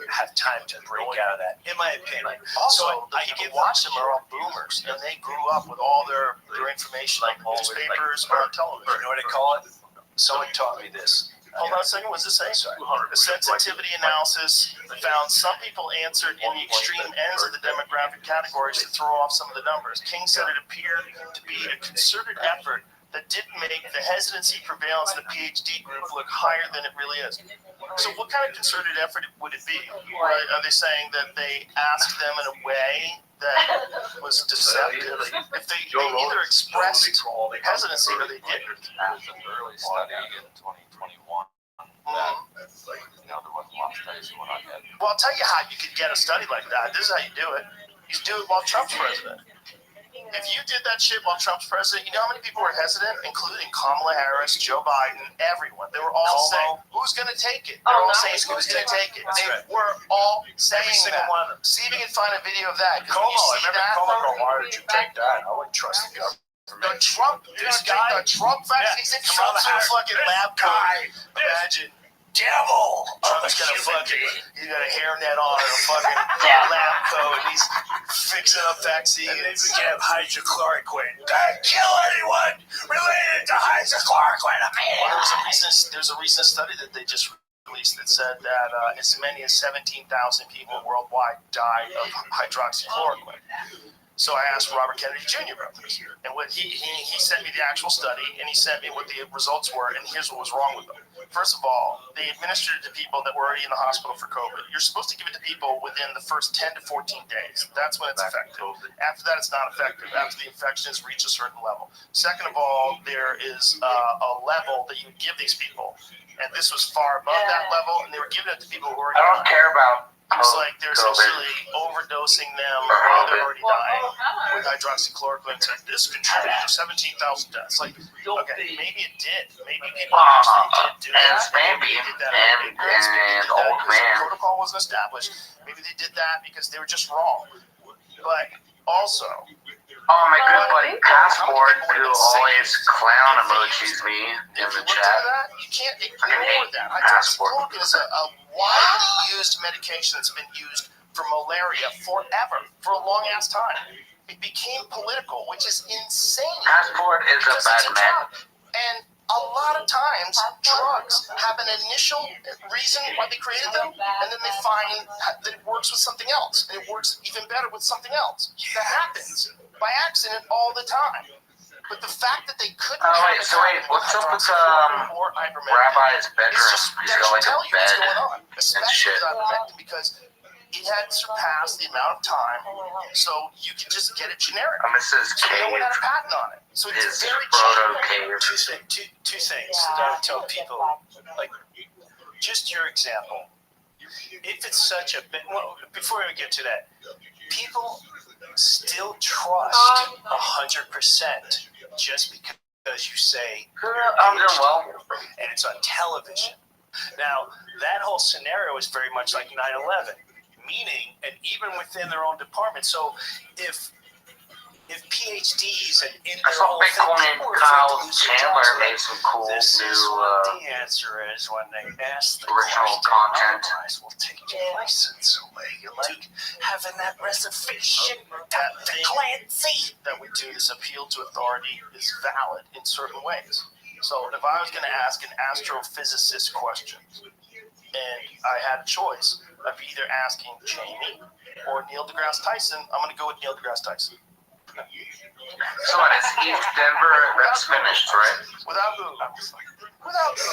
have time to break out of that, in my opinion. Also, So I can watch them are all boomers, and they grew up with all their information on newspapers or on television. You know what I call it? Someone taught me this. Hold on a second, what's it say? The sensitivity analysis found some people answered in the extreme ends of the demographic categories to throw off some of the numbers. King said it appeared to be a concerted effort that didn't make the hesitancy prevalence in the PhD group look higher than it really is. So what kind of concerted effort would it be? Are they saying that they asked them in a way that was deceptive? If they either expressed hesitancy or they didn't. There was an early study in 2021 that, there wasn't a lot of studies going on yet. Well, I'll tell you how you could get a study like that. This is how you do it. You do it while Trump's president. If you did that shit while Trump's president, you know how many people were hesitant, including Kamala Harris, Joe Biden, everyone. They were all saying, who's going to take it? They're all saying, who's going to take it? They were all saying that. See if you can find a video of that. Como, I remember Como, why did you take that? I wouldn't trust the government. The Trump vaccine. He said Trump's in a fucking lab coat. Imagine. Devil! Trump's got a fucking, he's got a hairnet on and a fucking lab coat, and he's fixing up vaccines. And then we can have hydrochloroquine. Don't kill anyone related to hydrochloroquine. There's a recent study that they just released that said that as many as 17,000 people worldwide died of hydroxychloroquine. So I asked Robert Kennedy Jr. about this, and what he sent me the actual study, and he sent me what the results were, and here's what was wrong with them. First of all, they administered it to people that were already in the hospital for COVID. You're supposed to give it to people within the first 10 to 14 days. That's when it's effective. After that, it's not effective, after the infection has reached a certain level. Second of all, there is a level that you would give these people, and this was far above that level, and they were giving it to people who were I don't care about. It's like they're essentially overdosing them while they're already dying with hydroxychloroquine. So this contributed to 17,000 deaths. Like, okay, maybe it did. Maybe people actually did do that. Maybe they did that out of ignorance. Maybe they did that because the protocol wasn't established. Maybe they did that because they were just wrong. But also, Oh, my good buddy Passport, who always clown emojis me in the chat. You can't ignore that. Hydroxychloroquine is a widely used medication that's been used for malaria forever, for a long ass time. It became political, which is insane. Passport is a bad man. And a lot of times, drugs have an initial reason why they created them, and then they find that it works with something else, and it works even better with something else. That happens by accident all the time. But the fact that they couldn't what's up with Rabbi's bedroom? He's got like a bed and shit. Because it had surpassed the amount of time, so you can just get it generic. Mrs. So no one had a patent on it. So it's very cheap. Two things that I would tell people, like, just your example. If it's such a bit, well, before we get to that, people still trust 100% just because you say I'm doing well, and it's on television. Now, that whole scenario is very much like 9/11, meaning, and even within their own department. So if if PhDs and in I saw Bitcoin and Kyle Chandler made some cool this new is what the answer is when they ask the original question. content. Otherwise, we'll take your license away. You like having that reservation, that Clancy. That we do this appeal to authority is valid in certain ways. So if I was going to ask an astrophysicist question, and I had a choice of either asking Jamie or Neil deGrasse Tyson, I'm going to go with Neil deGrasse Tyson. So what, it's East Denver, that's finished, right? Without who? Without who?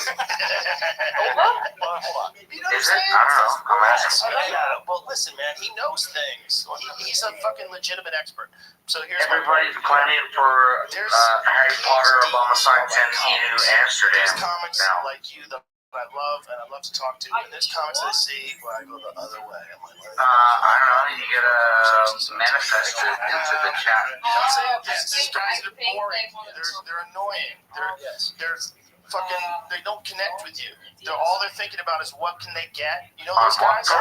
Hold on. You know Is it? I don't know. I'm asking. Yeah, well, listen, man, he knows things. He's a fucking legitimate expert. So here's Everybody's planning for Harry Potter, Obama Science, and New Amsterdam. There's comics now. like you that I love and I love to talk to, and there's comics I see where I go the other way. I'm like, I don't know. You gotta manifest it into the chat. you know what I'm saying? These guys are boring. They're annoying. They're fucking. They don't connect with you. All they're thinking about is what can they get. You know those guys?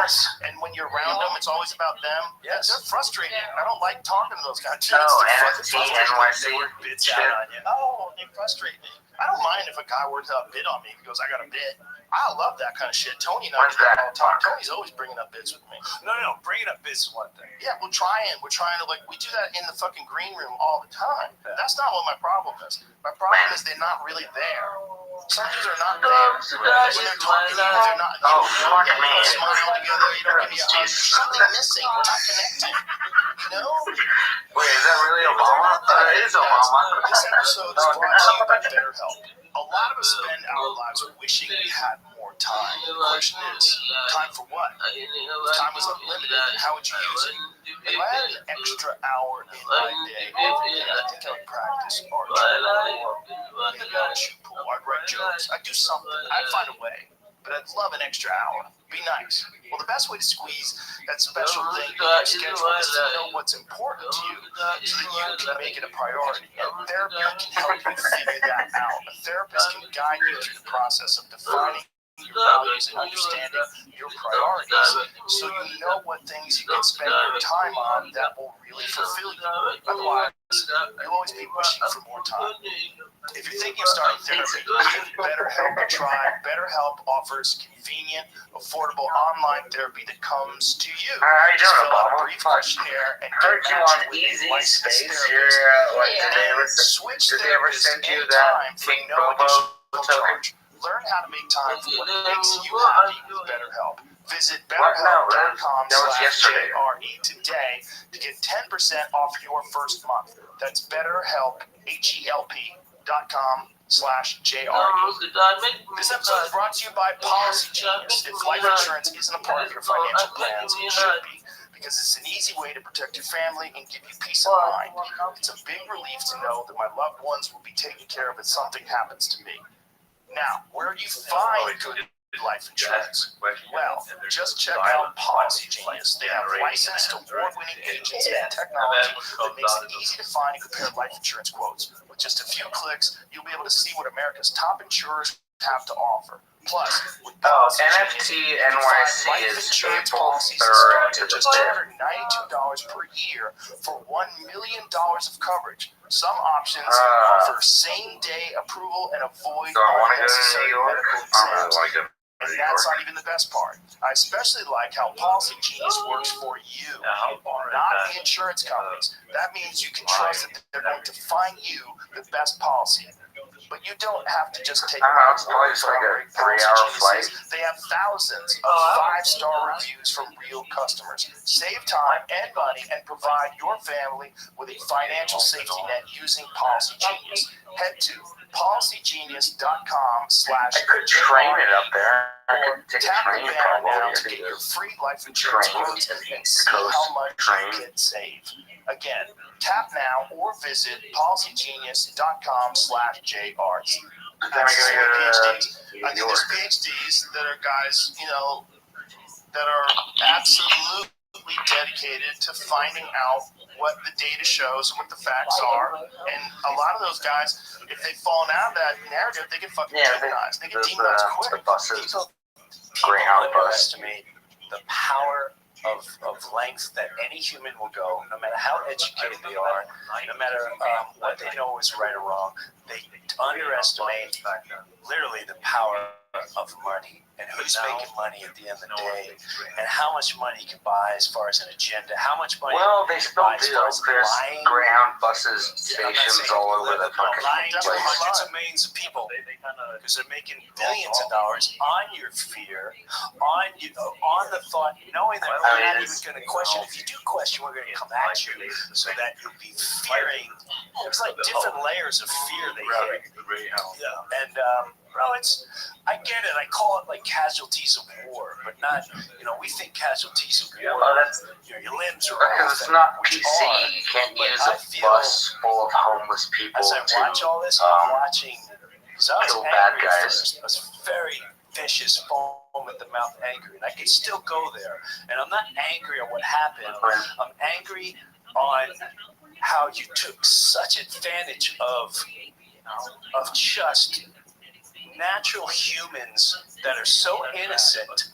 And when you're around them, it's always about them. Yes, they're frustrating. I don't like talking to those guys. NFT, NYC. Oh, they frustrate me. I don't mind if a guy were to bid on me because I got a bid. I love that kind of shit. Tony and I do that all the time. Tony's always bringing up bids with me. No. Bringing up bids is one thing. Yeah, we're trying to we do that in the fucking green room all the time. That's not what my problem is. My problem is they're not really there. Some dudes are not there. When they're talking to you, they're not. Oh, fuck me. Smile together, you don't give me a hug. There's something missing. We're not connected. You know? Wait, is that really Obama? It is Obama. This episode is brought to you by BetterHelp. A lot of us spend our lives wishing we had more time. The question is, time for what? If time was unlimited, how would you use it? If I had an extra hour in my day, I think I would practice archery or maybe I'd shoot pool. I'd write jokes. I'd do something. I'd find a way. But I'd love an extra hour. Be nice. Well, the best way to squeeze that special thing in your schedule is to know what's important to you so that you can make it a priority. And therapy can help you figure that out. A therapist can guide you through the process of defining your values and understanding your priorities so you know what things you can spend your time on that will really fulfill you. Otherwise, you'll always be wishing for more time. If you're thinking of starting therapy, give BetterHelp a try. BetterHelp offers convenient, affordable online therapy that comes to you. How are you doing, Fill out a Obama? brief questionnaire and Heard get you matched on with a Easy licensed Space. therapist. Switch Did they ever therapists send you anytime that for King no Bobo additional token? charge. Learn how to make time for what makes you happy with BetterHelp. Visit BetterHelp.com/JRE today to get 10% off your first month. That's BetterHelp, HELP.com/JRE. This episode is brought to you by Policy Genius. If life insurance isn't a part of your financial plans, it should be, because it's an easy way to protect your family and give you peace of mind. It's a big relief to know that my loved ones will be taken care of if something happens to me. Now, where do you find good life insurance? Well, just check out Policy Genius. They have licensed award-winning agents and technology that makes it easy to find and compare life insurance quotes. With just a few clicks, you'll be able to see what America's top insurers have to offer. Plus, with NFT NYC is April 3rd to the just $292 per year for $1 million of coverage. Some options offer same-day approval and avoid unnecessary medical exams. And that's not even the best part. I especially like how Policy Genius works for you, not the insurance companies. That means you can trust that they're going to find you the best policy. But you don't have to just take I don't know, it's probably just like a 3-hour flight. They have thousands of 5-star reviews from real customers. Save time and money and provide your family with a financial safety net using Policy Genius. Head to policygenius.com/ I could train it up there. I could take a tap the train banner now probably. to get your free life insurance quotes and see how much you can save. Again, tap now or visit policygenius.com/JRE. Then I gotta go to I think there's PhDs that are guys, that are absolutely dedicated to finding out what the data shows and what the facts are. And a lot of those guys, if they've fallen out of that narrative, they get fucking demonized. They get demonized quick. The buses, Greyhound bus. Underestimate the power of length that any human will go, no matter how educated they are, no matter what they know is right or wrong. They underestimate literally the power of money and who's making money at the end of the day, and how much money can buy as far as an agenda, how much money. Well, they still buy as do. far as There's lying. Greyhound buses, stations all over the fucking Lying to place. hundreds of millions of people because they're making billions of dollars on your fear, on the thought, knowing that we're not even going to question. If you do question, we're going to come at you, so that you'll be fearing. It's like different layers of fear they hit. Yeah, and bro, I get it. I call it like casualties of war, but not. We think casualties of war. Your limbs are Because off, it's not which PC. are, You can't but use I a feel- bus full of homeless people As I watch to all this, I'm watching. So I was kill bad angry guys. first. I was very vicious, foam at the mouth angry, and I could still go there. And I'm not angry at what happened. I'm angry on how you took such advantage of just natural humans that are so innocent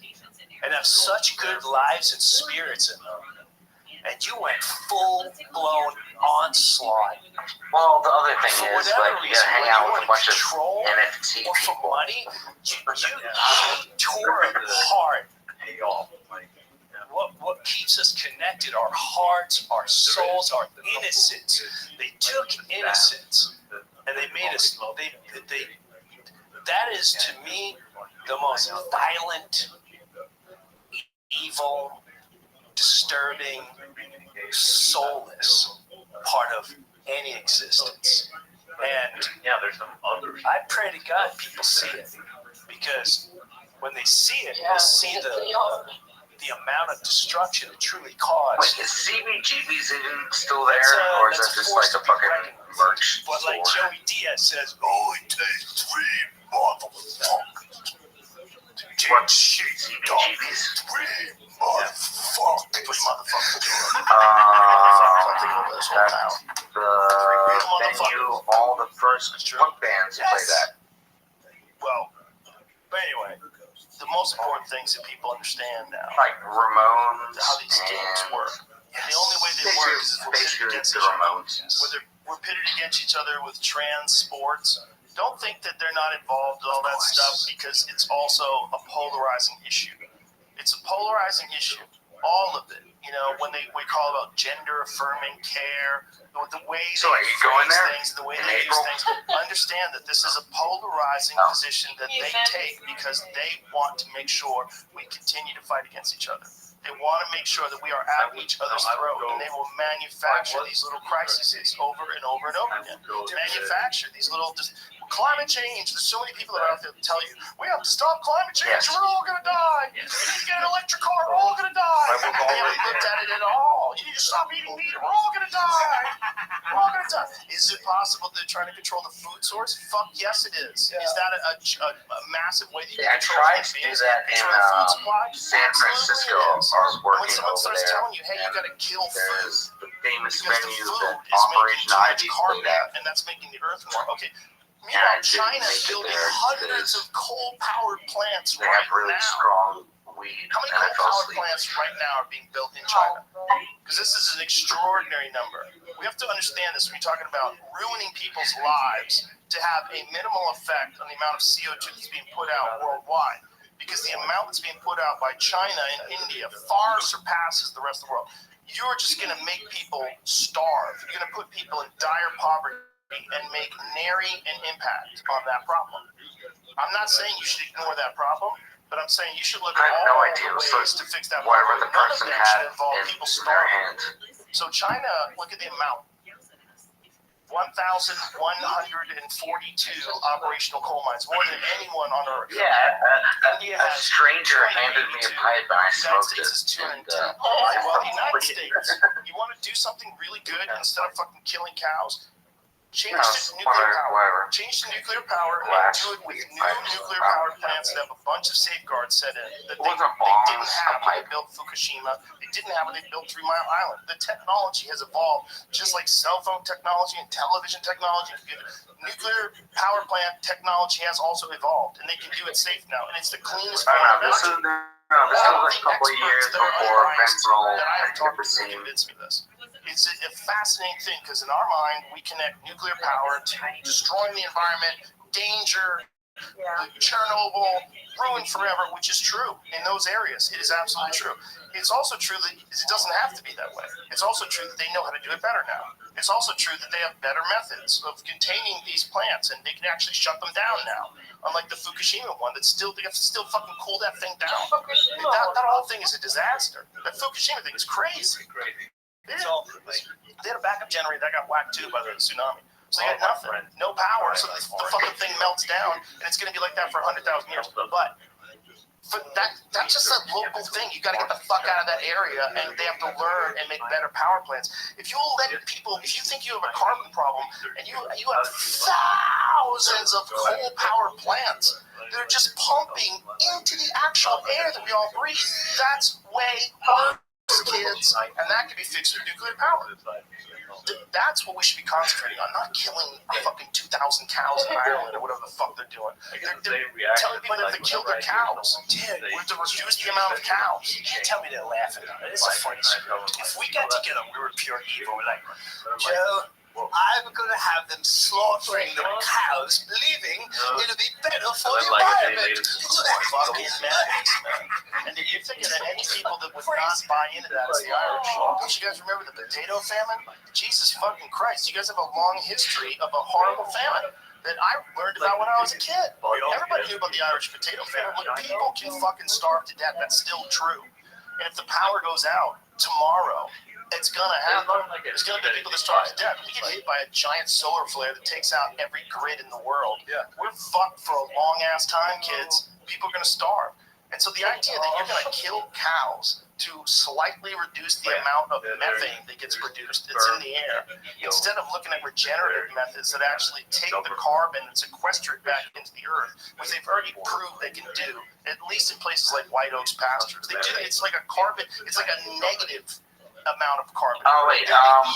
and have such good lives and spirits in them. And you went full-blown onslaught. Well, the other thing For is, whatever like, you reason, gotta hang whether out you with a want bunch of control NFT or for people. money, you tore apart. What keeps us connected? Our hearts, our souls, our innocence. They took innocence and they made us. That is to me the most violent, evil, disturbing, soulless part of any existence. And I pray to God people see it, because when they see it, they see the amount of destruction it truly caused. Wait, is CBGB's even still there, or is that just like a fucking merch But like store? Joey Diaz says, oh, it takes 3 motherfuckers to get shit done. 3 motherfuckers. 3 motherfuckers. That's the venue, all the first punk bands play that. Well, but anyway, the most important things that people understand now, Like Ramones how these games and work. And the only way they work is if we're pitted basically against the each other. Ramones. Whether we're pitted against each other with trans sports, don't think that they're not involved in all that stuff, because it's also a polarizing issue. It's a polarizing issue. All of it. When we call about gender affirming care, the way So are they you going phrase there things, the way in they use April? things, understand that this is a polarizing position that they take because they want to make sure we continue to fight against each other. They want to make sure that we are at each other's throat, and they will manufacture these little crises over and over and over again. Manufacture these little climate change. There's so many people that are out there that tell you, we have to stop climate change, Yes. we're all going to die. We need to get an electric car, we're all going to die. They haven't looked at it at all. You need to stop eating meat, we're all going to die. We're all going to die. Is it possible they're trying to control the food source? Fuck yes, it is. Is that a massive way that you Yeah, I control tried human to do beings? that in Control the food supply? San Absolutely Francisco. it is. I was When working someone over starts there. telling you, hey, you got to kill food There's the famous because the venue food that is making Operation too much Ivy carbon, played at. and that's making the earth warm. Okay. And Meanwhile, I didn't China's make it building there hundreds because of coal-powered plants they right have really now. strong weed, How many and I fell coal-powered asleep. plants right now are being built in China? Because this is an extraordinary number. We have to understand this when we're talking about ruining people's lives to have a minimal effect on the amount of CO2 that's being put out worldwide. Because the amount that's being put out by China and India far surpasses the rest of the world. You're just going to make people starve. You're going to put people in dire poverty and make nary an impact on that problem. I'm not saying you should ignore that problem, but I'm saying you should look I at have no all idea. the So ways to fix that whatever problem. the None of person them had should involve in people their starving. hand. So China, look at the amount. 1,142 operational coal mines, more than anyone on Earth. Yeah, India a has stranger handed me a pipe and I The United smoked States it. is 210. And, Well, the United States, you want to do something really good instead of fucking killing cows? Change to nuclear power. Change to nuclear power and do it with new nuclear power plants that have a bunch of safeguards set in that they didn't have when they built Fukushima. They didn't have when they built 3 Mile Island. The technology has evolved, just like cell phone technology and television technology. Nuclear power plant technology has also evolved, and they can do it safe now. And it's the cleanest form of energy. This was a couple of years before fentanyl that I have had talked hit the to scene. convince me of this. It's a fascinating thing because in our mind we connect nuclear power to destroying the environment, danger, Chernobyl, ruin forever, which is true in those areas. It is absolutely true. It's also true that it doesn't have to be that way. It's also true that they know how to do it better now. It's also true that they have better methods of containing these plants, and they can actually shut them down now. Unlike the Fukushima one, they have to still fucking cool that thing down. That whole thing is a disaster. That Fukushima thing is crazy. They had a backup generator that got whacked too by the tsunami. So they had nothing, no power, so the fucking thing melts down, and it's going to be like that for 100,000 years. But that's just a local thing. You got to get the fuck out of that area, and they have to learn and make better power plants. If you let people, if you think you have a carbon problem, and you have thousands of coal power plants that are just pumping into the actual air that we all breathe, that's way worse, kids, and that can be fixed with nuclear power. That's what we should be concentrating on, not killing fucking 2,000 cows in Ireland or whatever the fuck they're doing. They're telling people that they kill their cows. Dude, we have to reduce the amount of cows. You can't tell me they're laughing. It's a funny script. If we got together, we were pure evil. We're like, Joe, I'm going to have them slaughtering the cows, believing it'll be better for the environment. Fucking madness, man. And you're thinking that any people that would not buy into that is the Irish. Don't you guys remember the potato famine? Jesus fucking Christ. You guys have a long history of a horrible famine that I learned about when I was a kid. Everybody knew about the Irish potato famine. Look, people can fucking starve to death. That's still true. And if the power goes out tomorrow, it's gonna happen. There's gonna be people that starve to death. We get hit by a giant solar flare that takes out every grid in the world. We're fucked for a long ass time, kids. People are gonna starve. And so the idea that you're gonna kill cows to slightly reduce the amount of methane that gets produced that's in the air, instead of looking at regenerative methods that actually take the carbon and sequester it back into the earth, which they've already proved they can do, at least in places like White Oaks pastures. They do. It's like a carbon. It's like a negative amount of carbon. Oh wait, I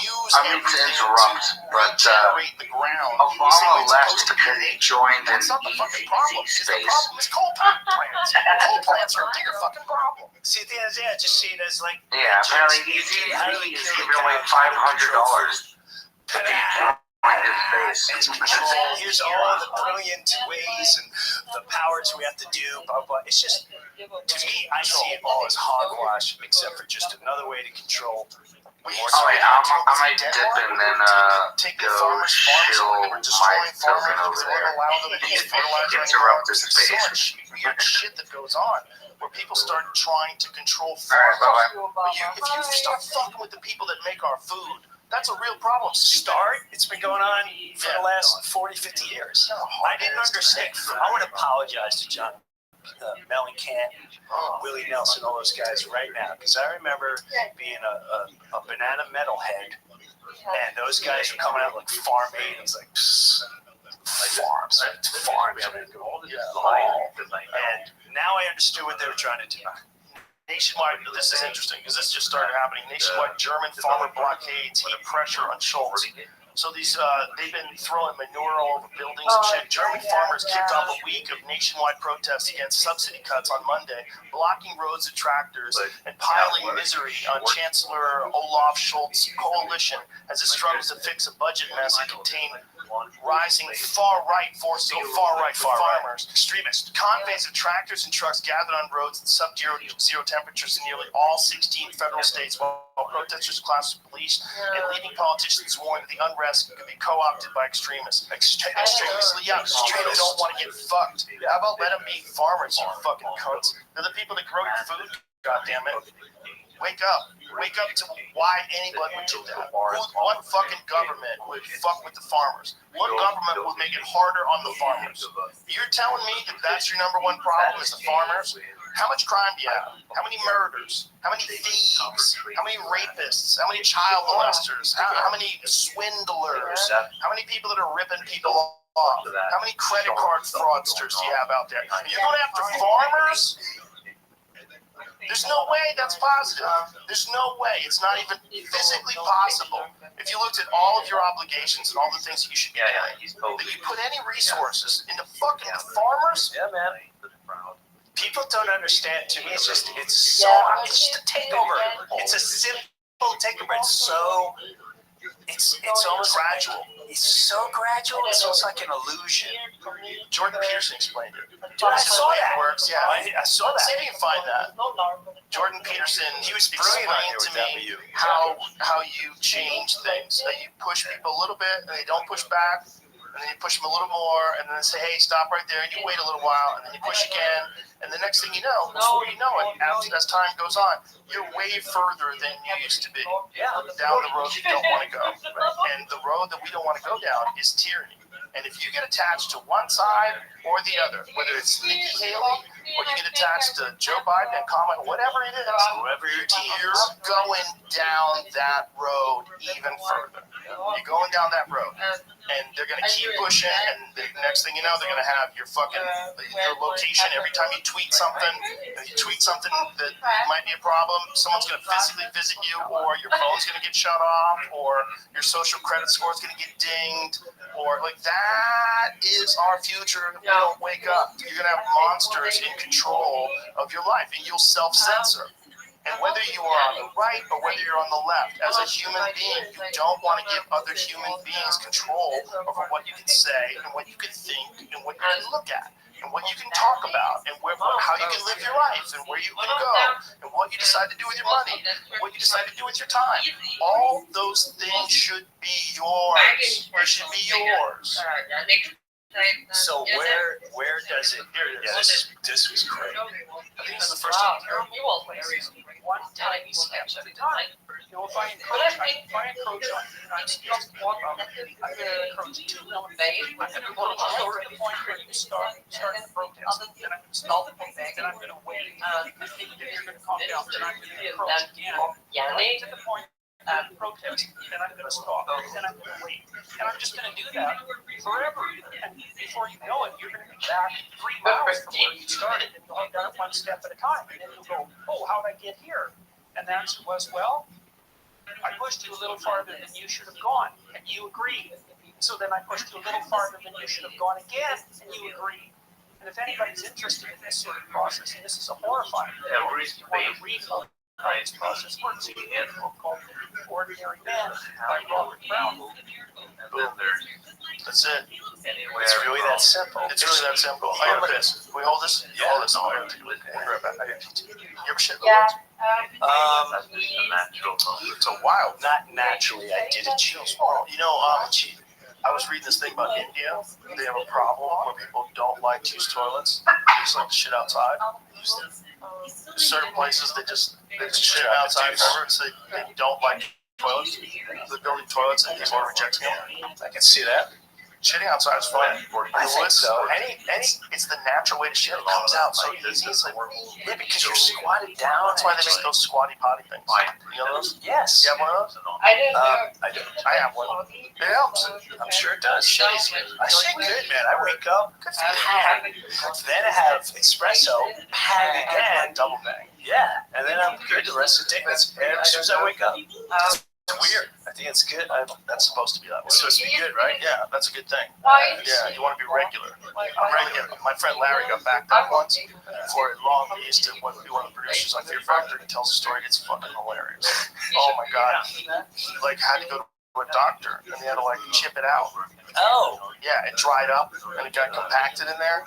mean to interrupt, but Obama left because he joined an easy space. The problem is coal power plants. Coal plants are a bigger fucking problem. See, at the end of the day, I just see it as like, apparently easy is giving away $500 to people in his space. And here's all the brilliant ways and the powers we have to do, blah, blah. It's just, to me, I see it all as hogwash, except for just another way to control. I might dip and then go chill my building over there. Interrupt this space. So much weird shit that goes on, where people start trying to control farmers. If you start fucking with the people that make our food, that's a real problem. It's been going on for the last 40, 50 years. I didn't understand. I would apologize to John Mellencamp, Willie Nelson, all those guys right now, because I remember being a banana metalhead, and those guys were coming out like Farm Aid. It was like, farms. And now I understood what they were trying to do. Nationwide, this is interesting because this just started happening. Nationwide German farmer blockades heat pressure on Schultz. So these, they've been throwing manure all over buildings and shit. German farmers kicked off a week of nationwide protests against subsidy cuts on Monday, blocking roads and tractors and piling misery on Chancellor Olaf Scholz's coalition as it struggles to fix a budget mess and contain rising far-right forces, far-right farmers, extremists. Convoys of tractors and trucks gathered on roads in sub-zero temperatures in nearly all 16 federal states, while protesters clashed with police and leading politicians warned the unrest could be co-opted by extremists. Extremists don't want to get fucked. How about let them be farmers, you fucking cunts? They're the people that grow your food, goddammit. Wake up. Wake up to why anybody would do that. What fucking government would fuck with the farmers? What government would make it harder on the farmers? You're telling me that that's your number one problem is the farmers? How much crime do you have? How many murders? How many thieves? How many rapists? How many child molesters? How many swindlers? How many people that are ripping people off? How many credit card fraudsters do you have out there? You're going after farmers? There's no way that's positive. There's no way. It's not even physically possible. If you looked at all of your obligations and all the things that you should be doing, that you put any resources into fucking the farmers? Yeah, man. People don't understand. To me, it's just a takeover. It's a simple takeover. It's almost gradual. It's so gradual. It's almost like an illusion. Jordan Peterson explained it. Dude, I saw that. It works. Yeah, I saw that. See if you can find that. Jordan Peterson, he was brilliant on explained here to with me how you change things. That you push people a little bit, and they don't push back. And then you push them a little more, and then say, hey, stop right there, and you wait a little while, and then you push again, and the next thing you know, before you know it, as time goes on, you're way further than you used to be. Down the road you don't want to go. And the road that we don't want to go down is tyranny. And if you get attached to one side or the other, whether it's Nikki Haley or you get attached to Joe Biden and Kamala, whatever it is, you're going down that road even further. You're going down that road. And they're going to keep pushing, and the next thing you know, they're going to have your location every time you tweet something. And you tweet something that might be a problem, someone's going to physically visit you, or your phone's going to get shut off, or your social credit score is going to get dinged, or like that is our future if we don't wake up. You're going to have monsters in control of your life, and you'll self-censor. And whether you are on the right or whether you're on the left, as a human being, you don't want to give other human beings control over what you can say and what you can think and what you can look at and what you can talk about and how you can live your life and where you can go and what you decide to do with your money, what you decide to do with your time. All those things should be yours. They should be yours. So where does it? Yeah, this was great. I think this is the first time. One tiny step at a time. You know, if I encroach on the United States, I'm going to encroach 2 millimeters. I'm going to go right to the point where you start the protest. Then I'm going to stop the protest. Then I'm going to wait. Then you're going to calm down. Then I'm going to encroach again. Right to the point. Protesting, then I'm going to stop, then I'm going to wait. And I'm just going to do that forever. And before you know it, you're going to be back 3 miles from where you started, and you'll have done it one step at a time. And then you'll go, oh, how'd I get here? And the answer was, well, I pushed you a little farther than you should have gone, and you agreed. So then I pushed you a little farther than you should have gone again, and you agreed. And if anybody's interested in this sort of process, and this is a horrifying thing, you want to read how this process works. You can book called Ordinary Man by Robert Brown. Boom. That's it. It's really that simple. It's really that simple. I got this. Can we hold this? Yeah. Hold this. We'll be right back. You ever shit? Yeah. It's a wild. Not naturally. I did it. You know, I was reading this thing about India. They have a problem where people don't like to use toilets. They just like to shit outside. Certain places they just shit outside forever, so they don't like toilets. They're building toilets and people are rejecting them. I can see that. Shitting outside is fun. I think so. It's the natural way to shit. It comes out so easy. It's like, yeah, because you're squatted down. That's why they make those squatty potty things. You know those? Yes. You have one of those? I do. I have one. It helps. I'm sure it does. I shit good, man. I wake up, then I have espresso, bang again, double bang. Yeah, and then I'm good the rest of the day. That's as soon as I wake up. It's weird. I think it's good. That's supposed to be that way. It's supposed to be good, right? Yeah, that's a good thing. Yeah, you want to be regular. I'm regular. My friend Larry got backed up once for a long piece to be one of the producers on Fear Factor. He tells a story. It's fucking hilarious. Oh my god. He like had to go to a doctor and they had to like chip it out. Oh. Yeah, it dried up and it got compacted in there.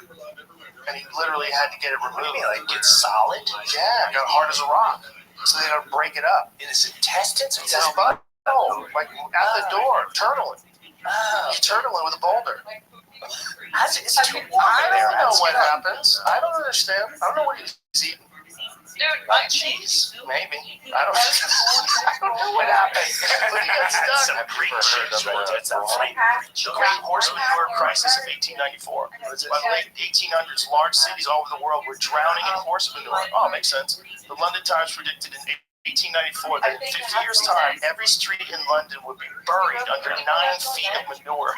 And he literally had to get it removed. Like get solid? Yeah, it got hard as a rock. So they had to break it up. In his intestines or It's his butt. No, like at the door, turtling. Oh. He's turtling with a boulder. It's too warm I there. don't know what happens. I don't understand. I don't know what he's eating. Dude, Not cheese, maybe. I don't know what happened. But he got stuck. Some great cheese right there. It's that fine The Great Horse Manure Crisis of 1894. By the late 1800s, large cities all over the world were drowning in horse manure. Oh, makes sense. The London Times predicted in 1894 that in 50 years' time, every street in London would be buried under 9 feet of manure.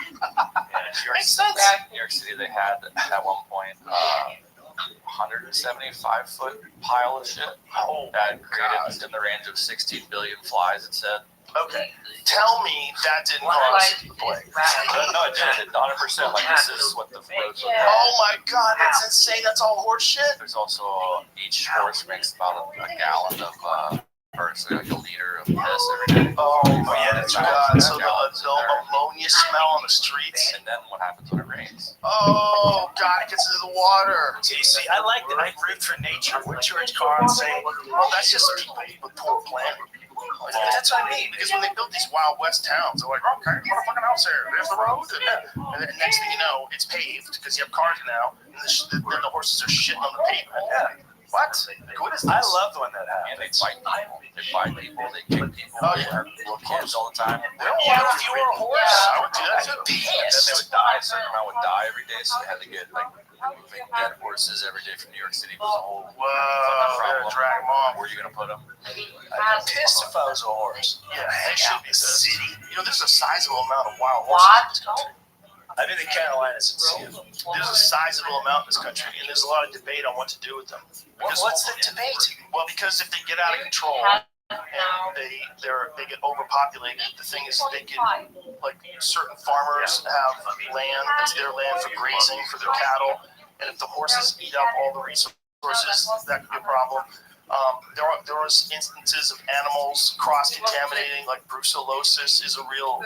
Makes sense. New York City, they had at one point 175-foot pile of shit that created in the range of 16 billion flies, it said. Okay, tell me that didn't cause the plague. No, it did. 100%. Like, this is what the roads look like. Oh my god, that's insane. That's all horse shit. There's also, each horse makes about a gallon of, or so like a liter of piss every day. Oh yeah, that's right. So the ammonia smell on the streets. And then what happens when it rains? Oh god, it gets into the water. See, I like that. I root for nature. What George Carlin saying? Well, that's just people with poor planning. That's what I mean, because when they built these Wild West towns, they're like, okay, put a fucking house here, there's the road, and then next thing you know, it's paved, because you have cars now, and then the horses are shitting on the pavement. Yeah. What? What is this? I love when that And happens. they fight people, they kick people, Oh, they yeah. hurt little kids all the time. Yeah, if you were a horse, I would do that too. And then they would die, a certain amount would die every day, so they had to get, like, moving dead horses every day from New York City was a whole Whoa, they're drag them off. Where are you going to put them? I'd be pissed if I was a horse. Yeah, they should be city. You know, there's a sizable amount of wild horses in this country. I'm in the Carolinas and see them. There's a sizable amount in this country, and there's a lot of debate on what to do with them. Because What's the debate? Well, because if they get out of control and they get overpopulated, the thing is they get, like, certain farmers have land that's their land for grazing for their cattle, and if the horses eat up all the resources, that could be a problem. There was instances of animals cross-contaminating, like brucellosis is a real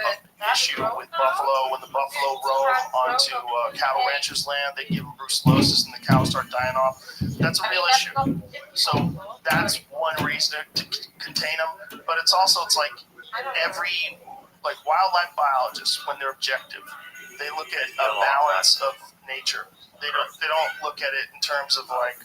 issue with buffalo. When the buffalo roam onto cattle ranchers' land, they give them brucellosis and the cows start dying off. That's a real issue. So that's one reason to contain them. But it's also, it's like every, like, wildlife biologists, when they're objective, they look at a balance of nature. They don't look at it in terms of, like,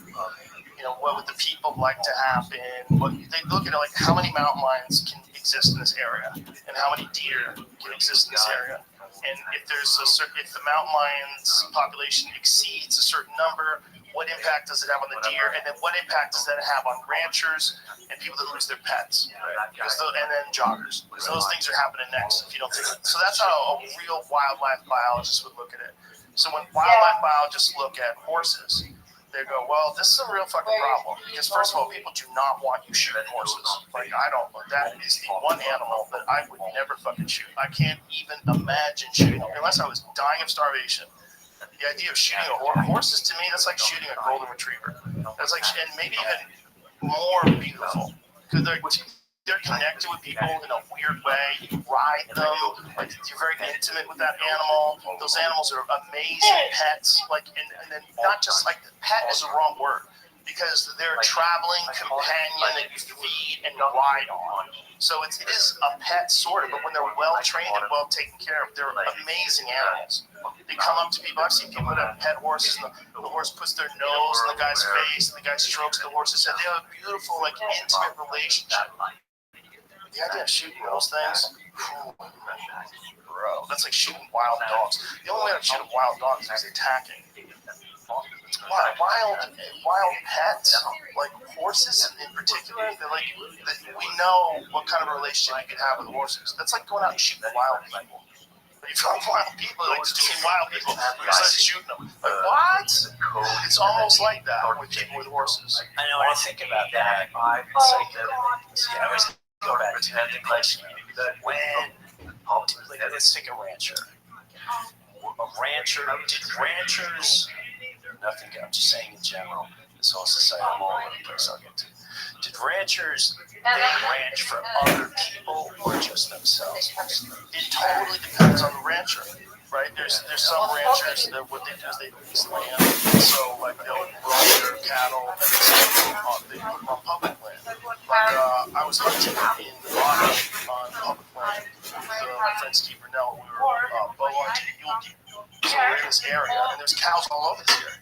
what would the people like to happen? They look at it like how many mountain lions can exist in this area, and how many deer can exist in this area. And if if the mountain lions population exceeds a certain number, what impact does it have on the deer? And then what impact does that have on ranchers and people that lose their pets? And then joggers. Because those things are happening next if you don't take it. So that's how a real wildlife biologist would look at it. So when wildlife biologists look at horses, they go, well, this is a real fucking problem. Because first of all, people do not want you shooting horses. Like, that is the one animal that I would never fucking shoot. I can't even imagine shooting, unless I was dying of starvation. The idea of shooting horses, to me, that's like shooting a golden retriever. That's like, and maybe even more beautiful. Because they're connected with people in a weird way. You ride them, like, you're very intimate with that animal. Those animals are amazing pets, like, and then not just, like, pet is the wrong word, because they're a traveling companion that you feed and ride on. So it is a pet sort of, but when they're well trained and well taken care of, they're amazing animals. They come up to people. I've seen people that have pet horses, and the horse puts their nose in the guy's face, and the guy strokes the horse's head. They have a beautiful, like, intimate relationship. The idea of shooting those things, bro, that's like shooting wild dogs. The only way to shoot a wild dog is attacking. Wild pets, like horses in particular, they're like, we know what kind of a relationship you can have with horses. That's like going out and shooting wild people. But if you find wild people, like, just see wild people, you start shooting them. Like, what? It's almost like that with people with horses. I know when I think about that, it's like, see, I always go back to the question when, let's take a rancher. Did ranchers, nothing, I'm just saying in general, this whole society, I'm all over the place I'll get to. Did ranchers, they ranch for other people or just themselves? It totally depends on the rancher, right? There's some ranchers that what they do is they lease land, so like they'll roam their cattle and they put them on public land. Like I was hunting in Rothschild on public land with my friend Steve Brunel. We were bow hunting mule deer. So we're in this area, and there's cows all over this area.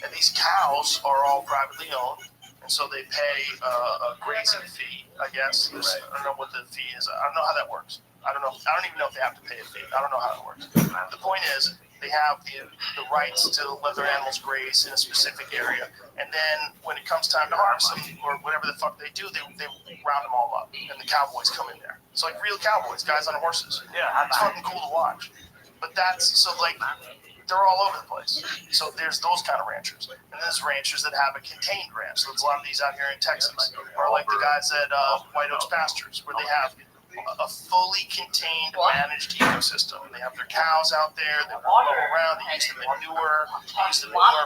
And these cows are all privately owned, and so they pay a grazing fee, I guess. I don't know what the fee is. I don't know how that works. I don't even know if they have to pay a fee. I don't know how it works. The point is, they have the rights to let their animals graze in a specific area, and then when it comes time to harvest them or whatever the fuck they do, they round them all up, and the cowboys come in there. It's like real cowboys, guys on horses. Yeah, it's fucking cool to watch. But they're all over the place. So there's those kind of ranchers, and there's ranchers that have a contained ranch. So there's a lot of these out here in Texas, or like the guys at White Oaks Pastures, where they have a fully contained, managed ecosystem. They have their cows out there, they roll around, they use the manure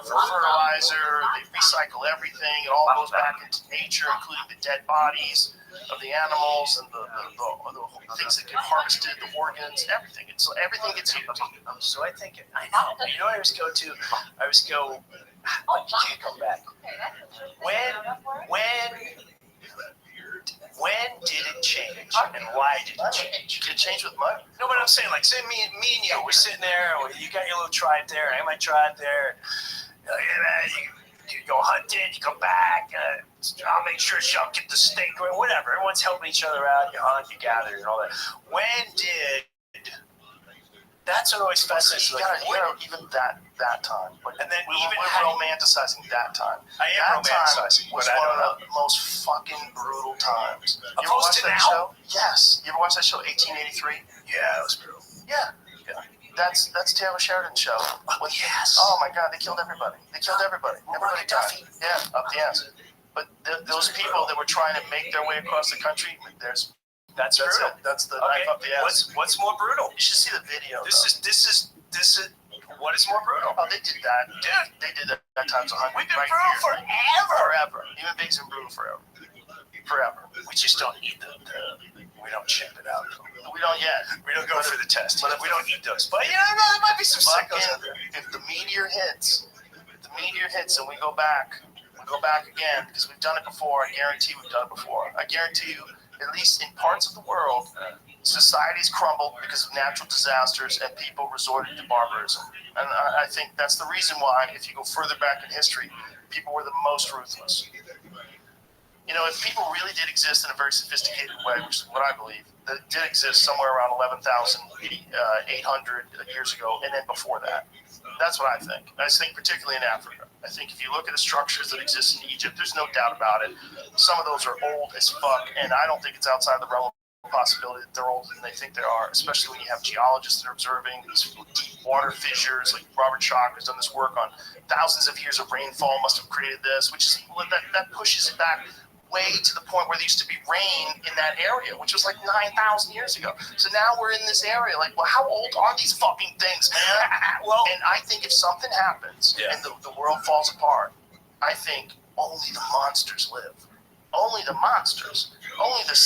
for fertilizer, they recycle everything, it all goes back into nature, including the dead bodies of the animals and the things that get harvested, the organs, everything. So everything gets used. So I think, I know, you know what I always go, when did you come back? When did it change, and why did it change? Did it change with money? No, but I'm saying, like, say me and you, we're sitting there, you got your little tribe there, I got my tribe there. You go hunting, you come back, I'll make sure y'all get the steak or whatever. Everyone's helping each other out, you hunt, you gather, and all that. When did... That's what always fascinates me. Even that time. And then we're romanticizing that time. I am romanticizing, was one of the most fucking brutal times. You ever Opposed watch to that now? show? Yes. You ever watch that show, 1883? Yeah, it was brutal. Yeah. That's Taylor Sheridan's show. Yes. Oh my God, they killed everybody. Everybody died. Yeah, up the ass. But those people that were trying to make their way across the country, that's brutal. it. That's the knife up the ass. What's more brutal? You should see the video. This is what is more brutal? Oh, they did that. Dude, they did that times 100. We've been brutal forever. Human beings have been brutal forever. We just don't eat we don't chip it out. We don't yet. We don't go for the test. But we don't eat those. But there might be some sickos out there. If the meteor hits and we go back again, because we've done it before, I guarantee we've done it before. I guarantee you, at least in parts of the world, societies crumbled because of natural disasters and people resorted to barbarism. And I think that's the reason why, if you go further back in history, people were the most ruthless. You know, if people really did exist in a very sophisticated way, which is what I believe, that did exist somewhere around 11,800 years ago, and then before that. That's what I think. I think particularly in Africa. I think if you look at the structures that exist in Egypt, there's no doubt about it. Some of those are old as fuck, and I don't think it's outside the realm of possibility that they're older than they think they are, especially when you have geologists that are observing these deep water fissures. Like Robert Schoch has done this work on thousands of years of rainfall must have created this, which is that pushes it back way to the point where there used to be rain in that area, which was like 9,000 years ago. So now we're in this area. Like, well, how old are these fucking things, man? And I think if something happens and the world falls apart, I think only the monsters live. Only the monsters. Only the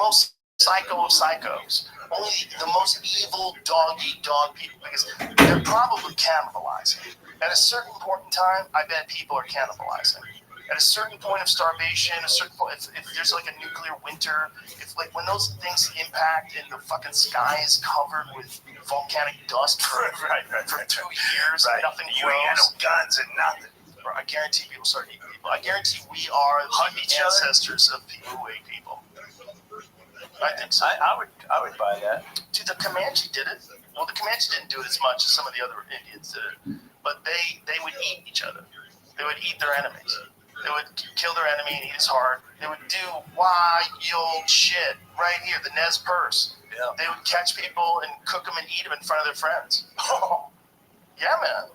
most psycho of psychos. Only the most evil dog-eat-dog people, because they're probably cannibalizing. At a certain point in time, I bet people are cannibalizing. At a certain point of starvation, a certain point, if there's like a nuclear winter, if like when those things impact and the fucking sky is covered with volcanic dust for 2 years, nothing grows. You ain't no guns and nothing. I guarantee people start eating people. I guarantee we are the ancestors of people who ate people. I think so. I would buy that. Dude, the Comanche did it. Well, the Comanche didn't do it as much as some of the other Indians did it, but they would eat each other. They would eat their enemies. They would kill their enemy and eat his heart. They would do wild shit right here, the Nez Perce. Yeah. They would catch people and cook them and eat them in front of their friends. Oh, yeah, man.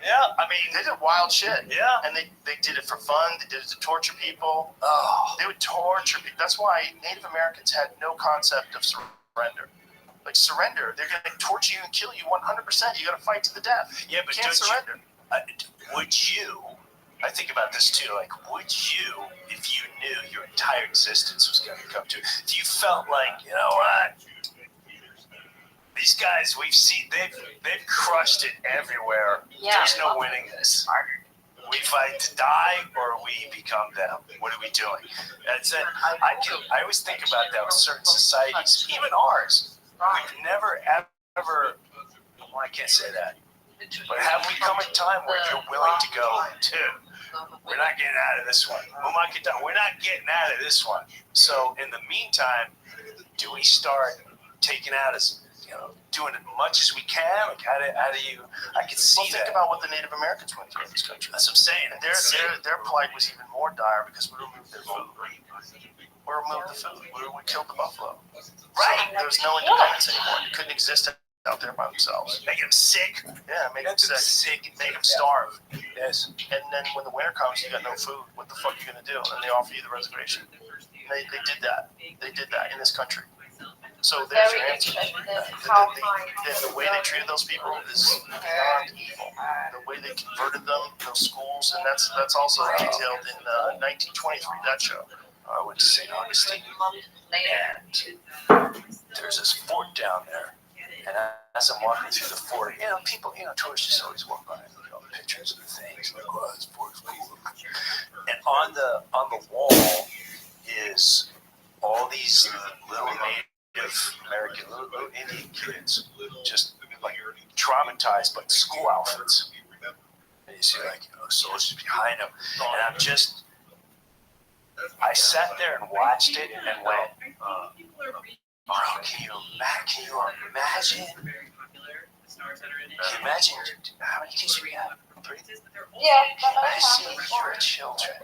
Yeah, I mean, they did wild shit. Yeah. And they did it for fun. They did it to torture people. Oh. They would torture people. That's why Native Americans had no concept of surrender. Like, surrender, they're going to torture you and kill you 100%. You got to fight to the death. Yeah, but you can't surrender. Would you... I think about this too, like, would you, if you knew your entire existence was going to come to, if you felt like, you know what, these guys we've seen, they've crushed it everywhere. Yeah. There's no winning this. We fight to die or we become them. What are we doing? That's it. I always think about that with certain societies, even ours. We've never, ever, well, I can't say that. But have we come a time where you're willing to go to? We're not getting out of this one. We're not getting out of this one. So in the meantime, do we start taking out doing as much as we can? Like how do you? I can see Think about what the Native Americans went through in this country. That's what I'm saying. And their plight was even more dire because we removed their food. We removed the food. We killed the buffalo. Right. So there's no independence anymore. You couldn't exist out there by themselves. Make them sick. Yeah, make them sick. Make them starve. Yes. And then when the winter comes, you got no food. What the fuck are you gonna do? And they offer you the reservation. They did that. They did that in this country. So there's your answer. The way they treated those people is beyond evil. The way they converted them, those schools, and that's also detailed in 1923, that show. I went to St. Augustine, and there's this fort down there. And as I'm walking through the fort, tourists just always walk by, pictures and things, like, wow, this fort's cool. And on the wall is all these little Native American, little Indian kids, just like traumatized, but school outfits. And you see soldiers behind them, and I sat there and watched it and went, bro, can you imagine? Can you imagine how many kids we have? Yeah. Imagine your children.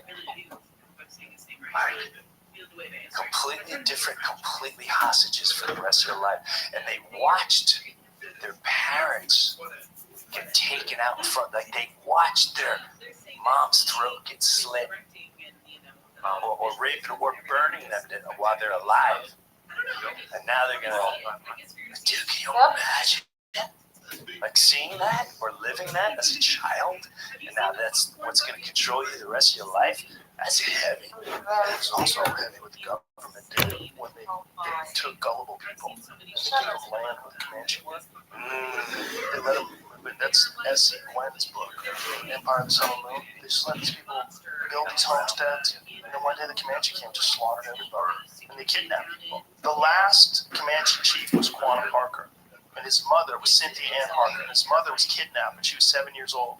Completely different, completely hostages for the rest of their life. And they watched their parents get taken out in front. Like they watched their mom's throat get slit. Or raping or burning them while they're alive. And now they're gonna, dude, can you imagine? Like seeing that or living that as a child, and now that's what's gonna control you the rest of your life. That's heavy. It's also heavy what the government did when they took gullible people and took land with the Comanche were. They let them. That's S.C. Gwen's book, Empire of the Sun and Moon. They just let these people build these homesteads, and then one day the Comanche came, just slaughtered everybody, and they kidnapped people. The last Comanche chief was Quanah Parker, and his mother was Cynthia Ann Parker. And his mother was kidnapped when she was 7 years old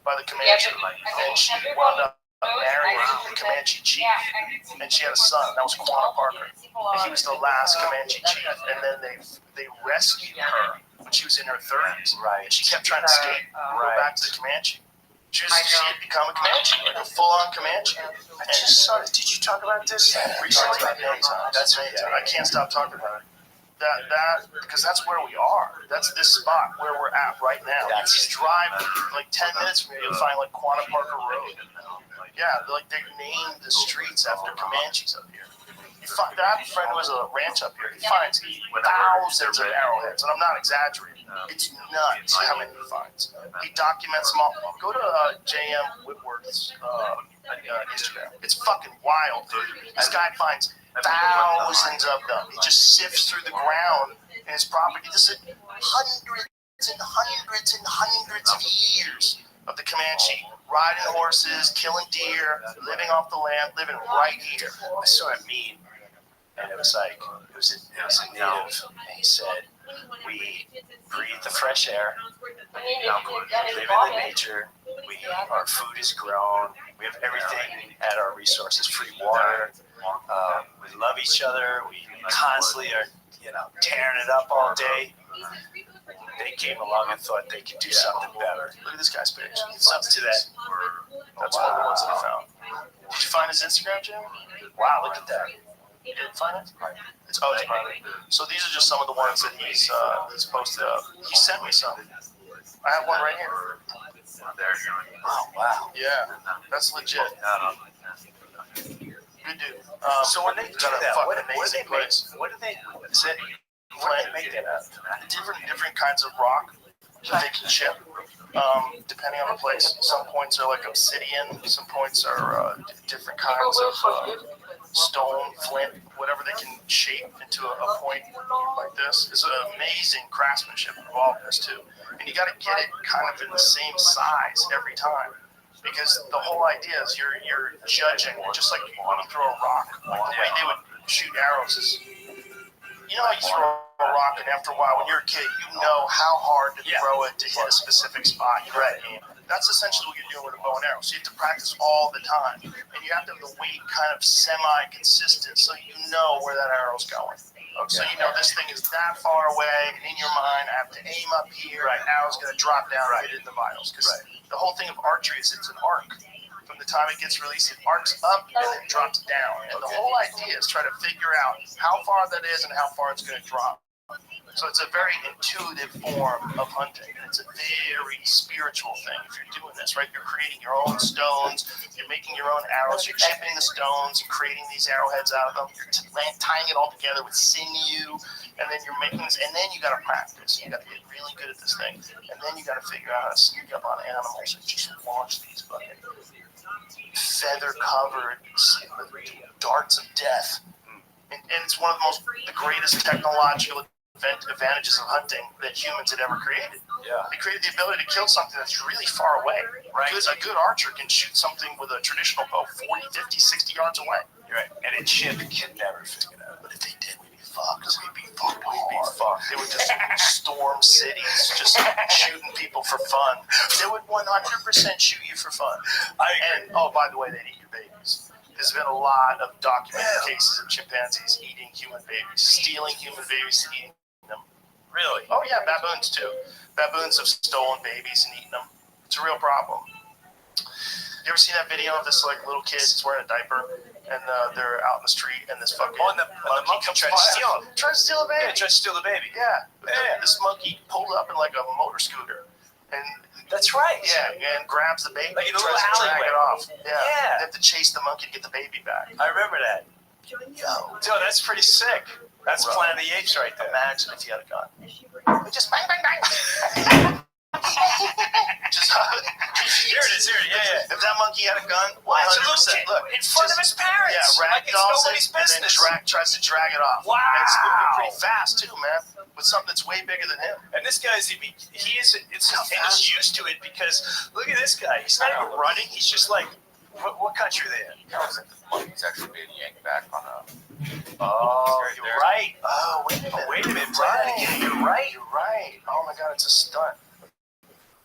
by the Comanche, and she wound up marrying the Comanche chief, and she had a son. That was Quanah Parker, and he was the last Comanche chief. And then they rescued her when she was in her 30s, right? And she kept trying to escape, go back to the Comanche. She had become a Comanche, like a full-on Comanche. And did you talk about this recently? That's I can't stop talking about it. That because that's where we are. That's this spot where we're at right now. You just drive like 10 minutes from here, you'll find like Quanah Parker Road. Yeah, like they named the streets after Comanches up here. That friend who has a ranch up here, he finds thousands of arrowheads, and I'm not exaggerating. It's nuts how many he finds. He documents them all. Go to J.M. Whitworth's Instagram. It's fucking wild, dude. This guy finds thousands of them. He just sifts through the ground in his property. This is hundreds and hundreds and hundreds of years of the Comanche riding horses, killing deer, living off the land, living right here. I saw a meme, and it was like, it was a native, and he said, we breathe the fresh air, we live in the nature, our food is grown, we have everything at our resources, free water, we love each other, we constantly are, tearing it up all day. They came along and thought they could do something better. Look at this guy's page. It's up to that. That's one of the ones that I found. Did you find his Instagram, Jim? Wow, look at that. You didn't find it? It's private. So these are just some of the ones that he's posted up. He sent me some. I have one right here. Oh, wow. Yeah, that's legit. Good dude. So when they do that, what do they say? Make that different kinds of rock that they can chip, depending on the place. Some points are like obsidian, some points are different kinds of stone, flint, whatever they can shape into a point like this. It's an amazing craftsmanship involved in this too. And you got to get it kind of in the same size every time. Because the whole idea is you're judging, just like when you throw a rock. Like the way they would shoot arrows is, you know, you throw a rock, and after a while, when you're a kid, you know how hard to throw it to hit a specific spot. You know what I mean? That's essentially what you're doing with a bow and arrow. So you have to practice all the time, and you have to have the weight kind of semi-consistent, so you know where that arrow's going. Okay. So you know this thing is that far away, and in your mind, I have to aim up here. Right. The arrow's going to drop down and hit it in the vitals. Because the whole thing of archery is it's an arc. From the time it gets released, it arcs up and then drops down. And the whole idea is try to figure out how far that is and how far it's going to drop. So it's a very intuitive form of hunting. It's a very spiritual thing if you're doing this, right? You're creating your own stones, you're making your own arrows, you're chipping the stones and creating these arrowheads out of them, you're tying it all together with sinew, and then you're making this, and then you got to practice. You got to get really good at this thing, and then you got to figure out how to sneak up on animals and just launch these fucking feather-covered darts of death. And it's one of the greatest technological advantages of hunting that humans had ever created. Yeah. They created the ability to kill something that's really far away. Right. Because a good archer can shoot something with a traditional bow 40, 50, 60 yards away. Right. And a chip can never figure it out. But if they did, we'd be fucked. We'd be fucked. They would just storm cities, just shooting people for fun. They would 100% shoot you for fun. And, oh, by the way, they'd eat your babies. There's been a lot of documented cases of chimpanzees eating human babies, stealing human babies and eating them. Really? Oh, yeah, baboons, too. Baboons have stolen babies and eaten them. It's a real problem. You ever seen that video of this, little kid that's wearing a diaper, and they're out in the street, and this fucking the monkey tried to steal him. Tried to steal a baby. Yeah, tried to steal the baby. Yeah. This monkey pulled up in, a motor scooter, and... That's right. Yeah, and grabs the baby like and tries to drag it off. Yeah. They have to chase the monkey to get the baby back. I remember that. Yo, that's pretty sick. That's Planet of the Apes right there. Imagine if you had a gun. Just bang, bang, bang. Just here it is. Here, yeah. If that monkey had a gun, 100%. Look, in front of his parents. Yeah, ragdolls it and then tries to drag it off. Wow. And it's moving pretty fast too, man. With something that's way bigger than him. And this guy's he's used to it because look at this guy. He's not even running. He's just like, what country are they in? The monkey's actually being yanked back on a. Oh, you're right. Oh, wait a minute. Brian, you're right. You're right. Oh my God, it's a stunt.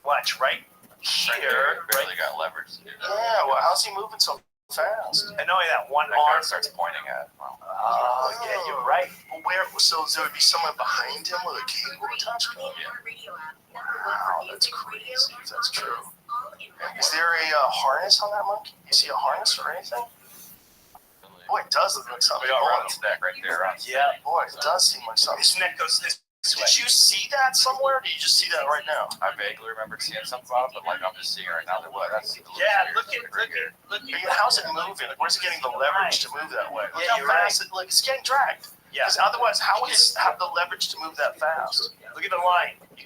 Watch right here. Barely got leverage to do that. Yeah. Well, how's he moving so fast? And only that one That arm guy starts pointing at. Well, oh, yeah, you're right. So there would be someone behind him with a cable attached to him? yeah. Wow, that's crazy if that's true. Is there a harness on that monkey? You see a harness or anything? Boy, it does look like something. We got Ron's neck right there. Yeah, boy, it does seem like something. His neck goes this way. Did you see that somewhere? Or did you just see that right now? I vaguely remember seeing something about it, but I'm just seeing it right now. That's Look at how's it moving? Where's it getting the leverage to move that way? Look how you're fast it's getting dragged. Yeah. Because otherwise, how would it have the leverage to move that fast? Look at the line. You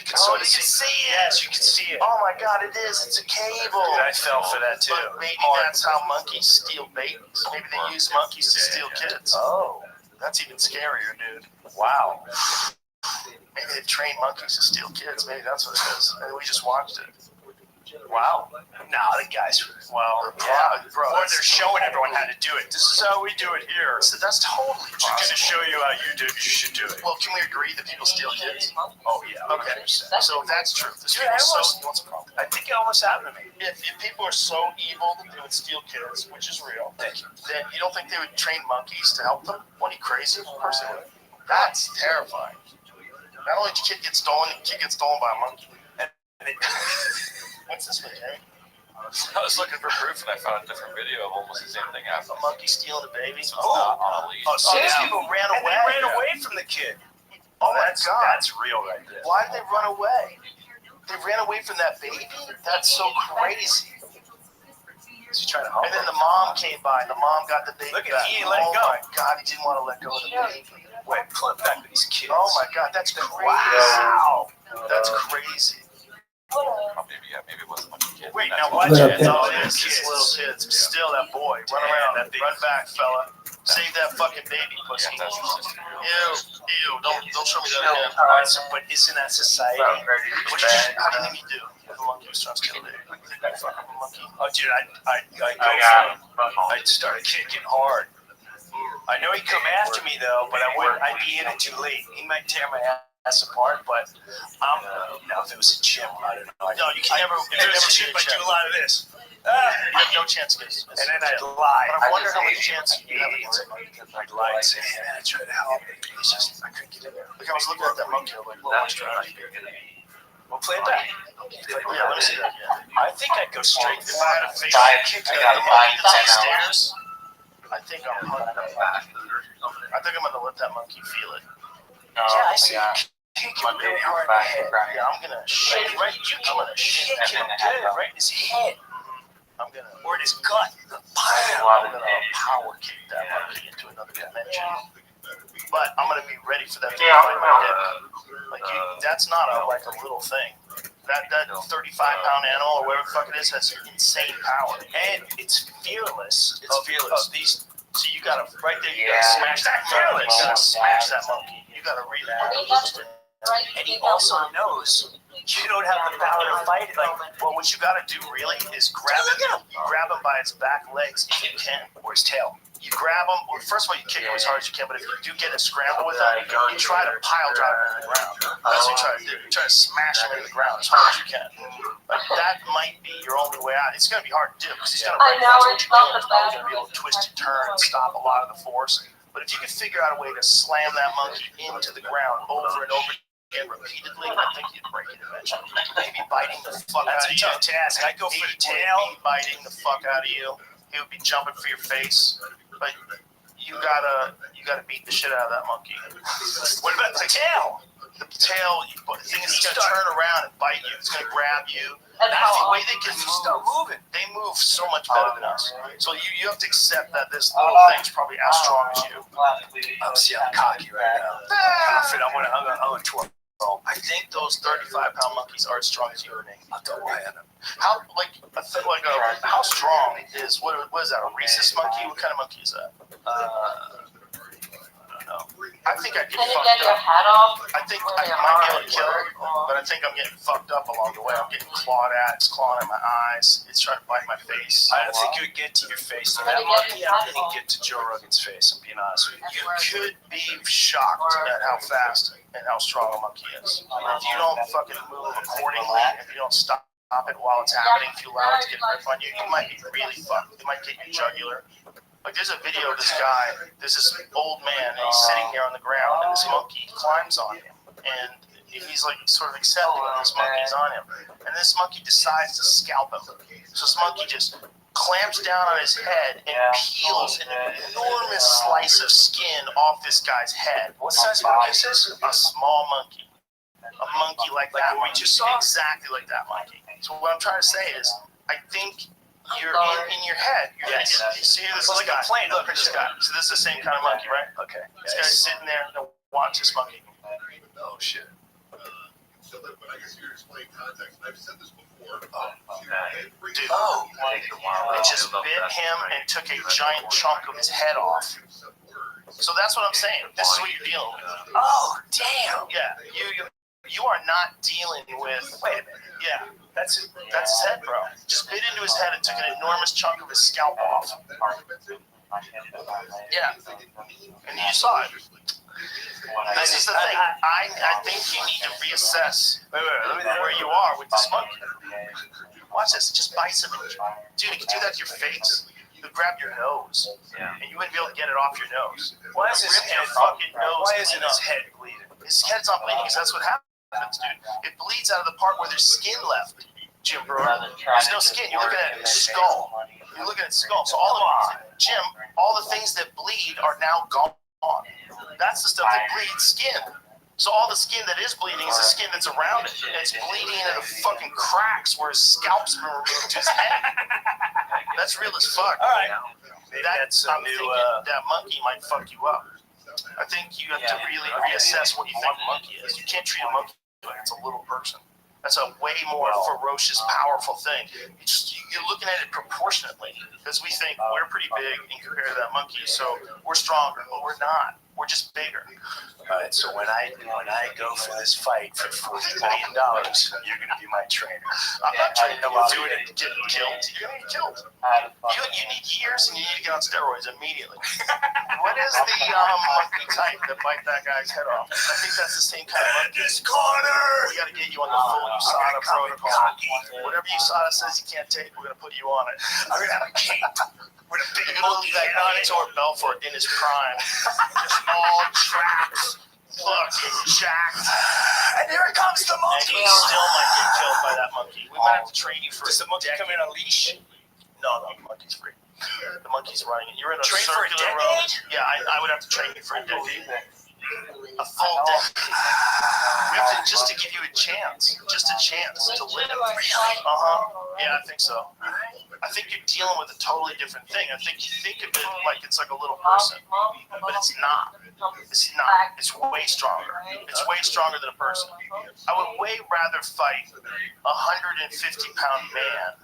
can sort of see it. Yes, you can see it. Oh my God, it is. It's a cable. Dude, I fell for that too. But maybe that's how monkeys steal babies. Maybe they use monkeys to steal kids. Oh, that's even scarier, dude. Wow. Maybe they train monkeys to steal kids. Maybe that's what it is. Maybe we just watched it. Wow. Nah, the guys. Well, yeah, bro. Or they're showing everyone how to do it. This is how we do it here. So that's totally possible. I'm going to show you how you do it. You should do it. Well, can we agree that people steal kids? Oh, yeah. Okay. So that's true. I think it almost happened to me. If people are so evil that they would steal kids, which is real, then you don't think they would train monkeys to help them? What, are you crazy? Of course they would. That's terrifying. Not only did your kid get stolen, the kid gets stolen by a monkey. What's this one, Jerry? I was looking for proof and I found a different video of almost the same thing happening. A monkey stealing a baby? So it's not on a leash. So these people ran away. And they ran away from the kid. Oh my God. That's real right there. Why did they run away? They ran away from that baby? That's so crazy. Is he trying to help And then the mom came by. The mom got the baby. Look at he ain't let it go. Oh my God, he didn't want to let go of the baby. Wait, flip back to these kids. Oh my God, that's crazy. Wow. That's crazy. Oh, maybe it wasn't much of a kid. Wait, now watch it. It's all these It's kids. little kids. Still that boy. Run around. Run back, fella. Save that fucking baby, pussy. Yeah, that's your sister. Ew. Don't show me that again. Alright, so, but isn't that society? How do you think you do? The monkey was trying to kill the baby. Fuck up a monkey. Oh, dude, I'd start kicking hard. I know he'd come after me though, but I'd be in it too late. He might tear my ass apart, but if it was a chimp, I don't know. No, you can never. If it was a chimp, I'd do a lot of this. You have no chance against it. And then I'd lie. But I wonder how many chances you have against it. I'd lie and say, man, I tried to help. It's just, I couldn't get in there. Like I was looking at that monkey, I'm like, well, We'll play it back. yeah, let me see that. Yeah. I think I'd go straight. If I had a face kick I the got monkey five that's Upstairs, upstairs. I think I'm gonna let that monkey feel it. Yeah, I see. Kick him really hard in the head. Yeah, I'm gonna shake right. I'm gonna shake Kick him good, right in his head. I'm gonna. Or in his gut. I'm gonna power kick that monkey into another dimension. But I'm gonna be ready for that to bite my dick. Like that's not a little thing. That 35-pound animal or whatever the fuck it is has insane power, And it's fearless. It's fearless. So you gotta right there. You gotta smash that monkey. You gotta smash that monkey. You gotta really boost it. And he also knows you don't have the power to fight it. Like, Well, what you gotta do really is grab him. You grab him by his back legs if you can, or his tail. You grab him. Well, first of all, you kick him as hard as you can. But if you do get a scramble with him, you try to pile drive him to the ground. That's what you try to do. You try to smash him into the ground as hard as you can. Like that might be your only way out. It's gonna be hard to do because he's gonna break what you do. He's probably gonna be able to twist and turn and stop a lot of the force. But if you can figure out a way to slam that monkey into the ground over and over again repeatedly, I think you'd break it eventually. Maybe biting the fuck out of you. That's a tough task. I go for the tail. Biting the fuck out of you. He would be jumping for your face. But you gotta beat the shit out of that monkey. What about the tail? The tail, the thing is, it's gonna turn around and bite you. It's gonna grab you. That's the way they can move. They move so much better than us. So you have to accept that this little thing's probably as strong as you. I'm cocky right now. I'm gonna twirl. I think those 35-pound monkeys are as strong as you and me. I'll go right at them. How how strong is what is that? A rhesus monkey? What kind of monkey is that? I don't know. I think I'd get fucked up. hat off? I think I might be able to kill it, but I think I'm getting fucked up along the way. I'm getting clawed at. It's clawing at my eyes. It's trying to bite my face. I don't think it would get to your face. So that monkey, I don't think get to Joe Rogan's face. I'm being honest with you. You could be shocked at how fast and how strong a monkey is. If you don't fucking move accordingly, if you don't stop it while it's happening, if you allow it to get grip on you, you might be really fucked. It might get your jugular. Like there's a video of this guy, there's this old man, and he's sitting there on the ground, and this monkey climbs on him, and he's like sort of accepting that this monkey's on him, and this monkey decides to scalp him. So this monkey just clamps down on his head and peels an enormous slice of skin off this guy's head. What size monkey is this? A small monkey. A monkey like that. Like what we just saw? Exactly like that monkey. So what I'm trying to say is, I think you're in your head. Yes. You see this Like guy. a plane. Look at this guy. So this is the same kind of monkey, right? Okay. This guy's sitting there. Now watch this monkey. Oh shit. So that, but I guess you're explaining context. I've said this before. Dude, Oh. it just bit him and took a giant chunk of his head off. So that's what I'm saying. This is what you're dealing with. Oh, damn. Yeah, you are not dealing with. Wait a minute. Yeah, that's his head, bro. Just bit into his head and took an enormous chunk of his scalp off. Yeah, and you saw it. This is the thing. I think you need to reassess where you are with this monkey. Watch this. It just bites him. Dude, he can do that to your face. He would grab your nose, and you wouldn't be able to get it off your nose. Why is his Rip your head fucking nose? Why isn't clean his up. head bleeding? His head's not bleeding because that's what happens, dude. It bleeds out of the part where there's skin left, Jim Brewer. There's no skin. You're looking at his skull. You're looking at his skull. So Jim, all the things that bleed are now gone. That's the stuff that bleeds skin. So all the skin that is bleeding is the skin that's around it. And it's bleeding into the fucking cracks where his scalp's been removed to his head. That's real as fuck. All right. I'm thinking that monkey might fuck you up. I think you have to really reassess what you think a monkey is. You can't treat a monkey like it's a little person. That's a way more ferocious, powerful thing. You're looking at it proportionately because we think we're pretty big in compared to that monkey, so we're stronger, but we're not. We're just bigger. All right, so when I go for this fight for $40 million, you're gonna be my trainer. I'm not training you to do it and get killed. You're gonna get killed. You need years and you need to get on steroids immediately. What is the monkey type that bite that guy's head off? I think that's the same kind of monkey. This corner! We gotta get you on the full USADA protocol. Whatever USADA says you can't take, we're gonna put you on it. I'm gonna have a cape with a big You're gonna monkey look like head on it. Vitor Belfort in his prime. Just all traps. Fucking jacked. And here it comes the And monkey! you still might get killed by that monkey. We might have to train you for Does the monkey come in on a leash? No, the monkey's free. The monkey's running. You're in a Train for a circular road. decade? Yeah, I would have to train you for a decade. A full decade. We have to, just to give you a chance. Just a chance to live. Yeah, I think so. I think you're dealing with a totally different thing. I think you think of it like it's like a little person, but it's not. It's not. It's way stronger. It's way stronger than a person. I would way rather fight a 150-pound man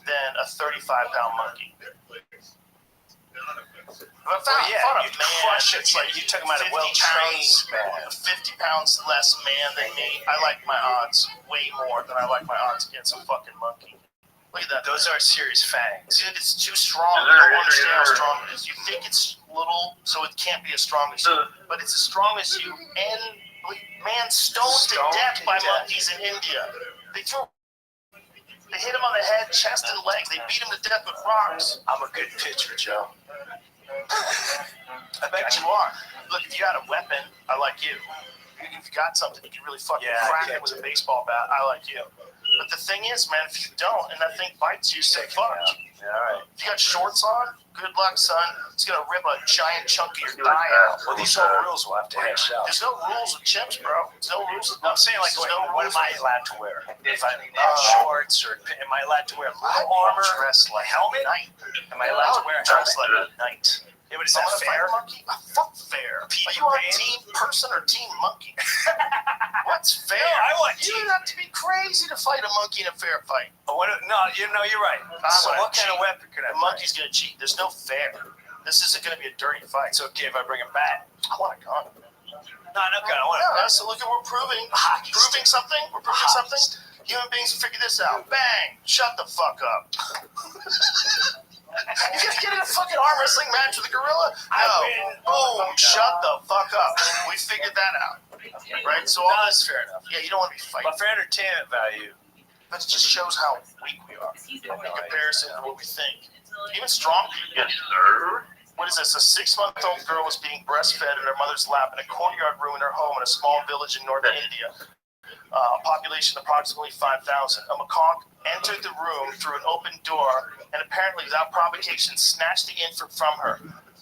than a 35-pound monkey. But you crush it. it's like You took him out of 50 well-trained pounds, 50 pounds less man than me. I like my odds way more than I like my odds against a fucking monkey. Look at that. Those are serious fangs. Dude, it's too strong. You don't understand how strong it is. You think it's little, so it can't be as strong as you. But it's as strong as you. And man, stoned to death by monkeys in India. They hit him on the head, chest, and legs. They beat him to death with rocks. I'm a good pitcher, Joe. I bet you are. Look, if you had a weapon, I like you. If you got something you can really fucking crack it with a baseball bat, I like you. But the thing is, man, if you don't and that thing bites you, you're fucked. Yeah, all right. If you got shorts on, good luck, son. It's gonna rip a giant chunk of your thigh out. Well, these are rules we'll have to hash out. There's no rules with chimps, bro. There's no rules with I'm saying, like, what am I allowed to wear? If I shorts, or am I allowed to wear little armor? Dress like helmet? Am I allowed to wear a dress helmet? like a knight? Yeah, but is I'm that gonna fair? fight a monkey? Fuck fair. Are you on team person or team monkey? What's fair? No, I want You team. don't have to be crazy to fight a monkey in a fair fight. No, you're right. So what kind of weapon could I The bring? monkey's gonna cheat. There's no fair. This isn't gonna be a dirty fight. It's okay if I bring a bat. I want a gun. No, I want Yeah, a bat. so look at we're proving something. We're proving something. Human beings figure this out. Bang! Shut the fuck up. You gonna get in a fucking arm wrestling match with a gorilla? No. Boom! Shut the fuck up. We figured that out. Right? So all That's fair enough. yeah, you don't want to be fighting. But for entertainment value, But it just shows how weak we are in comparison to what we think. Even strong people. Yes, sir. What is this? A 6-month-old girl was being breastfed in her mother's lap in a courtyard room in her home in a small village in northern India. Population approximately 5,000. A macaque entered the room through an open door and apparently without provocation snatched the infant from her.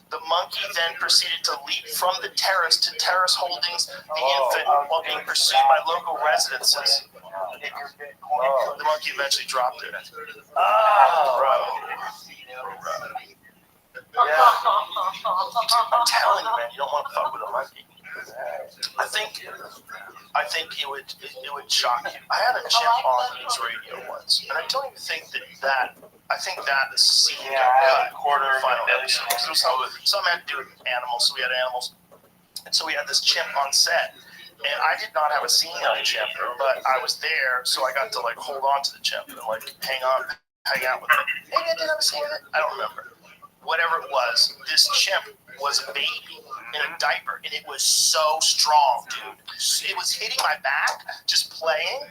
The monkey then proceeded to leap from the terrace to terrace holdings the infant while being pursued by local residences. The monkey eventually dropped it. I'm telling you, man, you don't want to fuck with a monkey. I think it would shock you. I had a chimp on news radio once, and I don't even think that I think that is scene got cut in the final episode. So something had to do with animals, so we had animals, and so we had this chimp on set. And I did not have a scene on the chimp, but I was there, so I got to like hold on to the chimp and like hang out with it. Maybe I did have a scene with it. I don't remember. Whatever it was, this chimp was a baby in a diaper, and it was so strong, dude. It was hitting my back, just playing,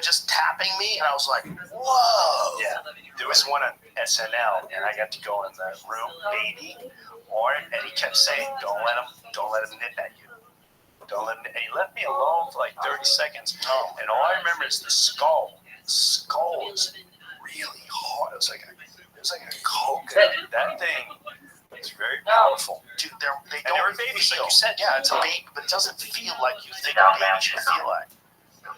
just tapping me, and I was like, whoa. yeah, there was one on SNL, and I got to go in the room, baby, and he kept saying, don't let him nip at you. Don't let him, and he left me alone for like 30 seconds. And all I remember is the skull. The skull was really hard. It was like a coconut. That thing is very powerful. Dude, they And they were don't babies, feel. like you said. Yeah, it's a baby, but it doesn't feel like you think a baby should feel like.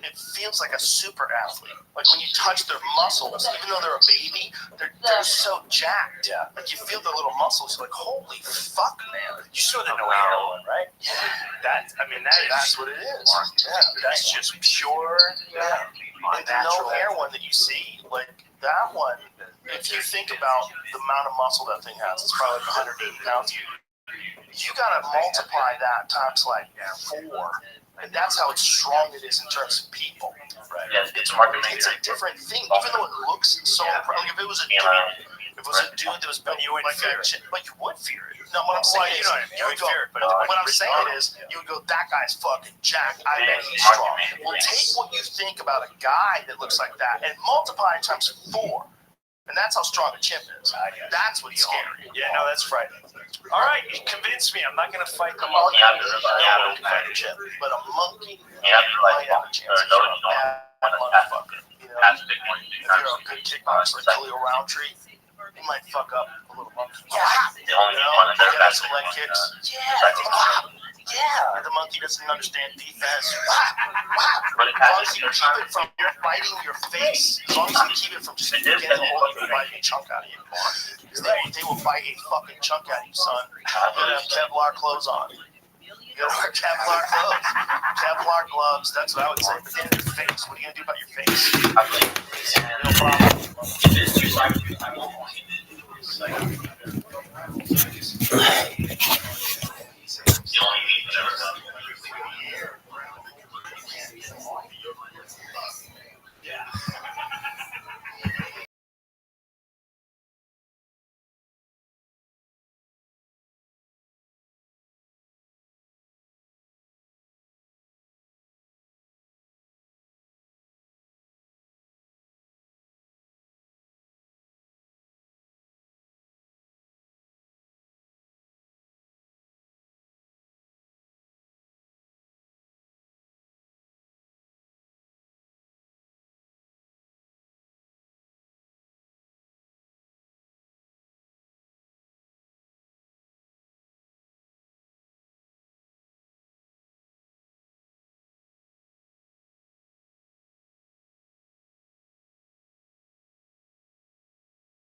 It feels like a super athlete. Like when you touch their muscles, even though they're a baby, they're so jacked. Yeah. Like you feel their little muscles. You're like, holy fuck, man. You saw the no heroin, right? Yeah. That's what it is. Yeah. That's just pure, And the no hair one that you see, like that one, if you think about the amount of muscle that thing has, it's probably like 180 pounds. You gotta multiply that times like 4, and that's how strong it is in terms of people. Right. Yeah, it's market It's maker. a different thing, even though it looks so. Like if it was a dude that was built You wouldn't like fear that, it. but you would fear it. No, what I'm saying is, you would go, fear it, but what I'm saying is, you would go, that guy's fucking jacked. I bet he's strong. Well, take what you think about a guy that looks like that and multiply it times 4. And that's how strong a chimp is. That's what's scary. Yeah, no, that's frightening. All right, you convinced me. I'm not going to fight the Well, monkey. you have to No realize one can fight a chimp, but a monkey you have to might realize have a chance. or If you're notice a bad motherfucker, you know, that's big one. if you're a good kickboxer like Khalil Roundtree, you might fuck up a little monkey. The only one that Get does out some leg kicks. Yeah. The monkey doesn't understand defense. But it As long has as you keep it from biting your face, as long as you keep it from just getting a hold of you, biting a chunk out of you. Because they will bite a fucking chunk out of you, son. You gotta have Kevlar clothes on. You gotta wear Kevlar clothes. Kevlar gloves, that's what I would say. But then your face, what are you gonna do about your face? I believe. No problem. It is two sides.